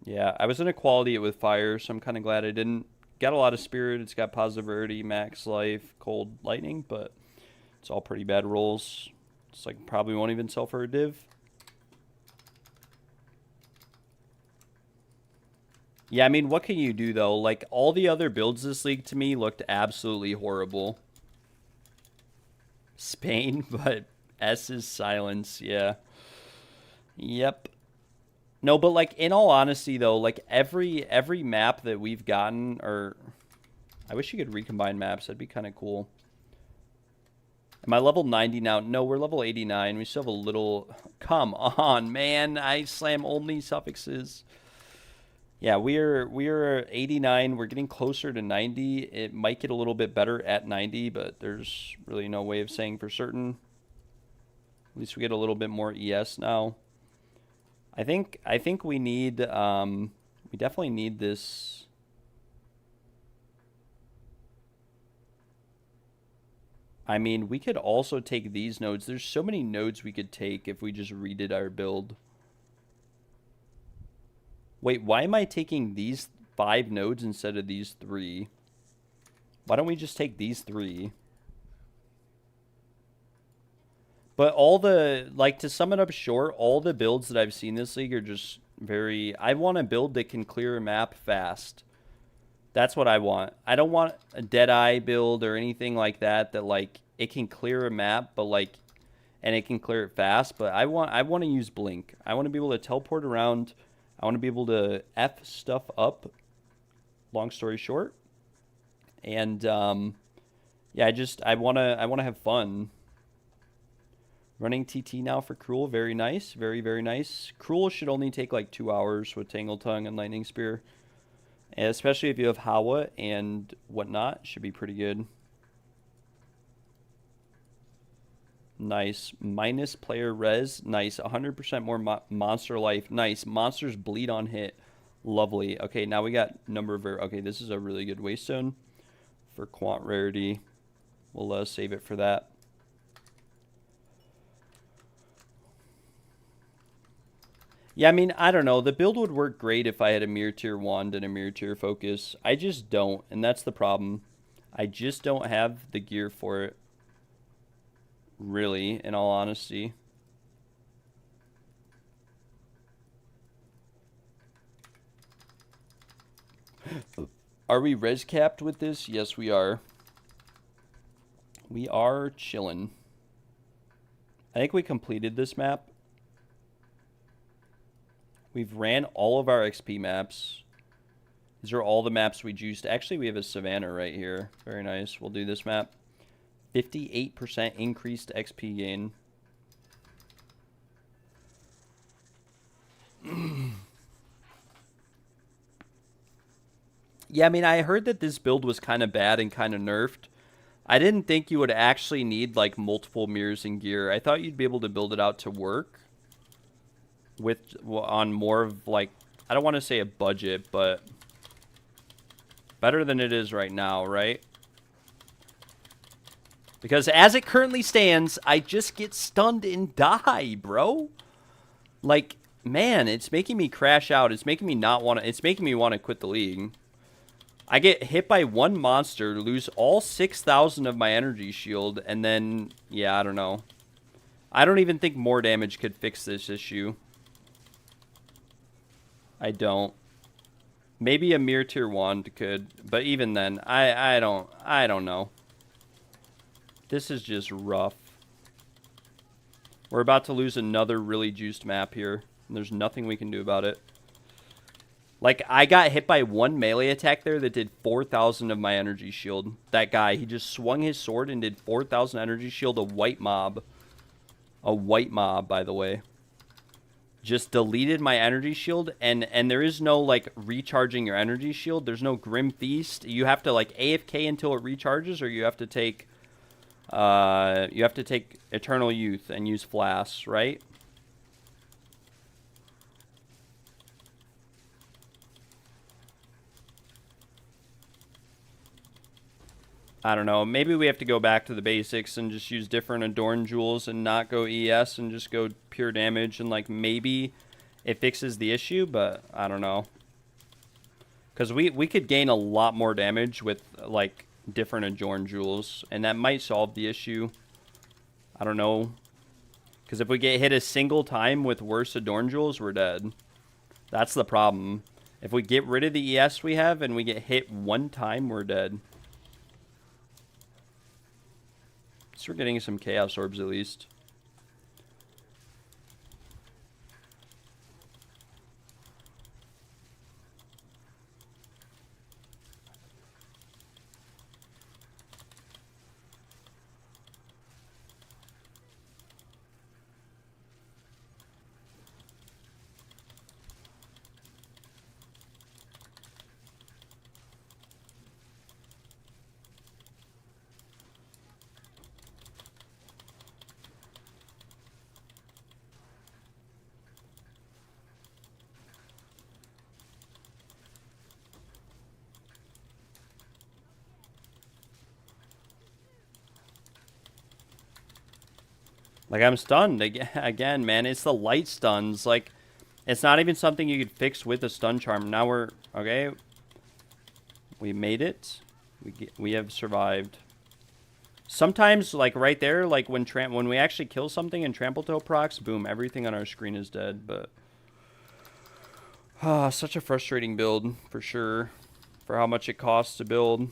Yeah, I was going to quality it with fire, so I'm kind of glad I didn't. Got a lot of spirit. It's got positive rarity, max life, cold lightning, but it's all pretty bad rolls. It's like probably won't even sell for a div. Yeah, I mean, what can you do, though? Like, all the other builds this league, to me, looked absolutely horrible. Spain, but S is silence, yeah. Yep. No, but, like, in all honesty, though, like, every map that we've gotten, or... I wish you could recombine maps. That'd be kind of cool. Am I level 90 now? No, we're level 89. We still have a little... Come on, man. I slam only suffixes. Yeah, we're 89. We're getting closer to 90. It might get a little bit better at 90, but there's really no way of saying for certain. At least we get a little bit more ES now. I think we need we definitely need this. I mean, we could also take these nodes. There's so many nodes we could take if we just redid our build. Wait, why am I taking these 5 nodes instead of these 3? Why don't we just take these 3? But all the, like, to sum it up short, all the builds that I've seen this league are just very... I want a build that can clear a map fast. That's what I want. I don't want a Deadeye build or anything like that like, it can clear a map, but, like, and it can clear it fast. But I want to use Blink. I want to be able to teleport around... I want to be able to F stuff up, long story short. And, yeah, I want to have fun. Running TT now for Cruel, very nice, very, very nice. Cruel should only take like 2 hours with Tangle Tongue and Lightning Spear. And especially if you have Hawa and whatnot, should be pretty good. Nice. Minus player res. Nice. 100% more monster life. Nice. Monsters bleed on hit. Lovely. Okay, now we got number of... Okay, this is a really good waystone for quant rarity. We'll save it for that. Yeah, I mean, I don't know. The build would work great if I had a Mirror Tier Wand and a Mirror Tier Focus. I just don't, and that's the problem. I just don't have the gear for it. Really, in all honesty. Are we res capped with this? Yes, we are. We are chillin'. I think we completed this map. We've ran all of our XP maps. These are all the maps we juiced. Actually, we have a Savannah right here. Very nice. We'll do this map. 58% increased XP gain. Yeah, I mean, I heard that this build was kind of bad and kind of nerfed. I didn't think you would actually need, like, multiple mirrors and gear. I thought you'd be able to build it out to work with on more of, like, I don't want to say a budget, but better than it is right now, right? Because as it currently stands, I just get stunned and die, bro. Like, man, it's making me crash out. It's making me not want to... It's making me want to quit the league. I get hit by one monster, lose all 6,000 of my energy shield, and then... Yeah, I don't know. I don't even think more damage could fix this issue. I don't. Maybe a Mirror Tier Wand could, but even then, I don't know. This is just rough. We're about to lose another really juiced map here, and there's nothing we can do about it. Like, I got hit by one melee attack there that did 4,000 of my energy shield. That guy, he just swung his sword and did 4,000 energy shield, a white mob. A white mob, by the way. Just deleted my energy shield, and there is no, like, recharging your energy shield. There's no Grim Feast. You have to, like, AFK until it recharges, or you have to take... You have to take Eternal Youth and use Flask, right? I don't know. Maybe we have to go back to the basics and just use different Adorn Jewels and not go ES and just go pure damage. And, like, maybe it fixes the issue, but I don't know. Because we could gain a lot more damage with, like, different Adorn Jewels. And that might solve the issue. I don't know. Because if we get hit a single time with worse Adorn Jewels, we're dead. That's the problem. If we get rid of the ES we have and we get hit one time, we're dead. So we're getting some Chaos Orbs at least. Like, I'm stunned again, man. It's the light stuns. Like, it's not even something you could fix with a stun charm. Now we're okay. We made it. We have survived. Sometimes, like right there, like when we actually kill something and trample toe procs, boom, everything on our screen is dead. But such a frustrating build for sure, for how much it costs to build.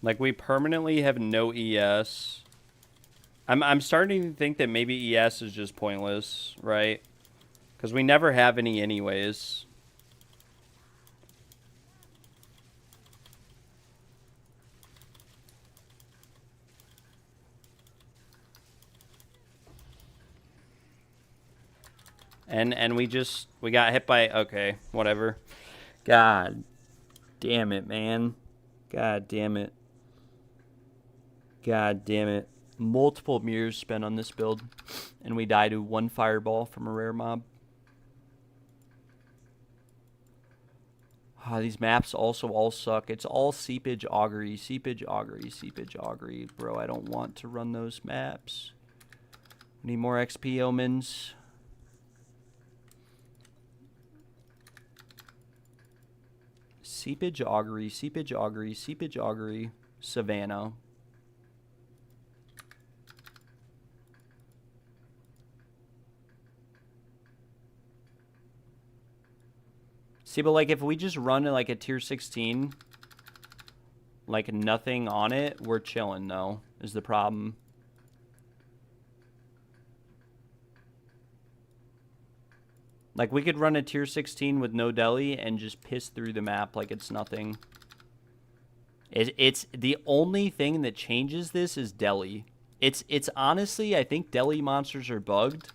Like, we permanently have no ES. I'm starting to think that maybe ES is just pointless, right? Because we never have any anyways. And we got hit by, okay, whatever. God damn it, man. God damn it. God damn it. Multiple mirrors spent on this build, and we die to one fireball from a rare mob. These maps also all suck. It's all seepage, augury, seepage, augury, seepage, augury. Bro, I don't want to run those maps. Need more XP omens. Seepage, augury, seepage, augury, seepage, augury, Savannah. See, but like if we just run like a tier 16, like nothing on it, we're chilling though, is the problem. Like we could run a tier 16 with no deli and just piss through the map like it's nothing. It's the only thing that changes this is deli. It's honestly, I think deli monsters are bugged.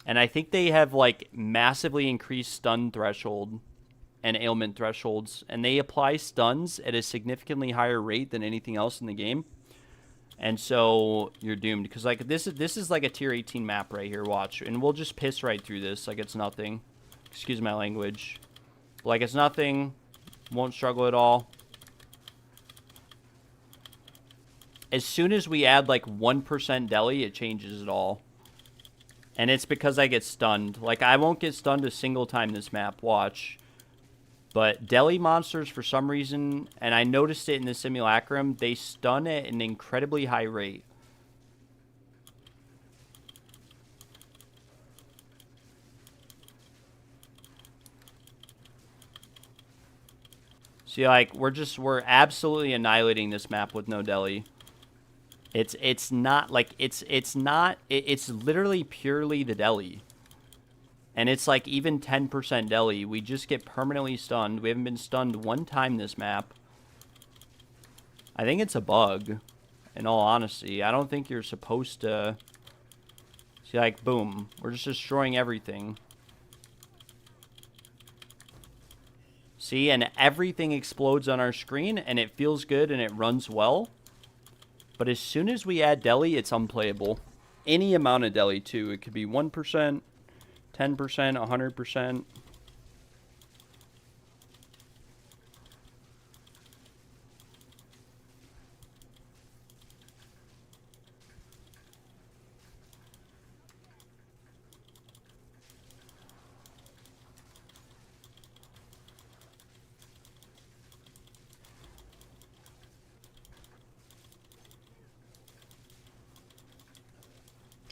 And I think they have, like, massively increased stun threshold and ailment thresholds. And they apply stuns at a significantly higher rate than anything else in the game. And so you're doomed. Because, like, this is like a tier 18 map right here. Watch. And we'll just piss right through this like it's nothing. Excuse my language. Like, it's nothing. Won't struggle at all. As soon as we add, like, 1% deli, it changes it all. And it's because I get stunned. Like, I won't get stunned a single time this map. Watch. But deli monsters, for some reason, and I noticed it in the simulacrum, they stun at an incredibly high rate. See, like, we're absolutely annihilating this map with no deli. It's not like it's not it's literally purely the deli. And it's like even 10% deli, we just get permanently stunned. We haven't been stunned one time this map. I think it's a bug, in all honesty. I don't think you're supposed to see, like, boom, we're just destroying everything. See, and everything explodes on our screen, and it feels good, and it runs well. But as soon as we add deli, it's unplayable. Any amount of deli, too. It could be 1%, 10%, 100%.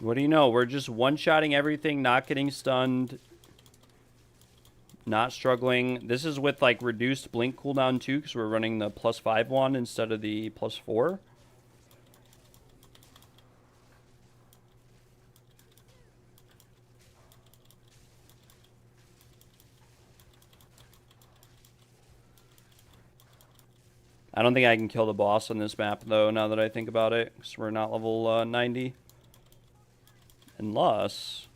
What do you know? We're just one-shotting everything, not getting stunned, not struggling. This is with, like, reduced blink cooldown, too, because we're running the +5 one instead of the +4. I don't think I can kill the boss on this map, though, now that I think about it, because we're not level 90. Unless...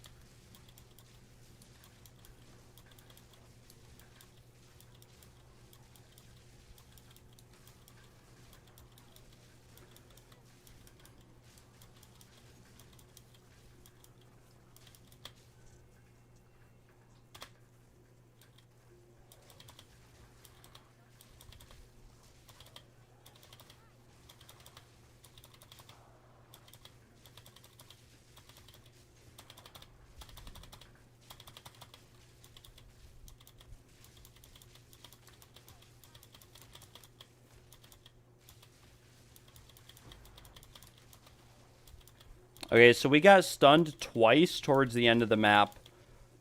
Okay, so we got stunned twice towards the end of the map.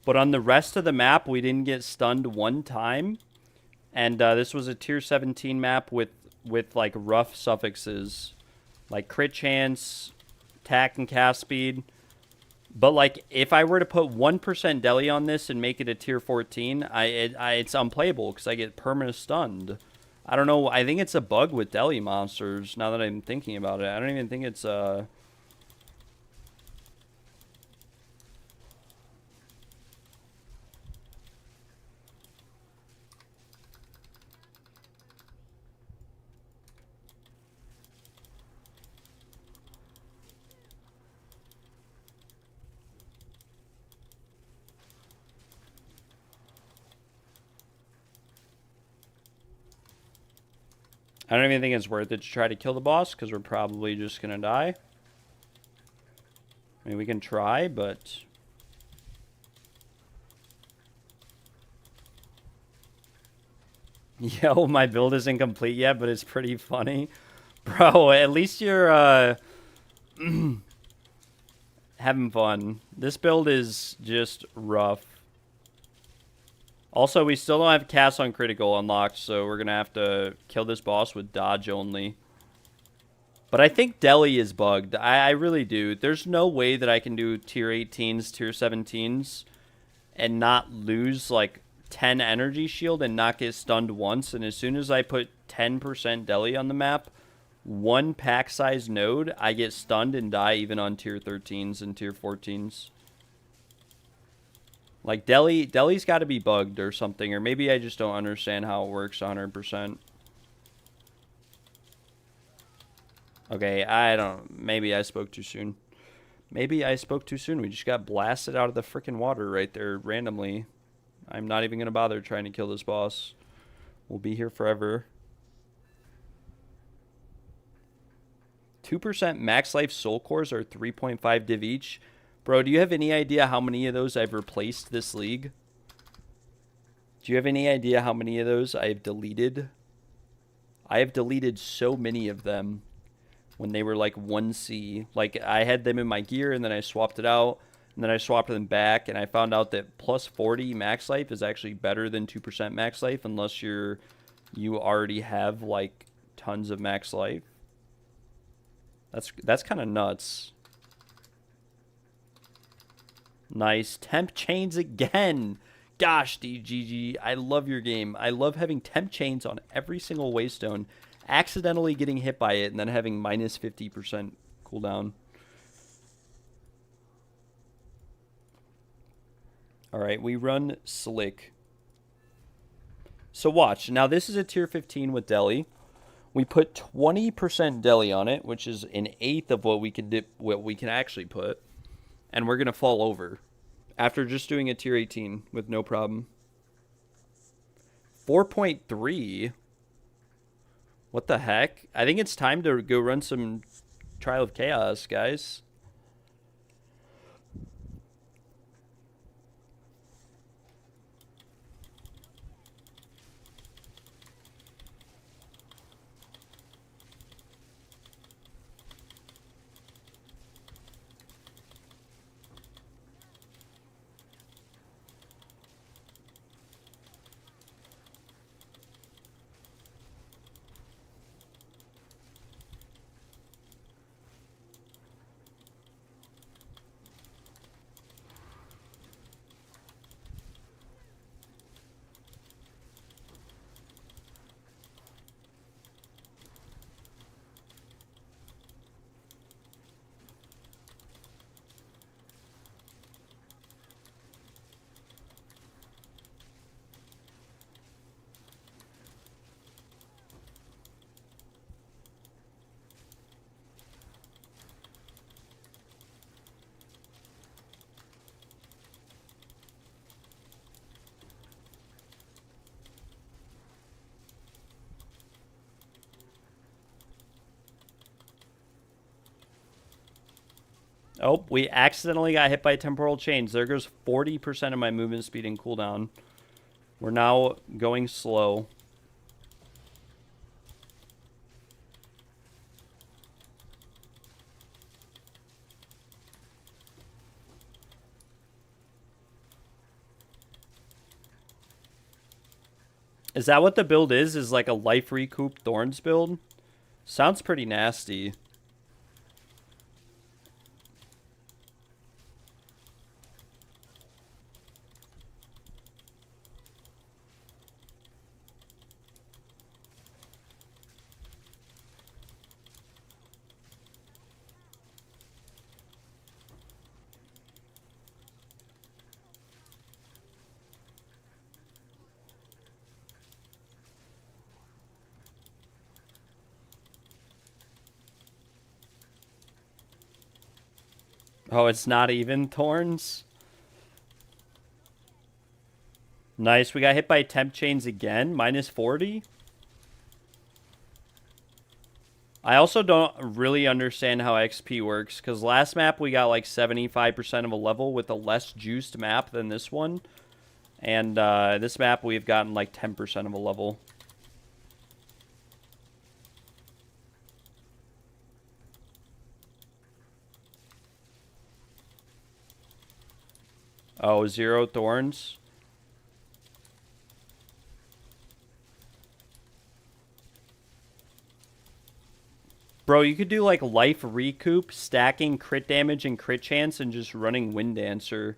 But on the rest of the map, we didn't get stunned one time. And this was a tier 17 map with like, rough suffixes. Like, crit chance, attack and cast speed. But, like, if I were to put 1% deli on this and make it a tier 14, it's unplayable because I get permanent stunned. I don't know. I think it's a bug with deli monsters, now that I'm thinking about it. I don't even think it's... I don't even think it's worth it to try to kill the boss, because we're probably just going to die. I mean, we can try, but... Yo, my build isn't complete yet, but it's pretty funny. Bro, at least you're, having fun. This build is just rough. Also, we still don't have cast on critical unlocked, so we're going to have to kill this boss with dodge only. But I think deli is bugged. I really do. There's no way that I can do tier 18s, tier 17s, and not lose, like, 10 energy shield and not get stunned once. And as soon as I put 10% deli on the map, one pack size node, I get stunned and die even on tier 13s and tier 14s. Like, deli's got to be bugged or something, or maybe I just don't understand how it works 100%. Okay, maybe I spoke too soon. Maybe I spoke too soon. We just got blasted out of the freaking water right there randomly. I'm not even going to bother trying to kill this boss. We'll be here forever. 2% max life soul cores are 3.5 div each. Bro, do you have any idea how many of those I've replaced this league? Do you have any idea how many of those I've deleted? I have deleted so many of them when they were like 1C. Like, I had them in my gear, and then I swapped it out, and then I swapped them back, and I found out that plus 40 max life is actually better than 2% max life unless you already have, like, tons of max life. That's kind of nuts. Nice. Temp chains again. Gosh, DGG, I love your game. I love having temp chains on every single waystone, accidentally getting hit by it, and then having minus 50% cooldown. All right, we run Slick. So watch. Now, this is a tier 15 with Deli. We put 20% Deli on it, which is an eighth of what we can actually put. And we're going to fall over after just doing a tier 18 with no problem. 4.3. What the heck? I think it's time to go run some Trial of Chaos, guys. Oh, we accidentally got hit by temporal chains. There goes 40% of my movement speed and cooldown. We're now going slow. Is that what the build is? Is like a life recoup Thorns build? Sounds pretty nasty. Oh, it's not even Thorns? Nice. We got hit by temp chains again. Minus 40. I also don't really understand how XP works, because last map we got like 75% of a level with a less juiced map than this one. And this map we've gotten like 10% of a level. Oh, 0 Thorns. Bro, you could do like life recoup, stacking crit damage and crit chance, and just running Wind Dancer.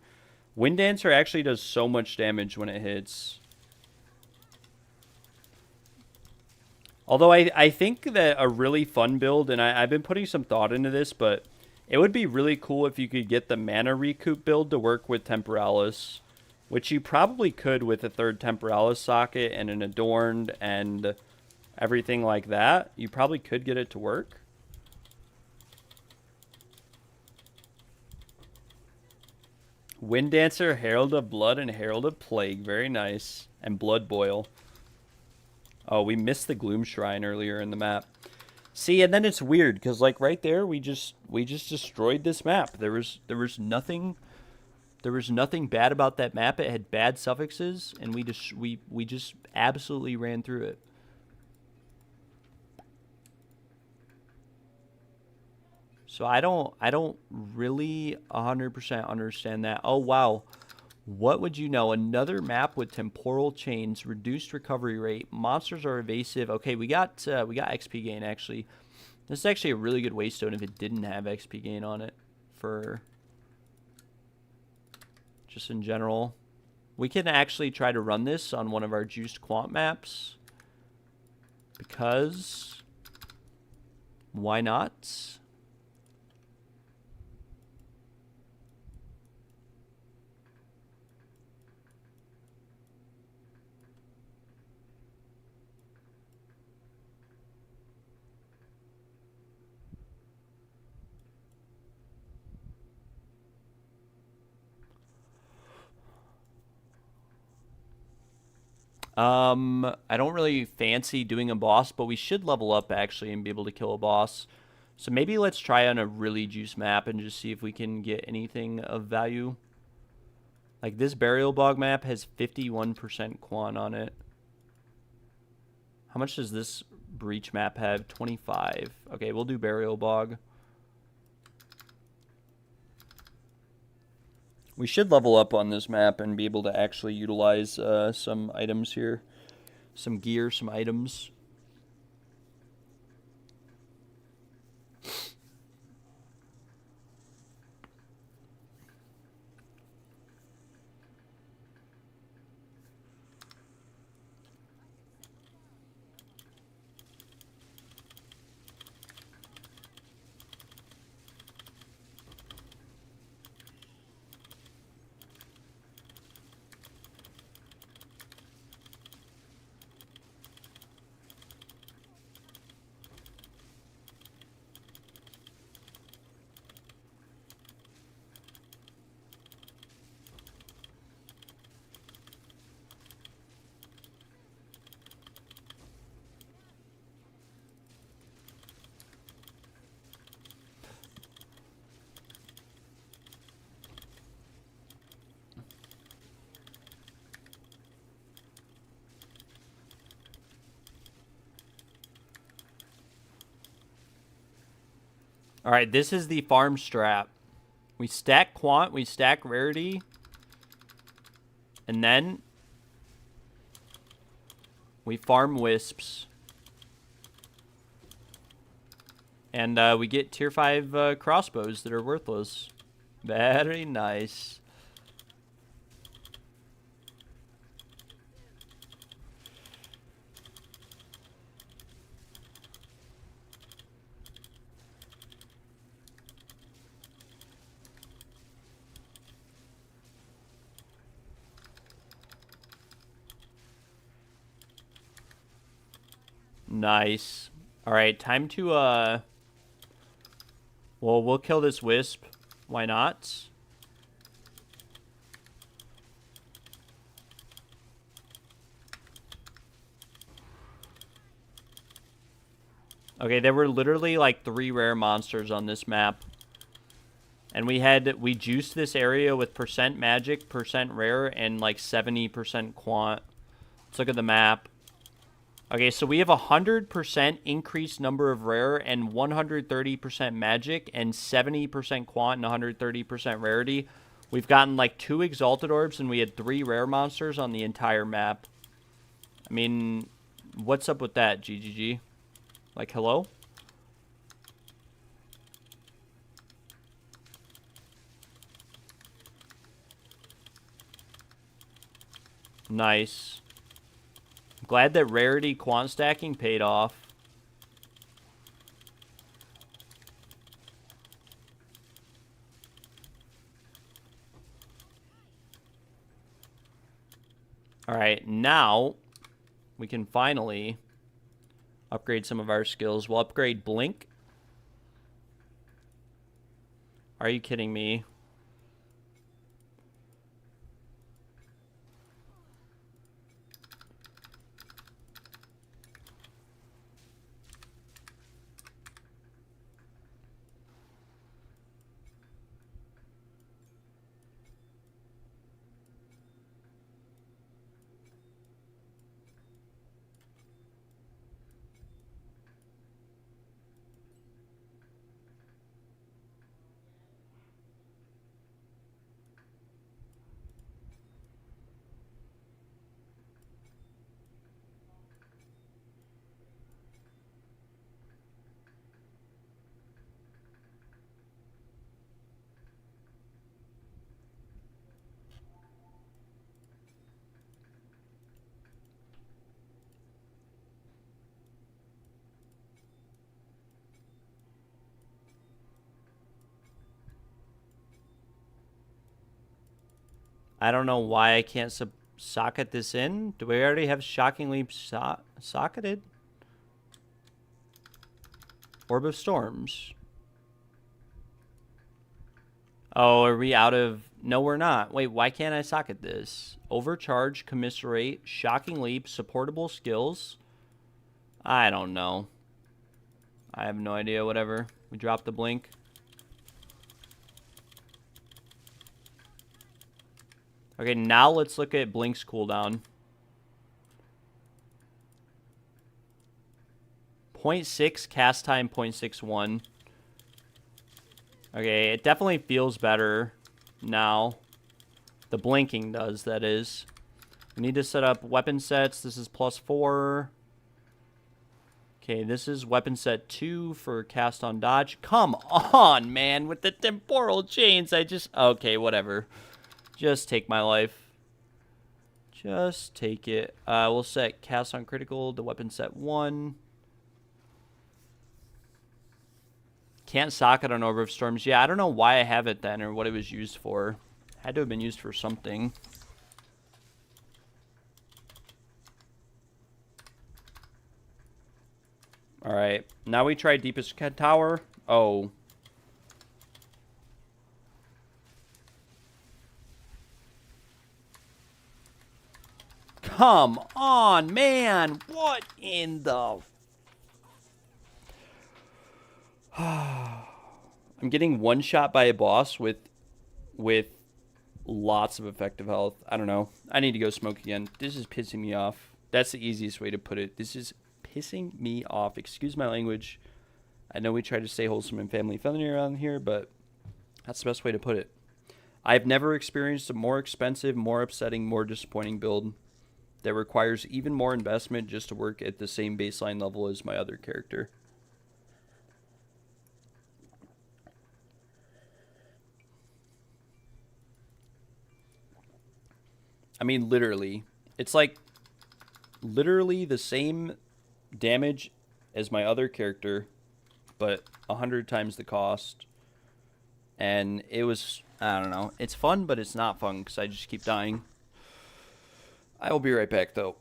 Wind Dancer actually does so much damage when it hits. Although I think that a really fun build, and I've been putting some thought into this, but it would be really cool if you could get the mana recoup build to work with Temporalis, which you probably could with a third Temporalis socket and an Adorned and everything like that. You probably could get it to work. Wind Dancer, Herald of Blood, and Herald of Plague. Very nice. And Blood Boil. Oh, we missed the Gloom Shrine earlier in the map. See, and then it's weird because like right there, we just destroyed this map. There was nothing bad about that map. It had bad suffixes, and we just absolutely ran through it. So I don't really 100% understand that. Oh wow. What would you know? Another map with temporal chains, reduced recovery rate. Monsters are evasive. Okay, we got XP gain actually. This is actually a really good waystone if it didn't have XP gain on it for just in general. We can actually try to run this on one of our juiced quant maps because why not? I don't really fancy doing a boss, but we should level up actually and be able to kill a boss. So maybe let's try on a really juice map and just see if we can get anything of value. Like this burial bog map has 51% quant on it. How much does this breach map have? 25. Okay, we'll do burial bog. We should level up on this map and be able to actually utilize some items here. Some gear, some items. All right, this is the farm strat. We stack quant, we stack rarity, and then we farm wisps. And we get tier 5 crossbows that are worthless. Very nice. Nice. All right, time to well, we'll kill this wisp. Why not? Okay, there were literally like 3 rare monsters on this map. And we juiced this area with percent magic, percent rare, and like 70% quant. Let's look at the map. Okay, so we have 100% increased number of rare and 130% magic and 70% quant and 130% rarity. We've gotten like 2 exalted orbs and we had 3 rare monsters on the entire map. I mean, what's up with that, GGG? Like, hello? Nice. Glad that rarity quant stacking paid off. Alright, now we can finally upgrade some of our skills. We'll upgrade Blink. Are you kidding me? I don't know why I can't socket this in. Do we already have Shocking Leap socketed? Orb of Storms. Oh, are we out of... No, we're not. Wait, why can't I socket this? Overcharge, Commiserate, Shocking Leap, Supportable Skills. I don't know. I have no idea, whatever. We dropped the blink. Okay, now let's look at Blink's cooldown. 0.6 cast time, 0.61. Okay, it definitely feels better now. The blinking does, that is. We need to set up weapon sets. This is +4. Okay, this is weapon set 2 for cast on dodge. Come on, man, with the temporal chains. Okay, whatever. Just take my life. Just take it. We'll set cast on critical to weapon set 1. Can't socket on Orb of Storms. Yeah, I don't know why I have it then or what it was used for. Had to have been used for something. Alright, now we try Deepest Tower. Oh. Come on, man! What in the... I'm getting one shot by a boss with lots of effective health. I don't know. I need to go smoke again. This is pissing me off. That's the easiest way to put it. This is pissing me off. Excuse my language. I know we try to stay wholesome and family friendly around here, but that's the best way to put it. I've never experienced a more expensive, more upsetting, more disappointing build that requires even more investment just to work at the same baseline level as my other character. I mean, literally. It's like literally the same damage as my other character, but 100 times the cost. And it was, I don't know. It's fun, but it's not fun because I just keep dying. I will be right back, though.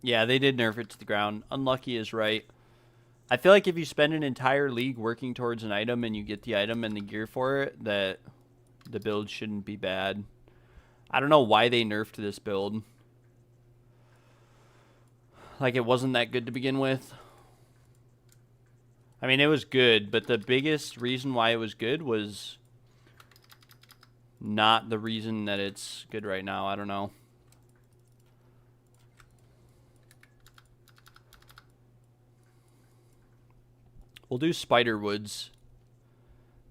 Yeah, they did nerf it to the ground. Unlucky is right. I feel like if you spend an entire league working towards an item and you get the item and the gear for it, that the build shouldn't be bad. I don't know why they nerfed this build. Like, it wasn't that good to begin with. I mean, it was good, but the biggest reason why it was good was not the reason that it's good right now. I don't know. We'll do Spiderwoods.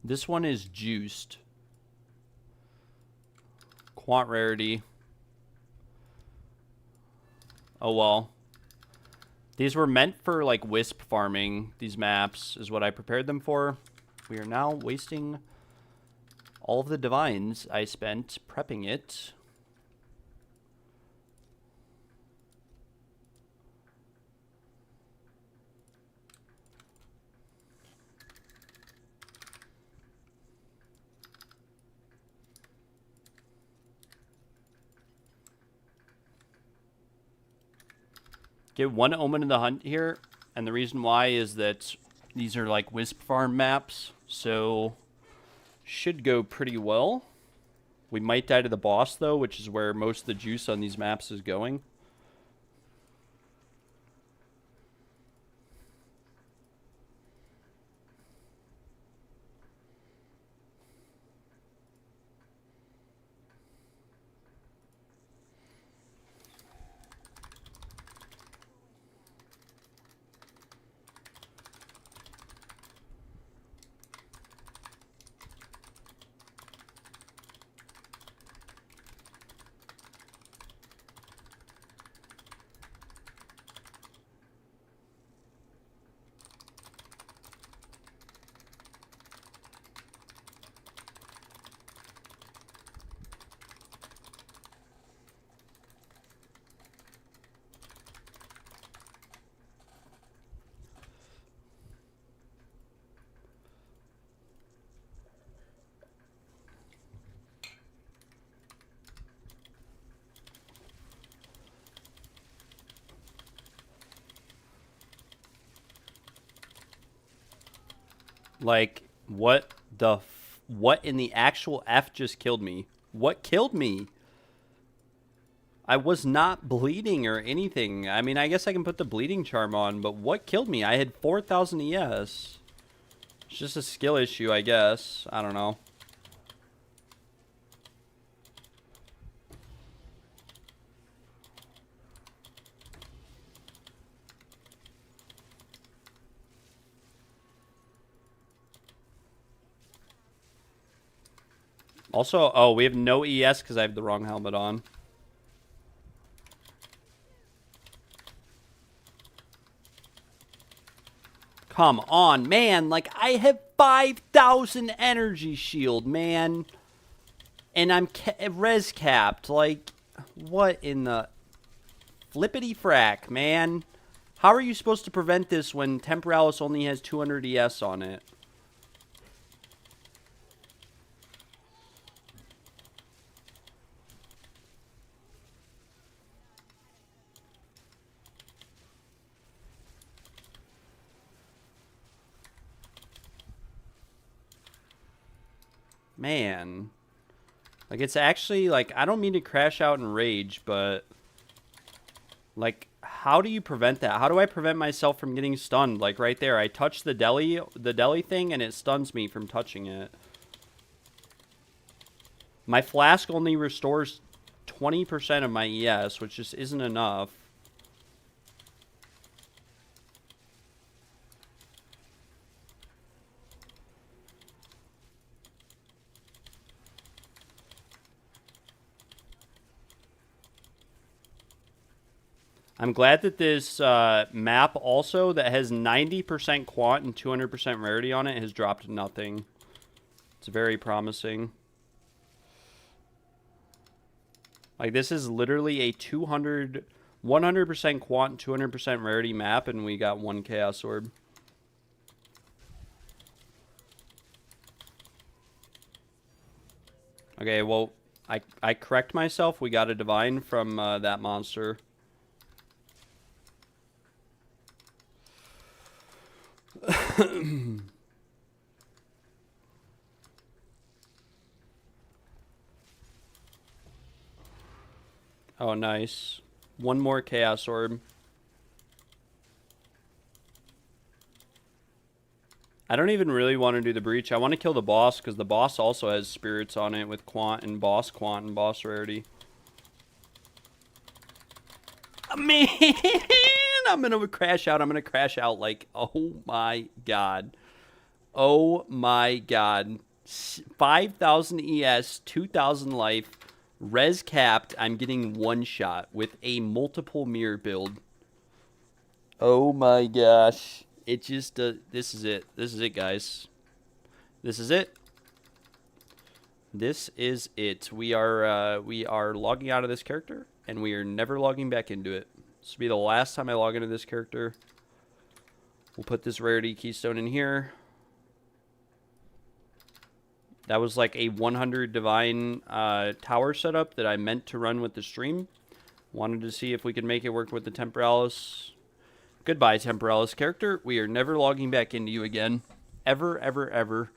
This one is juiced. Quant rarity. Oh well. These were meant for like wisp farming. These maps is what I prepared them for. We are now wasting all of the divines I spent prepping it. Get one Omen in the Hunt here, and the reason why is that these are like Wisp Farm maps, so should go pretty well. We might die to the boss, though, which is where most of the juice on these maps is going. Like, what in the actual F just killed me? What killed me? I was not bleeding or anything. I mean, I guess I can put the bleeding charm on, but what killed me? I had 4,000 ES. It's just a skill issue, I guess. I don't know. Also, oh, we have no ES because I have the wrong helmet on. Come on, man. Like, I have 5,000 energy shield, man. And I'm res capped. Like, what in the flippity frack, man? How are you supposed to prevent this when Temporalis only has 200 ES on it? Man. Like, it's actually, like, I don't mean to crash out in rage, but, like, how do you prevent that? How do I prevent myself from getting stunned? Like, right there, I touch the deli thing, and it stuns me from touching it. My flask only restores 20% of my ES, which just isn't enough. I'm glad that this map also that has 90% quant and 200% rarity on it has dropped nothing. It's very promising. Like, this is literally a 100% quant, 200% rarity map, and we got one Chaos Orb. Okay, well, I correct myself. We got a divine from that monster. Oh, nice. One more Chaos Orb. I don't even really want to do the breach. I want to kill the boss because the boss also has spirits on it with quant and boss rarity. Man, I'm going to crash out. I'm going to crash out like, oh my god. Oh my god. 5,000 ES, 2,000 life, res capped. I'm getting one shot with a multiple mirror build. Oh my gosh. It just, this is it. This is it, guys. This is it. This is it. We are logging out of this character, and we are never logging back into it. This will be the last time I log into this character. We'll put this rarity keystone in here. That was like a 100 divine tower setup that I meant to run with the stream. Wanted to see if we could make it work with the Temporalis. Goodbye, Temporalis character. We are never logging back into you again. Ever, ever, ever.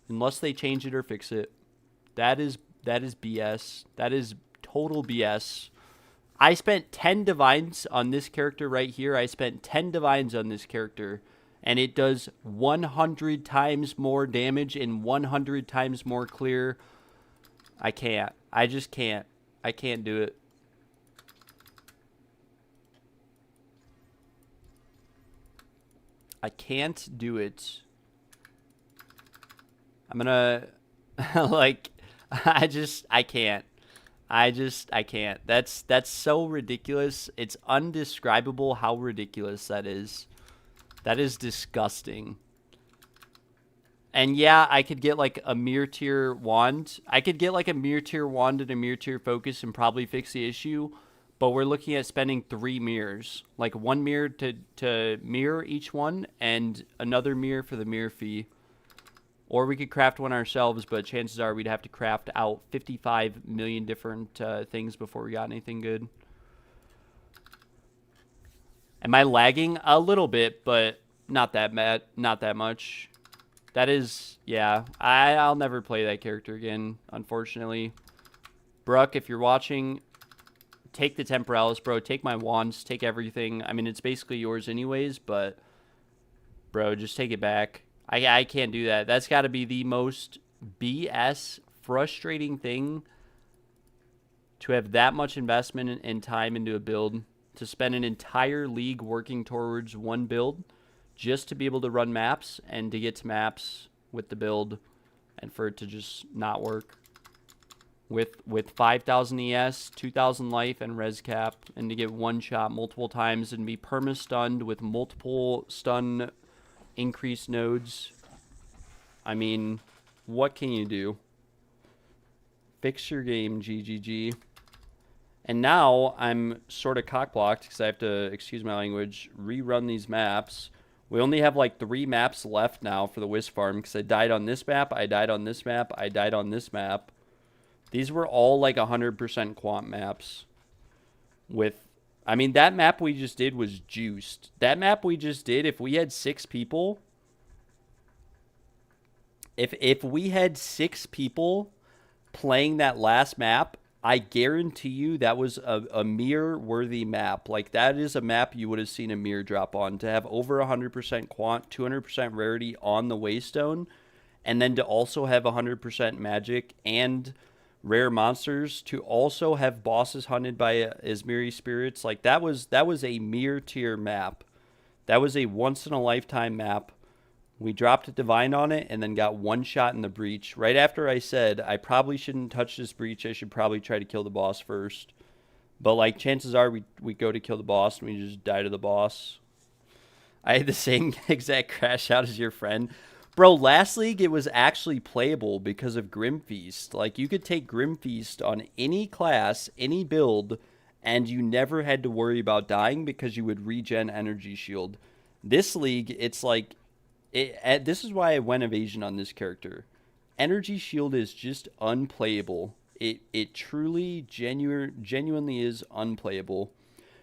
Unless they change it or fix it. That is BS. That is total BS. I spent 10 divines on this character right here. I spent 10 divines on this character. And it does 100 times more damage and 100 times more clear. I can't. I just can't. I can't do it. I can't do it. I'm gonna, like, I can't. I can't. That's so ridiculous. It's undescribable how ridiculous that is. That is disgusting. And yeah, I could get like a mirror tier wand. I could get like a mirror tier wand and a mirror tier focus and probably fix the issue. But we're looking at spending 3 mirrors. Like 1 mirror to mirror each one and another mirror for the mirror fee. Or we could craft one ourselves, but chances are we'd have to craft out 55 million different things before we got anything good. Am I lagging? A little bit, but not that bad, not that much. That is, yeah, I'll never play that character again, unfortunately. Bruck, if you're watching, take the Temporalis, bro. Take my wands, take everything. I mean, it's basically yours anyways, but, bro, just take it back. I can't do that. That's got to be the most BS frustrating thing to have that much investment and time into a build, to spend an entire league working towards one build just to be able to run maps and to get to maps with the build and for it to just not work. With 5,000 ES, 2,000 life, and res cap, and to get one shot multiple times and be perma-stunned with multiple stun increased nodes. I mean, what can you do? Fix your game, GGG. And now I'm sort of cock-blocked because I have to, excuse my language, rerun these maps. We only have like 3 maps left now for the Wisp Farm because I died on this map, I died on this map, I died on this map. These were all like 100% quant maps. I mean, that map we just did was juiced. That map we just did, if we had 6 people, if we had 6 people playing that last map, I guarantee you that was a mirror-worthy map. Like, that is a map you would have seen a mirror drop on. To have over 100% quant, 200% rarity on the Waystone, and then to also have 100% magic and rare monsters, to also have bosses hunted by Izmiri spirits, like that was a mirror tier map. That was a once in a lifetime map. We dropped a divine on it and then got one shot in the breach. Right after I said I probably shouldn't touch this breach, I should probably try to kill the boss first. But like chances are we go to kill the boss and we just die to the boss. I had the same exact crash out as your friend. Bro, last league, it was actually playable because of Grimfeast. Like, you could take Grimfeast on any class, any build, and you never had to worry about dying because you would regen Energy Shield. This league, it's like, this is why I went Evasion on this character. Energy Shield is just unplayable. it truly genuinely is unplayable.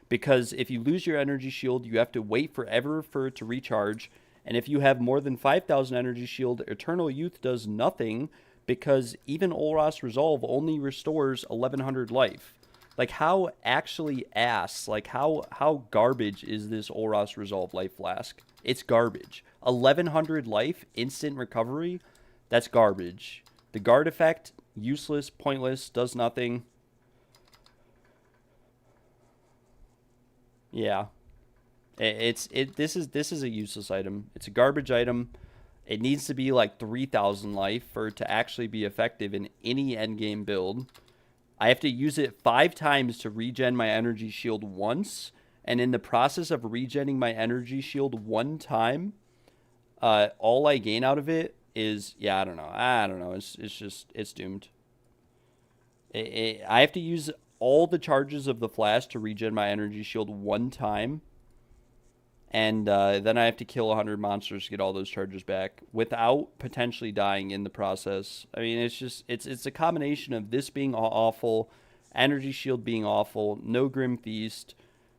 Because if you lose your energy shield, you have to wait forever for it to recharge. And if you have more than 5,000 energy shield, Eternal Youth does nothing because even Olros Resolve only restores 1,100 life. Like, how actually ass, like, how garbage is this Olros Resolve Life Flask? It's garbage. 1,100 life, instant recovery, that's garbage. The guard effect, useless, pointless, does nothing. Yeah. This is a useless item. It's a garbage item. It needs to be like 3,000 life for it to actually be effective in any endgame build. I have to use it 5 times to regen my energy shield once, and in the process of regenning my energy shield 1 time, all I gain out of it is, yeah, I don't know. It's doomed. I have to use all the charges of the flash to regen my energy shield 1 time. And then I have to kill 100 monsters to get all those charges back without potentially dying in the process. I mean, it's a combination of this being awful, energy shield being awful, no Grim Feast,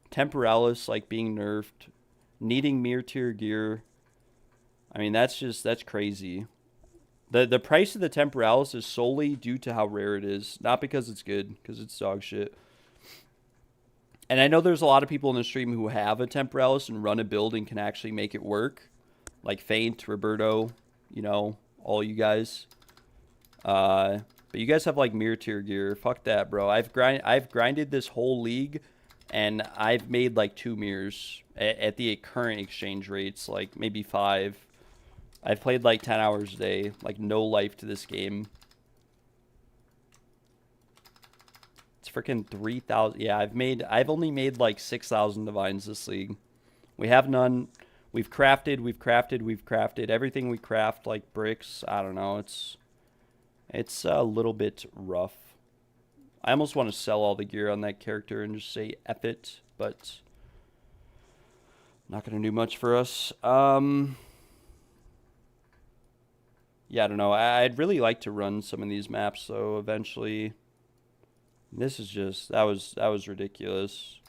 Temporalis like being nerfed, needing Mirror Tier gear. I mean, that's crazy. The price of the Temporalis is solely due to how rare it is, not because it's good, because it's dog shit. And I know there's a lot of people in the stream who have a Temporalis and run a build and can actually make it work. Like Faint, Roberto, you know, all you guys. But you guys have like Mirror Tier gear. Fuck that, bro. I've grinded this whole league and I've made like 2 mirrors at the current exchange rates, like maybe 5. I've played like 10 hours a day, like no life to this game. Freaking 3,000. Yeah, I've only made like 6,000 divines this league. We have none. We've crafted everything we craft, like bricks. I don't know. It's a little bit rough. I almost want to sell all the gear on that character and just say F it, but not gonna do much for us. Yeah, I don't know. I'd really like to run some of these maps though eventually. This is just, that was ridiculous.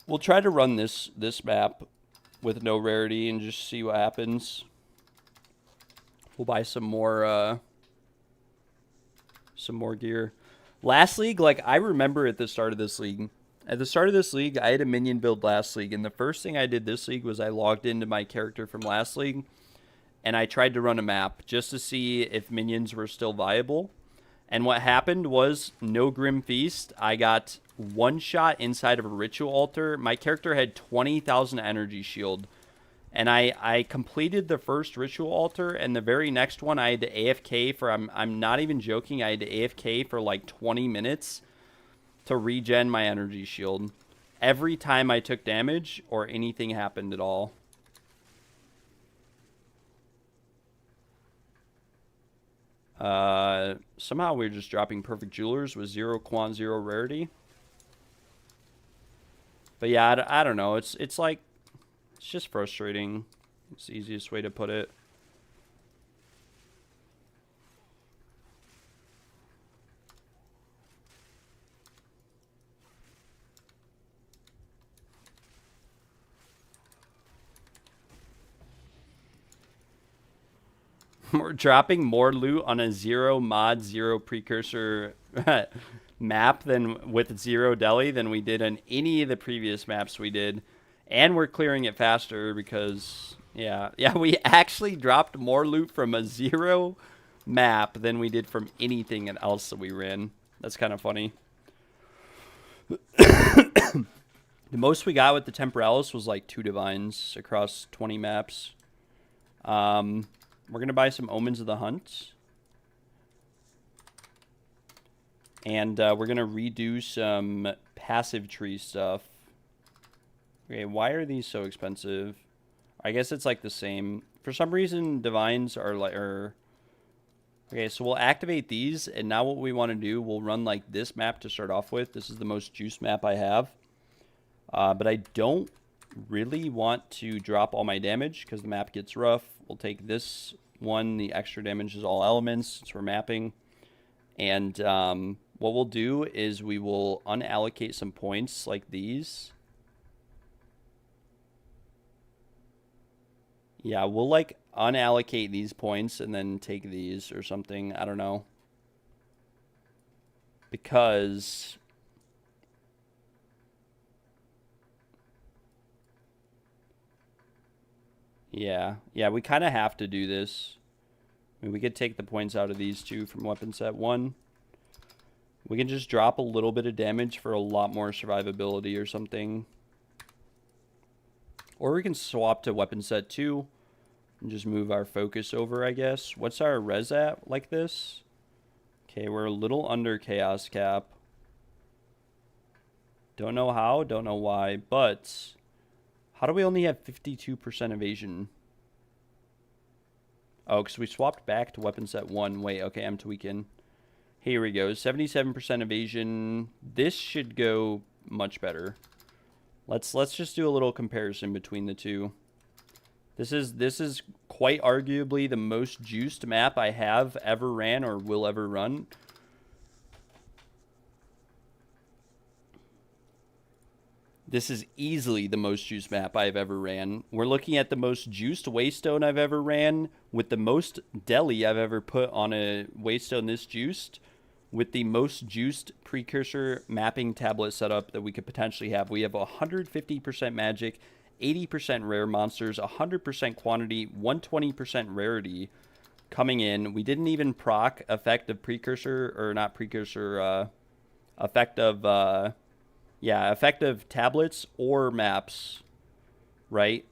We'll try to run this map with no rarity and just see what happens. We'll buy some more gear. Last league, like I remember at the start of this league. At the start of this league, I had a minion build last league, and the first thing I did this league was I logged into my character from last league. And I tried to run a map just to see if minions were still viable. And what happened was no Grim Feast. I got 1 shot inside of a ritual altar. My character had 20,000 energy shield. And I completed the first ritual altar, and the very next one I had to AFK for, I'm not even joking, I had to AFK for like 20 minutes to regen my energy shield. Every time I took damage or anything happened at all. Somehow we're just dropping perfect jewelers with 0 quant 0 rarity. But yeah, I don't know. It's like, it's just frustrating. It's the easiest way to put it. We're dropping more loot on a 0 mod 0 precursor map than with 0 deli than we did on any of the previous maps we did, and we're clearing it faster because yeah, we actually dropped more loot from a 0 map than we did from anything else that we ran. That's kind of funny. The most we got with the Temporalis was like 2 divines across 20 maps. We're going to buy some Omens of the Hunt. And we're going to redo some passive tree stuff. Okay, why are these so expensive? I guess it's like the same. For some reason, divines are like... Okay, so we'll activate these. And now what we want to do, we'll run like this map to start off with. This is the most juice map I have. But I don't really want to drop all my damage because the map gets rough. We'll take this 1, the extra damage is all elements, since we're mapping. And what we'll do is we will unallocate some points like these. Yeah, we'll like unallocate these points and then take these or something. I don't know. Because yeah, we kind of have to do this. I mean, we could take the points out of these two from weapon set 1. We can just drop a little bit of damage for a lot more survivability or something. Or we can swap to weapon set 2 and just move our focus over, I guess. What's our res at like this? Okay, we're a little under chaos cap. Don't know how, don't know why, but how do we only have 52% evasion? Oh, because we swapped back to weapon set 1. Wait, okay, I'm tweaking. Here we go, 77% evasion. This should go much better. Let's just do a little comparison between the two. This is quite arguably the most juiced map I have ever ran or will ever run. This is easily the most juiced map I've ever ran. We're looking at the most juiced waystone I've ever ran, with the most deli I've ever put on a waystone this juiced, with the most juiced precursor mapping tablet setup that we could potentially have. We have 150% magic, 80% rare monsters, 100% quantity, 120% rarity coming in. We didn't even proc effective precursor, or not precursor, effective, yeah, effective tablets or maps, right?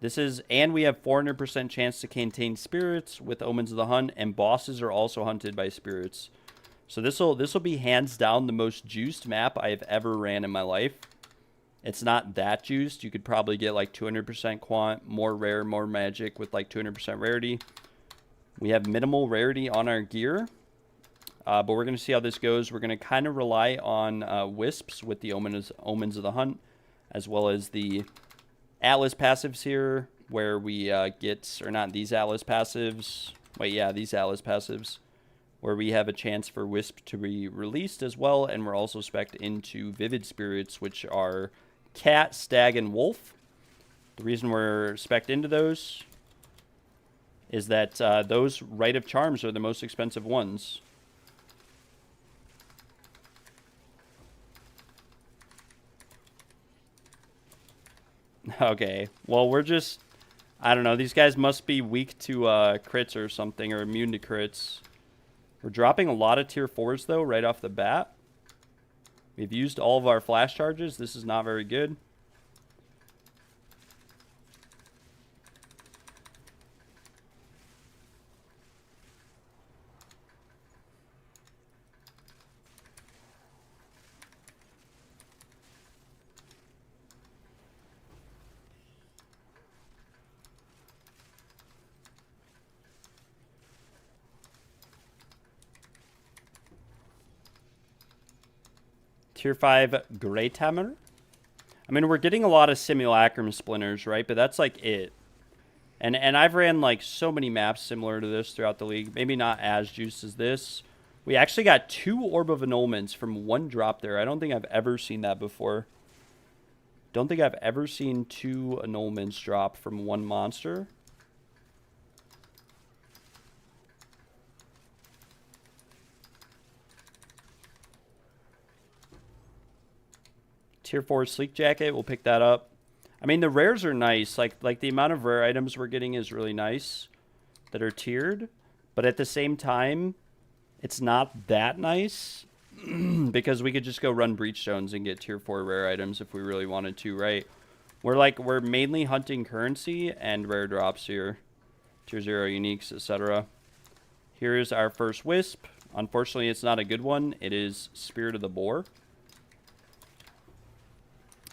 This is, and we have 400% chance to contain spirits with Omens of the Hunt, and bosses are also hunted by spirits. So this will be hands down the most juiced map I have ever ran in my life. It's not that juiced. You could probably get like 200% quant, more rare, more magic with like 200% rarity. We have minimal rarity on our gear. But we're going to see how this goes. We're going to kind of rely on Wisps with the Omens of the Hunt, as well as the Atlas passives here, where we get, or not these Atlas passives, wait, yeah, these Atlas passives, where we have a chance for Wisp to be released as well, and we're also spec'd into Vivid Spirits, which are Cat, Stag, and Wolf. The reason we're spec'd into those is that those Rite of Charms are the most expensive ones. Okay, well, we're just, I don't know, these guys must be weak to crits or something, or immune to crits. We're dropping a lot of tier 4s, though, right off the bat. We've used all of our flash charges. This is not very good. Tier 5 Great Hammer. I mean, we're getting a lot of Simulacrum Splinters, right? But that's like it. And I've ran like so many maps similar to this throughout the league. Maybe not as juiced as this. We actually got 2 Orb of Annulments from 1 drop there. I don't think I've ever seen that before. Don't think I've ever seen 2 Annulments drop from 1 monster. Tier 4 Sleek Jacket, we'll pick that up. I mean, the rares are nice. Like the amount of rare items we're getting is really nice that are tiered. But at the same time, it's not that nice because we could just go run Breachstones and get tier 4 rare items if we really wanted to, right? We're mainly hunting currency and rare drops here. Tier 0 uniques, etc. Here's our first Wisp. Unfortunately, it's not a good one. It is Spirit of the Boar.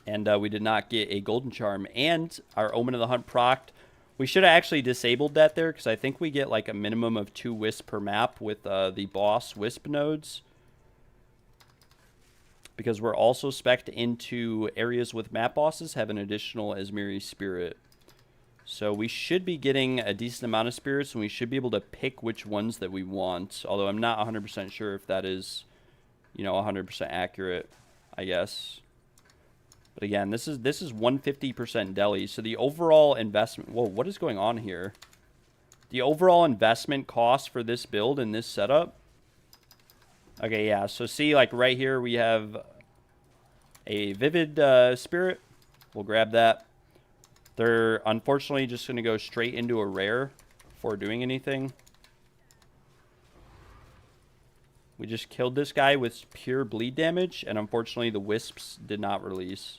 And we did not get a Golden Charm. And our Omen of the Hunt procced. We should have actually disabled that there, because I think we get like a minimum of 2 Wisps per map with the boss Wisp nodes. Because we're also spec'd into areas with map bosses have an additional Esmiri Spirit. So we should be getting a decent amount of spirits, and we should be able to pick which ones that we want. Although I'm not 100% sure if that is, you know, 100% accurate, I guess. But again, this is 150% deli. So the overall investment... Whoa, what is going on here? The overall investment cost for this build and this setup... Okay, yeah. So see, like right here, we have a Vivid Spirit. We'll grab that. They're unfortunately just going to go straight into a rare before doing anything. We just killed this guy with pure bleed damage, and unfortunately the wisps did not release.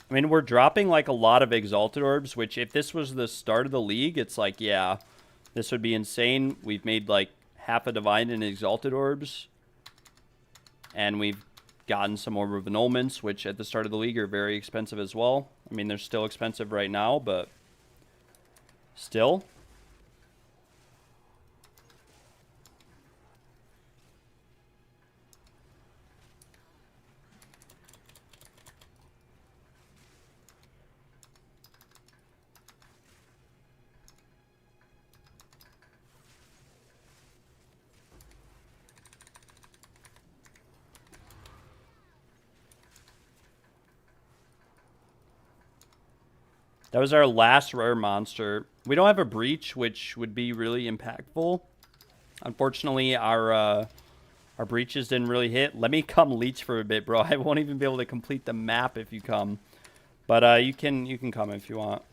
I mean, we're dropping like a lot of Exalted Orbs, which if this was the start of the league, it's like, yeah, this would be insane. We've made like half a Divine in Exalted Orbs. And we've gotten some Orb of Annulments, which at the start of the league are very expensive as well. I mean, they're still expensive right now, but still. That was our last rare monster. We don't have a breach, which would be really impactful. Unfortunately, our breaches didn't really hit. Let me come leech for a bit, bro. I won't even be able to complete the map if you come. But you can come if you want.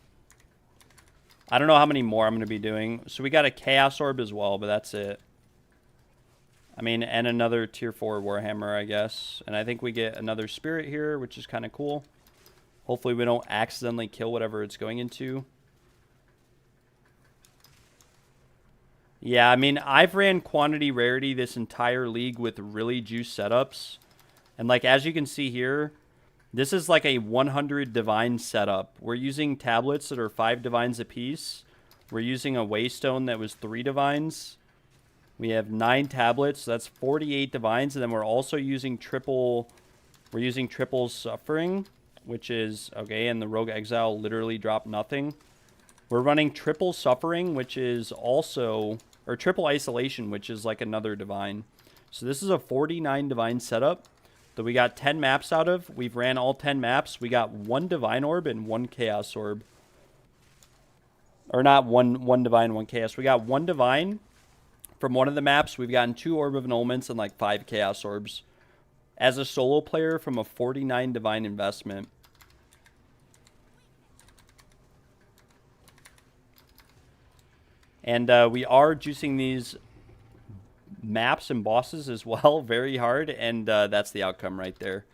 I don't know how many more I'm going to be doing. So we got a Chaos Orb as well, but that's it. I mean, and another Tier 4 Warhammer, I guess. And I think we get another Spirit here, which is kind of cool. Hopefully we don't accidentally kill whatever it's going into. Yeah, I mean, I've ran Quantity Rarity this entire league with really juiced setups. And like, as you can see here, this is like a 100 Divine setup. We're using tablets that are 5 Divines apiece. We're using a Waystone that was 3 Divines. We have 9 tablets, so that's 48 Divines. And then we're also using triple Suffering, which is, okay, and the Rogue Exile literally dropped nothing. We're running triple Suffering, which is also, or triple Isolation, which is like another Divine. So this is a 49 Divine setup that we got 10 maps out of. We've ran all 10 maps. We got 1 Divine Orb and 1 Chaos Orb. Or not one Divine, 1 Chaos. We got 1 Divine from one of the maps. We've gotten 2 Orb of Annulments and like 5 Chaos Orbs. As a solo player from a 49 Divine investment. And we are juicing these maps and bosses as well very hard. And that's the outcome right there.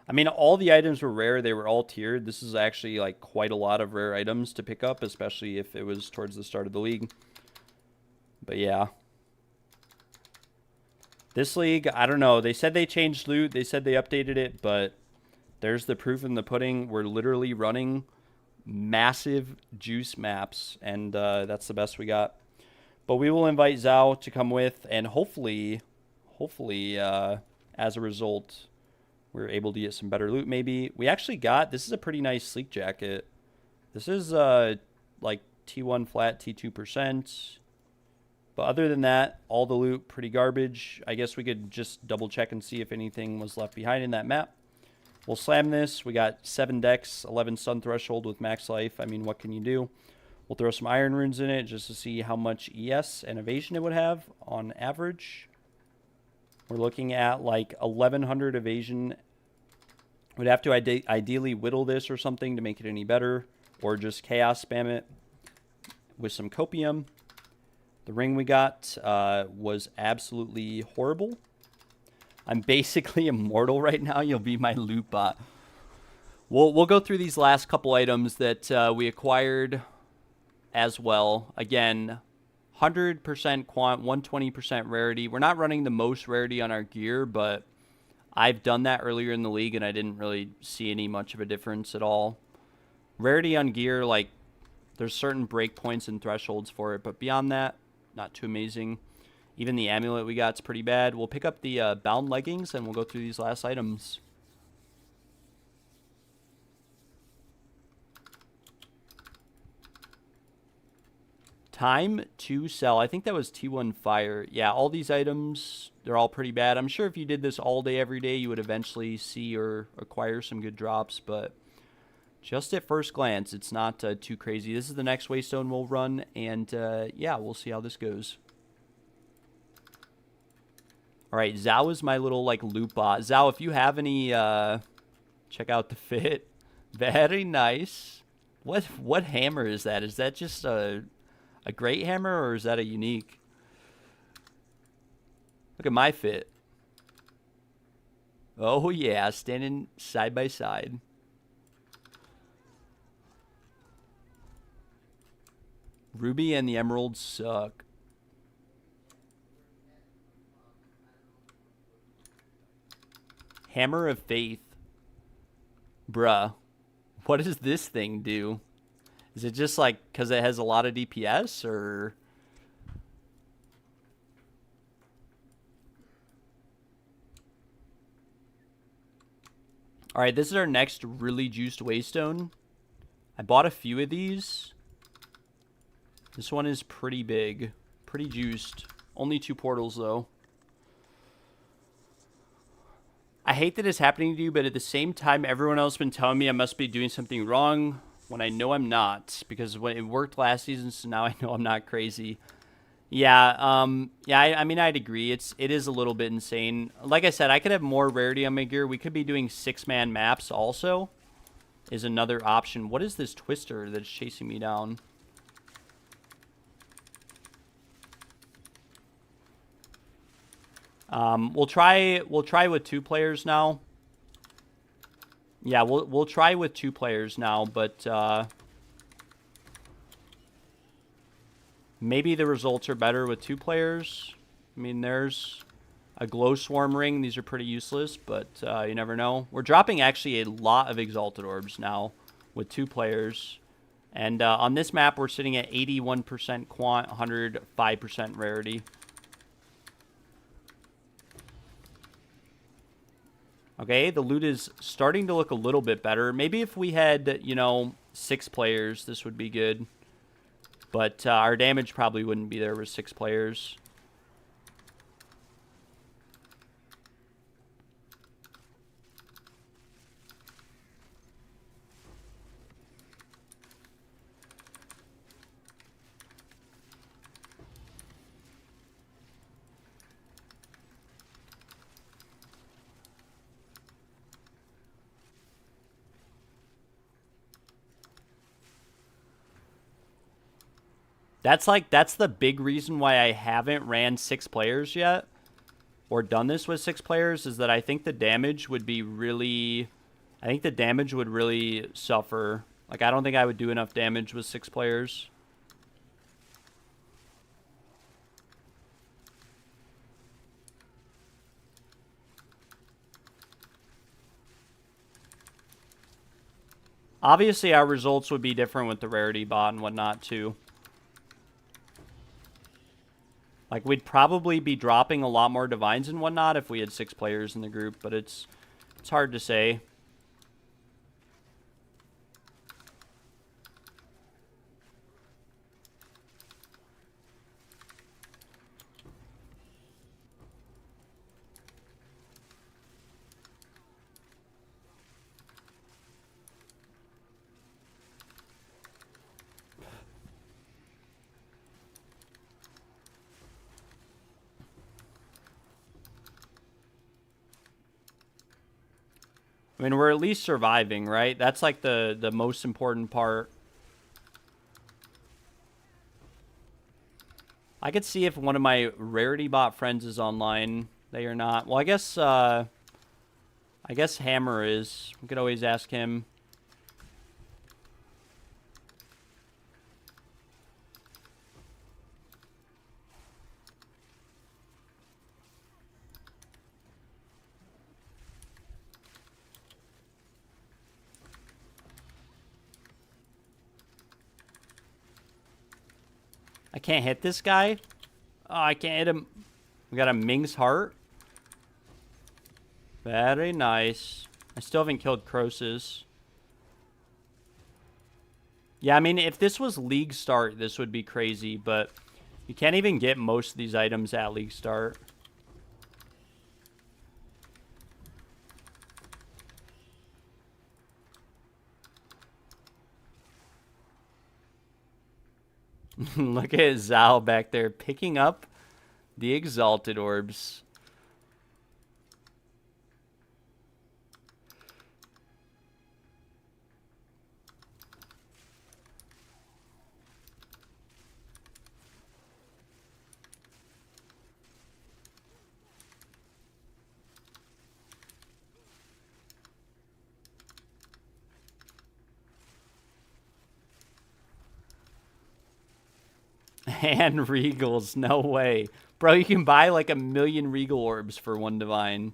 I mean, all the items were rare. They were all tiered. This is actually like quite a lot of rare items to pick up, especially if it was towards the start of the league. But yeah. This league, I don't know. They said they changed loot. They said they updated it, but there's the proof in the pudding. We're literally running massive juice maps, and that's the best we got. But we will invite Zhao to come with, and hopefully, as a result, we're able to get some better loot maybe. We actually got, this is a pretty nice Sleek Jacket. This is like T1 flat, T2%. But other than that, all the loot, pretty garbage. I guess we could just double check and see if anything was left behind in that map. We'll slam this. We got 7 decks, 11 Sun Threshold with max life. I mean, what can you do? We'll throw some Iron Runes in it just to see how much ES and evasion it would have on average. We're looking at like 1100 evasion. We'd have to ideally whittle this or something to make it any better. Or just chaos spam it with some copium. The ring we got was absolutely horrible. I'm basically immortal right now. You'll be my loot bot. We'll go through these last couple items that we acquired as well. Again, 100% quant, 120% rarity. We're not running the most rarity on our gear, but I've done that earlier in the league, and I didn't really see any much of a difference at all. Rarity on gear, like, there's certain breakpoints and thresholds for it, but beyond that, not too amazing. Even the amulet we got is pretty bad. We'll pick up the bound leggings, and we'll go through these last items. Time to sell. I think that was T1 Fire. Yeah, all these items, they're all pretty bad. I'm sure if you did this all day, every day, you would eventually see or acquire some good drops, but just at first glance, it's not too crazy. This is the next Waystone we'll run, and yeah, we'll see how this goes. All right, Zhao is my little, like, loot bot. Zhao, if you have any, check out the fit. Very nice. What hammer is that? Is that just a great hammer, or is that a unique? Look at my fit. Oh, yeah, standing side by side. Ruby and the emeralds suck. Hammer of Faith. Bruh. What does this thing do? Is it just like because it has a lot of DPS, or? All right, this is our next really juiced Waystone. I bought a few of these. This one is pretty big, pretty juiced. Only 2 portals though. I hate that it's happening to you, but at the same time, everyone else has been telling me I must be doing something wrong when I know I'm not, because when it worked last season, so now I know I'm not crazy. Yeah, yeah, I mean, I'd agree. It is a little bit insane. Like I said, I could have more rarity on my gear. We could be doing 6-man maps also, is another option. What is this twister that's chasing me down? We'll try with 2 players now. Yeah, we'll try with 2 players now, but maybe the results are better with 2 players. I mean, there's a glow swarm ring. These are pretty useless, but you never know. We're dropping actually a lot of exalted orbs now with 2 players. And on this map, we're sitting at 81% quant, 105% rarity. Okay, the loot is starting to look a little bit better. Maybe if we had, you know, 6 players, this would be good. But our damage probably wouldn't be there with 6 players. That's the big reason why I haven't ran 6 players yet, or done this with 6 players, is that I think the damage would be really, I think the damage would really suffer. Like, I don't think I would do enough damage with 6 players. Obviously, our results would be different with the rarity bot and whatnot, too. Like, we'd probably be dropping a lot more divines and whatnot if we had 6 players in the group, but it's hard to say. I mean, we're at least surviving, right? That's like the most important part. I could see if one of my rarity bot friends is online. They are not. Well, I guess Hammer is. We could always ask him. I can't hit this guy. Oh, I can't hit him. We got a Ming's Heart. Very nice. I still haven't killed Croesus. Yeah, I mean, if this was League Start, this would be crazy, but you can't even get most of these items at League Start. Look at Zhao back there picking up the Exalted Orbs. And Regals, no way. Bro, you can buy like 1,000,000 Regal Orbs for 1 Divine.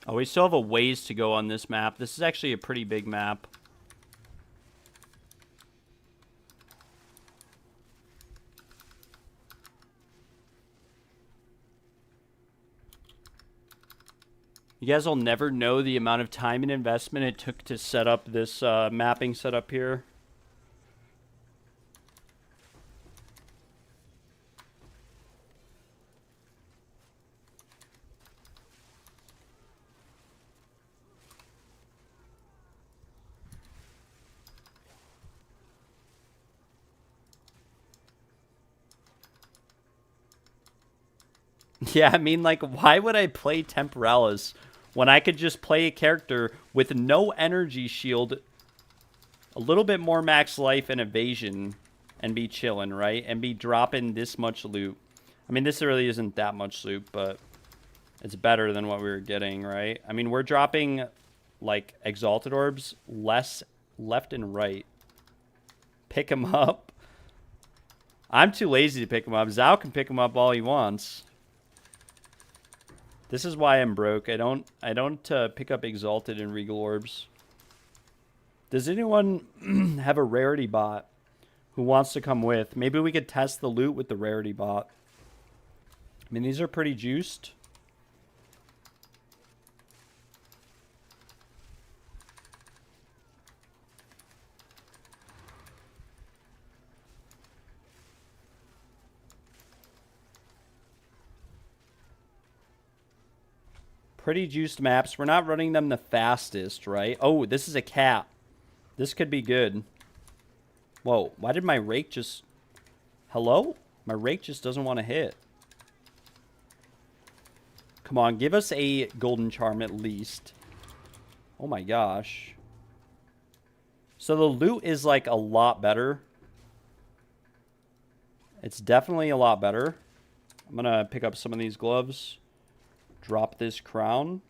Oh, we still have a ways to go on this map. This is actually a pretty big map. You guys will never know the amount of time and investment it took to set up this mapping setup here. Yeah, I mean, like, why would I play Temporalis when I could just play a character with no energy shield, a little bit more max life and evasion, and be chilling, right? And be dropping this much loot. I mean, this really isn't that much loot, but it's better than what we were getting, right? I mean, we're dropping, like, Exalted Orbs less left and right. Pick them up. I'm too lazy to pick them up. Zhao can pick them up all he wants. This is why I'm broke. I don't pick up Exalted and Regal Orbs. Does anyone have a rarity bot who wants to come with? Maybe we could test the loot with the rarity bot. I mean, these are pretty juiced. Pretty juiced maps. We're not running them the fastest, right? Oh, this is a cat. This could be good. Whoa, why did my rake just... Hello? My rake just doesn't want to hit. Come on, give us a golden charm at least. Oh my gosh. So the loot is like a lot better. It's definitely a lot better. I'm gonna pick up some of these gloves. Drop this crown.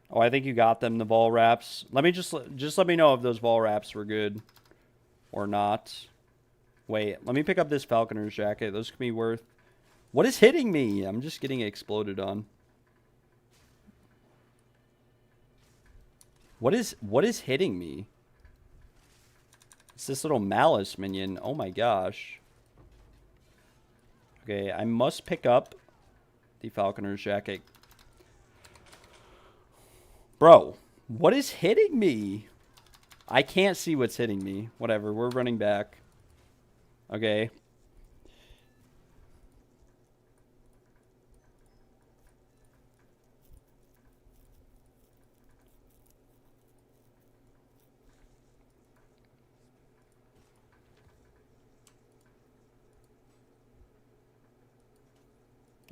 Oh, I think you got them, the Vol Wraps. Let me just let me know if those Vol Wraps were good or not. Wait, let me pick up this Falconer's jacket. Those could be worth... What is hitting me? I'm just getting exploded on. What is hitting me? It's this little Malice minion. Oh my gosh. Okay, I must pick up the Falconer's jacket. Bro, what is hitting me? I can't see what's hitting me. Whatever, we're running back. Okay.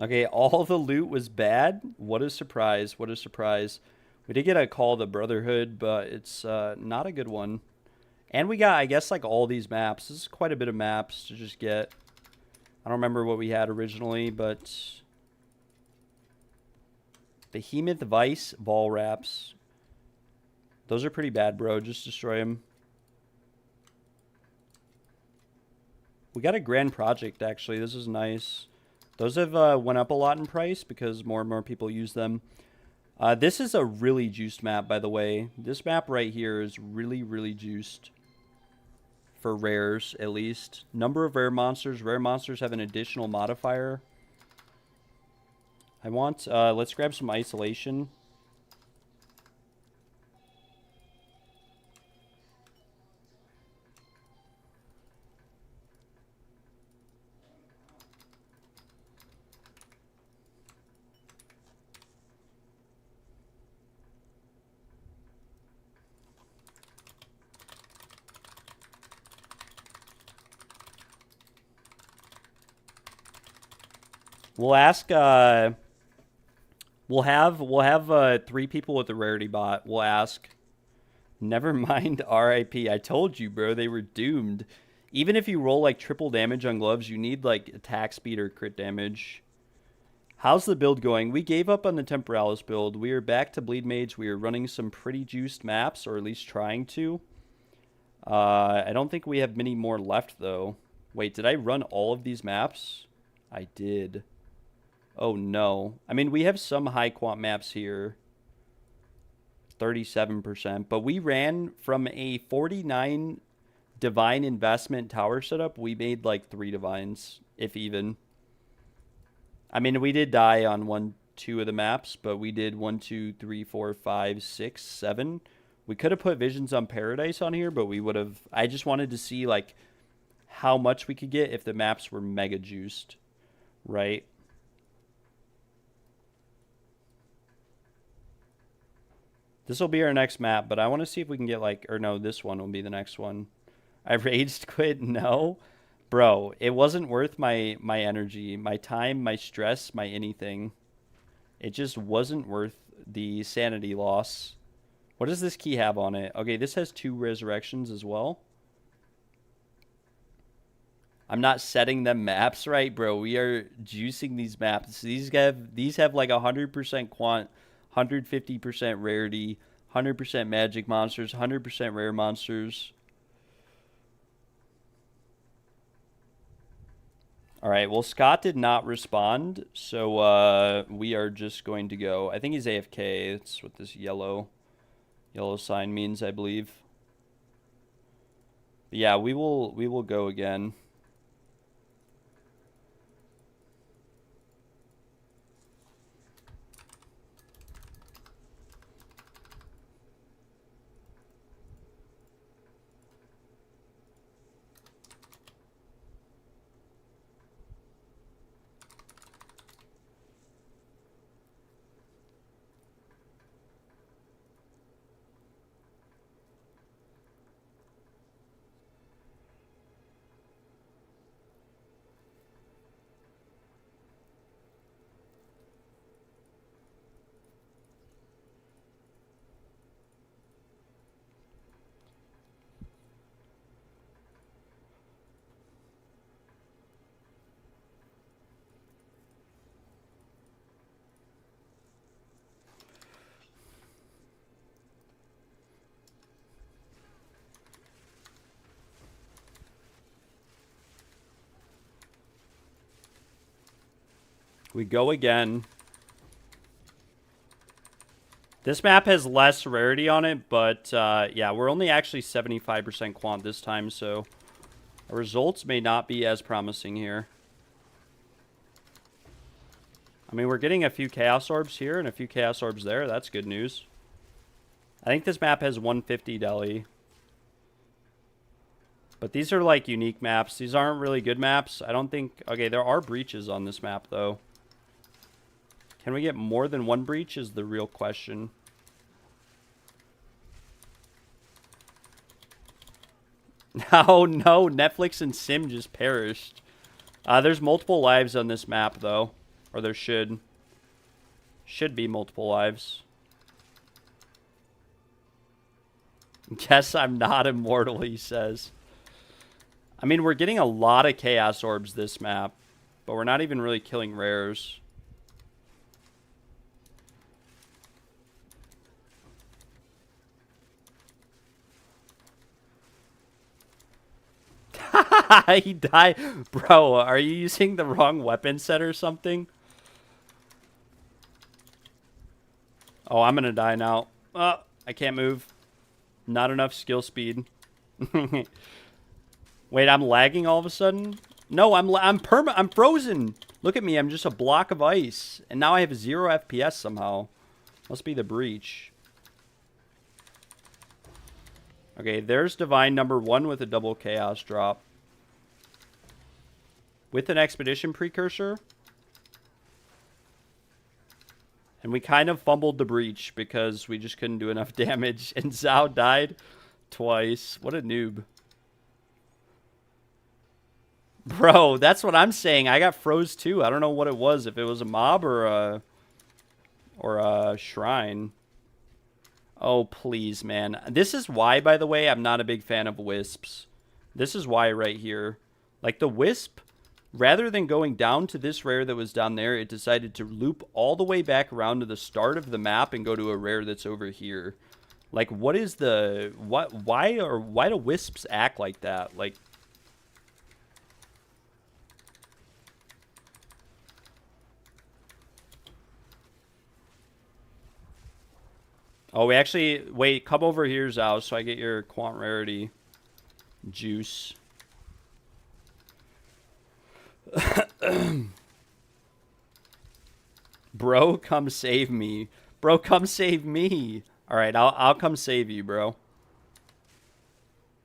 Okay, all the loot was bad. What a surprise. What a surprise. We did get a Call of the Brotherhood, but it's not a good one. And we got, I guess, like all these maps. This is quite a bit of maps to just get. I don't remember what we had originally, but... Behemoth Vice Vol Wraps. Those are pretty bad, bro. Just destroy them. We got a grand project, actually. This is nice. Those have went up a lot in price because more and more people use them. This is a really juiced map, by the way. This map right here is really, really juiced. For rares, at least. Number of rare monsters. Rare monsters have an additional modifier. I want... let's grab some isolation. We'll ask, we'll have 3 people with the rarity bot. We'll ask. Never mind RIP. I told you, bro, they were doomed. Even if you roll like triple damage on gloves, you need like attack speed or crit damage. How's the build going? We gave up on the Temporalis build. We are back to Bleed Mage. We are running some pretty juiced maps, or at least trying to. I don't think we have many more left, though. Wait, did I run all of these maps? I did. Oh, no. I mean, we have some high quant maps here. 37%. But we ran from a 49 divine investment tower setup. We made like 3 divines, if even. I mean, we did die on 1, 2 of the maps, but we did 1, 2, 3, 4, 5, 6, 7. We could have put Visions on Paradise on here, but we would have... I just wanted to see, like, how much we could get if the maps were mega juiced, right? This will be our next map, but I want to see if we can get, like... Or no, this one will be the next one. I raged quit? No. Bro, it wasn't worth my energy, my time, my stress, my anything. It just wasn't worth the sanity loss. What does this key have on it? Okay, this has 2 resurrections as well. I'm not setting them maps right, bro. We are juicing these maps. These have like 100% quant, 150% rarity, 100% magic monsters, 100% rare monsters. All right, well, Scott did not respond, so we are just going to go. I think he's AFK. That's what this yellow sign means, I believe. But yeah, we will go again. We go again. This map has less rarity on it, but yeah, we're only actually 75% quant this time, so our results may not be as promising here. I mean, we're getting a few Chaos Orbs here and a few Chaos Orbs there. That's good news. I think this map has 150 deli. But these are like unique maps. These aren't really good maps. I don't think... Okay, there are breaches on this map, though. Can we get more than 1 breach is the real question. Oh no, Netflix and Sim just perished. There's multiple lives on this map though. Or there should. Should be multiple lives. Guess I'm not immortal, he says. I mean, we're getting a lot of Chaos Orbs this map. But we're not even really killing rares. He died. Bro, are you using the wrong weapon set or something? Oh, I'm gonna die now. I can't move. Not enough skill speed. Wait, I'm lagging all of a sudden? No, I'm frozen. Look at me, I'm just a block of ice. And now I have 0 FPS somehow. Must be the breach. Okay, there's Divine number 1 with a double chaos drop. With an expedition precursor. And we kind of fumbled the breach because we just couldn't do enough damage. And Zhao died twice. What a noob. Bro, that's what I'm saying. I got froze too. I don't know what it was. If it was a mob or a shrine. Oh, please, man. This is why, by the way, I'm not a big fan of wisps. This is why right here. Like the wisp, rather than going down to this rare that was down there, it decided to loop all the way back around to the start of the map and go to a rare that's over here. Like, what is the... Why do wisps act like that? Like... Oh, we actually... Wait, come over here, Zhao, so I get your quant rarity juice. Bro, come save me. Bro, come save me. Alright, I'll come save you, bro.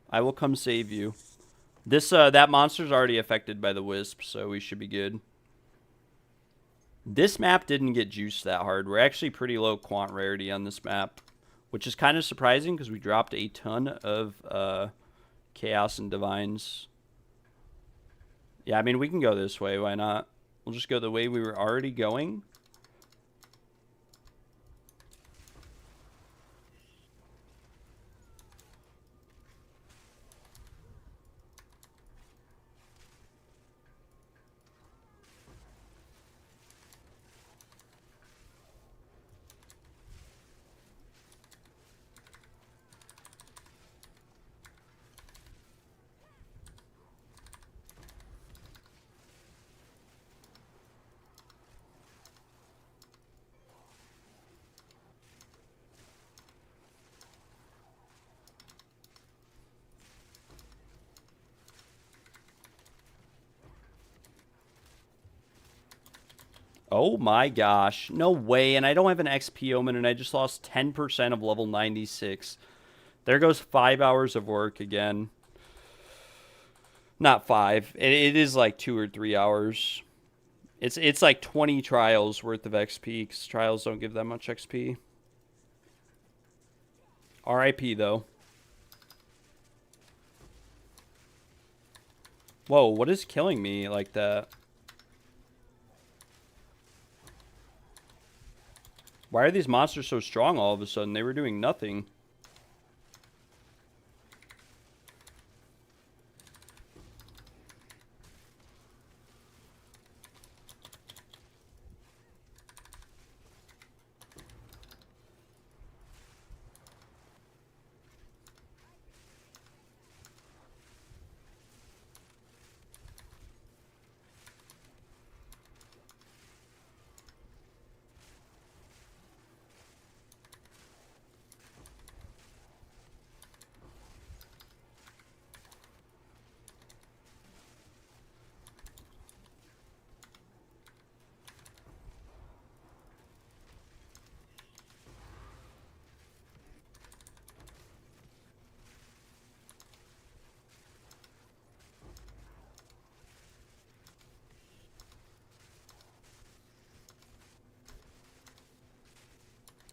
I will come save you. This, that monster's already affected by the wisp, so we should be good. This map didn't get juiced that hard. We're actually pretty low quant rarity on this map, which is kind of surprising because we dropped a ton of chaos and divines. Yeah, I mean, we can go this way. Why not? We'll just go the way we were already going. Oh my gosh. No way. And I don't have an XP omen, and I just lost 10% of level 96. There goes 5 hours of work again. Not 5. It is like 2 or 3 hours. It's like 20 trials worth of XP, because trials don't give that much XP. RIP, though. Whoa, what is killing me like that? Why are these monsters so strong all of a sudden? They were doing nothing.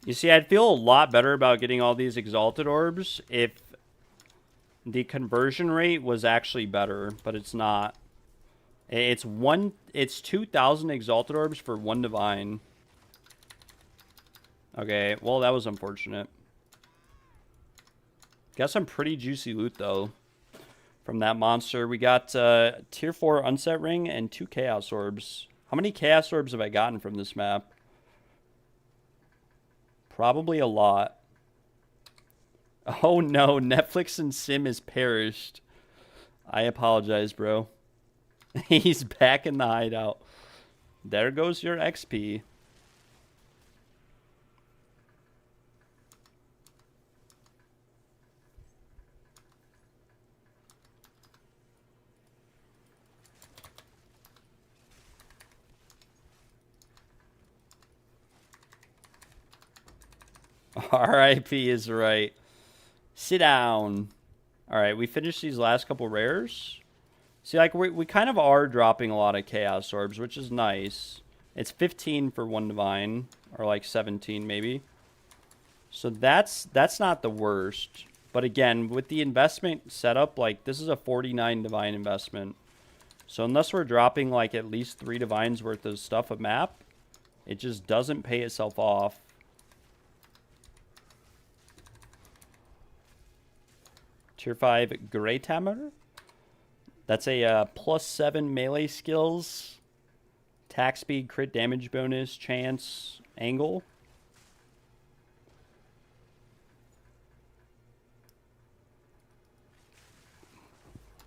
You see, I'd feel a lot better about getting all these exalted orbs if the conversion rate was actually better, but it's not. It's 2,000 exalted orbs for 1 divine. Okay, well, that was unfortunate. Got some pretty juicy loot, though, from that monster. We got tier 4 unset ring and 2 chaos orbs. How many chaos orbs have I gotten from this map? Probably a lot. Oh no, Netflix and Sim is perished. I apologize, bro. He's back in the hideout. There goes your XP. RIP is right. Sit down. All right, we finished these last couple rares. See, like, we kind of are dropping a lot of Chaos Orbs, which is nice. It's 15 for one Divine, or like 17 maybe. So that's not the worst. But again, with the investment setup, like, this is a 49 Divine investment. So unless we're dropping, like, at least 3 Divines worth of stuff a map, it just doesn't pay itself off. Tier 5 Great Hammer. That's a +7 melee skills, attack speed, crit damage bonus, chance, angle.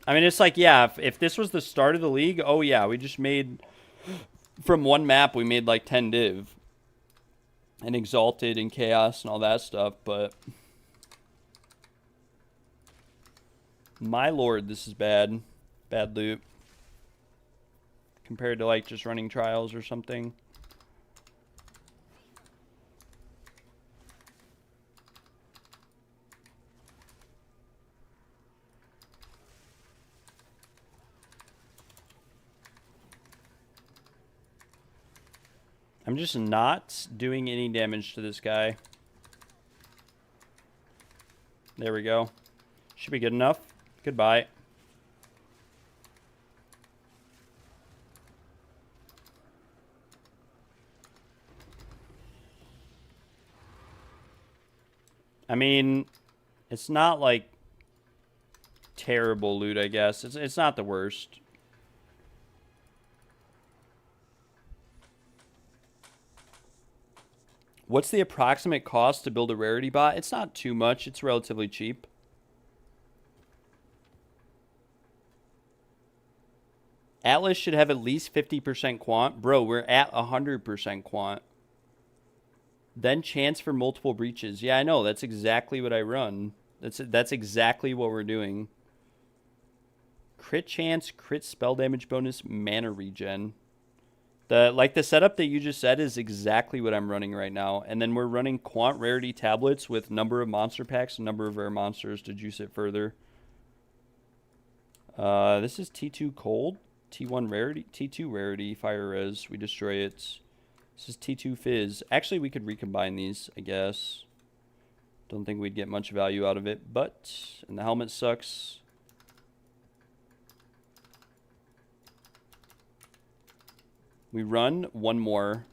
I mean, it's like, yeah, if this was the start of the league, oh yeah, we just made, from one map, we made like 10 div. And Exalted and Chaos and all that stuff, but... My lord, this is bad. Bad loot. Compared to like just running trials or something. I'm just not doing any damage to this guy. There we go. Should be good enough. Goodbye. I mean, it's not like terrible loot, I guess. It's not the worst. What's the approximate cost to build a rarity bot? It's not too much. It's relatively cheap. Atlas should have at least 50% quant. Bro, we're at 100% quant. Then chance for multiple breaches. Yeah, I know. That's exactly what I run. That's exactly what we're doing. Crit chance, crit spell damage bonus, mana regen. The setup that you just said is exactly what I'm running right now. And then we're running quant rarity tablets with number of monster packs and number of rare monsters to juice it further. This is T2 cold. T1 rarity. T2 rarity. Fire res. We destroy it. This is T2 fizz. Actually, we could recombine these, I guess. Don't think we'd get much value out of it, but... And the helmet sucks. We run one more.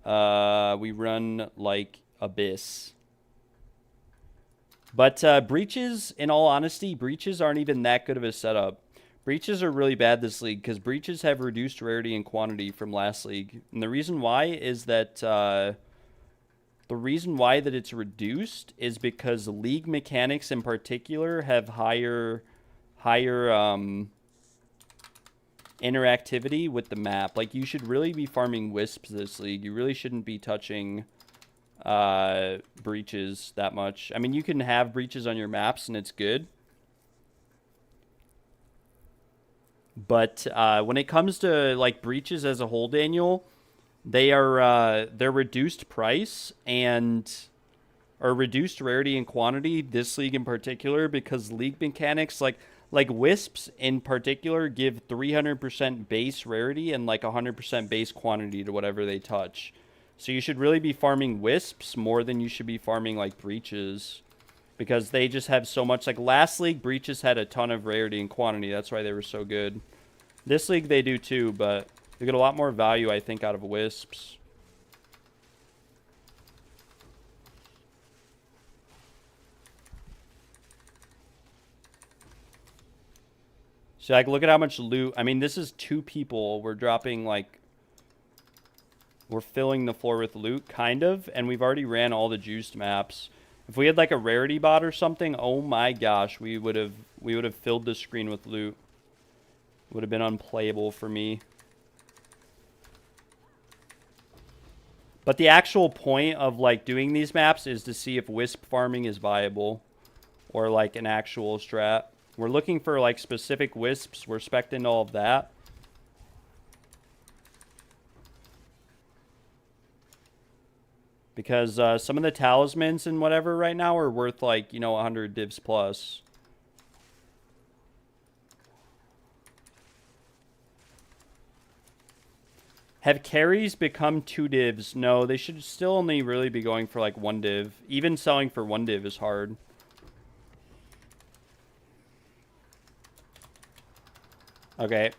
We run, like, Abyss. But breaches, in all honesty, breaches aren't even that good of a setup. Breaches are really bad this league because breaches have reduced rarity and quantity from last league. And the reason why is that it's reduced is because league mechanics in particular have higher interactivity with the map. Like, you should really be farming wisps this league. You really shouldn't be touching breaches that much. I mean, you can have breaches on your maps and it's good. But when it comes to like breaches as a whole, Daniel, they're reduced price or reduced rarity and quantity this league in particular because league mechanics like wisps in particular give 300% base rarity and like 100% base quantity to whatever they touch. So you should really be farming wisps more than you should be farming like breaches. Because they just have so much. Like, last league, breaches had a ton of rarity and quantity. That's why they were so good. This league, they do too, but you get a lot more value, I think, out of wisps. So, like, look at how much loot. I mean, this is 2 people. We're dropping, like... We're filling the floor with loot, kind of. And we've already ran all the juiced maps. If we had like a rarity bot or something, oh my gosh, we would have filled the screen with loot. It would have been unplayable for me. But the actual point of like doing these maps is to see if wisp farming is viable or like an actual strat. We're looking for like specific wisps. We're specting all of that. Because some of the talismans and whatever right now are worth like, you know, 100 divs plus. Have carries become 2 divs? No, they should still only really be going for like 1 div. Even selling for 1 div is hard. Okay.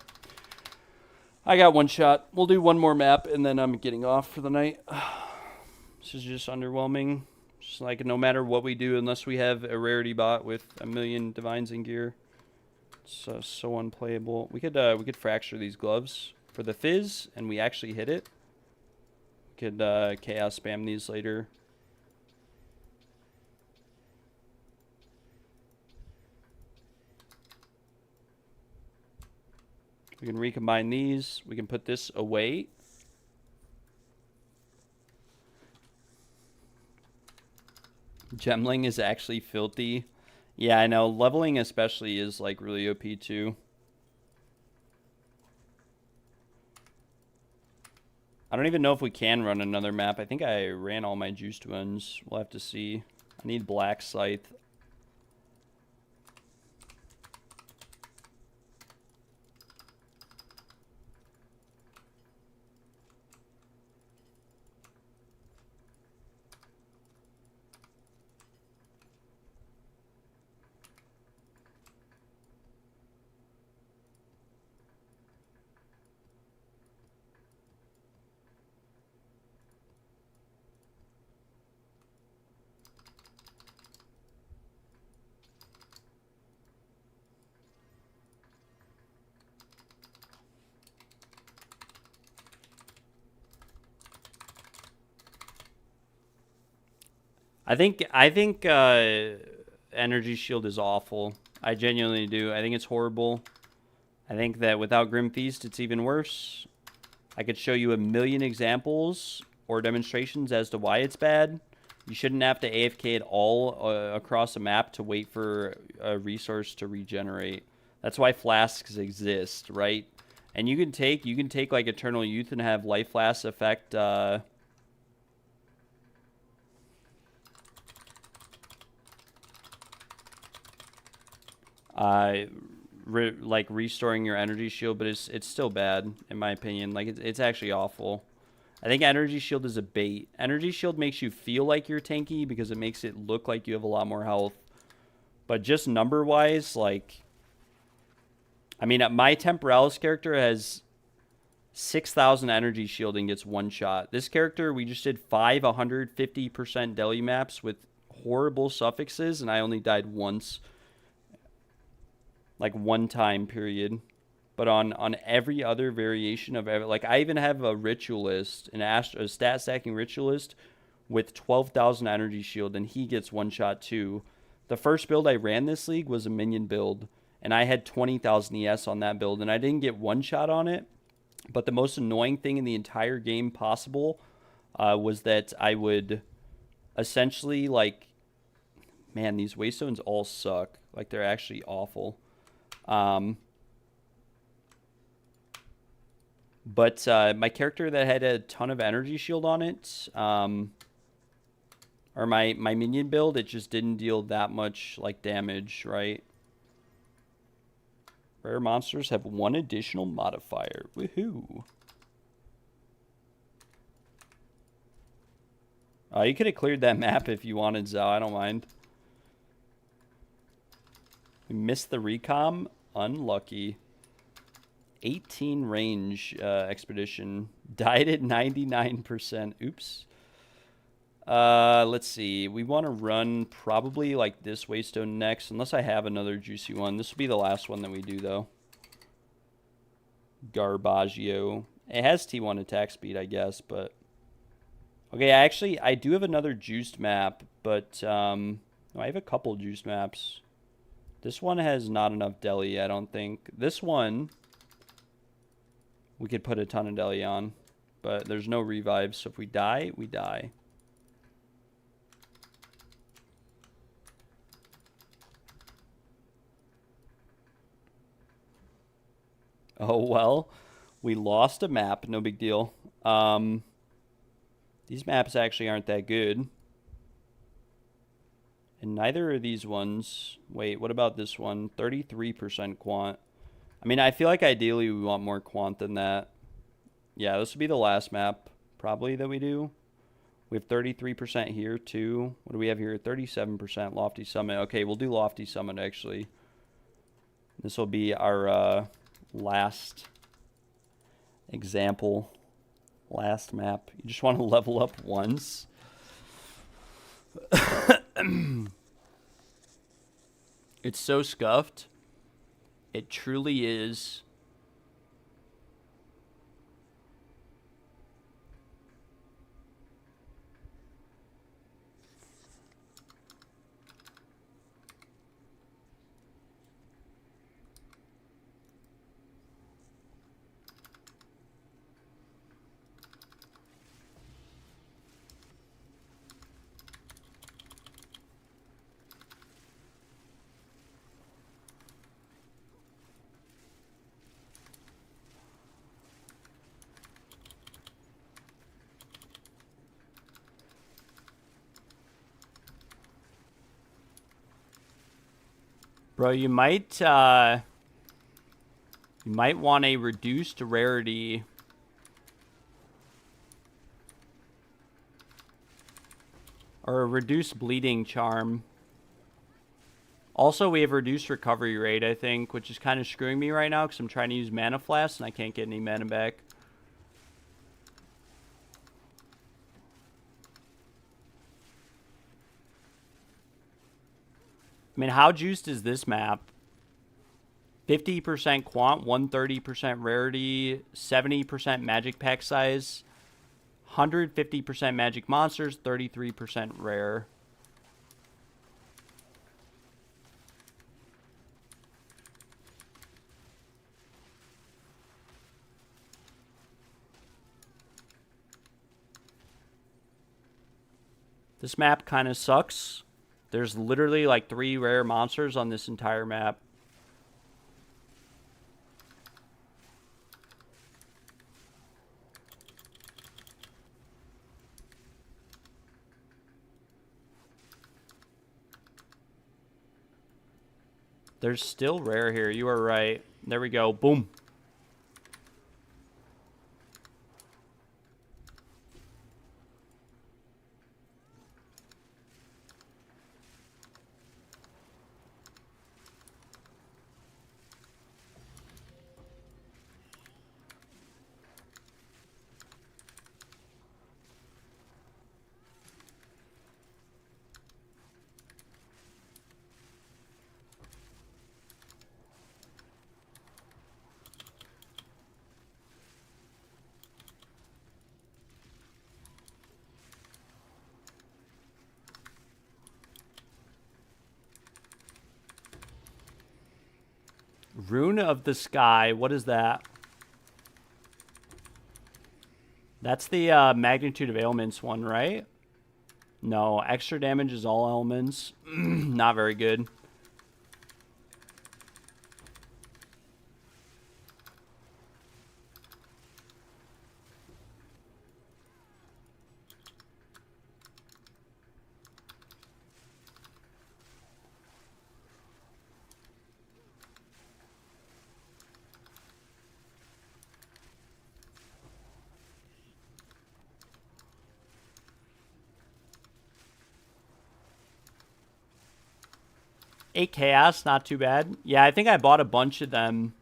I got 1 shot. We'll do 1 more map and then I'm getting off for the night. This is just underwhelming. Just like no matter what we do, unless we have a rarity bot with 1,000,000 divines in gear, it's so unplayable. We could fracture these gloves for the fizz, and we actually hit it. We could chaos spam these later. We can recombine these. We can put this away. Gemling is actually filthy. Yeah, I know. Leveling especially is like really OP too. I don't even know if we can run another map. I think I ran all my juiced ones. We'll have to see. I need Black Scythe. I think Energy Shield is awful. I genuinely do. I think it's horrible. I think that without Grim Feast, it's even worse. I could show you 1,000,000 examples or demonstrations as to why it's bad. You shouldn't have to AFK it all across a map to wait for a resource to regenerate. That's why flasks exist, right? And you can take like Eternal Youth and have Life Flask affect like restoring your energy shield, but it's still bad in my opinion. Like it's actually awful. I think energy shield is a bait. Energy shield makes you feel like you're tanky because it makes it look like you have a lot more health. But just number wise, like, I mean, my Temporalis character has 6,000 energy shield and gets 1 shot. This character, we just did 5 150% deli maps with horrible suffixes, and I only died once. Like 1 time period. But on every other variation of like, I even have a ritualist, a stat stacking ritualist with 12,000 energy shield, and he gets 1 shot too. The first build I ran this league was a minion build, and I had 20,000 ES on that build, and I didn't get 1 shot on it. But the most annoying thing in the entire game possible was that I would essentially, like, man, these waystones all suck. Like, they're actually awful. But my character that had a ton of energy shield on it, or my minion build, it just didn't deal that much like damage, right? Rare monsters have 1 additional modifier. Woohoo! You could have cleared that map if you wanted, Zao. I don't mind. We missed the recom. Unlucky. 18 range expedition. Died at 99%. Oops. Let's see. We want to run probably like this waystone next, unless I have another juicy one. This will be the last one that we do, though. Garbaggio. It has T1 attack speed, I guess, but... Okay, I do have another juiced map, but I have a couple juiced maps. This one has not enough deli, I don't think. This one, we could put a ton of deli on, but there's no revives, so if we die, we die. Oh, well, we lost a map, no big deal. These maps actually aren't that good. And neither are these ones. Wait, what about this one? 33% quant. I mean, I feel like ideally we want more quant than that. Yeah, this would be the last map, probably, that we do. We have 33% here, too. What do we have here? 37% Lofty Summit. Okay, we'll do Lofty Summit, actually. This will be our last example. Last map. You just want to level up once. It's so scuffed. It truly is. Bro, you might want a reduced rarity. Or a reduced bleeding charm. Also, we have reduced recovery rate, I think, which is kind of screwing me right now because I'm trying to use mana flask and I can't get any mana back. I mean, how juiced is this map? 50% quant, 130% rarity, 70% magic pack size, 150% magic monsters, 33% rare. This map kind of sucks. There's literally like 3 rare monsters on this entire map. There's still rare here. You are right. There we go. Boom. Rune of the Sky. What is that? That's the magnitude of ailments one, right? No, extra damage is all elements. Not very good. Eight chaos, not too bad. Yeah, I think I bought a bunch of them.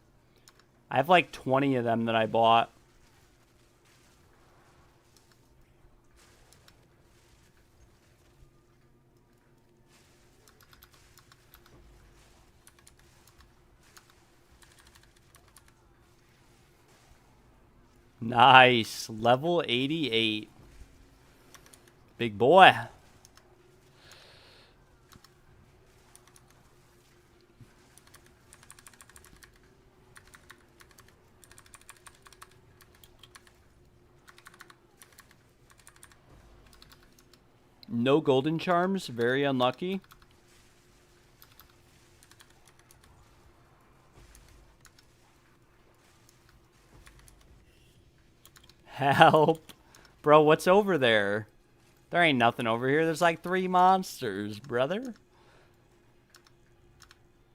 I have like 20 of them that I bought. Nice. Level 88. Big boy. No golden charms. Very unlucky. Help. Bro, what's over there? There ain't nothing over here. There's like 3 monsters, brother.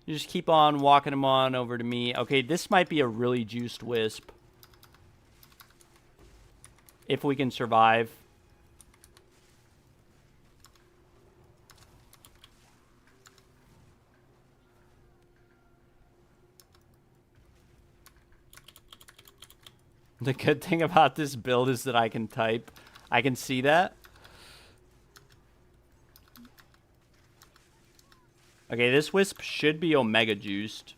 You just keep on walking them on over to me. Okay, this might be a really juiced wisp. If we can survive. The good thing about this build is that I can type. I can see that. Okay, this wisp should be omega juiced.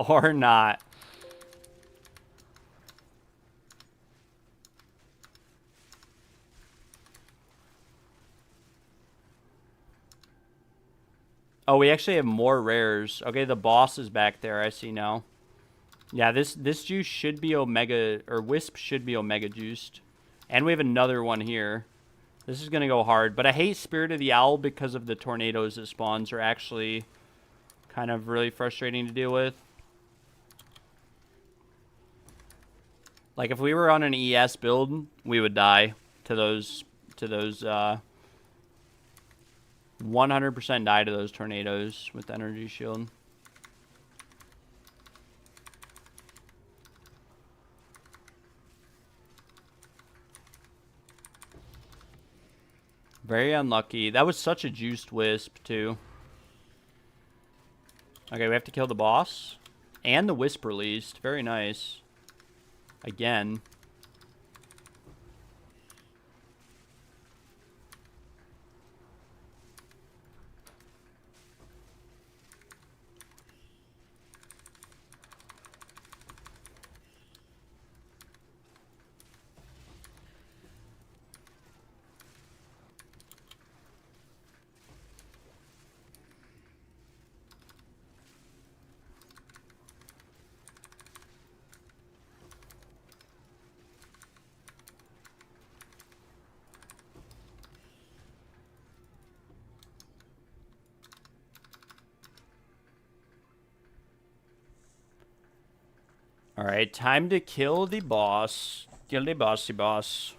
Or not. Oh, we actually have more rares. Okay, the boss is back there. I see now. Yeah, this juice should be omega, or wisp should be omega juiced. And we have another one here. This is going to go hard. But I hate Spirit of the Owl because of the tornadoes it spawns are actually kind of really frustrating to deal with. Like, if we were on an ES build, we would die to those 100% die to those tornadoes with the energy shield. Very unlucky. That was such a juiced wisp, too. Okay, we have to kill the boss. And the wisp released. Very nice. Again. Alright, time to kill the boss. Kill the bossy boss.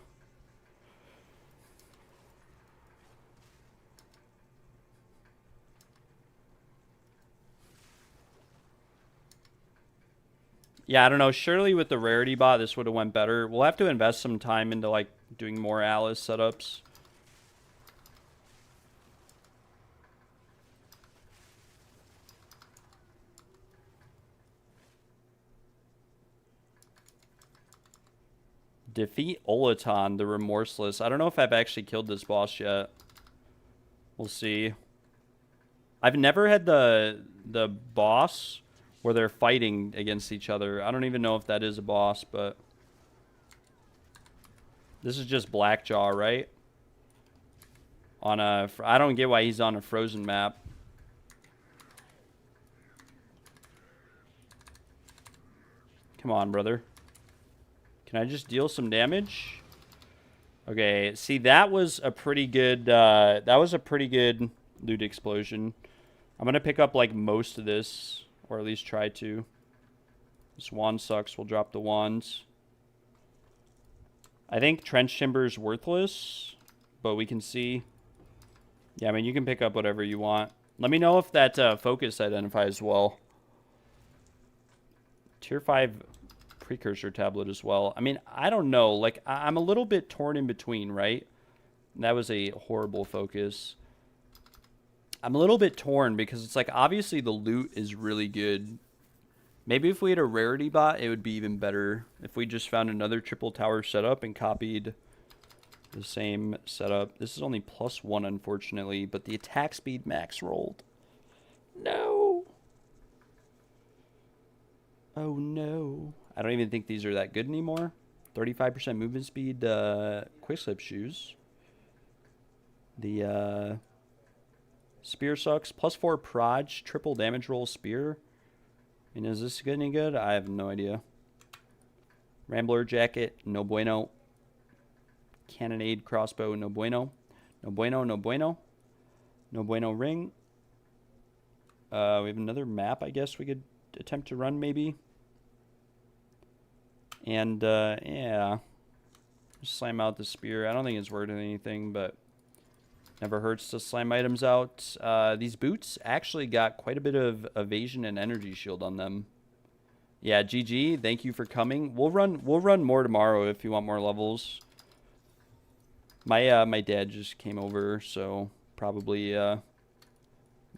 Yeah, I don't know. Surely with the rarity bot, this would have went better. We'll have to invest some time into, like, doing more Alice setups. Defeat Olaton, the Remorseless. I don't know if I've actually killed this boss yet. We'll see. I've never had the boss where they're fighting against each other. I don't even know if that is a boss, but... This is just Blackjaw, right? On a... I don't get why he's on a frozen map. Come on, brother. Can I just deal some damage? Okay, see, that was a pretty good loot explosion. I'm gonna pick up like most of this, or at least try to. This wand sucks. We'll drop the wands. I think trench timber is worthless, but we can see. Yeah, I mean, you can pick up whatever you want. Let me know if that focus identifies well. Tier 5 precursor tablet as well. I mean, I don't know. Like, I'm a little bit torn in between, right? That was a horrible focus. I'm a little bit torn because it's like, obviously the loot is really good. Maybe if we had a rarity bot, it would be even better. If we just found another triple tower setup and copied the same setup. This is only +1, unfortunately, but the attack speed max rolled. No. Oh no. I don't even think these are that good anymore. 35% movement speed quick slip shoes. The spear sucks. +4 proj, triple damage roll spear. And is this any good? I have no idea. Rambler jacket, no bueno. Cannonade crossbow, no bueno. No bueno, no bueno. No bueno ring. We have another map, I guess we could attempt to run maybe. And yeah, just slam out the spear. I don't think it's worth anything, but never hurts to slam items out. These boots actually got quite a bit of evasion and energy shield on them. Yeah, GG. Thank you for coming. We'll run more tomorrow if you want more levels. My dad just came over, so probably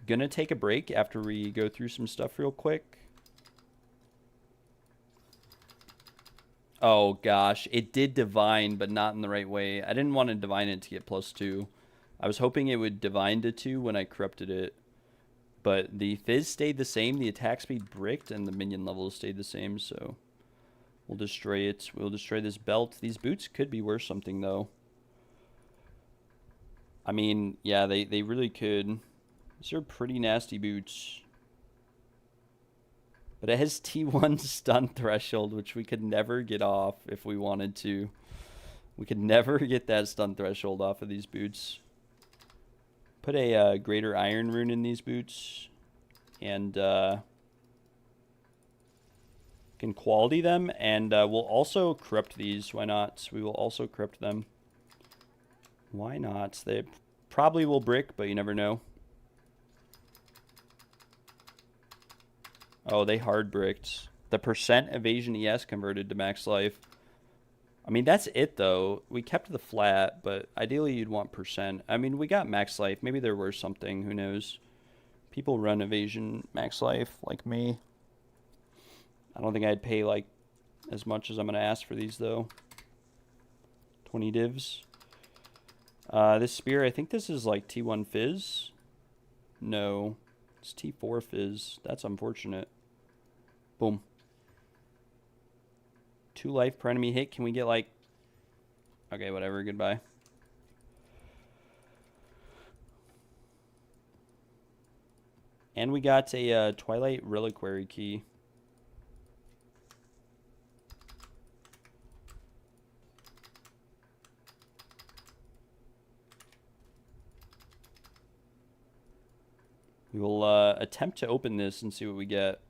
gonna take a break after we go through some stuff real quick. Oh gosh, it did divine, but not in the right way. I didn't want to divine it to get +2. I was hoping it would divine to 2 when I corrupted it. But the fizz stayed the same, the attack speed bricked, and the minion level stayed the same, so we'll destroy it. We'll destroy this belt. These boots could be worth something, though. I mean, yeah, they really could. These are pretty nasty boots. But it has T1 stun threshold, which we could never get off if we wanted to. We could never get that stun threshold off of these boots. Put a greater iron rune in these boots. And can quality them. And we'll also corrupt these. Why not? We will also corrupt them. Why not? They probably will brick, but you never know. Oh, they hard bricked. The percent evasion ES converted to max life. I mean, that's it, though. We kept the flat, but ideally you'd want percent. I mean, we got max life. Maybe there was something. Who knows? People run evasion max life like me. I don't think I'd pay, like, as much as I'm going to ask for these, though. 20 divs. This spear, I think this is, like, T1 fizz. No. It's T4 fizz. That's unfortunate. Boom. 2 life per enemy hit. Can we get like... Okay, whatever. Goodbye. And we got a Twilight Reliquary key. We will attempt to open this and see what we get.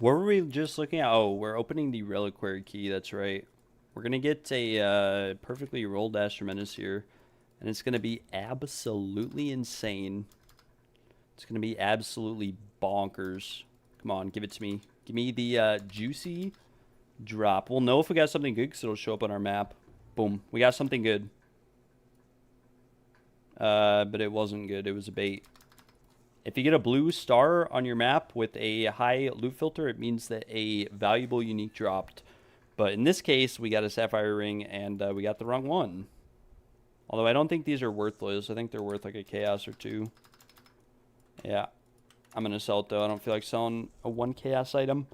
What were we just looking at? Oh, we're opening the reliquary key. That's right. We're going to get a perfectly rolled Dash Tremendous here. And it's going to be absolutely insane. It's going to be absolutely bonkers. Come on, give it to me. Give me the juicy drop. We'll know if we got something good because it'll show up on our map. Boom. We got something good. But it wasn't good. It was a bait. If you get a blue star on your map with a high loot filter, it means that a valuable unique dropped. But in this case, we got a sapphire ring, and we got the wrong one. Although I don't think these are worthless. I think they're worth like a chaos or two. Yeah. I'm going to sell it, though. I don't feel like selling a 1 chaos item.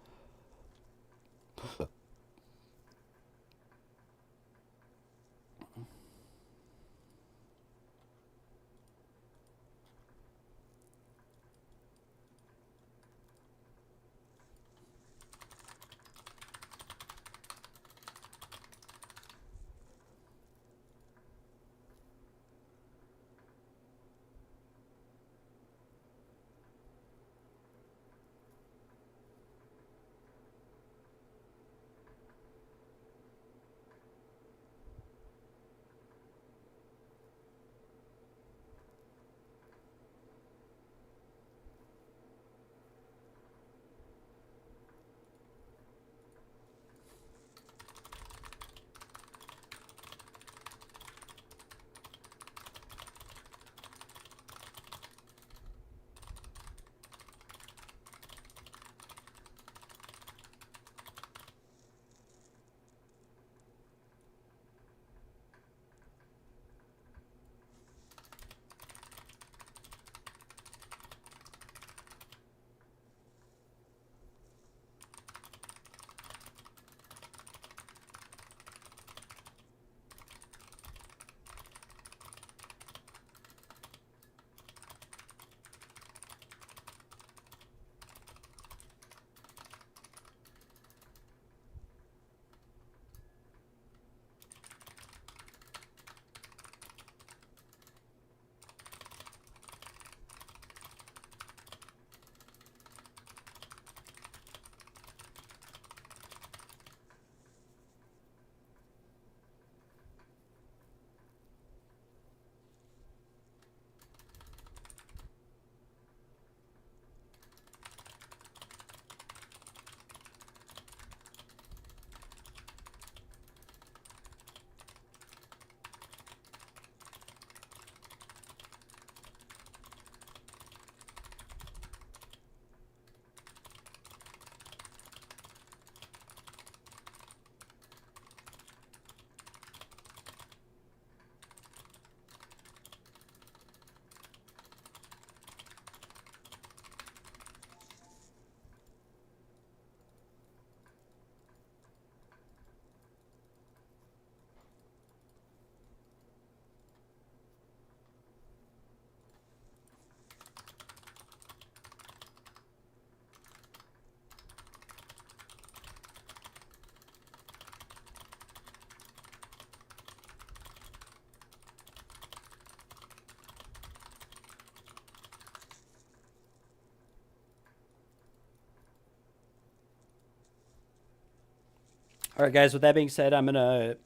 All right, guys, with that being said, I'm going to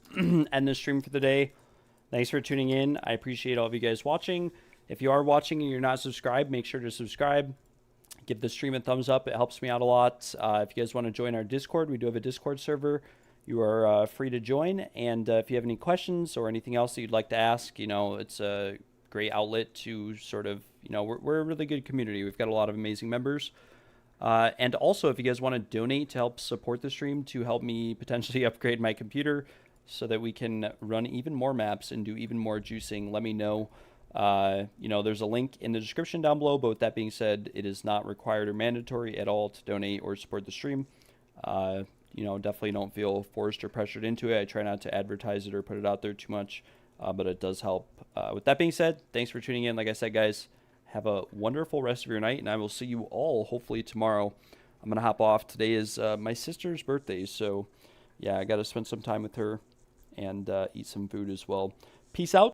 end the stream for the day. Thanks for tuning in. I appreciate all of you guys watching. If you are watching and you're not subscribed, make sure to subscribe. Give the stream a thumbs up. It helps me out a lot. If you guys want to join our Discord, we do have a Discord server. You are free to join. And if you have any questions or anything else that you'd like to ask, you know, it's a great outlet to sort of, you know, we're a really good community. We've got a lot of amazing members. And also, if you guys want to donate to help support the stream, to help me potentially upgrade my computer so that we can run even more maps and do even more juicing, let me know. You know, there's a link in the description down below, but with that being said, it is not required or mandatory at all to donate or support the stream. You know, definitely don't feel forced or pressured into it. I try not to advertise it or put it out there too much, but it does help. With that being said, thanks for tuning in. Like I said, guys, have a wonderful rest of your night, and I will see you all hopefully tomorrow. I'm going to hop off. Today is my sister's birthday, so yeah, I got to spend some time with her and eat some food as well. Peace out.